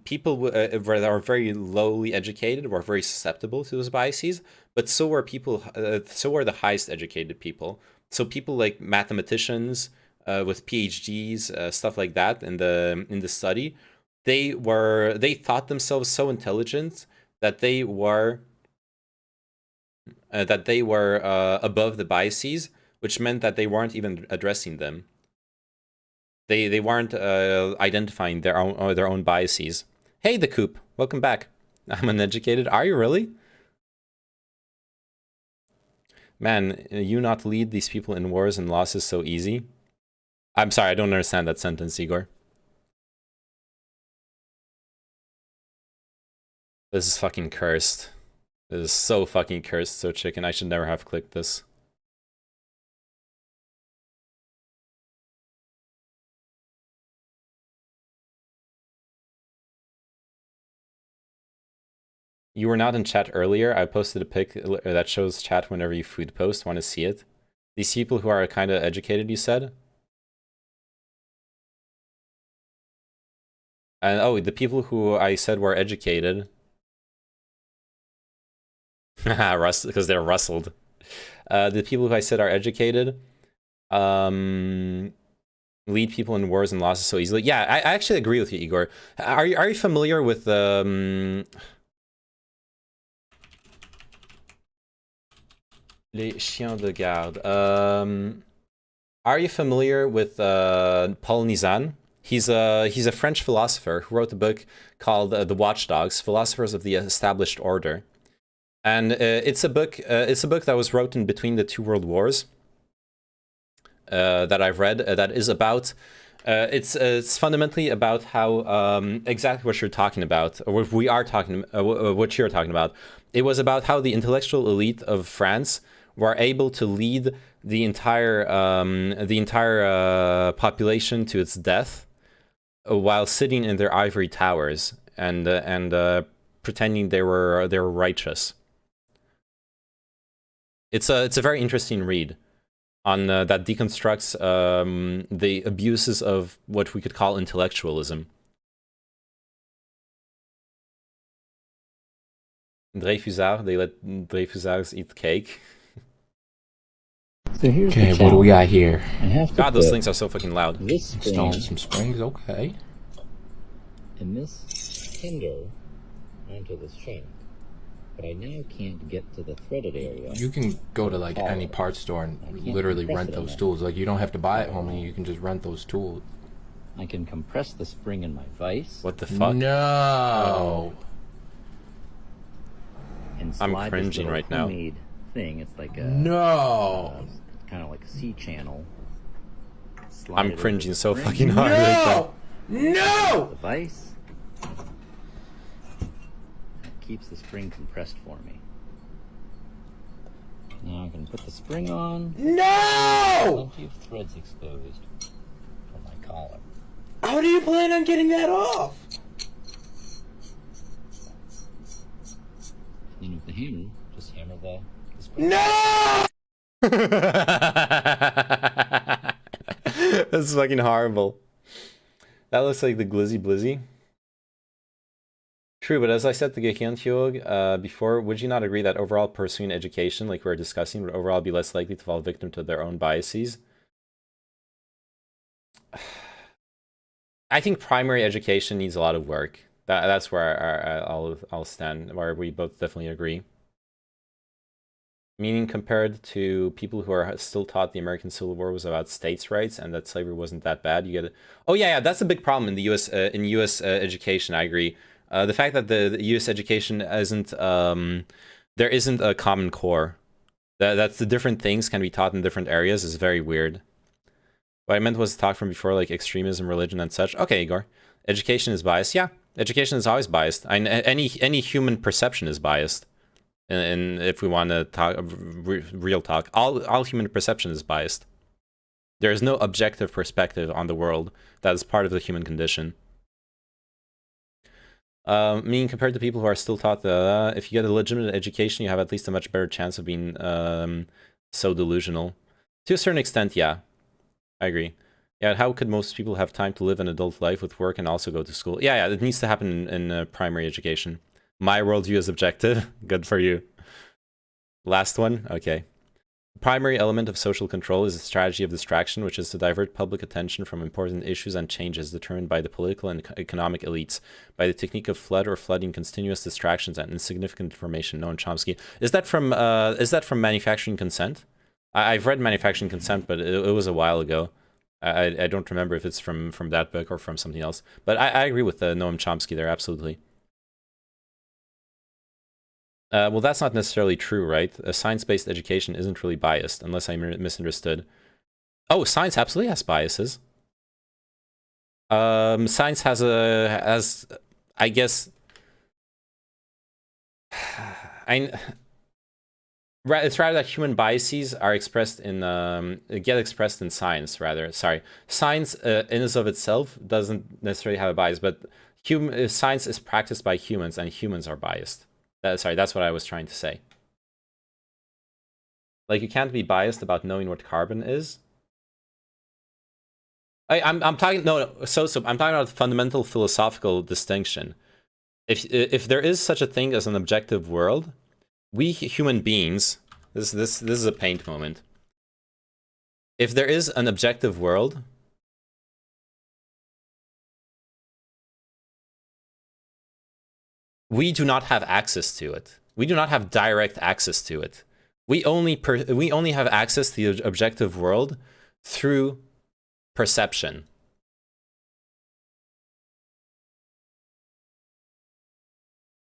people that are very lowly educated were very susceptible to those biases, but so were people, so were the highest educated people. So people like mathematicians with PhDs, stuff like that in the study, they thought themselves so intelligent that they were above the biases, which meant that they weren't even addressing them. They weren't identifying their own biases. Hey, the Coop, welcome back. I'm uneducated. Are you really? Man, you not lead these people in wars and losses so easy. I'm sorry, I don't understand that sentence, Igor. This is fucking cursed. This is so fucking cursed, so chicken. I should never have clicked this. You were not in chat earlier. I posted a pic that shows chat whenever you food post. Want to see it? These people who are kind of educated, you said? And oh, the people who I said were educated. Haha, because they're rustled. The people who I said are educated lead people in wars and losses so easily. Yeah, I actually agree with you, Igor. Are you familiar with Les Chiens de Garde? Are you familiar with Paul Nizan? He's a French philosopher who wrote a book called The Watchdogs: Philosophers of the Established Order. And it's a book that was written between the two world wars that I've read. That is about it's fundamentally about how exactly what you're talking about, or what we are talking, what you're talking about. It was about how the intellectual elite of France were able to lead the entire population to its death while sitting in their ivory towers and pretending they were righteous. It's a very interesting read on that deconstructs the abuses of what we could call intellectualism. Dreyfusards, they let Dreyfusards eat cake. So here's okay, the what do we got here? God, those put things are so fucking loud. This spring, Stone some springs, okay. And this hinder onto the shank. But I now can't get to the threaded area. You can go to like any parts store and literally rent those tools. Like you don't have to buy it, homie. You can just rent those tools. I can compress the spring in my vise. What the fuck? No. And I'm slide cringing this right now. homemade thing. It's like a kind of like a C channel. Slide I'm it cringing over the so spring. fucking hard right now. No! The vise. It keeps the spring compressed for me. Now I can put the spring on. No! Plenty of threads exposed for my collar. How do you plan on getting that off? Then with the hammer, just hammer the spring. No! That's fucking horrible. That looks like the Glizzy Blizzy. True, but as I said to Gehyun before, would you not agree that overall pursuing education, like we were discussing, would overall be less likely to fall victim to their own biases? I think primary education needs a lot of work. That's where I'll stand, where we both definitely agree. Meaning compared to people who are still taught the American Civil War was about states' rights and that slavery wasn't that bad. You get oh yeah, that's a big problem in the U.S. Education. I agree. The fact that the U.S. education isn't there isn't a common core. That's the different things can be taught in different areas is very weird. What I meant was talk from before, like extremism, religion, and such. Okay, Igor. Education is biased. Yeah, education is always biased. Any human perception is biased. And if we want to talk real talk, all human perception is biased. There is no objective perspective on the world that is part of the human condition. Meaning compared to people who are still taught that if you get a legitimate education, you have at least a much better chance of being so delusional. To a certain extent, yeah. I agree. Yeah, how could most people have time to live an adult life with work and also go to school? Yeah, it needs to happen in primary education. My worldview is objective. Good for you. Last one? Okay. The primary element of social control is a strategy of distraction, which is to divert public attention from important issues and changes determined by the political and economic elites, by the technique of flood or flooding continuous distractions and insignificant information. Noam Chomsky. Is that from Manufacturing Consent? I've read Manufacturing Consent, but it was a while ago. I don't remember if it's from that book or from something else. But I agree with Noam Chomsky there, absolutely. Well, that's not necessarily true, right? A science-based education isn't really biased, unless I misunderstood. Oh, science absolutely has biases. Science has I guess... It's rather that human biases are expressed in get expressed in science rather. Sorry, science in and of itself doesn't necessarily have a bias, but science is practiced by humans, and humans are biased. Sorry, that's what I was trying to say. Like you can't be biased about knowing what carbon is. I'm talking so I'm talking about fundamental philosophical distinction. If there is such a thing as an objective world. We human beings, this is a paint moment. If there is an objective world, we do not have access to it. We do not have direct access to it. We only have access to the objective world through perception.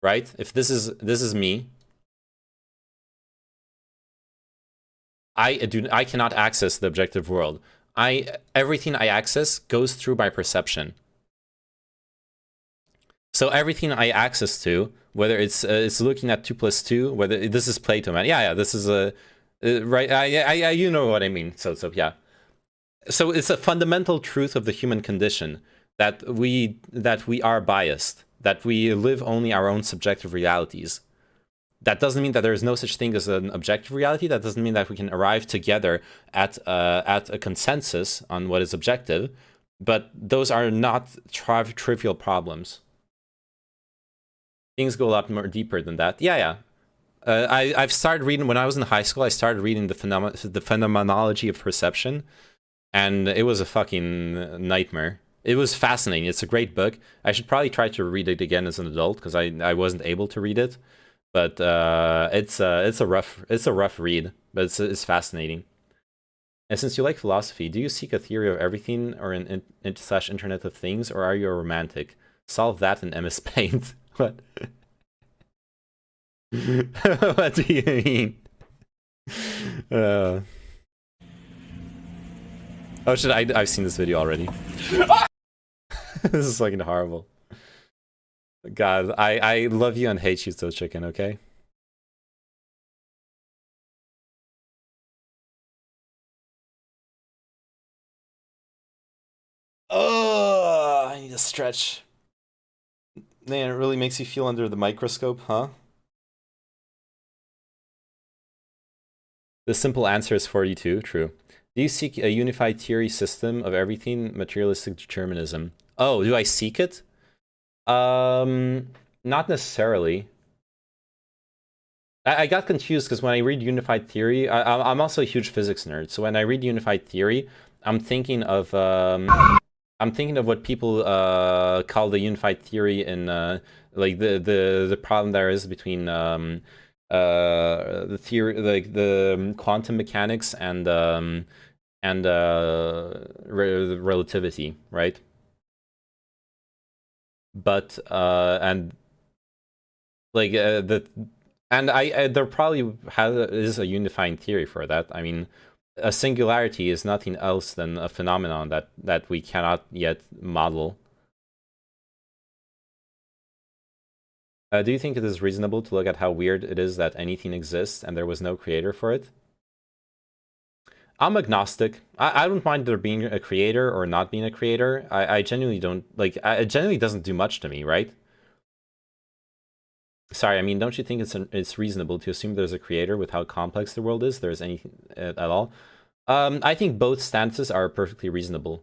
Right? If this is me. I cannot access the objective world. Everything I access goes through my perception. So everything I access to, whether it's looking at 2 + 2, whether this is Plato, man. Yeah, this is a right. You know what I mean. So yeah. So it's a fundamental truth of the human condition that we are biased, that we live only our own subjective realities. That doesn't mean that there is no such thing as an objective reality. That doesn't mean that we can arrive together at a consensus on what is objective. But those are not trivial problems. Things go a lot more deeper than that. Yeah. I've started reading when I was in high school. I started reading the phenomenology of perception, and it was a fucking nightmare. It was fascinating. It's a great book. I should probably try to read it again as an adult because I wasn't able to read it. But it's a rough read, but it's fascinating. And since you like philosophy, do you seek a theory of everything or an /Internet of Things, or are you a romantic? Solve that in MS Paint. What? What do you mean? Oh shit! I've seen this video already. This is fucking horrible. God, I love you and hate you, so chicken, okay? Oh, I need a stretch. Man, it really makes you feel under the microscope, huh? The simple answer is 42, true. Do you seek a unified theory system of everything, materialistic determinism? Oh, do I seek it? Not necessarily. I got confused because when I read unified theory, I'm also a huge physics nerd. So when I read unified theory, I'm thinking of I'm thinking of what people call the unified theory in like the problem there is between the theory, like the quantum mechanics and relativity, right? But and like there probably is a unifying theory for that. I mean, a singularity is nothing else than a phenomenon that we cannot yet model. Do you think it is reasonable to look at how weird it is that anything exists and there was no creator for it? I'm agnostic. I don't mind there being a creator or not being a creator. I genuinely don't, like, it genuinely doesn't do much to me, right? Sorry, I mean, don't you think it's reasonable to assume there's a creator with how complex the world is? There's anything at all? I think both stances are perfectly reasonable.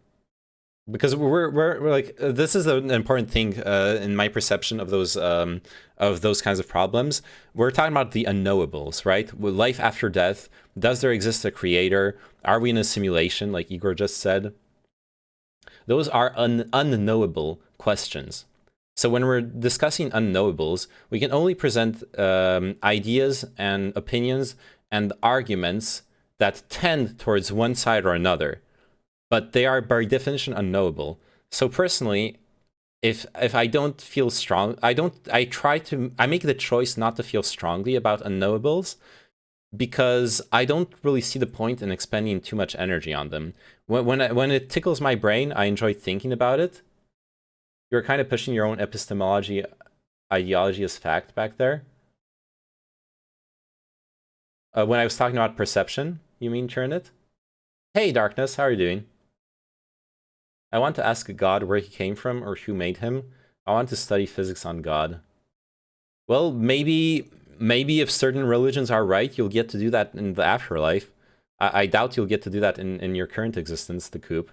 Because we're like, this is an important thing in my perception of those kinds of problems. We're talking about the unknowables, right? With life after death, does there exist a creator? Are we in a simulation, like Igor just said? Those are unknowable questions. So when we're discussing unknowables, we can only present ideas and opinions and arguments that tend towards one side or another. But they are by definition unknowable. So personally, if I don't feel strong, I make the choice not to feel strongly about unknowables because I don't really see the point in expending too much energy on them. When it tickles my brain, I enjoy thinking about it. You're kind of pushing your own epistemology ideology as fact back there. When I was talking about perception, you mean, Turnit? Hey, Darkness, how are you doing? I want to ask God where he came from or who made him. I want to study physics on God. Well, maybe if certain religions are right, you'll get to do that in the afterlife. I doubt you'll get to do that in your current existence, the coop.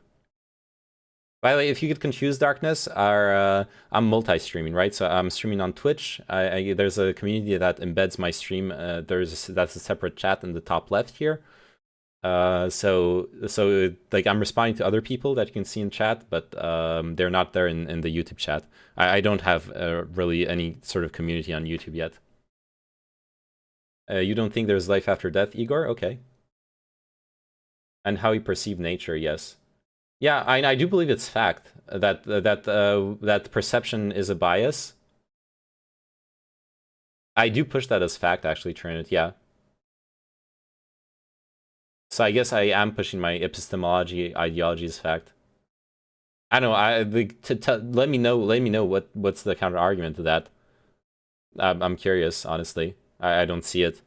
By the way, if you get confused, Darkness, I'm multi-streaming, right? So I'm streaming on Twitch. There's a community that embeds my stream. That's a separate chat in the top left here. So like I'm responding to other people that you can see in chat, but they're not there in the YouTube chat. I don't have really any sort of community on YouTube yet. You don't think there's life after death, Igor? Okay. And how you perceive nature, yes. Yeah, I do believe it's fact that perception is a bias. I do push that as fact, actually, Trinit, yeah. So I guess I am pushing my epistemology ideology as fact. I don't know. Let me know what's the counter argument to that. I'm curious, honestly. I don't see it.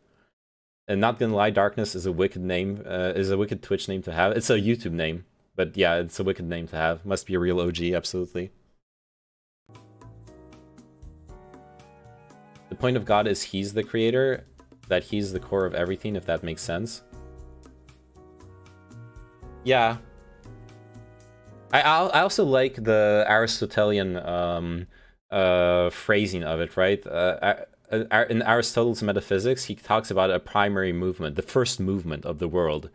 And not gonna lie, Darkness is a wicked name. Is a wicked Twitch name to have. It's a YouTube name, but yeah, it's a wicked name to have. Must be a real OG, absolutely. The point of God is he's the creator, that he's the core of everything, if that makes sense. Yeah. I also like the Aristotelian phrasing of it, right? In Aristotle's metaphysics, he talks about a primary movement, the first movement of the world.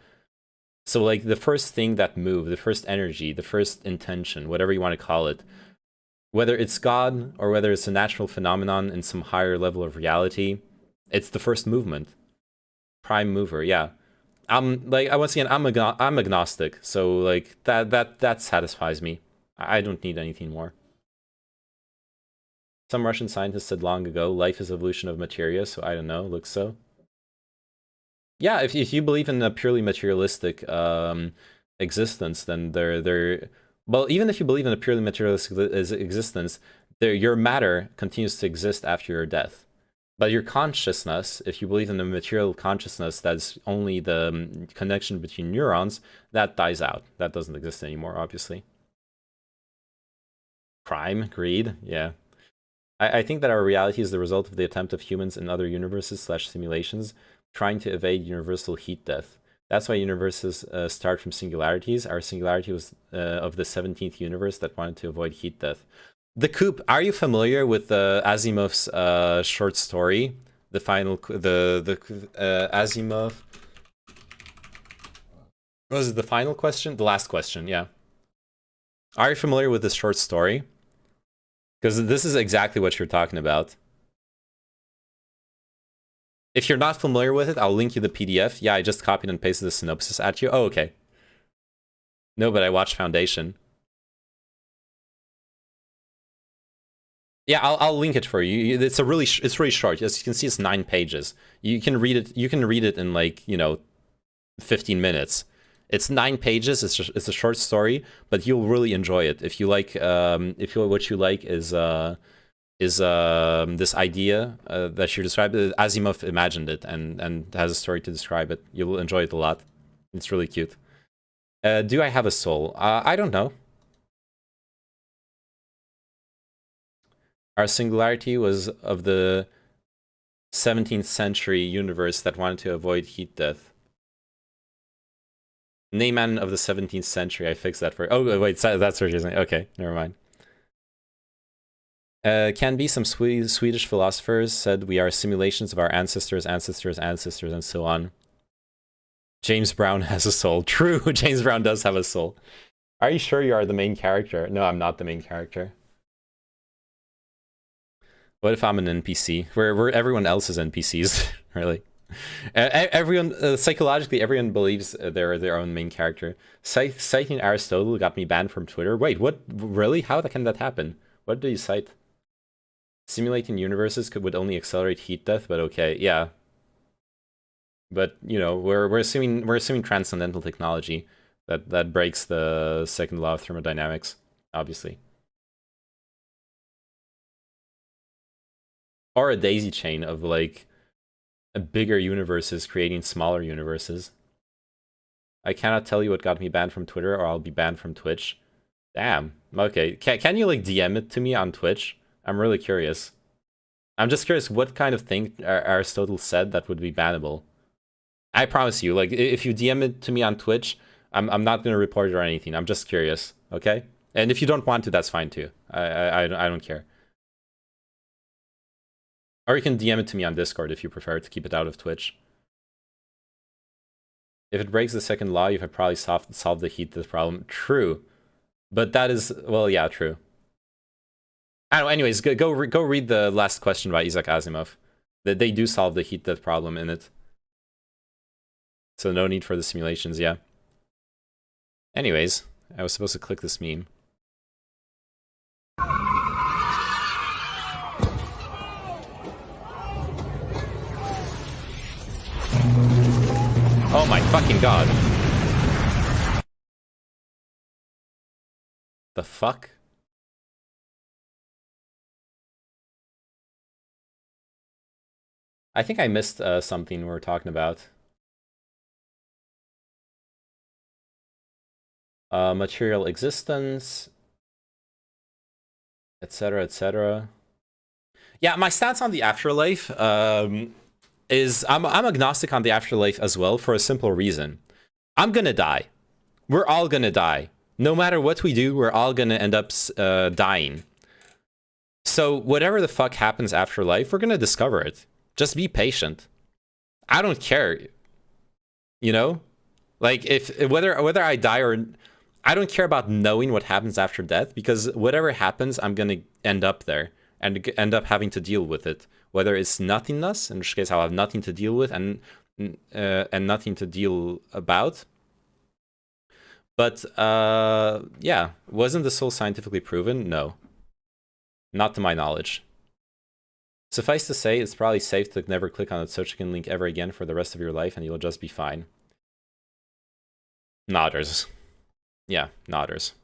So like the first thing that moved, the first energy, the first intention, whatever you want to call it, whether it's God or whether it's a natural phenomenon in some higher level of reality, it's the first movement. Prime mover, yeah. Once again, I'm agnostic, so like that satisfies me. I don't need anything more. Some Russian scientist said long ago, life is evolution of materia, so I don't know, looks so. Yeah, if you believe in a purely materialistic existence, then well, even if you believe in a purely materialistic existence, your matter continues to exist after your death. But your consciousness, if you believe in the material consciousness that's only the connection between neurons, that dies out. That doesn't exist anymore, obviously. Crime, greed, yeah. I think that our reality is the result of the attempt of humans in other universes / simulations trying to evade universal heat death. That's why universes start from singularities. Our singularity was of the 17th universe that wanted to avoid heat death. The Coop, are you familiar with Asimov's short story? The Asimov. Was it the final question? The last question, yeah. Are you familiar with this short story? Because this is exactly what you're talking about. If you're not familiar with it, I'll link you the PDF. Yeah, I just copied and pasted the synopsis at you. Oh, okay. No, but I watched Foundation. Yeah, I'll link it for you. It's really short. As you can see, it's 9 pages. You can read it. You can read it in like 15 minutes. It's 9 pages. It's a short story, but you'll really enjoy it if you like. What you like is this idea that you described. Asimov imagined it and has a story to describe it. You will enjoy it a lot. It's really cute. Do I have a soul? I don't know. Our singularity was of the 17th century universe that wanted to avoid heat death. Neyman of the 17th century. I fixed that for. Oh wait, that's what you're saying. Okay, never mind. Can be some Swedish philosophers said we are simulations of our ancestors, and so on. James Brown has a soul. True, James Brown does have a soul. Are you sure you are the main character? No, I'm not the main character. What if I'm an NPC? Where everyone else is NPCs, really? Everyone, psychologically, everyone believes they're their own main character. Citing Aristotle got me banned from Twitter. Wait, what? Really? How can that happen? What do you cite? Simulating universes would only accelerate heat death, but okay, yeah. But we're assuming transcendental technology that breaks the second law of thermodynamics, obviously. Or a daisy chain of like bigger universes creating smaller universes. I cannot tell you what got me banned from Twitter, or I'll be banned from Twitch. Damn. Okay. Can you like DM it to me on Twitch? I'm really curious. I'm just curious what kind of thing Aristotle said that would be bannable. I promise you, like if you DM it to me on Twitch, I'm not gonna report it or anything. I'm just curious, okay? And if you don't want to, that's fine too. I don't care. Or you can DM it to me on Discord if you prefer to keep it out of Twitch. If it breaks the second law, you have probably solved the heat death problem. True. But that is, well, yeah, true. I don't know, anyways, go read the last question by Isaac Asimov. That they do solve the heat death problem in it. So no need for the simulations, yeah. Anyways, I was supposed to click this meme. Oh my fucking god. The fuck? I think I missed something we were talking about. Material existence, etc., etc. Yeah, my stance on the afterlife is I'm agnostic on the afterlife as well for a simple reason. I'm gonna die. We're all gonna die. No matter what we do, we're all gonna end up dying. So whatever the fuck happens after life, we're gonna discover it. Just be patient. I don't care. Like whether I die or I don't care about knowing what happens after death, because whatever happens, I'm gonna end up there and end up having to deal with it. Whether it's nothingness, in which case I'll have nothing to deal with and nothing to deal about. But yeah, wasn't the soul scientifically proven? No, not to my knowledge. Suffice to say, it's probably safe to never click on a Sochikin link ever again for the rest of your life, and you'll just be fine. Nodders. Yeah, nodders.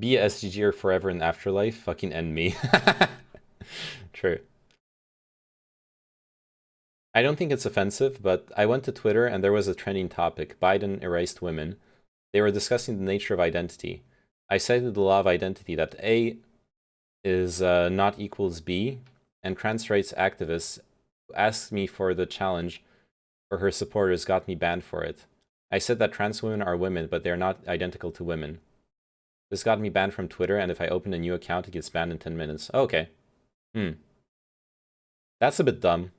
Be a SGGer forever in afterlife. Fucking end me. True. I don't think it's offensive, but I went to Twitter and there was a trending topic. Biden erased women. They were discussing the nature of identity. I cited the law of identity that A is not equals B, and trans rights activists who asked me for the challenge for her supporters got me banned for it. I said that trans women are women, but they're not identical to women. This got me banned from Twitter, and if I open a new account, it gets banned in 10 minutes. Oh, okay. That's a bit dumb.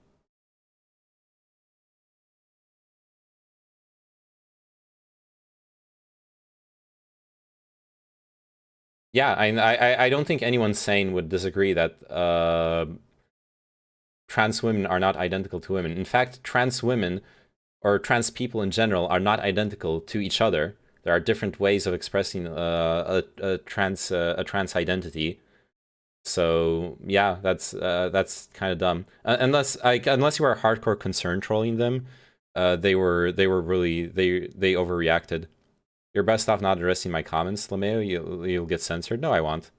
Yeah, I don't think anyone sane would disagree that trans women are not identical to women. In fact, trans women or trans people in general are not identical to each other. There are different ways of expressing a trans identity. So yeah, that's kind of dumb. Unless you are hardcore concern trolling them, they were really they overreacted. You're best off not addressing my comments, Lameo. You'll get censored. No, I won't.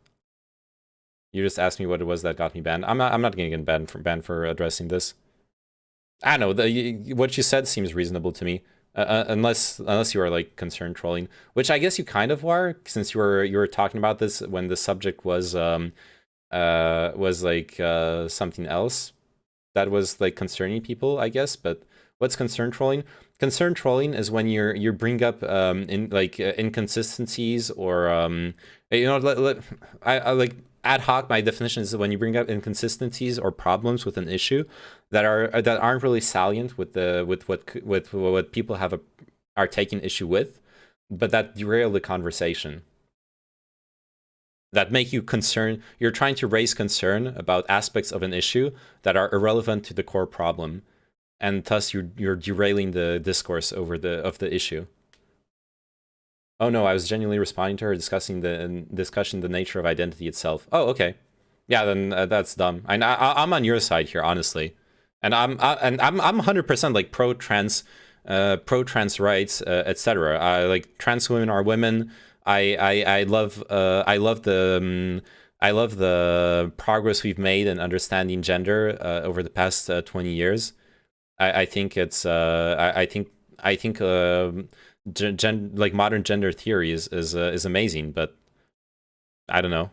You just asked me what it was that got me banned. I'm not gonna get banned for addressing this. I don't know. What you said seems reasonable to me. Unless you are like concern trolling, which I guess you kind of were, since you were talking about this when the subject was like something else that was like concerning people, I guess. But what's concern trolling? Concern trolling is when you bring up inconsistencies or I like ad hoc. My definition is when you bring up inconsistencies or problems with an issue that aren't really salient with what people are taking issue with, but that derail the conversation. That make you concerned. You're trying to raise concern about aspects of an issue that are irrelevant to the core problem, and thus you're derailing the discourse of the issue. Oh no, I was genuinely responding to her discussing the nature of identity itself. Oh, okay. Yeah, then that's dumb. I'm on your side here, honestly, and I'm 100% like pro trans rights, etc. Like trans women are women. I love the progress we've made in understanding gender over the past 20 years. I think it's like modern gender theory is amazing, but I don't know.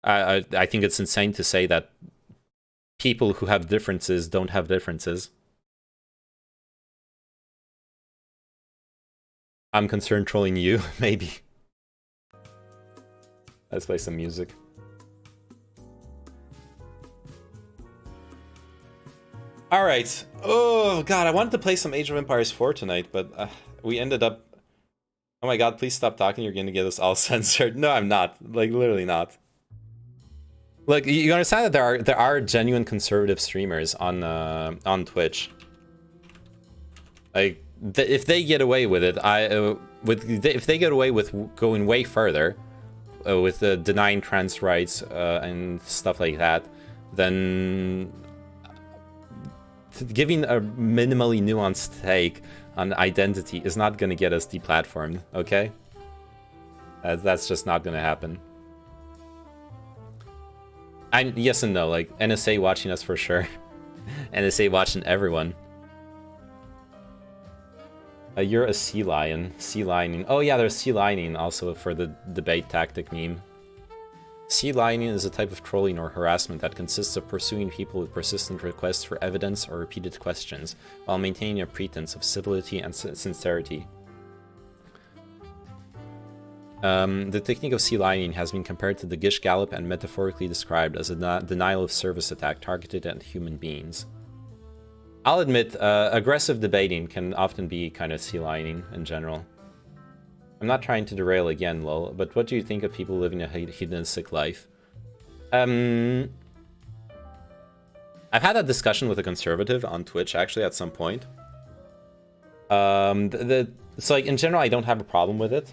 I think it's insane to say that people who have differences don't have differences. I'm concerned trolling you, maybe. Let's play some music. All right. Oh god, I wanted to play some Age of Empires 4 tonight, but we ended up. Oh my god! Please stop talking. You're gonna get us all censored. No, I'm not. Like literally not. Look, you understand that there are genuine conservative streamers on Twitch. Like if they get away with it, if they get away with going way further. With denying trans rights and stuff like that, then giving a minimally nuanced take on identity is not going to get us deplatformed, okay? That's just not going to happen. Yes and no, like NSA watching us for sure. NSA watching everyone. You're a sea lion. Sea lining. Oh yeah, there's sea lining also for the debate tactic meme. Sea lining is a type of trolling or harassment that consists of pursuing people with persistent requests for evidence or repeated questions, while maintaining a pretense of civility and sincerity. The technique of sea lining has been compared to the Gish Gallop and metaphorically described as a denial of service attack targeted at human beings. I'll admit, aggressive debating can often be kind of sea lining in general. I'm not trying to derail again, lol, but what do you think of people living a hedonistic life? I've had that discussion with a conservative on Twitch, actually, at some point. So, like, in general, I don't have a problem with it.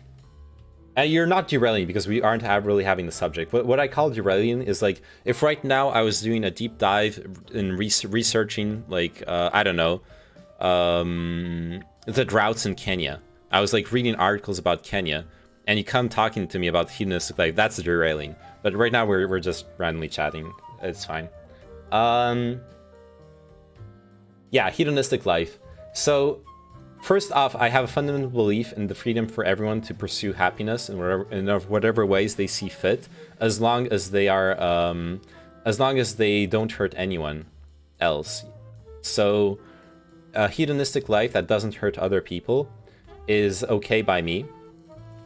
And you're not derailing because we aren't really having the subject. But what I call derailing is like, if right now I was doing a deep dive in researching, like, I don't know, the droughts in Kenya. I was like reading articles about Kenya, and you come talking to me about hedonistic life, that's derailing. But right now we're just randomly chatting. It's fine. Yeah, hedonistic life. So, first off, I have a fundamental belief in the freedom for everyone to pursue happiness in whatever ways they see fit, as long as they are, as long as they don't hurt anyone else. So, a hedonistic life that doesn't hurt other people is okay by me.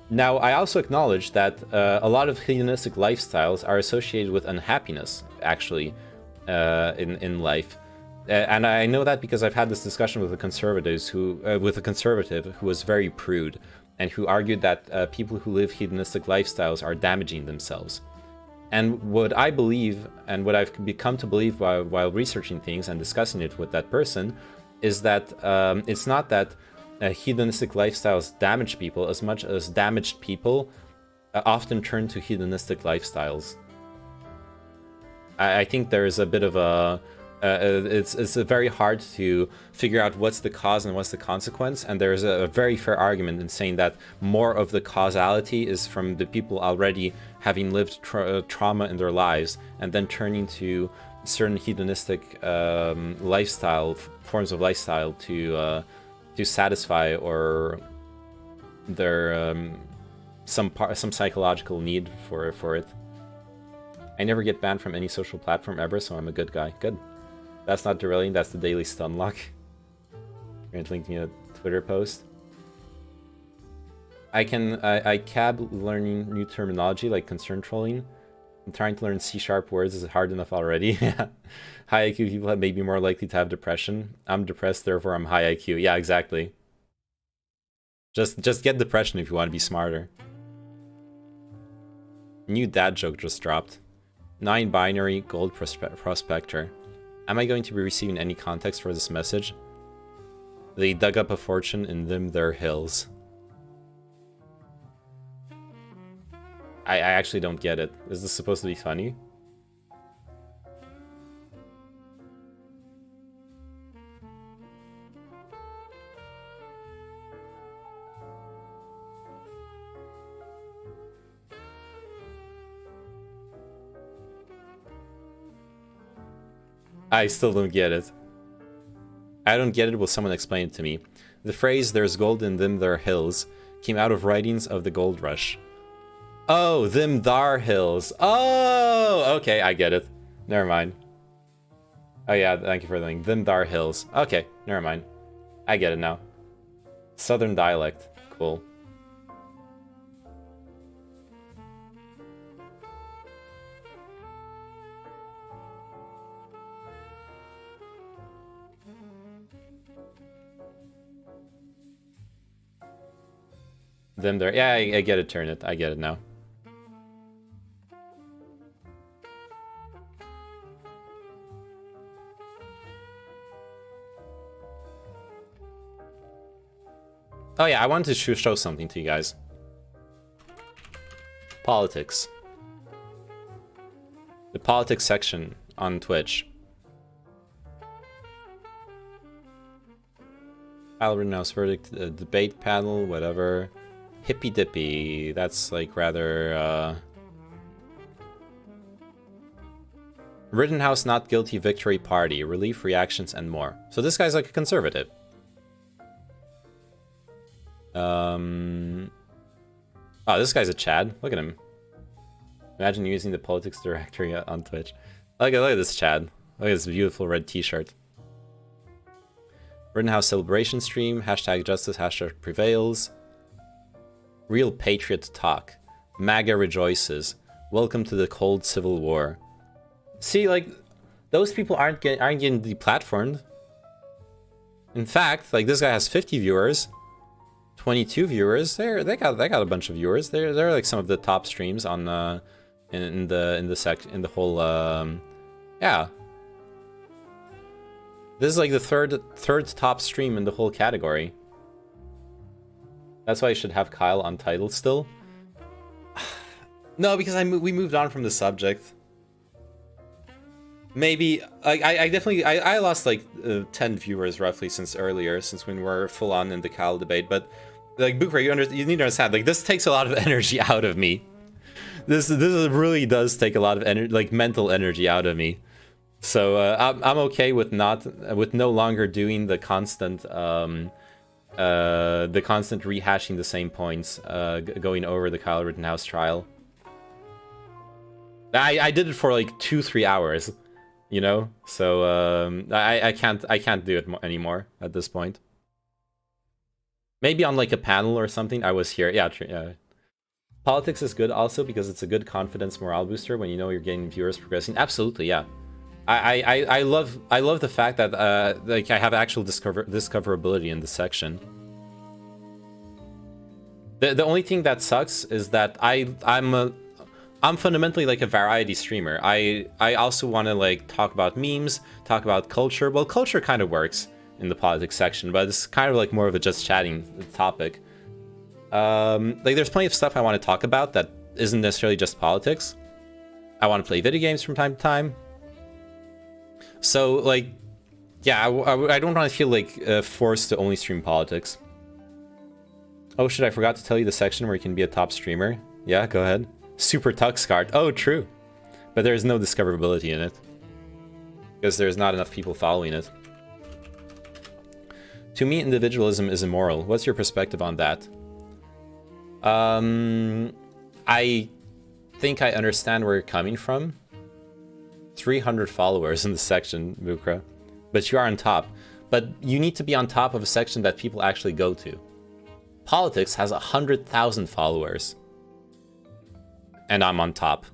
Now, I also acknowledge that a lot of hedonistic lifestyles are associated with unhappiness, actually, in life. And I know that because I've had this discussion with a conservative who was very prude and who argued that people who live hedonistic lifestyles are damaging themselves. And what I believe, and what I've become to believe while researching things and discussing it with that person, is that it's not that hedonistic lifestyles damage people as much as damaged people often turn to hedonistic lifestyles. I think there is a bit of a... it's very hard to figure out what's the cause and what's the consequence, and there's a very fair argument in saying that more of the causality is from the people already having lived trauma in their lives and then turning to certain hedonistic forms of lifestyle to satisfy or their some psychological need for it. I never get banned from any social platform ever, so I'm a good guy. Good. That's not derailing, that's the daily stun lock. You're going to link me a Twitter post. I cab learning new terminology like concern trolling. I'm trying to learn C# words, is it hard enough already? High IQ people may be more likely to have depression. I'm depressed, therefore I'm high IQ. Yeah, exactly. Just get depression if you want to be smarter. New dad joke just dropped. 9-binary gold prospector. Am I going to be receiving any context for this message? They dug up a fortune in their hills. I actually don't get it. Is this supposed to be funny? I still don't get it. I don't get it. Will someone explain it to me? The phrase, there's gold in them there hills, came out of writings of the gold rush. Oh, them thar hills. Oh, okay, I get it. Never mind. Oh yeah, thank you for the link. Them thar hills. Okay, never mind. I get it now. Southern dialect. Cool. Them there. Yeah, I get it, turn it. I get it now. Oh yeah, I wanted to show something to you guys. Politics. The politics section on Twitch. Kyle Rittenhouse verdict, debate panel, whatever. Hippy dippy. That's like rather Rittenhouse not guilty victory party, relief reactions and more. So this guy's like a conservative. Oh, this guy's a Chad. Look at him. Imagine using the politics directory on Twitch. Look at this Chad. Look at this beautiful red t-shirt. Rittenhouse celebration stream. Hashtag justice. Hashtag prevails. Real patriot talk. MAGA rejoices. Welcome to the cold civil war. See, like, those people aren't getting deplatformed. In fact, like, this guy has 50 viewers. 22 viewers. They got a bunch of viewers. They're like some of the top streams on in the whole yeah. This is like the third top stream in the whole category. That's why I should have Kyle on title still. No, because we moved on from the subject. Maybe I definitely I lost like 10 viewers roughly since earlier, since when we were full on in the Kyle debate. But like Booker, you need to understand, like, this takes a lot of energy out of me. This really does take a lot of energy, like mental energy out of me. So I'm okay with no longer doing the constant rehashing the same points, going over the Kyle Rittenhouse trial. I did it for like 2-3 hours, you know. So I can't do it anymore at this point. Maybe on like a panel or something. I was here. Yeah. Politics is good also because it's a good confidence morale booster when you know you're getting viewers progressing. Absolutely, yeah. I love the fact that like I have actual discoverability in this section. The only thing that sucks is that I'm fundamentally like a variety streamer. I also want to like talk about memes, talk about culture. Well, culture kind of works in the politics section, but it's kind of like more of a just chatting topic. Like there's plenty of stuff I want to talk about that isn't necessarily just politics. I want to play video games from time to time. So like, yeah, I don't want to feel like forced to only stream politics. Oh shit, I forgot to tell you the section where you can be a top streamer. Yeah, go ahead. Super Tux card. Oh, true. But there's no discoverability in it. Because there's not enough people following it. To me, individualism is immoral. What's your perspective on that? I think I understand where you're coming from. 300 followers in the section, Bukra. But you are on top. But you need to be on top of a section that people actually go to. Politics has 100,000 followers. And I'm on top.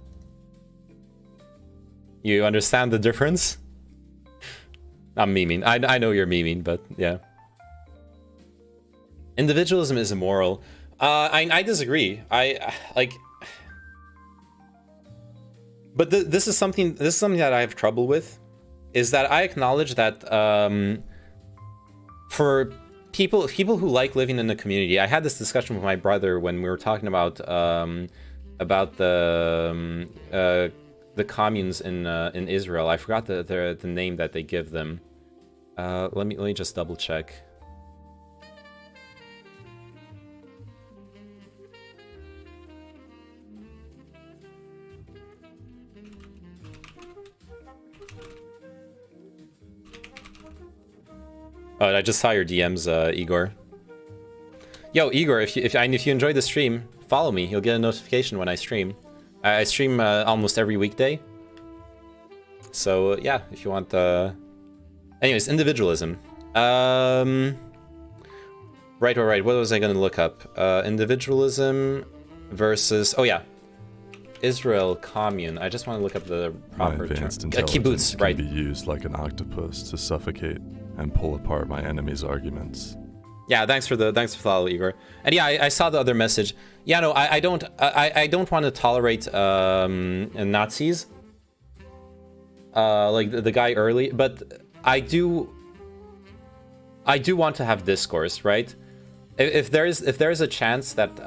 You understand the difference? I'm memeing. I know you're memeing, but yeah. Individualism is immoral. I disagree. I like... But this is something that I have trouble with. Is that I acknowledge that for people who like living in the community, I had this discussion with my brother when we were talking about the communes in Israel. I forgot the name that they give them. Let me just double check. Oh, I just saw your DMs, Igor. Yo, Igor, if you enjoyed the stream, follow me. You'll get a notification when I stream. I stream almost every weekday. So yeah, if you want. Anyways, individualism. Right. What was I gonna look up? Individualism versus. Oh yeah, Israel commune. I just want to look up the proper term. Kibbutz, right? Can be used like an octopus to suffocate and pull apart my enemy's arguments. Yeah, thanks for the follow, Igor. And yeah, I saw the other message. Yeah, no, I don't want to tolerate Nazis. Like the guy early, but I do want to have discourse, right? If there's a chance that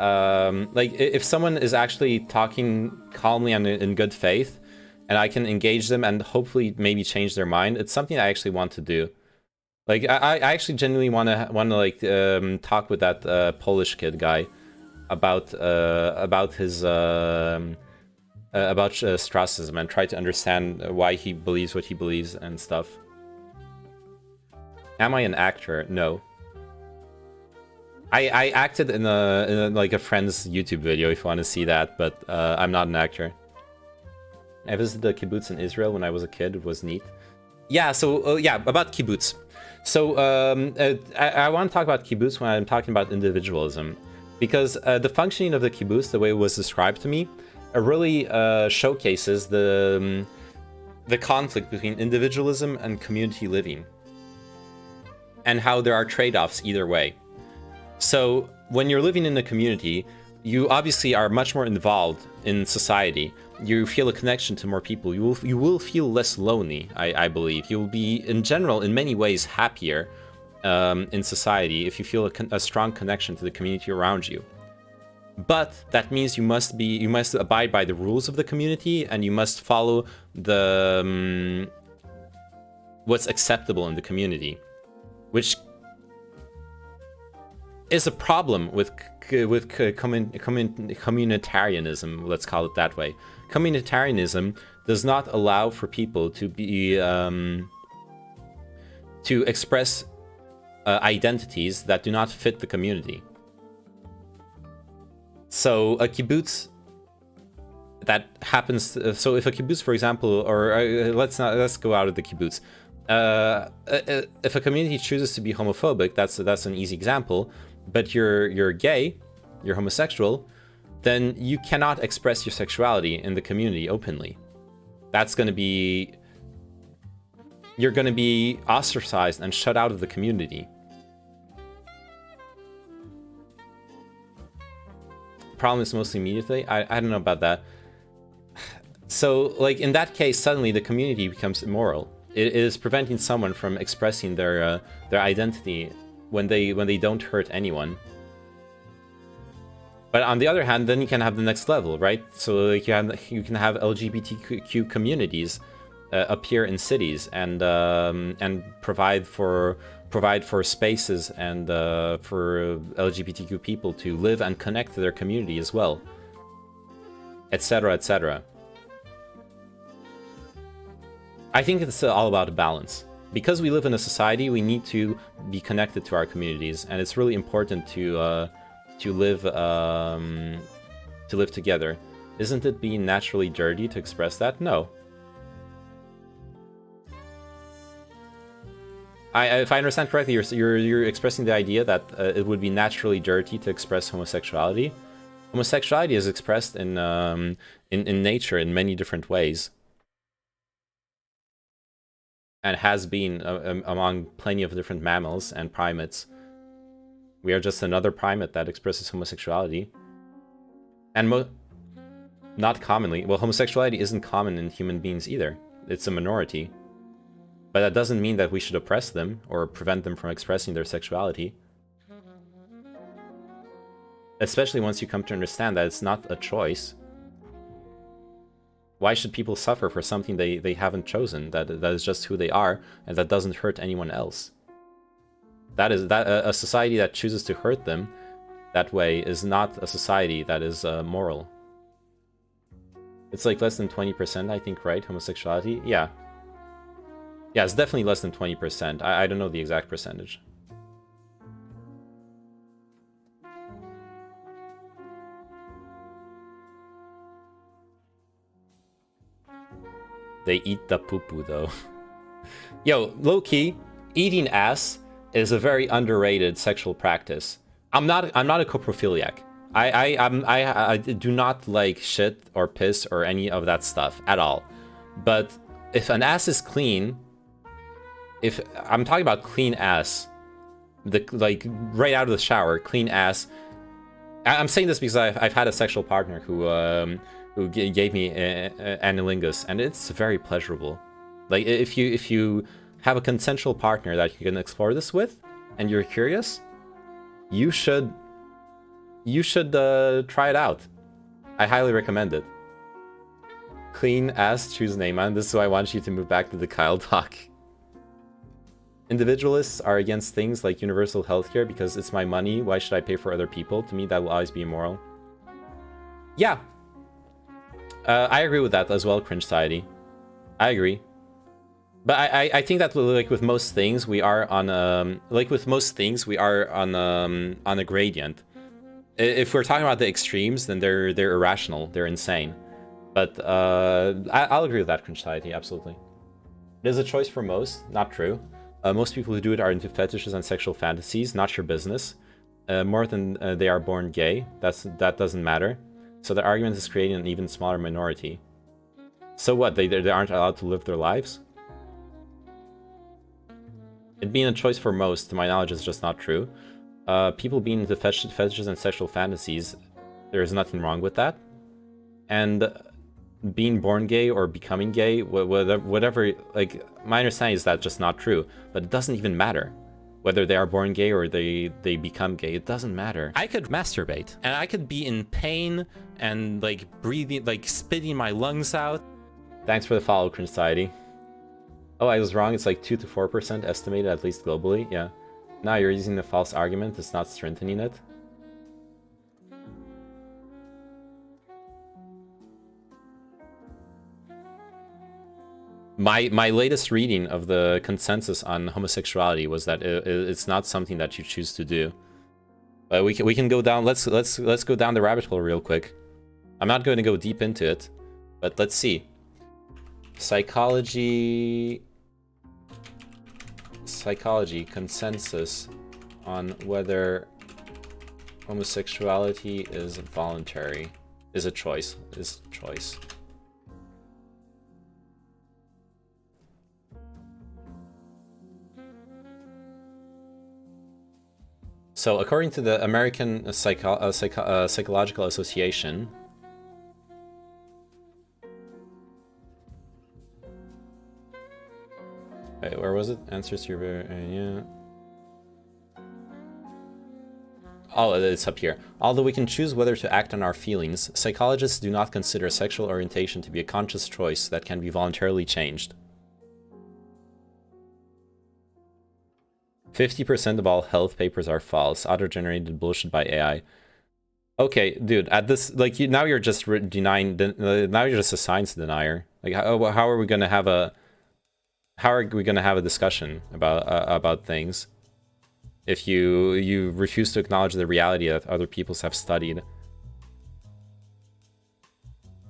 like if someone is actually talking calmly and in good faith, and I can engage them and hopefully maybe change their mind, it's something I actually want to do. Like I actually genuinely want to like talk with that Polish kid guy about his about Straussism and try to understand why he believes what he believes and stuff. Am I an actor? No. I acted in like a friend's YouTube video if you want to see that, but I'm not an actor. I visited the kibbutz in Israel when I was a kid. It was neat. Yeah. So yeah, about kibbutz. So I want to talk about kibbutz when I'm talking about individualism, because the functioning of the kibbutz, the way it was described to me, really showcases the conflict between individualism and community living, and how there are trade-offs either way. So when you're living in a community, you obviously are much more involved in society. You feel a connection to more people. You will feel less lonely, I believe. You will be, in general, in many ways, happier in society if you feel a strong connection to the community around you. But that means you must abide by the rules of the community, and you must follow the what's acceptable in the community, which is a problem with communitarianism. Let's call it that way. Communitarianism does not allow for people to be to express identities that do not fit the community. So a kibbutz that happens. So if a kibbutz, for example, or let's go out of the kibbutz. If a community chooses to be homophobic, that's an easy example. But you're gay, you're homosexual, then you cannot express your sexuality in the community openly. That's going to be... You're going to be ostracized and shut out of the community. problem is mostly immediately. I don't know about that. So, like, in that case, suddenly the community becomes immoral. It is preventing someone from expressing their identity when they don't hurt anyone. But on the other hand, then you can have the next level, right? So like you can have LGBTQ communities appear in cities and provide for spaces and for LGBTQ people to live and connect to their community as well, etc., etc. I think it's all about balance. Because we live in a society, we need to be connected to our communities, and it's really important to live together. Isn't it being naturally dirty to express that? No. If I understand correctly, you're expressing the idea that it would be naturally dirty to express homosexuality. Homosexuality is expressed in nature in many different ways, and has been among plenty of different mammals and primates. We are just another primate that expresses homosexuality. And not commonly. Well, homosexuality isn't common in human beings either. It's a minority. But that doesn't mean that we should oppress them or prevent them from expressing their sexuality. Especially once you come to understand that it's not a choice. Why should people suffer for something they haven't chosen, that is just who they are, and that doesn't hurt anyone else? A society that chooses to hurt them that way is not a society that is moral. It's like less than 20%, I think, right? Homosexuality? Yeah. Yeah, it's definitely less than 20%. I don't know the exact percentage. They eat the poo-poo, though. Yo, low-key, eating ass is a very underrated sexual practice. I'm not a coprophiliac. I do not like shit or piss or any of that stuff at all. But if an ass is clean, if I'm talking about clean ass, like right out of the shower, clean ass. I'm saying this because I've had a sexual partner who gave me anilingus, and it's very pleasurable. Like if you have a consensual partner that you can explore this with, and you're curious, you should try it out. I highly recommend it. Clean ass, choose Neyman. This is why I want you to move back to the Kyle talk. Individualists are against things like universal healthcare because it's my money. Why should I pay for other people? To me, that will always be immoral. Yeah. I agree with that as well, Cringe Society. I agree. But I think that like with most things we are on a gradient. If we're talking about the extremes, then they're irrational, they're insane. But I'll agree with that, Cringe Society, absolutely. It is a choice for most, not true. Most people who do it are into fetishes and sexual fantasies, not your business. More than they are born gay, that doesn't matter. So the argument is creating an even smaller minority. So what? They aren't allowed to live their lives? It being a choice for most, to my knowledge, is just not true. People being into fetishes and sexual fantasies, there is nothing wrong with that. And being born gay or becoming gay, whatever, like, my understanding is that's just not true. But it doesn't even matter. Whether they are born gay or they become gay, it doesn't matter. I could masturbate, and I could be in pain and, like, breathing, like, spitting my lungs out. Thanks for the follow, Cringe Society. Oh, I was wrong. It's like 2 to 4% estimated, at least globally. Yeah. Now you're using the false argument. It's not strengthening it. My latest reading of the consensus on homosexuality was that it's not something that you choose to do. But we can go down. Let's go down the rabbit hole real quick. I'm not going to go deep into it, but let's see. Psychology consensus on whether homosexuality is voluntary, is a choice. So according to the American Psychological Association, wait, where was it? Answers to your yeah. Oh, it's up here. Although we can choose whether to act on our feelings, psychologists do not consider sexual orientation to be a conscious choice that can be voluntarily changed. 50% of all health papers are false, auto-generated bullshit by AI. Okay, dude, at this, like, now you're just denying, now you're just a science denier. Like, how are we gonna have a, discussion about things if you refuse to acknowledge the reality that other peoples have studied?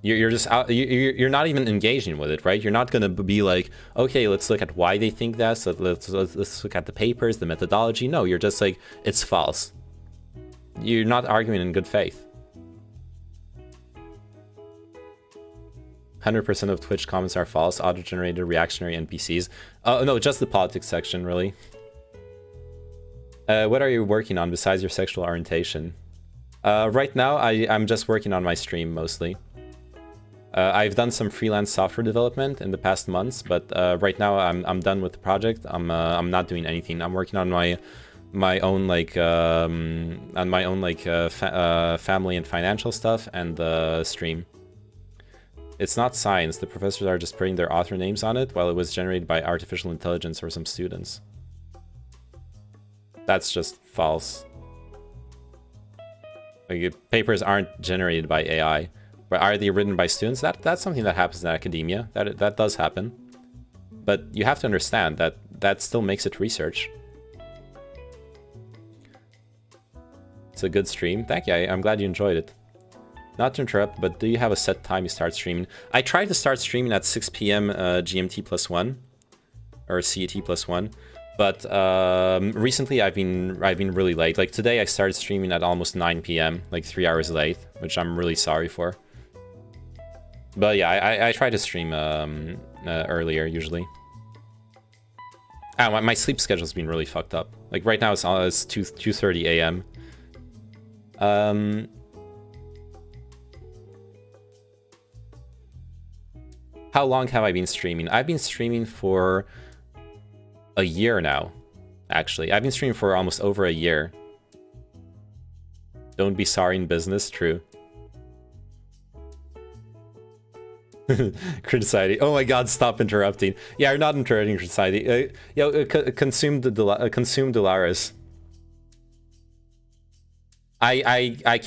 You're just out, you're not even engaging with it, right? You're not gonna be like, okay, let's look at why they think that, so let's look at the papers, the methodology. No, you're just like, it's false. You're not arguing in good faith. 100% of Twitch comments are false, auto-generated reactionary NPCs. Oh no, just the politics section, really. What are you working on besides your sexual orientation? Right now, I'm just working on my stream mostly. I've done some freelance software development in the past months, but right now I'm done with the project. I'm not doing anything. I'm working on my own family and financial stuff and the stream. It's not science. The professors are just putting their author names on it, while it was generated by artificial intelligence or some students. That's just false. Like, papers aren't generated by AI. But are they written by students? That's something that happens in academia. That does happen. But you have to understand that still makes it research. It's a good stream. Thank you. I'm glad you enjoyed it. Not to interrupt, but do you have a set time you start streaming? I tried to start streaming at 6 p.m. GMT +1 or CET +1, but recently I've been really late. Like today, I started streaming at almost 9 p.m. like 3 hours late, which I'm really sorry for. But yeah, I try to stream earlier usually. My sleep schedule's been really fucked up. Like right now it's 2:30 a.m. How long have I been streaming? I've been streaming for a year now, actually. I've been streaming for almost over a year. Don't be sorry in business, true. Criticity. Oh my god, stop interrupting. Yeah, you're not interrupting Criticity. Consume Dolaris. I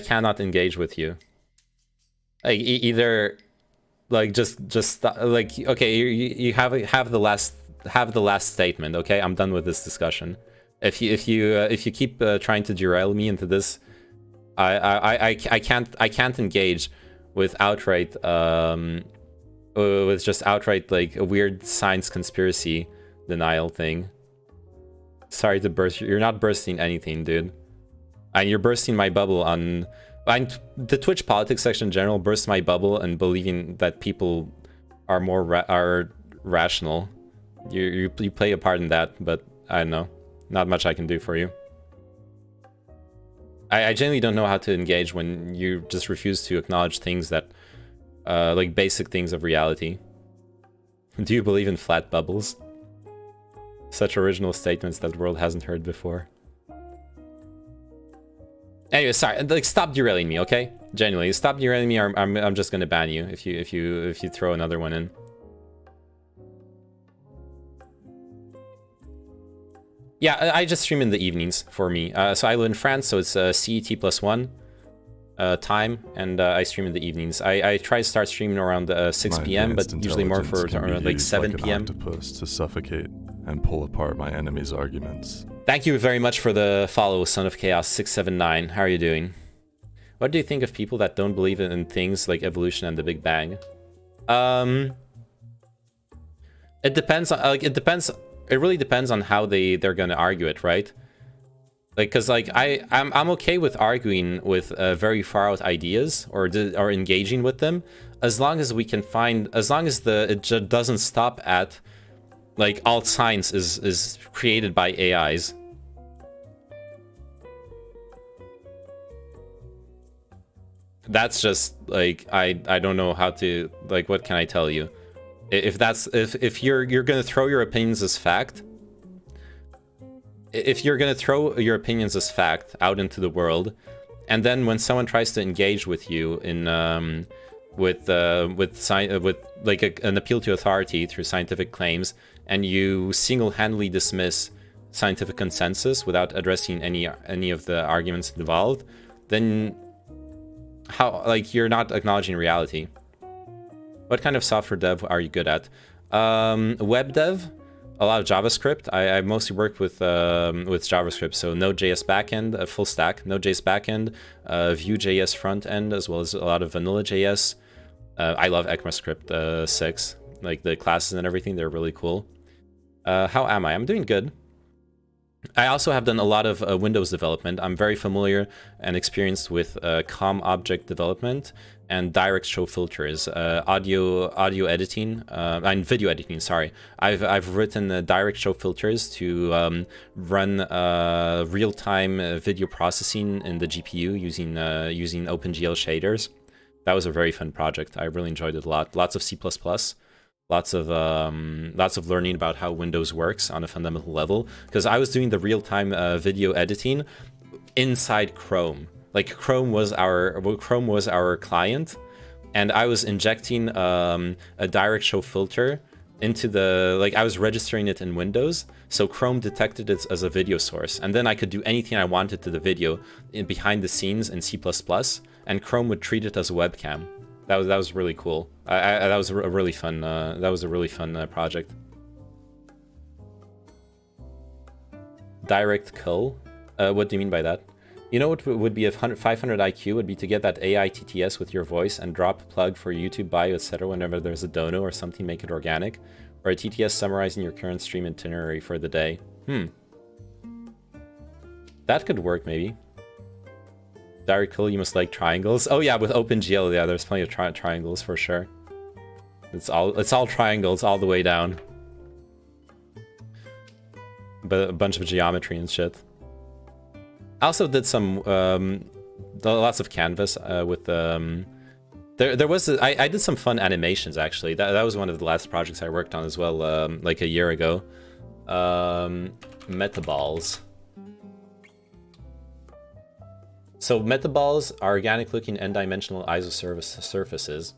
cannot engage with you. Like either like just like okay, you have the last statement, okay? I'm done with this discussion. If you keep trying to derail me into this, I can't engage with outright with just outright like a weird science conspiracy denial thing. Sorry to burst. You're not bursting anything, dude. And you're bursting my bubble on... the Twitch politics section in general bursts my bubble and believing that people are more rational. You play a part in that, but I don't know. Not much I can do for you. I genuinely don't know how to engage when you just refuse to acknowledge things that... like basic things of reality. Do you believe in flat bubbles? Such original statements that the world hasn't heard before. Anyway, sorry. Like, stop derailing me, okay? Genuinely, stop derailing me. Or I'm just gonna ban you if you throw another one in. Yeah, I just stream in the evenings for me. So I live in France, so it's CET +1 time, and I stream in the evenings. I try to start streaming around 6 p.m., but usually more for like 7 p.m. octopus to suffocate and pull apart my enemy's arguments. Thank you very much for the follow, Son of Chaos 679. How are you doing? What do you think of people that don't believe in things like evolution and the Big Bang? It depends on it really depends on how they're gonna argue it, right? Like, cause like I'm okay with arguing with very far out ideas or engaging with them, as long as we can find, as long as it just doesn't stop at like all science is created by AIs. that's just like I don't know how to, like, what can I tell you? If you're gonna throw your opinions as fact, if you're gonna throw your opinions as fact out into the world, and then when someone tries to engage with you in with like an appeal to authority through scientific claims, and you single-handedly dismiss scientific consensus without addressing any of the arguments involved, then how, like, you're not acknowledging reality. What kind of software dev are you good at? Web dev, a lot of JavaScript. I mostly worked with JavaScript, so Node.js backend, a full stack, Node.js backend, Vue.js front end, as well as a lot of Vanilla.js. I love ECMAScript 6, like the classes and everything, they're really cool. How am I? I'm doing good. I also have done a lot of Windows development. I'm very familiar and experienced with COM object development and direct show filters, audio editing, and video editing. Sorry, I've written direct show filters to run real-time video processing in the GPU using OpenGL shaders. That was a very fun project. I really enjoyed it a lot. Lots of C++. Lots of learning about how Windows works on a fundamental level, because I was doing the real-time video editing inside Chrome. Like Chrome was our client, and I was injecting a direct show filter into the, like, I was registering it in Windows, so Chrome detected it as a video source, and then I could do anything I wanted to the video behind the scenes in C++, and Chrome would treat it as a webcam. That was really cool. That was a really fun. Project. Direct cull. What do you mean by that? You know what would be 500 IQ would be to get that AI TTS with your voice and drop plug for YouTube bio, etc. Whenever there's a dono or something, make it organic, or a TTS summarizing your current stream itinerary for the day. That could work maybe. Direct cull, you must like triangles. Oh yeah, with OpenGL, yeah, there's plenty of triangles for sure. It's all triangles all the way down. But a bunch of geometry and shit. I also did some lots of canvas with there was I did some fun animations actually. That was one of the last projects I worked on as well, like a year ago. Metaballs. So metaballs are organic-looking n-dimensional isosurface surfaces.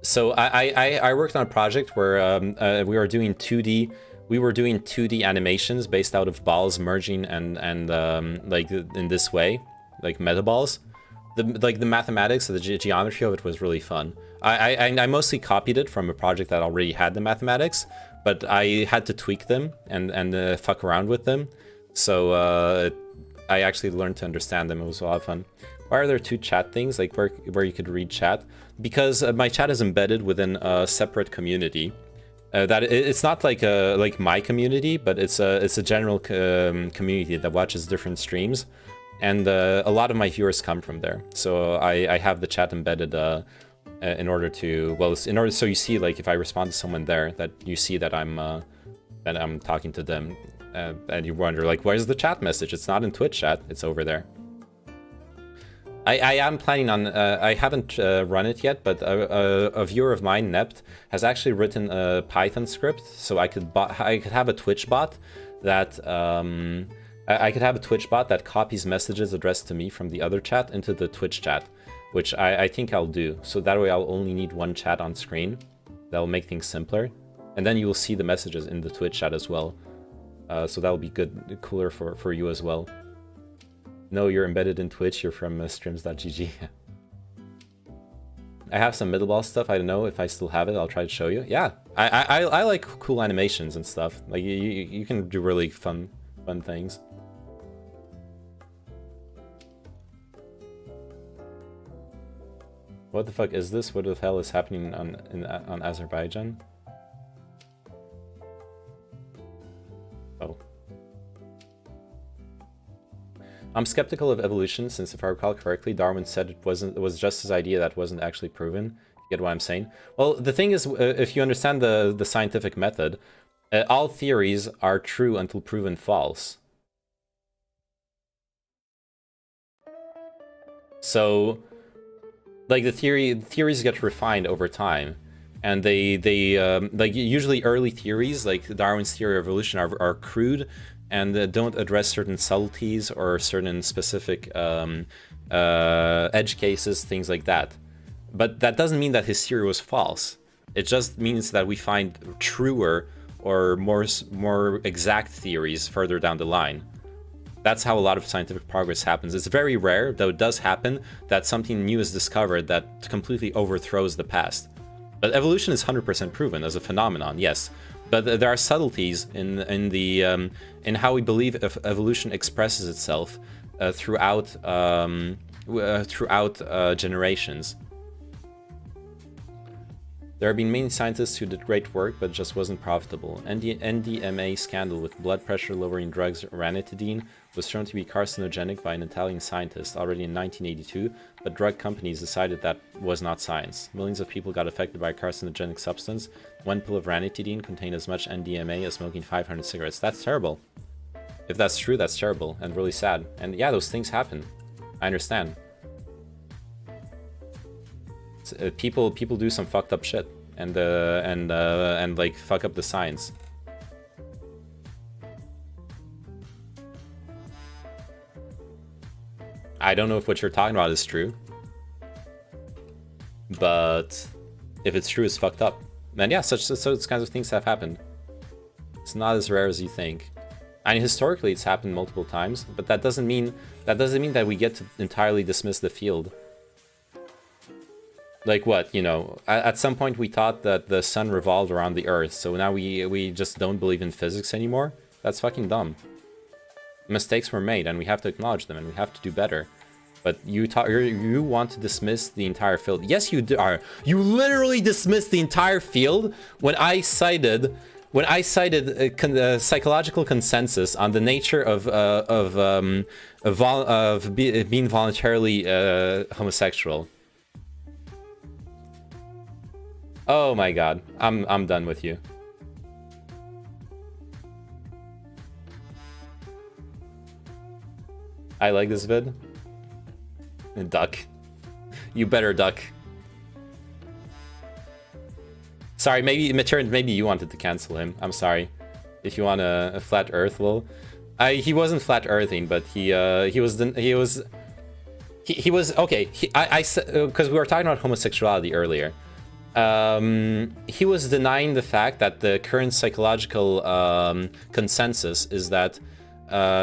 So I worked on a project where we were doing 2D animations based out of balls merging and like in this way, like metaballs. The mathematics, the geometry of it was really fun. I mostly copied it from a project that already had the mathematics, but I had to tweak them and fuck around with them. So I actually learned to understand them. It was a lot of fun. Why are there two chat things, like where you could read chat? Because my chat is embedded within a separate community. That it's not like my community, but it's a general community that watches different streams, and a lot of my viewers come from there. So I have the chat embedded in order so you see, like, if I respond to someone there, that you see that I'm talking to them. And you wonder, like, where's the chat message? It's not in Twitch chat, it's over there. I am planning on, I haven't run it yet, but a viewer of mine, Nept, has actually written a Python script, so I could have a Twitch bot that, copies messages addressed to me from the other chat into the Twitch chat, which I think I'll do. So that way I'll only need one chat on screen. That'll make things simpler. And then you will see the messages in the Twitch chat as well. So that'll be cooler for you as well. No, you're embedded in Twitch, you're from streams.gg. I have some middleball stuff, I don't know if I still have it, I'll try to show you. Yeah, I like cool animations and stuff. Like, you can do really fun things. What the fuck is this? What the hell is happening on Azerbaijan? Oh. I'm skeptical of evolution, since if I recall correctly, Darwin said it was just his idea that wasn't actually proven. You get what I'm saying? Well, the thing is, if you understand the scientific method, all theories are true until proven false. So, like, the theories get refined over time, and they like, usually early theories, like Darwin's theory of evolution, are crude and don't address certain subtleties or certain specific edge cases, things like that. But that doesn't mean that his theory was false. It just means that we find truer or more exact theories further down the line. That's how a lot of scientific progress happens. It's very rare, though it does happen, that something new is discovered that completely overthrows the past. But evolution is 100% proven as a phenomenon, yes. But there are subtleties in how we believe evolution expresses itself throughout generations. There have been many scientists who did great work, but it just wasn't profitable. NDMA scandal with blood pressure lowering drugs ranitidine was shown to be carcinogenic by an Italian scientist already in 1982, but drug companies decided that was not science. Millions of people got affected by a carcinogenic substance. One pill of ranitidine contained as much NDMA as smoking 500 cigarettes. That's terrible. If that's true, that's terrible and really sad. And yeah, those things happen. I understand. People do some fucked up shit and like fuck up the science. I don't know if what you're talking about is true, but if it's true, it's fucked up. And yeah, such kinds of things have happened. It's not as rare as you think. I mean, historically, it's happened multiple times, but that doesn't mean that we get to entirely dismiss the field. Like what, you know, at some point we thought that the sun revolved around the earth, so now we just don't believe in physics anymore? That's fucking dumb. Mistakes were made, and we have to acknowledge them, and we have to do better. But you want to dismiss the entire field. Yes, you are. You literally dismissed the entire field when I cited psychological consensus on the nature of being voluntarily homosexual. Oh my god, I'm done with you. I like this vid. Duck. You better duck. Sorry, maybe you wanted to cancel him. I'm sorry. If you want a flat Earth, well, he wasn't flat earthing, but he was okay. Because we were talking about homosexuality earlier. He was denying the fact that the current psychological consensus is that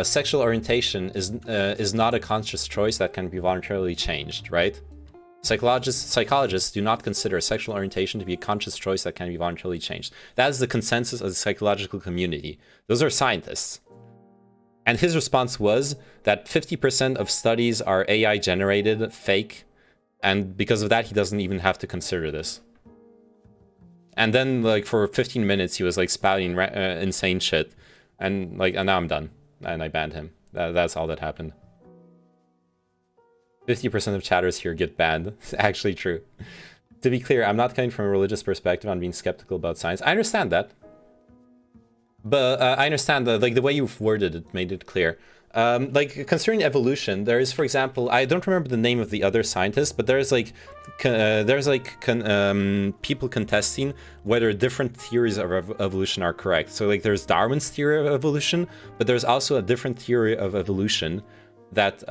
sexual orientation is not a conscious choice that can be voluntarily changed, right? Psychologists do not consider sexual orientation to be a conscious choice that can be voluntarily changed. That is the consensus of the psychological community. Those are scientists. And his response was that 50% of studies are AI generated, fake, and because of that, he doesn't even have to consider this. And then, like, for 15 minutes, he was like spouting insane shit, and now I'm done, and I banned him. That's all that happened. 50% of chatters here get banned. It's actually true. To be clear, I'm not coming from a religious perspective on being skeptical about science. I understand that, but I understand that, like, the way you've worded it made it clear. Like, concerning evolution, there is, for example, I don't remember the name of the other scientist, but there's people contesting whether different theories of evolution are correct. So, like, there's Darwin's theory of evolution, but there's also a different theory of evolution that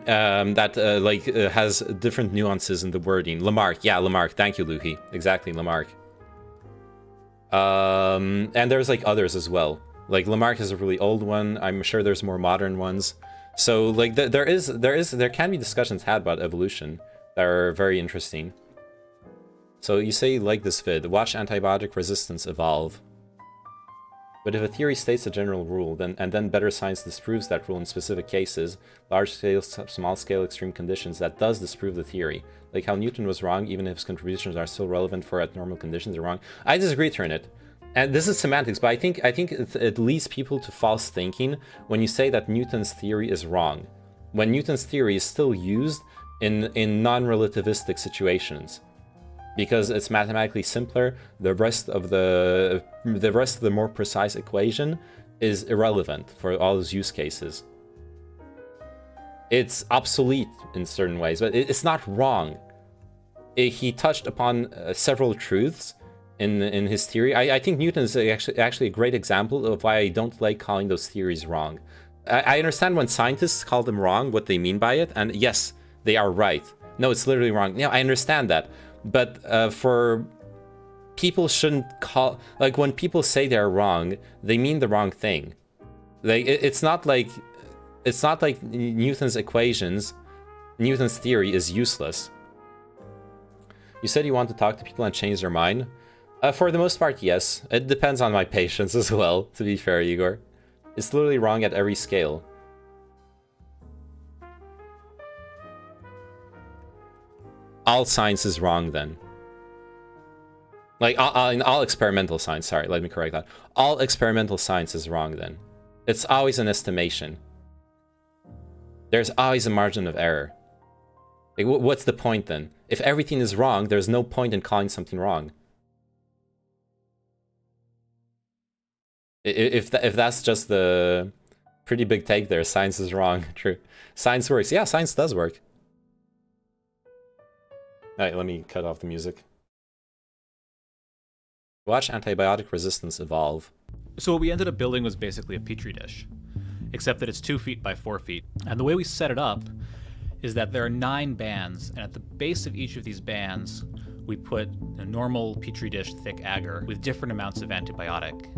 has different nuances in the wording. Lamarck, yeah, Lamarck. Thank you, Luhi. Exactly, Lamarck. And there's like others as well. Like, Lamarck is a really old one. I'm sure there's more modern ones. So, like, there can be discussions had about evolution that are very interesting. So you say you like this vid. Watch antibiotic resistance evolve. But if a theory states a general rule, then better science disproves that rule in specific cases, large-scale, small-scale, extreme conditions, that does disprove the theory. Like how Newton was wrong, even if his contributions are still relevant for abnormal conditions are wrong. I disagree, Turnit. And this is semantics, but I think it leads people to false thinking when you say that Newton's theory is wrong, when Newton's theory is still used in non-relativistic situations, because it's mathematically simpler. The rest of the more precise equation is irrelevant for all those use cases. It's obsolete in certain ways, but it's not wrong. He touched upon several truths in his theory. I think Newton is actually a great example of why I don't like calling those theories wrong. I understand when scientists call them wrong, what they mean by it, and yes, they are right. No, it's literally wrong. Yeah, I understand that. But for people shouldn't call, like when people say they're wrong, they mean the wrong thing. Like it's not like Newton's equations, Newton's theory is useless. You said you want to talk to people and change their mind. For the most part, yes. It depends on my patience as well, to be fair, Igor. It's literally wrong at every scale. All science is wrong then. Like, all experimental science, sorry, let me correct that. All experimental science is wrong then. It's always an estimation. There's always a margin of error. Like, what's the point then? If everything is wrong, there's no point in calling something wrong. If that's just the pretty big take there, science is wrong. True. Science works. Yeah, science does work. Alright, let me cut off the music. Watch antibiotic resistance evolve. So what we ended up building was basically a petri dish, except that it's 2 feet by 4 feet. And the way we set it up is that there are 9 bands, and at the base of each of these bands, we put a normal petri dish thick agar with different amounts of antibiotic.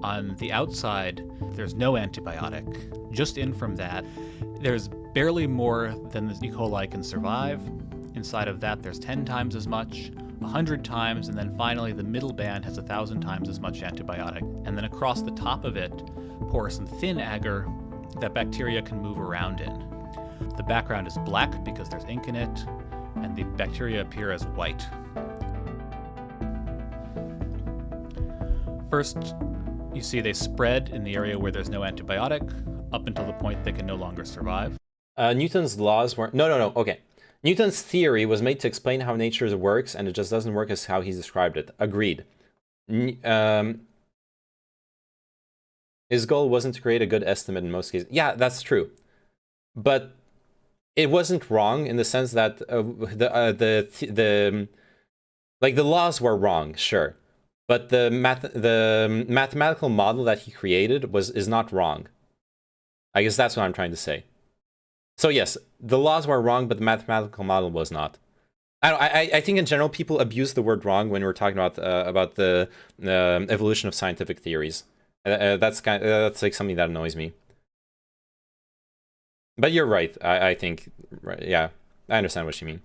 On the outside, there's no antibiotic. Just in from that, there's barely more than the E. coli can survive. Inside of that, there's 10 times as much, 100 times, and then finally the middle band has 1,000 times as much antibiotic. And then across the top of it, pour some thin agar that bacteria can move around in. The background is black because there's ink in it, and the bacteria appear as white. First, you see they spread in the area where there's no antibiotic, up until the point they can no longer survive. Newton's laws weren't... No, okay. Newton's theory was made to explain how nature works, and it just doesn't work as how he described it. Agreed. His goal wasn't to create a good estimate in most cases. Yeah, that's true. But it wasn't wrong in the sense that the laws were wrong, sure. But the mathematical model that he created is not wrong. I guess that's what I'm trying to say. So yes, the laws were wrong, but the mathematical model was not. I think in general people abuse the word wrong when we're talking about the evolution of scientific theories. That's like something that annoys me. But you're right. I think, yeah, I understand what you mean.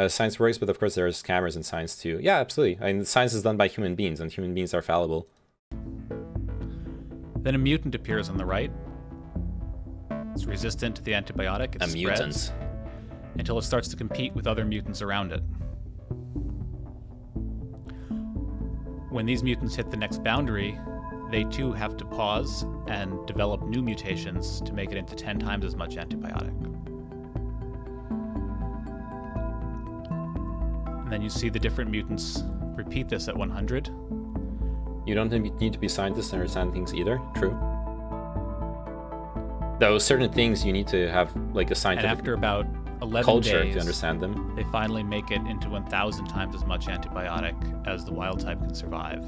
Science works, but of course there's scammers in science too. Yeah, absolutely. I mean, science is done by human beings, and human beings are fallible. Then a mutant appears on the right. It's resistant to the antibiotic. It spreads until it starts to compete with other mutants around it. When these mutants hit the next boundary, they too have to pause and develop new mutations to make it into 10 times as much antibiotic. And then you see the different mutants repeat this at 100. You don't need to be scientists to understand things either. True. Though certain things you need to have like a scientific and after about 11 culture days, to understand them. They finally make it into 1,000 times as much antibiotic as the wild type can survive.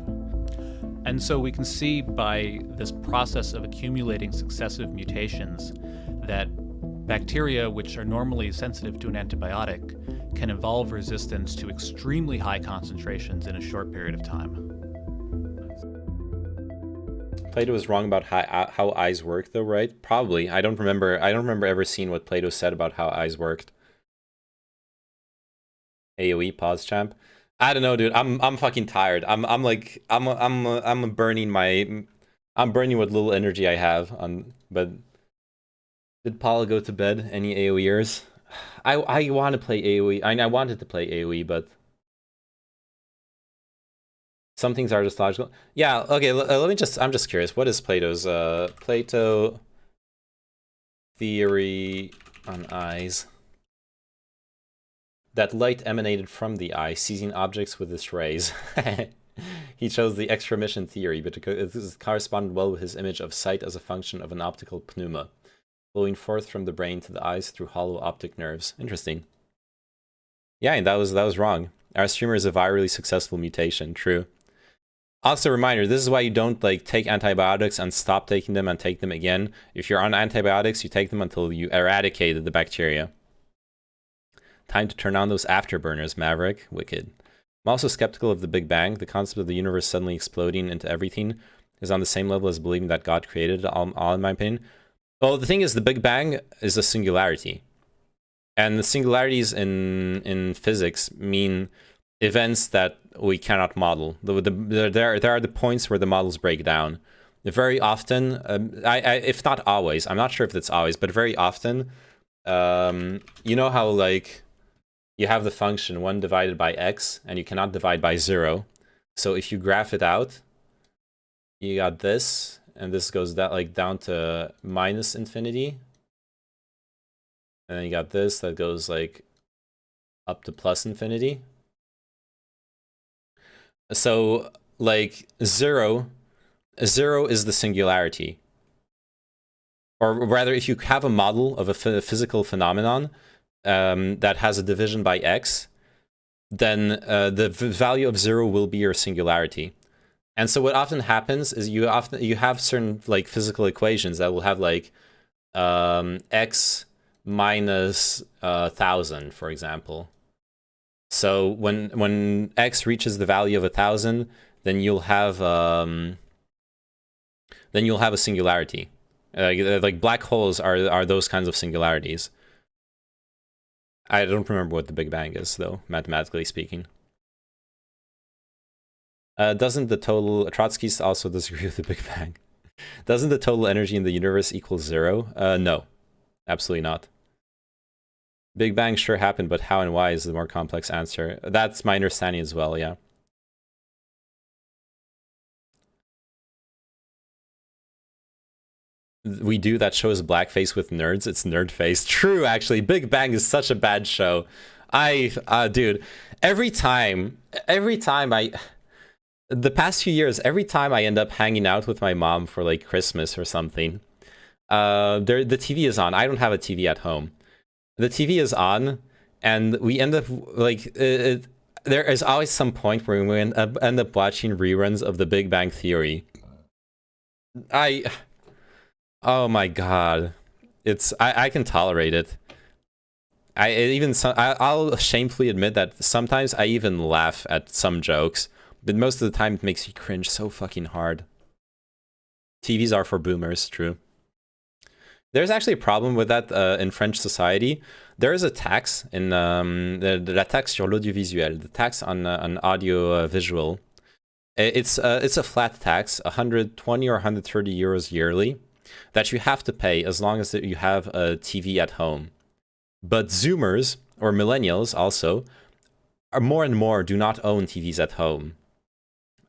And so we can see by this process of accumulating successive mutations that bacteria, which are normally sensitive to an antibiotic, can evolve resistance to extremely high concentrations in a short period of time. Plato was wrong about how eyes work, though, right? Probably. I don't remember ever seeing what Plato said about how eyes worked. AOE pause champ. I don't know, dude. I'm fucking tired. I'm burning what little energy I have on. But did Paula go to bed? Any AOEers? I want to play AOE. I wanted to play AOE, but some things are just logical. Yeah, okay, let me just... I'm just curious. What is Plato's... Plato... theory on eyes? That light emanated from the eye, seizing objects with its rays. He chose the extramission theory, but this corresponded well with his image of sight as a function of an optical pneuma. flowing forth from the brain to the eyes through hollow optic nerves. Interesting. Yeah, and that was wrong. Our streamer is a virally successful mutation. True. Also, a reminder, this is why you don't like take antibiotics and stop taking them and take them again. If you're on antibiotics, you take them until you eradicated the bacteria. Time to turn on those afterburners, Maverick. Wicked. I'm also skeptical of the Big Bang. The concept of the universe suddenly exploding into everything is on the same level as believing that God created it, all in my opinion. Well, the thing is, the Big Bang is a singularity. And the singularities in physics mean events that we cannot model. There are the points where the models break down. Very often, if not always, I'm not sure if it's always, but very often, you know how like you have the function 1 divided by x, and you cannot divide by 0. So if you graph it out, you got this, and this goes that like down to minus infinity. And then you got this that goes like up to plus infinity. So like 0 is the singularity. Or rather, if you have a model of a physical phenomenon that has a division by x, then the value of 0 will be your singularity. And so what often happens is you have certain like physical equations that will have like x minus 1,000, for example. So when x reaches the value of 1,000, then you'll have a singularity. Like black holes are those kinds of singularities. I don't remember what the Big Bang is, though, mathematically speaking. Doesn't the total... Trotsky's also disagree with the Big Bang. Doesn't the total energy in the universe equal 0? No. Absolutely not. Big Bang sure happened, but how and why is the more complex answer. That's my understanding as well, yeah. We do that show is blackface with nerds. It's nerdface. True, actually. Big Bang is such a bad show. Dude, every time the past few years, every time I end up hanging out with my mom for like Christmas or something, the TV is on. I don't have a TV at home. The TV is on, and we end up like there is always some point where we end up watching reruns of The Big Bang Theory. Oh my god, I can tolerate it. I'll shamefully admit that sometimes I even laugh at some jokes, but most of the time it makes me cringe so fucking hard. TVs are for boomers, true. There's actually a problem with that in French society. There is a tax in la taxe sur l'audiovisuel, the tax on audio visual. It's a flat tax, 120 or 130 euros yearly, that you have to pay as long as you have a TV at home. But Zoomers, or millennials also, are more and more do not own TVs at home.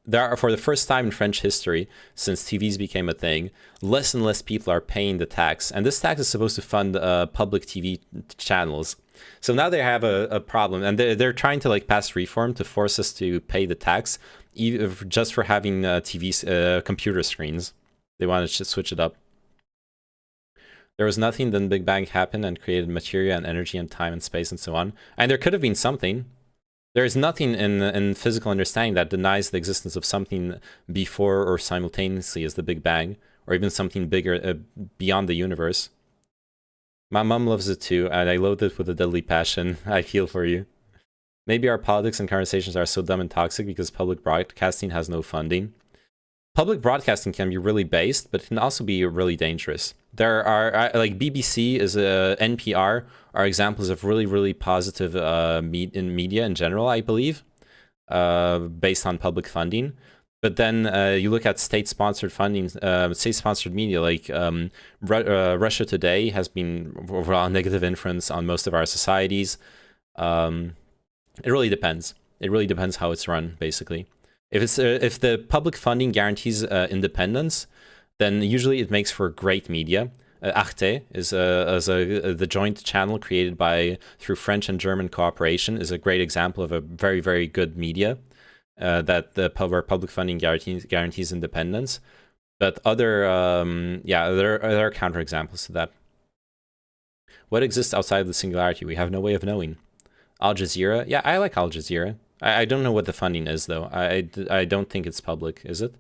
There are, for the first time in French history, since TVs became a thing, less and less people are paying the tax. And this tax is supposed to fund public TV channels. So now they have a problem, and they're trying to like pass reform to force us to pay the tax, just for having computer screens. They want to switch it up. There was nothing, then Big Bang happened and created materia and energy and time and space and so on. And there could have been something. There is nothing in physical understanding that denies the existence of something before or simultaneously as the Big Bang, or even something bigger beyond the universe. My mom loves it too, and I loathe it with a deadly passion. I feel for you. Maybe our politics and conversations are so dumb and toxic because public broadcasting has no funding. Public broadcasting can be really based, but it can also be really dangerous. There are, like BBC is NPR are examples of really, really positive in media in general, I believe, based on public funding. But then you look at state-sponsored funding, state-sponsored media, like Russia Today has been overall a negative influence on most of our societies. It really depends. It really depends how it's run, basically. If the public funding guarantees independence, then usually it makes for great media. Arte is the joint channel created through French and German cooperation is a great example of a very, very good media where public funding guarantees independence. But there are counterexamples to that. What exists outside of the singularity? We have no way of knowing. Al Jazeera? Yeah, I like Al Jazeera. I don't know what the funding is, though. I don't think it's public, is it?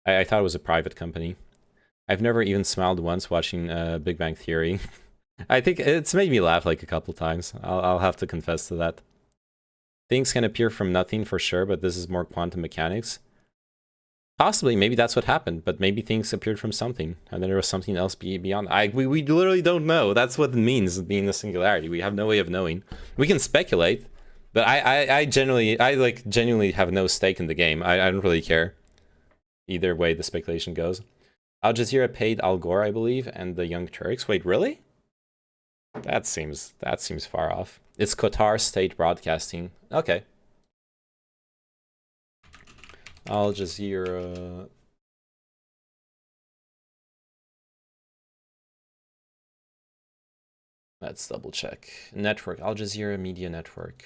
I thought it was a private company. I've never even smiled once watching Big Bang Theory. I think it's made me laugh like a couple times. I'll have to confess to that. Things can appear from nothing for sure, but this is more quantum mechanics. Possibly, maybe that's what happened, but maybe things appeared from something, and then there was something else beyond. We literally don't know. That's what it means, being a singularity. We have no way of knowing. We can speculate, but I genuinely have no stake in the game. I don't really care. Either way the speculation goes. Al Jazeera paid Al Gore, I believe, and the Young Turks. Wait, really? That seems far off. It's Qatar State Broadcasting. Okay. Al Jazeera. Let's double check. Network. Al Jazeera Media Network.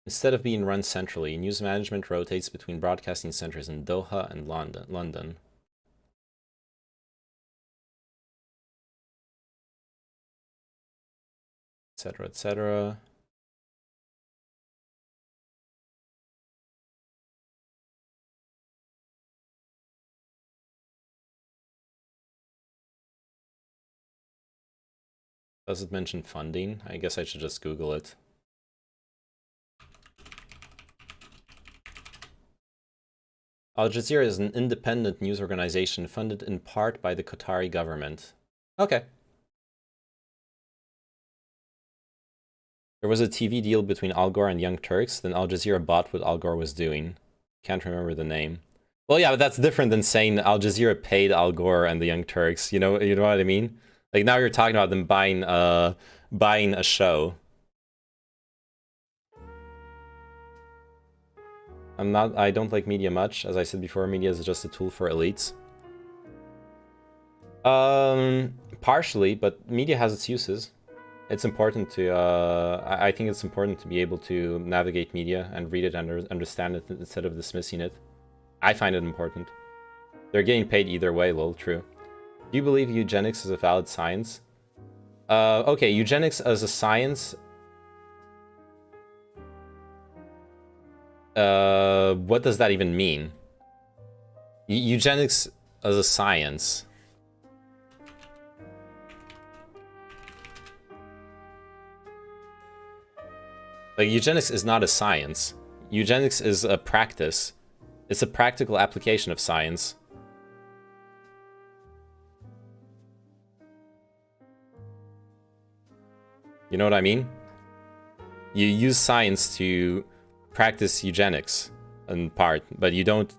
Instead of being run centrally, news management rotates between broadcasting centers in Doha and London. Etc., etc. Does it mention funding? I guess I should just Google it. Al Jazeera is an independent news organization funded in part by the Qatari government. Okay. There was a TV deal between Al Gore and Young Turks, then Al Jazeera bought what Al Gore was doing. Can't remember the name. Well, yeah, but that's different than saying Al Jazeera paid Al Gore and the Young Turks. You know what I mean? Like, now you're talking about them buying a show. I don't like media much. As I said before, media is just a tool for elites. Partially, but media has its uses. It's important to, I think it's important to be able to navigate media and read it and understand it instead of dismissing it. I find it important. They're getting paid either way, lol, true. Do you believe eugenics is a valid science? Okay, eugenics as a science... what does that even mean? Eugenics as a science... Like, eugenics is not a science. Eugenics is a practice. It's a practical application of science. You know what I mean? You use science to practice eugenics in part, but you don't...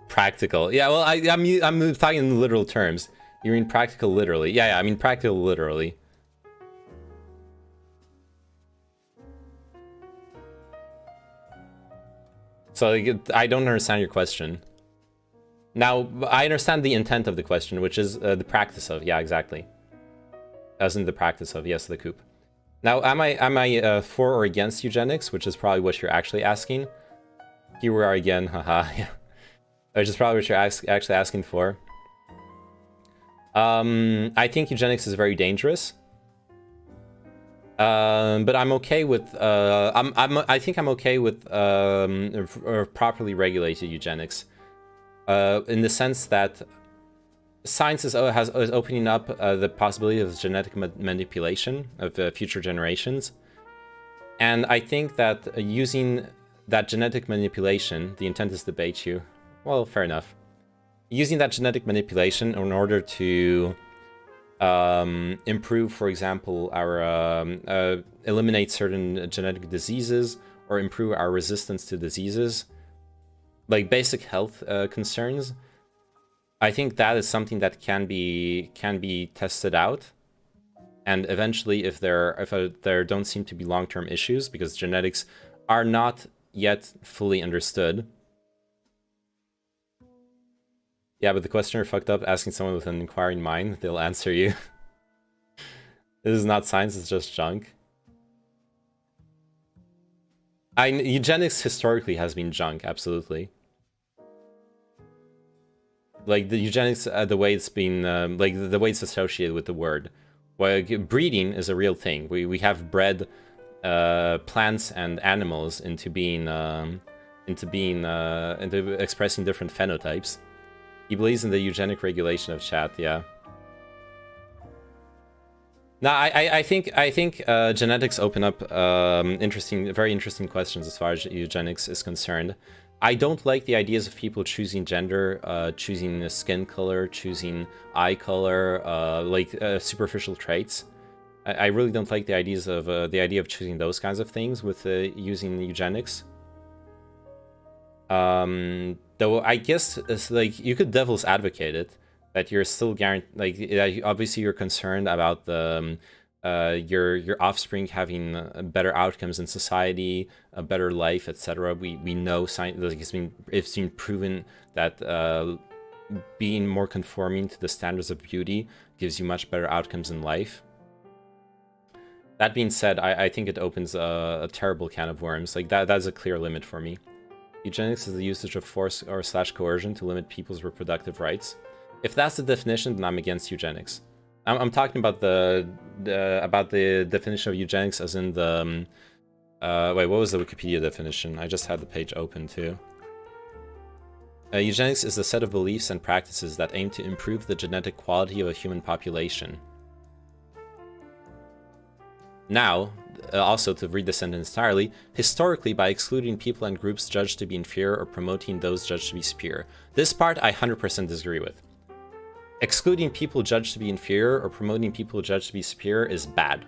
Practical. Yeah, well, I'm talking in literal terms. You mean practical literally? Yeah, I mean practical literally. So I don't understand your question. Now, I understand the intent of the question, which is the practice of. Yeah, exactly. As in the practice of, yes, the coup. Now, am I for or against eugenics, which is probably what you're actually asking? Here we are again, haha. Yeah. Which is probably what you're actually asking for. I think eugenics is very dangerous. But I'm okay with I think I'm okay with properly regulated eugenics, in the sense that science is opening up the possibility of genetic manipulation of future generations, and I think that using that genetic manipulation, the intent is to bait you. Well, fair enough. Using that genetic manipulation in order to improve, for example, our eliminate certain genetic diseases or improve our resistance to diseases, like basic health concerns, I think that is something that can be tested out, and eventually, if there don't seem to be long-term issues, because genetics are not yet fully understood. Yeah, but the questioner fucked up asking someone with an inquiring mind. They'll answer you. This is not science, it's just junk. Eugenics historically has been junk, absolutely. like the eugenics, the way it's been, like the way it's associated with the word. Well, breeding is a real thing. We have bred plants and animals into expressing different phenotypes. He believes in the eugenic regulation of chat. Yeah. No, I think genetics open up very interesting questions as far as eugenics is concerned. I don't like the ideas of people choosing gender, choosing skin color, choosing eye color, superficial traits. I really don't like the ideas of the idea of choosing those kinds of things with using eugenics. Though I guess it's like you could devil's advocate it. That you're still guaranteed, obviously you're concerned about the your offspring having better outcomes in society, a better life, etc. We know it's been proven that being more conforming to the standards of beauty gives you much better outcomes in life. That being said, I think it opens a terrible can of worms. Like that's a clear limit for me. Eugenics is the usage of force or / coercion to limit people's reproductive rights. If that's the definition, then I'm against eugenics. I'm talking about the definition of eugenics as in the wait, what was the Wikipedia definition? I just had the page open too. Eugenics is the set of beliefs and practices that aim to improve the genetic quality of a human population. Now, also to read the sentence entirely, historically by excluding people and groups judged to be inferior or promoting those judged to be superior. This part I 100% disagree with. Excluding people judged to be inferior or promoting people judged to be superior is bad.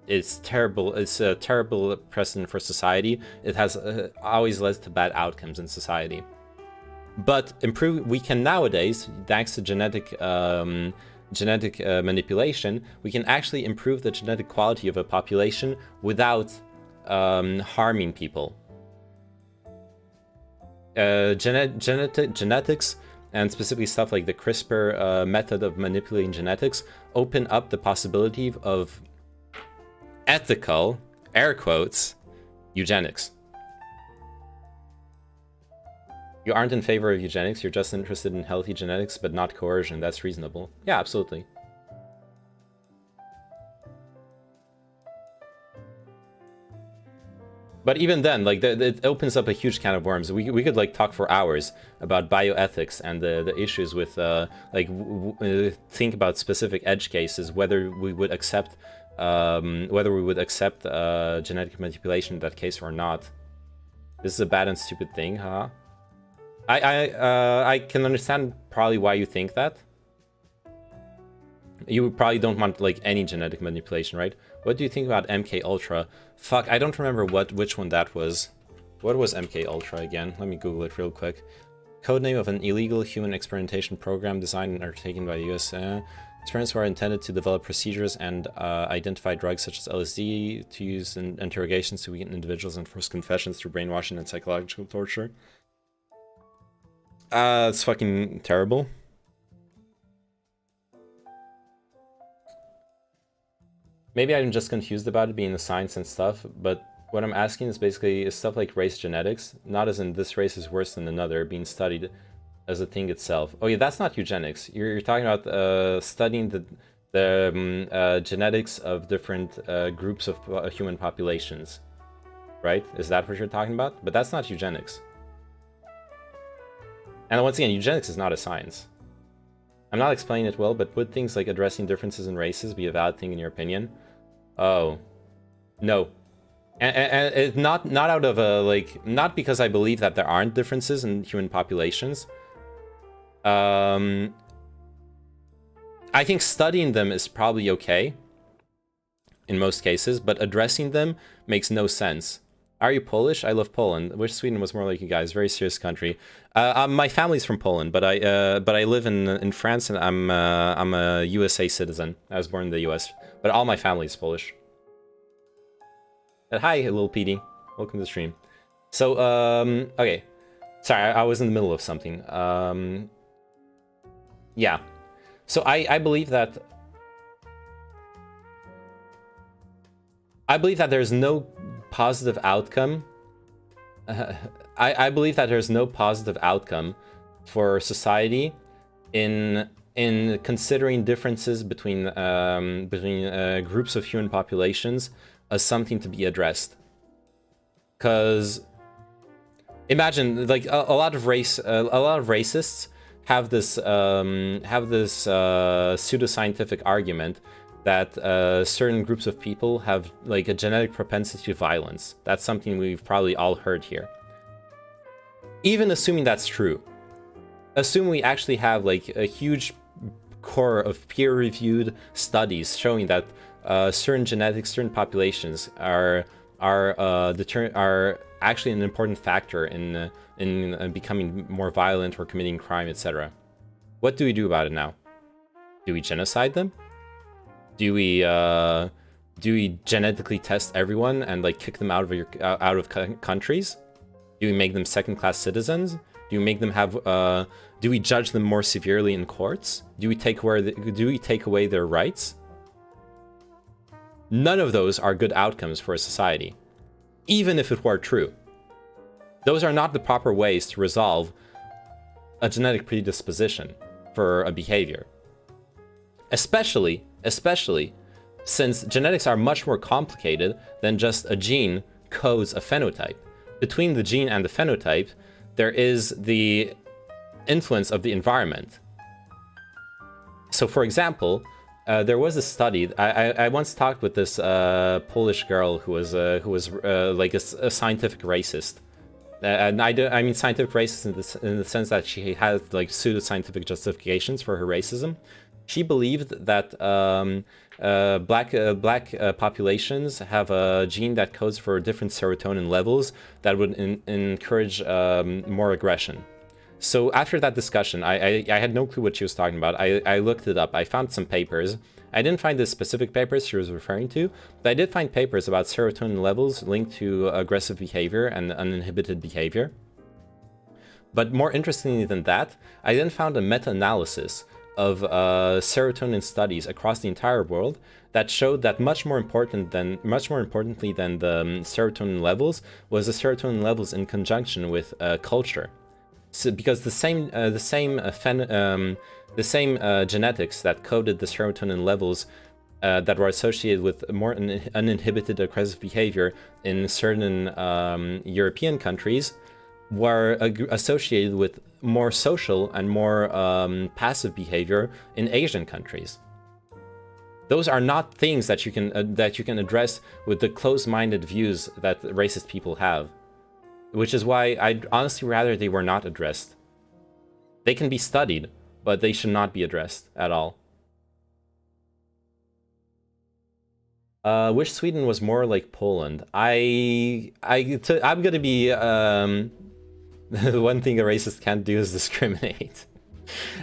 It's terrible. It's a terrible precedent for society. It has always led to bad outcomes in society. But we can nowadays, thanks to genetic manipulation, we can actually improve the genetic quality of a population without harming people. Genetics, and specifically stuff like the CRISPR method of manipulating genetics, open up the possibility of ethical, air quotes, eugenics. You aren't in favor of eugenics, you're just interested in healthy genetics, but not coercion. That's reasonable. Yeah, absolutely. But even then, like, it opens up a huge can of worms. We could, like, talk for hours about bioethics and the issues with, think about specific edge cases, whether we would accept genetic manipulation in that case or not. This is a bad and stupid thing, huh? I can understand probably why you think that. You probably don't want, like, any genetic manipulation, right? What do you think about MK Ultra? Fuck, I don't remember which one that was. What was MK Ultra again? Let me Google it real quick. Codename of an illegal human experimentation program designed and undertaken by the US. Experiments were intended to develop procedures and identify drugs such as LSD to use in interrogations to weaken individuals and force confessions through brainwashing and psychological torture. It's fucking terrible. Maybe I'm just confused about it being a science and stuff, but what I'm asking is basically is stuff like race genetics, not as in this race is worse than another, being studied as a thing itself. Oh yeah, that's not eugenics. You're talking about studying the genetics of different groups of human populations, right? Is that what you're talking about? But that's not eugenics. And once again, eugenics is not a science. I'm not explaining it well, but would things like addressing differences in races be a valid thing in your opinion? Oh, no. And it's not out of a, like, not because I believe that there aren't differences in human populations. I think studying them is probably okay in most cases, but addressing them makes no sense. Are you Polish? I love Poland. Wish Sweden was more like you guys. Very serious country. My family's from Poland, but I live in France, and I'm a USA citizen. I was born in the US, but all my family is Polish. Hi, little PD. Welcome to the stream. So, okay. Sorry, I was in the middle of something. Yeah. So I believe that there's no positive outcome. I believe that there's no positive outcome for society in considering differences between groups of human populations as something to be addressed. Because imagine, like, a lot of racists have this pseudoscientific argument that certain groups of people have like a genetic propensity to violence. That's something we've probably all heard here. Even assuming that's true, assume we actually have like a huge core of peer-reviewed studies showing that certain genetics, certain populations are actually an important factor in becoming more violent or committing crime, etc. What do we do about it now? Do we genocide them? Do we genetically test everyone and like kick them out of countries? Do we make them second-class citizens? Do we make them have? Do we judge them more severely in courts? Do we take away their rights? None of those are good outcomes for a society, even if it were true. Those are not the proper ways to resolve a genetic predisposition for a behavior. Especially since genetics are much more complicated than just a gene codes a phenotype. Between the gene and the phenotype, there is the influence of the environment. So, for example, there was a study. I once talked with this Polish girl who was like a scientific racist. And I mean scientific racist in the sense that she had like pseudo-scientific justifications for her racism. She believed that black populations have a gene that codes for different serotonin levels that would encourage more aggression. So after that discussion, I had no clue what she was talking about. I looked it up. I found some papers. I didn't find the specific papers she was referring to, but I did find papers about serotonin levels linked to aggressive behavior and uninhibited behavior. But more interestingly than that, I then found a meta-analysis of serotonin studies across the entire world that showed that much more importantly than the serotonin levels was the serotonin levels in conjunction with culture. So, because the same genetics that coded the serotonin levels that were associated with more uninhibited aggressive behavior in certain European countries were associated with more social and more passive behavior in Asian countries. Those are not things that you can address with the close-minded views that racist people have, which is why I'd honestly rather they were not addressed. They can be studied, but they should not be addressed at all. Wish Sweden was more like Poland. I'm gonna be the one thing a racist can't do is discriminate.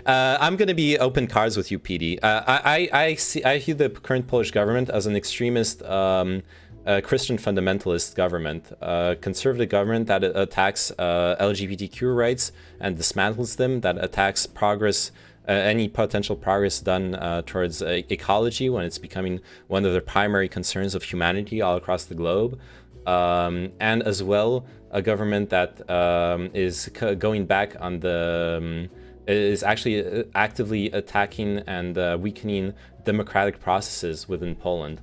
I'm gonna be open cards with you, PD. I view the current Polish government as an extremist, Christian fundamentalist government, conservative government that attacks LGBTQ rights and dismantles them, that attacks progress, any potential progress done towards ecology when it's becoming one of the primary concerns of humanity all across the globe, and as well a government that is going back on the is actually actively attacking and weakening democratic processes within Poland.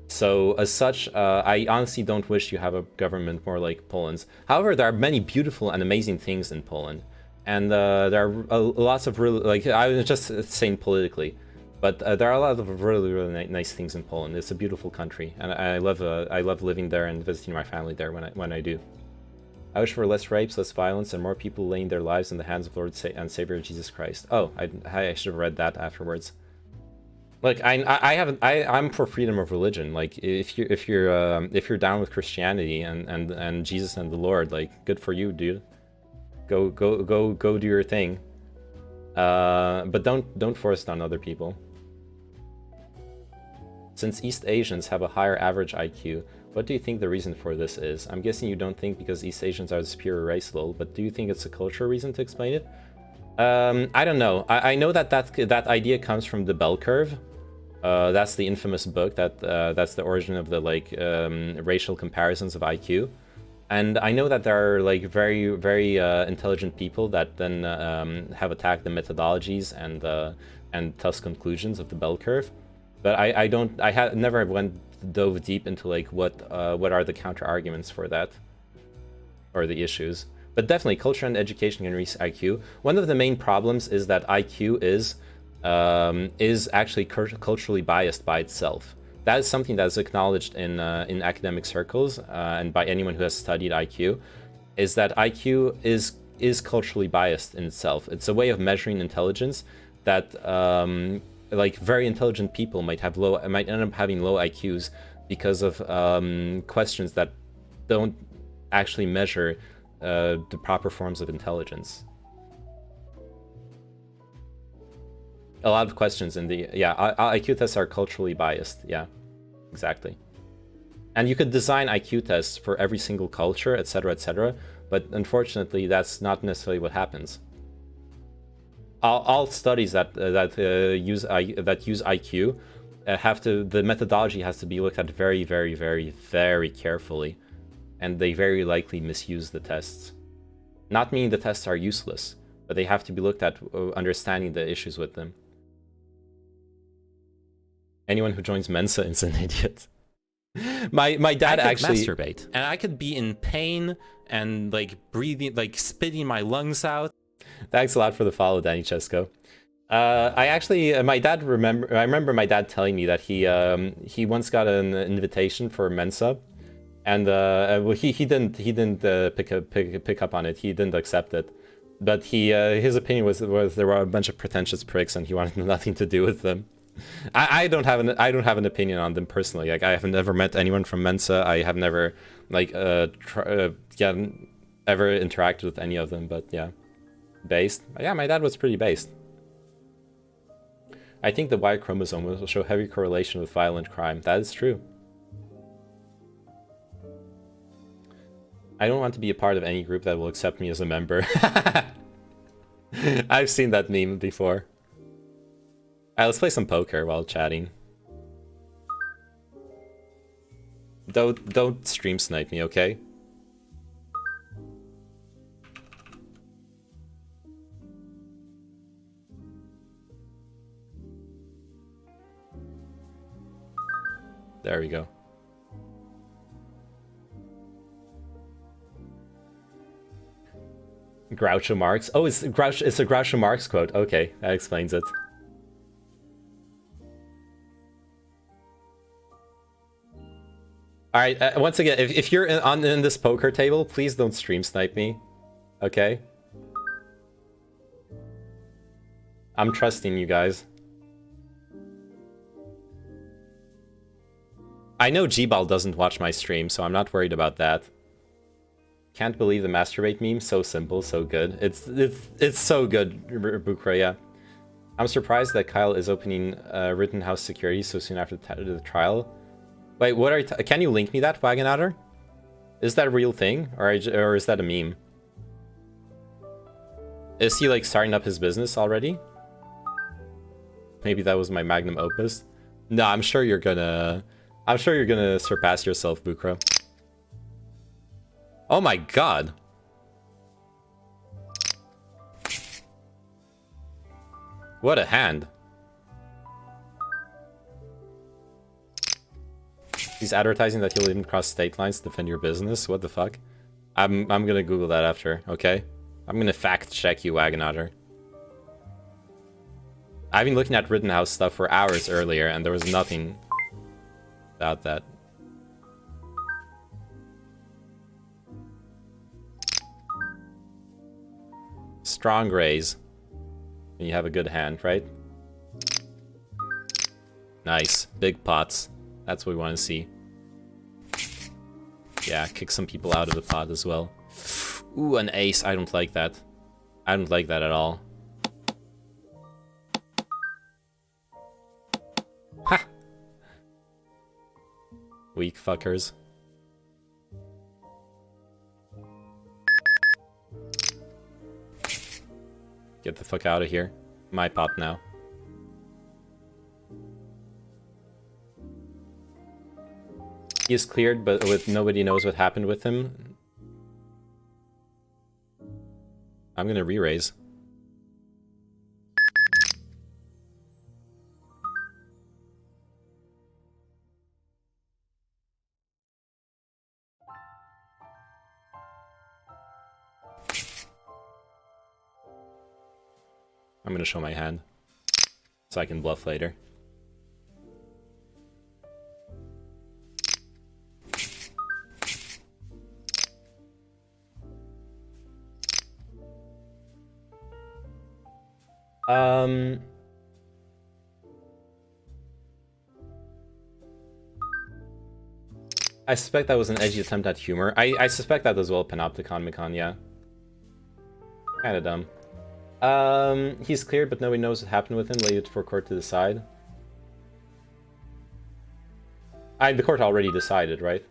So as such, I honestly don't wish you have a government more like Poland's. However, there are many beautiful and amazing things in Poland, and there are lots of really, like, I was just saying politically, but there are a lot of really nice things in Poland. It's a beautiful country, and I love living there and visiting my family there when I do. I wish for less rapes, less violence, and more people laying their lives in the hands of Lord and Savior Jesus Christ. Oh, I should have read that afterwards. Like I'm for freedom of religion. Like if you're down with Christianity and Jesus and the Lord, like good for you, dude. Go do your thing. But don't force it on other people. Since East Asians have a higher average IQ, what do you think the reason for this is? I'm guessing you don't think because East Asians are the superior race, lol, but do you think it's a cultural reason to explain it? I don't know. I know that idea comes from the bell curve. That's the infamous book that's the origin of the racial comparisons of IQ. And I know that there are like very, very intelligent people that then have attacked the methodologies and thus conclusions of the bell curve. But I never dove deep into like what are the counter arguments for that, or the issues. But definitely, culture and education can reach IQ. One of the main problems is that IQ is actually culturally biased by itself. That is something that is acknowledged in academic circles and by anyone who has studied IQ, is that IQ is culturally biased in itself. It's a way of measuring intelligence that like very intelligent people might end up having low IQs because of questions that don't actually measure the proper forms of intelligence. A lot of questions in the IQ tests are culturally biased. Yeah, exactly. And you could design IQ tests for every single culture, etc., but unfortunately, that's not necessarily what happens. All studies that use IQ the methodology has to be looked at very, very, very, very carefully, and they very likely misuse the tests. Not meaning the tests are useless, but they have to be looked at understanding the issues with them. Anyone who joins Mensa is an idiot. My dad actually masturbate, and I could be in pain and like breathing, like spitting my lungs out. Thanks a lot for the follow, Danny Chesko. I remember my dad telling me that he once got an invitation for Mensa, and he didn't pick up on it. He didn't accept it, but his opinion was there were a bunch of pretentious pricks, and he wanted nothing to do with them. I don't have an opinion on them personally. Like, I have never met anyone from Mensa. I have never ever interacted with any of them. But yeah, based. Yeah, my dad was pretty based. I think the Y chromosome will show heavy correlation with violent crime. That is true. I don't want to be a part of any group that will accept me as a member. I've seen that meme before. Alright, let's play some poker while chatting. Don't stream snipe me, okay? There we go. Groucho Marx. Oh, it's a Groucho Marx quote. Okay, that explains it. All right. Once again, if you're in this poker table, please don't stream snipe me. Okay. I'm trusting you guys. I know G-Ball doesn't watch my stream, so I'm not worried about that. Can't believe the masturbate meme. So simple, so good. It's so good, Bukra, yeah. I'm surprised that Kyle is opening Rittenhouse security so soon after the trial. Wait, what are you can you link me that, Wagonator? Is that a real thing, or is that a meme? Is he like starting up his business already? Maybe that was my magnum opus. No, I'm sure you're gonna surpass yourself, Bukra. Oh my god. What a hand. He's advertising that you'll even cross state lines to defend your business. What the fuck? I'm gonna Google that after, okay? I'm gonna fact check you, Wagonator. I've been looking at Rittenhouse stuff for hours earlier, and there was nothing about that. Strong raise. And you have a good hand, right? Nice. Big pots. That's what we want to see. Yeah, kick some people out of the pot as well. Ooh, an ace. I don't like that. I don't like that at all. Ha! Weak fuckers. Get the fuck out of here. My pot now. He is cleared, but nobody knows what happened with him. I'm gonna re-raise. I'm gonna show my hand so I can bluff later. I suspect that was an edgy attempt at humor. I suspect that as well, Panopticon Mikon, yeah. Kinda dumb. He's cleared, but nobody knows what happened with him. Leave it for court to decide. The court already decided, right?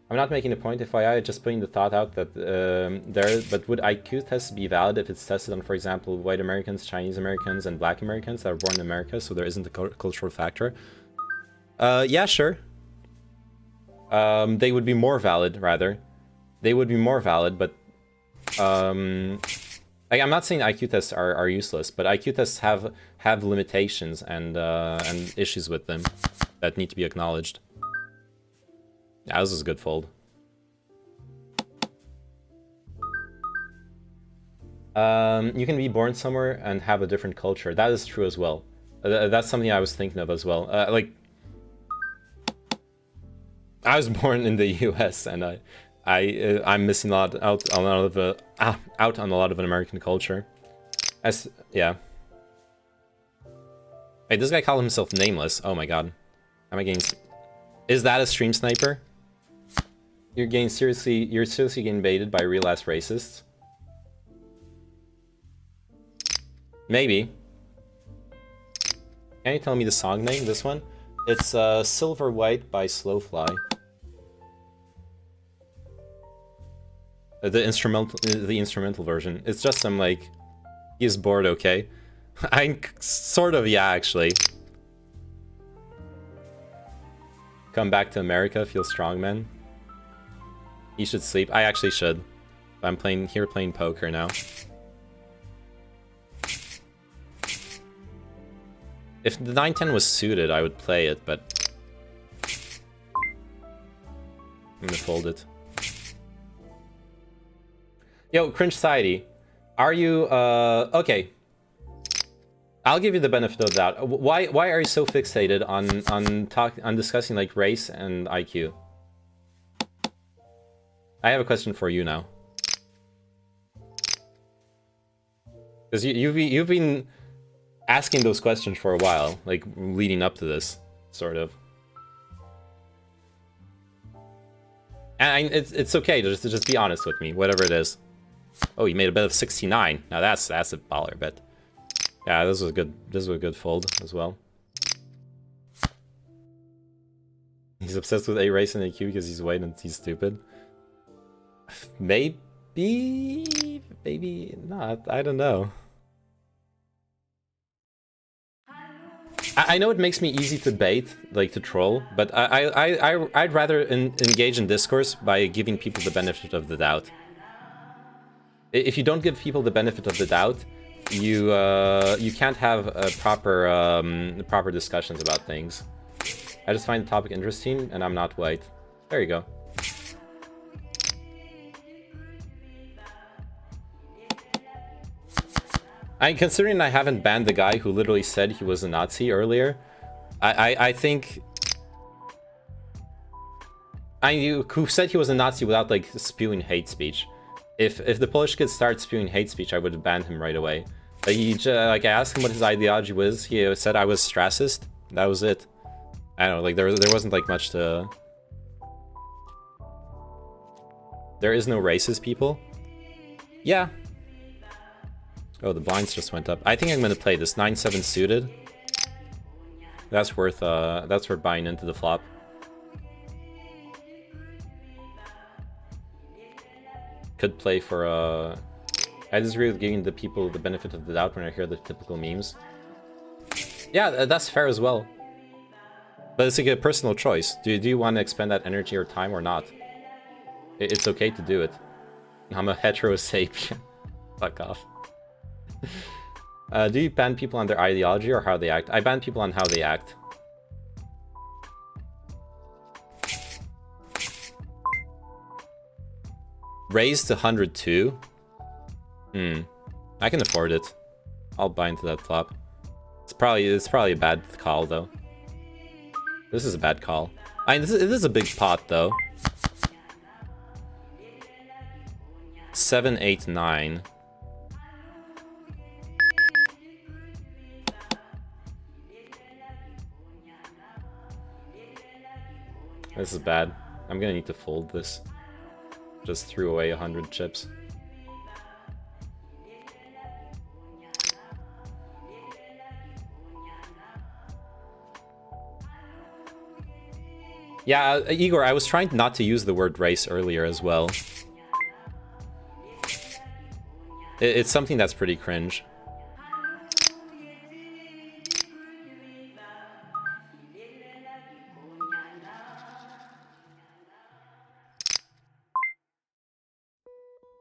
I'm not making a point, FYI, just putting the thought out that but would IQ tests be valid if it's tested on, for example, white Americans, Chinese Americans, and black Americans that are born in America, so there isn't a cultural factor? Yeah, sure. They would be more valid, rather. They would be more valid, but I'm not saying IQ tests are useless, but IQ tests have limitations and issues with them that need to be acknowledged. Yeah, this is a good fold. You can be born somewhere and have a different culture. That is true as well. That's something I was thinking of as well. Like, I was born in the U.S. and I'm missing out on a lot of an American culture. Yeah. Hey, this guy called himself nameless. Oh my god. Am I getting? Is that a stream sniper? You're seriously getting baited by real ass racists. Maybe. Can you tell me the song name? This one? It's Silver White by Slowfly. The instrumental version. It's just some like, he's bored, okay? I sort of, yeah, actually. Come back to America, feel strong, man. You should sleep. I actually should. I'm playing poker now. If the 9-10 was suited, I would play it, but I'm gonna fold it. Yo, Cringe Society, are you okay? I'll give you the benefit of that. Why are you so fixated on discussing like race and IQ? I have a question for you now. Because you've been asking those questions for a while, like leading up to this, sort of. And it's okay to just be honest with me, whatever it is. Oh, you made a bet of 69. Now that's a baller bet. Yeah, this was a good fold as well. He's obsessed with A race and AQ because he's white and he's stupid. Maybe not. I don't know. I know it makes me easy to bait, like to troll, but I'd rather engage in discourse by giving people the benefit of the doubt. If you don't give people the benefit of the doubt, you can't have proper discussions about things. I just find the topic interesting, and I'm not white. There you go. Considering I haven't banned the guy who literally said he was a Nazi earlier, I think who said he was a Nazi without like spewing hate speech. If the Polish kid started spewing hate speech, I would have banned him right away. I asked him what his ideology was. He said I was Strassist. That was it. I don't know. Like there wasn't like much to. There is no racist people. Yeah. Oh, the blinds just went up. I think I'm gonna play this 9-7 suited. That's worth buying into the flop. Could play for I disagree with giving the people the benefit of the doubt when I hear the typical memes. Yeah, that's fair as well. But it's like a personal choice. Do you want to expend that energy or time or not? It's okay to do it. I'm a hetero sapien. Fuck off. Do you ban people on their ideology or how they act? I ban people on how they act. Raise to 102? I can afford it. I'll buy into that flop. It's probably a bad call though. This is a bad call. I mean, it is a big pot though. 7, 8, 9. This is bad. I'm gonna need to fold this. Just threw away 100 chips. Yeah, Igor, I was trying not to use the word race earlier as well. It's something that's pretty cringe.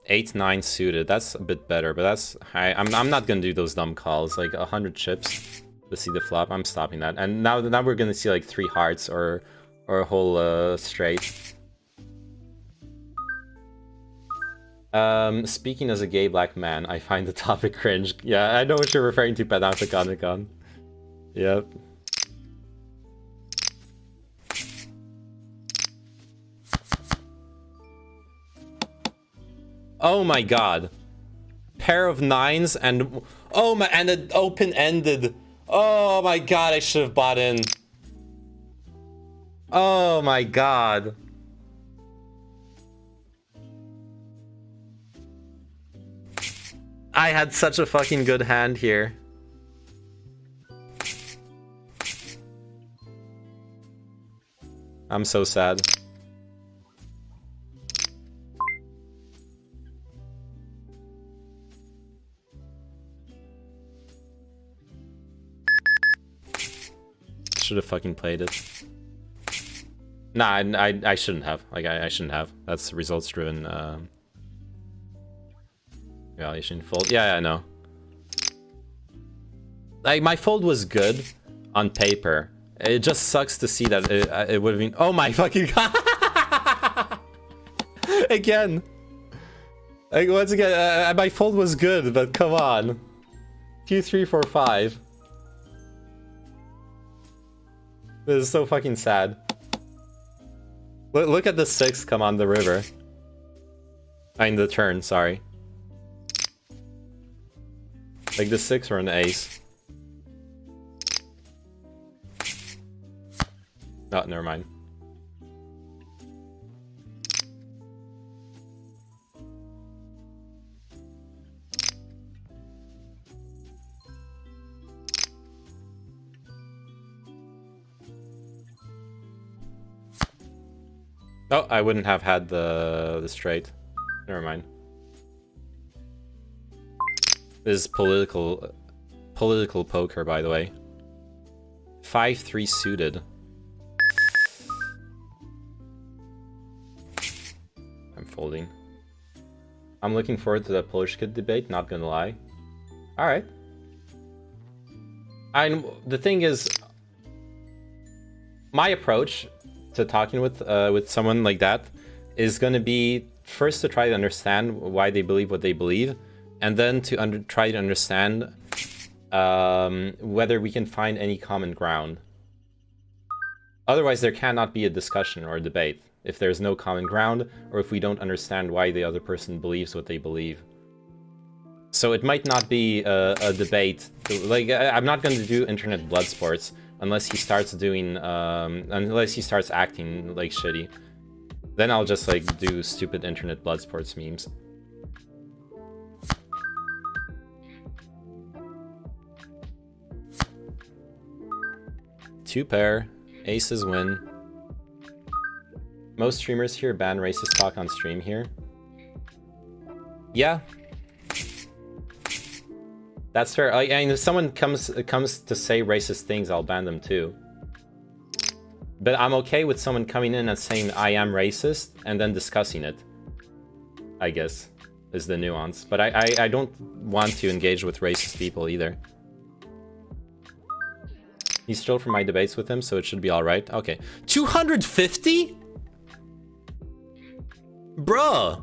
Eight, 9 suited. That's a bit better, but that's I'm not gonna do those dumb calls. Like 100 chips to see the flop. I'm stopping that. And now we're gonna see like 3 hearts or a whole straight. Speaking as a gay black man, I find the topic cringe. Yeah, I know what you're referring to, Panopticon. Yep. Oh my god. Pair of 9s and... Oh my... And an open-ended. Oh my god, I should have bought in. Oh my god. I had such a fucking good hand here. I'm so sad. Should have fucking played it. Nah, I shouldn't have. Like, I shouldn't have. That's results-driven, evaluation fold. Yeah, I know. Like, my fold was good on paper. It just sucks to see that it would have been... Oh my fucking god! Again! Like, once again, my fold was good, but come on. 2, 3, 4, 5. This is so fucking sad. Look at the 6 come on the river. I mean the turn, sorry. Like the 6 or an ace. Oh, never mind. Oh, I wouldn't have had the straight. Never mind. This is political poker, by the way. 5-3 suited. I'm folding. I'm looking forward to that Polish kid debate, not gonna lie. Alright. The thing is, my approach to talking with someone like that is going to be first to try to understand why they believe what they believe, and then to try to understand whether we can find any common ground. Otherwise, there cannot be a discussion or a debate if there's no common ground, or if we don't understand why the other person believes what they believe. So it might not be a debate. Like, I'm not going to do internet blood sports unless he starts doing, unless he starts acting like shitty. Then I'll just like do stupid internet blood sports memes. Two pair, aces win. Most streamers here ban racist talk on stream here. Yeah. That's fair. I mean, if someone comes to say racist things, I'll ban them too. But I'm okay with someone coming in and saying I am racist and then discussing it, I guess. is the nuance. But I don't want to engage with racist people either. He's still from my debates with him, so it should be alright. Okay. 250? Bruh!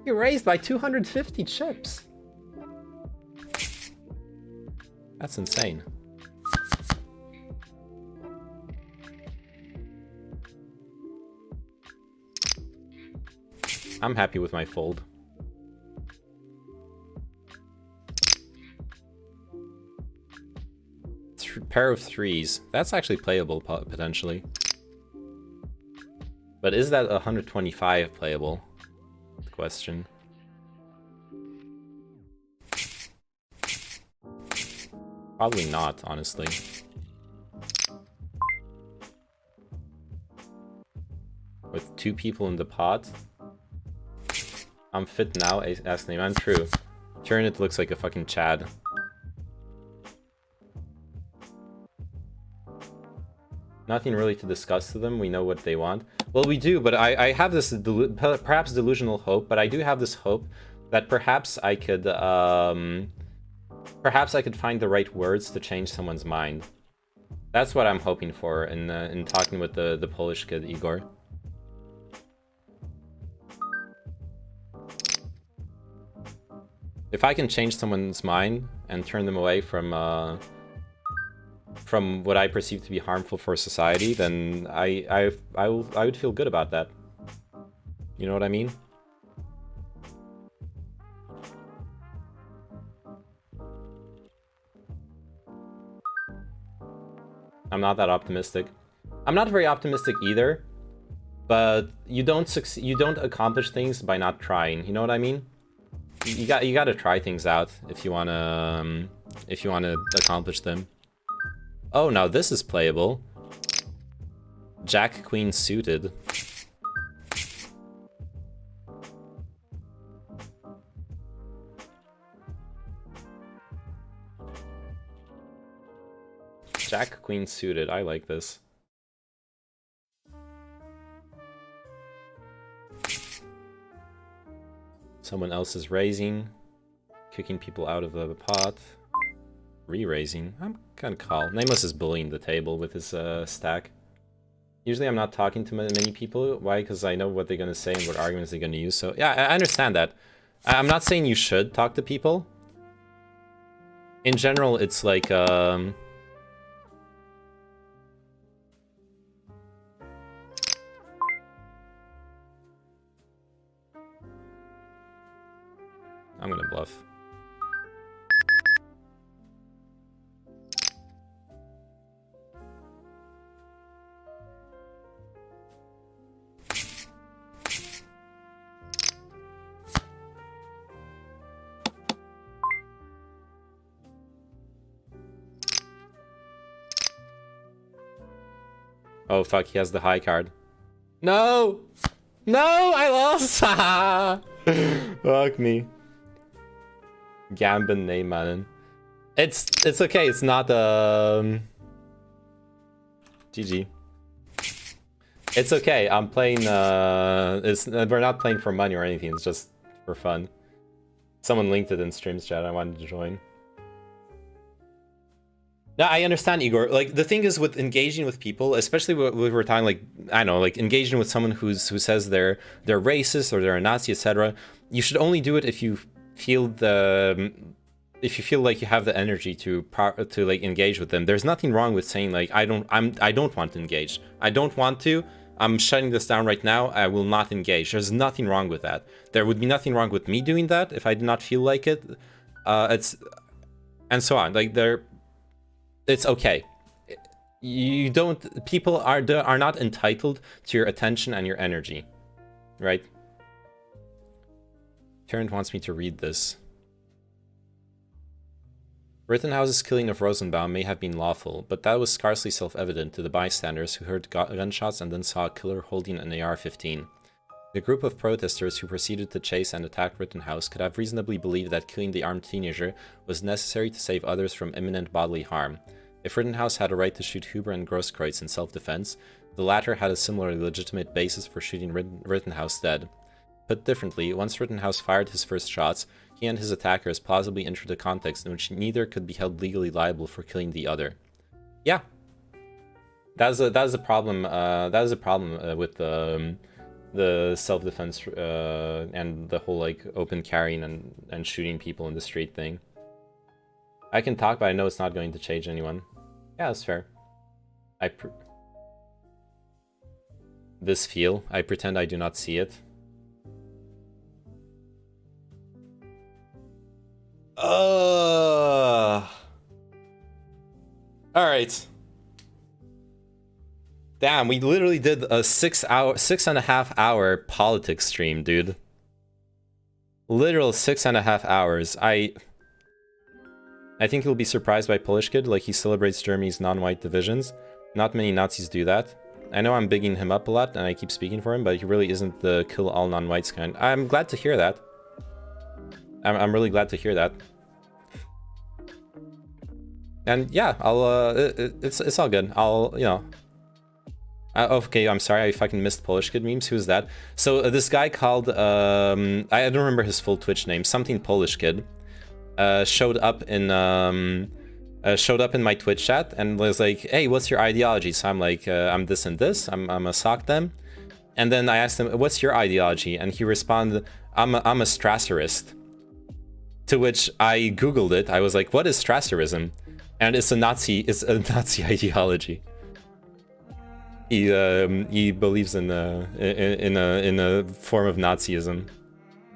You're raised by 250 chips. That's insane. I'm happy with my fold. Pair of threes. That's actually playable, potentially. But is that 125 playable? Question. Probably not, honestly. With 2 people in the pot. I'm fit now, ask name. I'm true. Turn it looks like a fucking Chad. Nothing really to discuss to them. We know what they want. Well, we do, but I have this perhaps delusional hope, but I do have this hope that perhaps I could find the right words to change someone's mind. That's what I'm hoping for in talking with the Polish kid, Igor. If I can change someone's mind and turn them away from what I perceive to be harmful for society, then I would feel good about that. You know what I mean? I'm not that optimistic. I'm not very optimistic either, but you don't accomplish things by not trying. You know what I mean? You gotta try things out if you wanna accomplish them. Oh, now this is playable. Jack Queen suited. Jack Queen suited. I like this. Someone else is raising, kicking people out of the pot. Re-raising. I'm gonna call. Nameless is bullying the table with his stack. Usually I'm not talking to many people. Why? Because I know what they're gonna say and what arguments they're gonna use. So yeah, I understand that. I'm not saying you should talk to people. In general, it's like I'm gonna bluff. Oh fuck, he has the high card. No! No, I lost! Fuck me. Gambin Neymanen. It's okay, it's not GG. It's okay, I'm playing we're not playing for money or anything, it's just for fun. Someone linked it in streams chat, I wanted to join. No, I understand, Igor. Like, the thing is with engaging with people, especially when we were talking, like, I don't know, like engaging with someone who says they're racist or they're a Nazi, etc. You should only do it if you feel like you have the energy to like engage with them. There's nothing wrong with saying like I don't want to engage. I don't want to. I'm shutting this down right now. I will not engage. There's nothing wrong with that. There would be nothing wrong with me doing that if I did not feel like it. It's and so on. Like it's okay. You don't. People are not entitled to your attention and your energy, right? Tarrant wants me to read this. Rittenhouse's killing of Rosenbaum may have been lawful, but that was scarcely self-evident to the bystanders who heard gunshots and then saw a killer holding an AR-15. The group of protesters who proceeded to chase and attack Rittenhouse could have reasonably believed that killing the armed teenager was necessary to save others from imminent bodily harm. If Rittenhouse had a right to shoot Huber and Grosskreutz in self-defense, the latter had a similarly legitimate basis for shooting Rittenhouse dead. Put differently, once Rittenhouse fired his first shots, he and his attackers plausibly entered a context in which neither could be held legally liable for killing the other. Yeah, that is a problem. That is a problem with the self-defense and the whole like open carrying and shooting people in the street thing. I can talk, but I know it's not going to change anyone. Yeah, that's fair. This feel, I pretend I do not see it. Alright. Damn, we literally did a 6.5 hour politics stream, dude. Literal 6.5 hours. I think you'll be surprised by Polish Kid, like he celebrates Germany's non-white divisions. Not many Nazis do that. I know I'm bigging him up a lot and I keep speaking for him, but he really isn't the kill all non-whites kind. I'm glad to hear that. I'm really glad to hear that. And yeah, it's all good. I'll, you know. Okay, I'm sorry, I fucking missed Polish Kid memes. Who's that? So this guy called, I don't remember his full Twitch name, something Polish Kid, showed up in my Twitch chat and was like, hey, what's your ideology? So I'm like, I'm this and this, I'm a sock them. And then I asked him, what's your ideology? And he responded, I'm a Strasserist. To which I Googled it. I was like, what is Strasserism? And it's a Nazi ideology. He believes in a form of Nazism.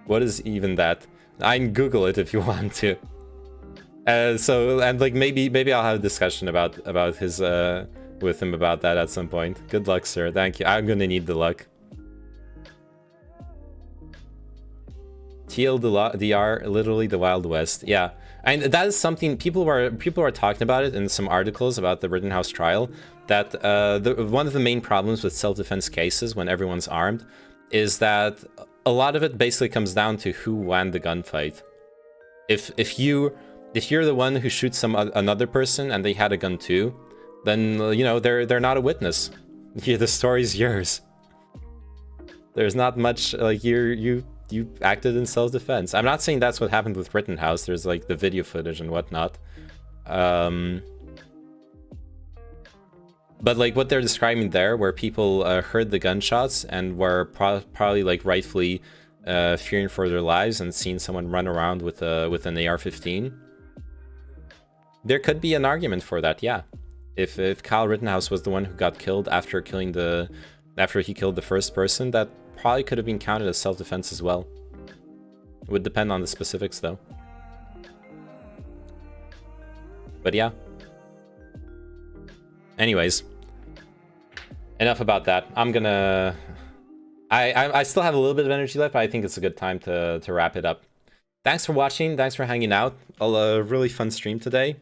What is even that? I can Google it if you want to. So and like maybe I'll have a discussion about his with him about that at some point. Good luck, sir. Thank you. I'm gonna need the luck. TLDR, literally the Wild West. Yeah, and that is something people are talking about it in some articles about the Rittenhouse trial. That one of the main problems with self-defense cases when everyone's armed is that a lot of it basically comes down to who won the gunfight. If you're the one who shoots another person and they had a gun too, then you know they're not a witness. The story's yours. There's not much like you acted in self-defense. I'm not saying that's what happened with Rittenhouse. There's like the video footage and whatnot. But like what they're describing there, where people heard the gunshots and were probably like rightfully fearing for their lives and seeing someone run around with an AR-15. There could be an argument for that, yeah. If Kyle Rittenhouse was the one who got killed after he killed the first person, that probably could have been counted as self-defense as well. It would depend on the specifics though. But yeah. Anyways, enough about that. I'm gonna... I still have a little bit of energy left, but I think it's a good time to wrap it up. Thanks for watching. Thanks for hanging out. A really fun stream today.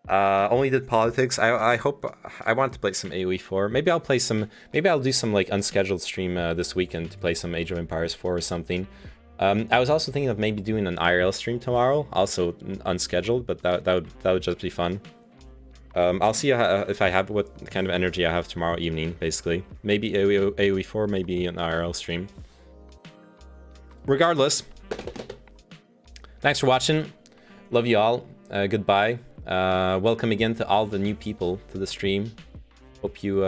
Only did politics. I hope... I want to play some AoE 4. Maybe I'll do some like unscheduled stream this weekend to play some Age of Empires 4 or something. I was also thinking of maybe doing an IRL stream tomorrow, also unscheduled, but that would just be fun. I'll see if I have what kind of energy I have tomorrow evening, basically. Maybe AoE 4, maybe an IRL stream. Regardless, thanks for watching. Love you all. Goodbye. Welcome again to all the new people to the stream. Hope you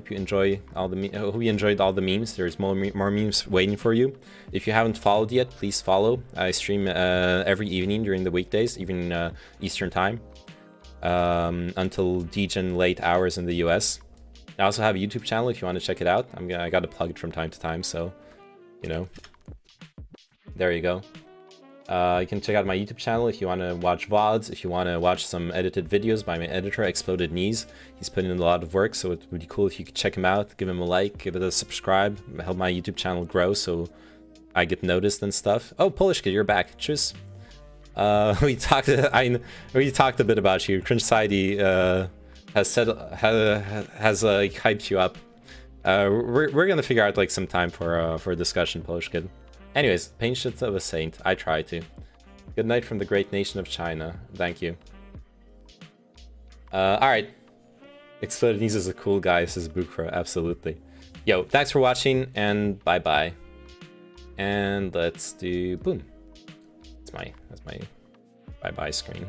enjoyed all the memes. There's more memes waiting for you. If you haven't followed yet, please follow. I stream every evening during the weekdays, even Eastern time. Until degen late hours in the US. I also have a YouTube channel if you want to check it out. I gotta plug it from time to time, so you know. There you go. You can check out my YouTube channel if you want to watch VODs, if you want to watch some edited videos by my editor, Exploded Knees. He's putting in a lot of work, so it would be cool if you could check him out, give him a like, give it a subscribe, help my YouTube channel grow so I get noticed and stuff. Oh, Polish Kid, you're back. Tschüss. We talked a bit about you. Cringe Society has hyped you up. We're gonna figure out like some time for a discussion, Polish Kid. Anyways, patience of a saint. I try to. Good night from the great nation of China. Thank you. Alright. Explodinese is a cool guy, says Bukra, absolutely. Yo, thanks for watching, and bye-bye. And let's do... boom. That's my bye-bye screen.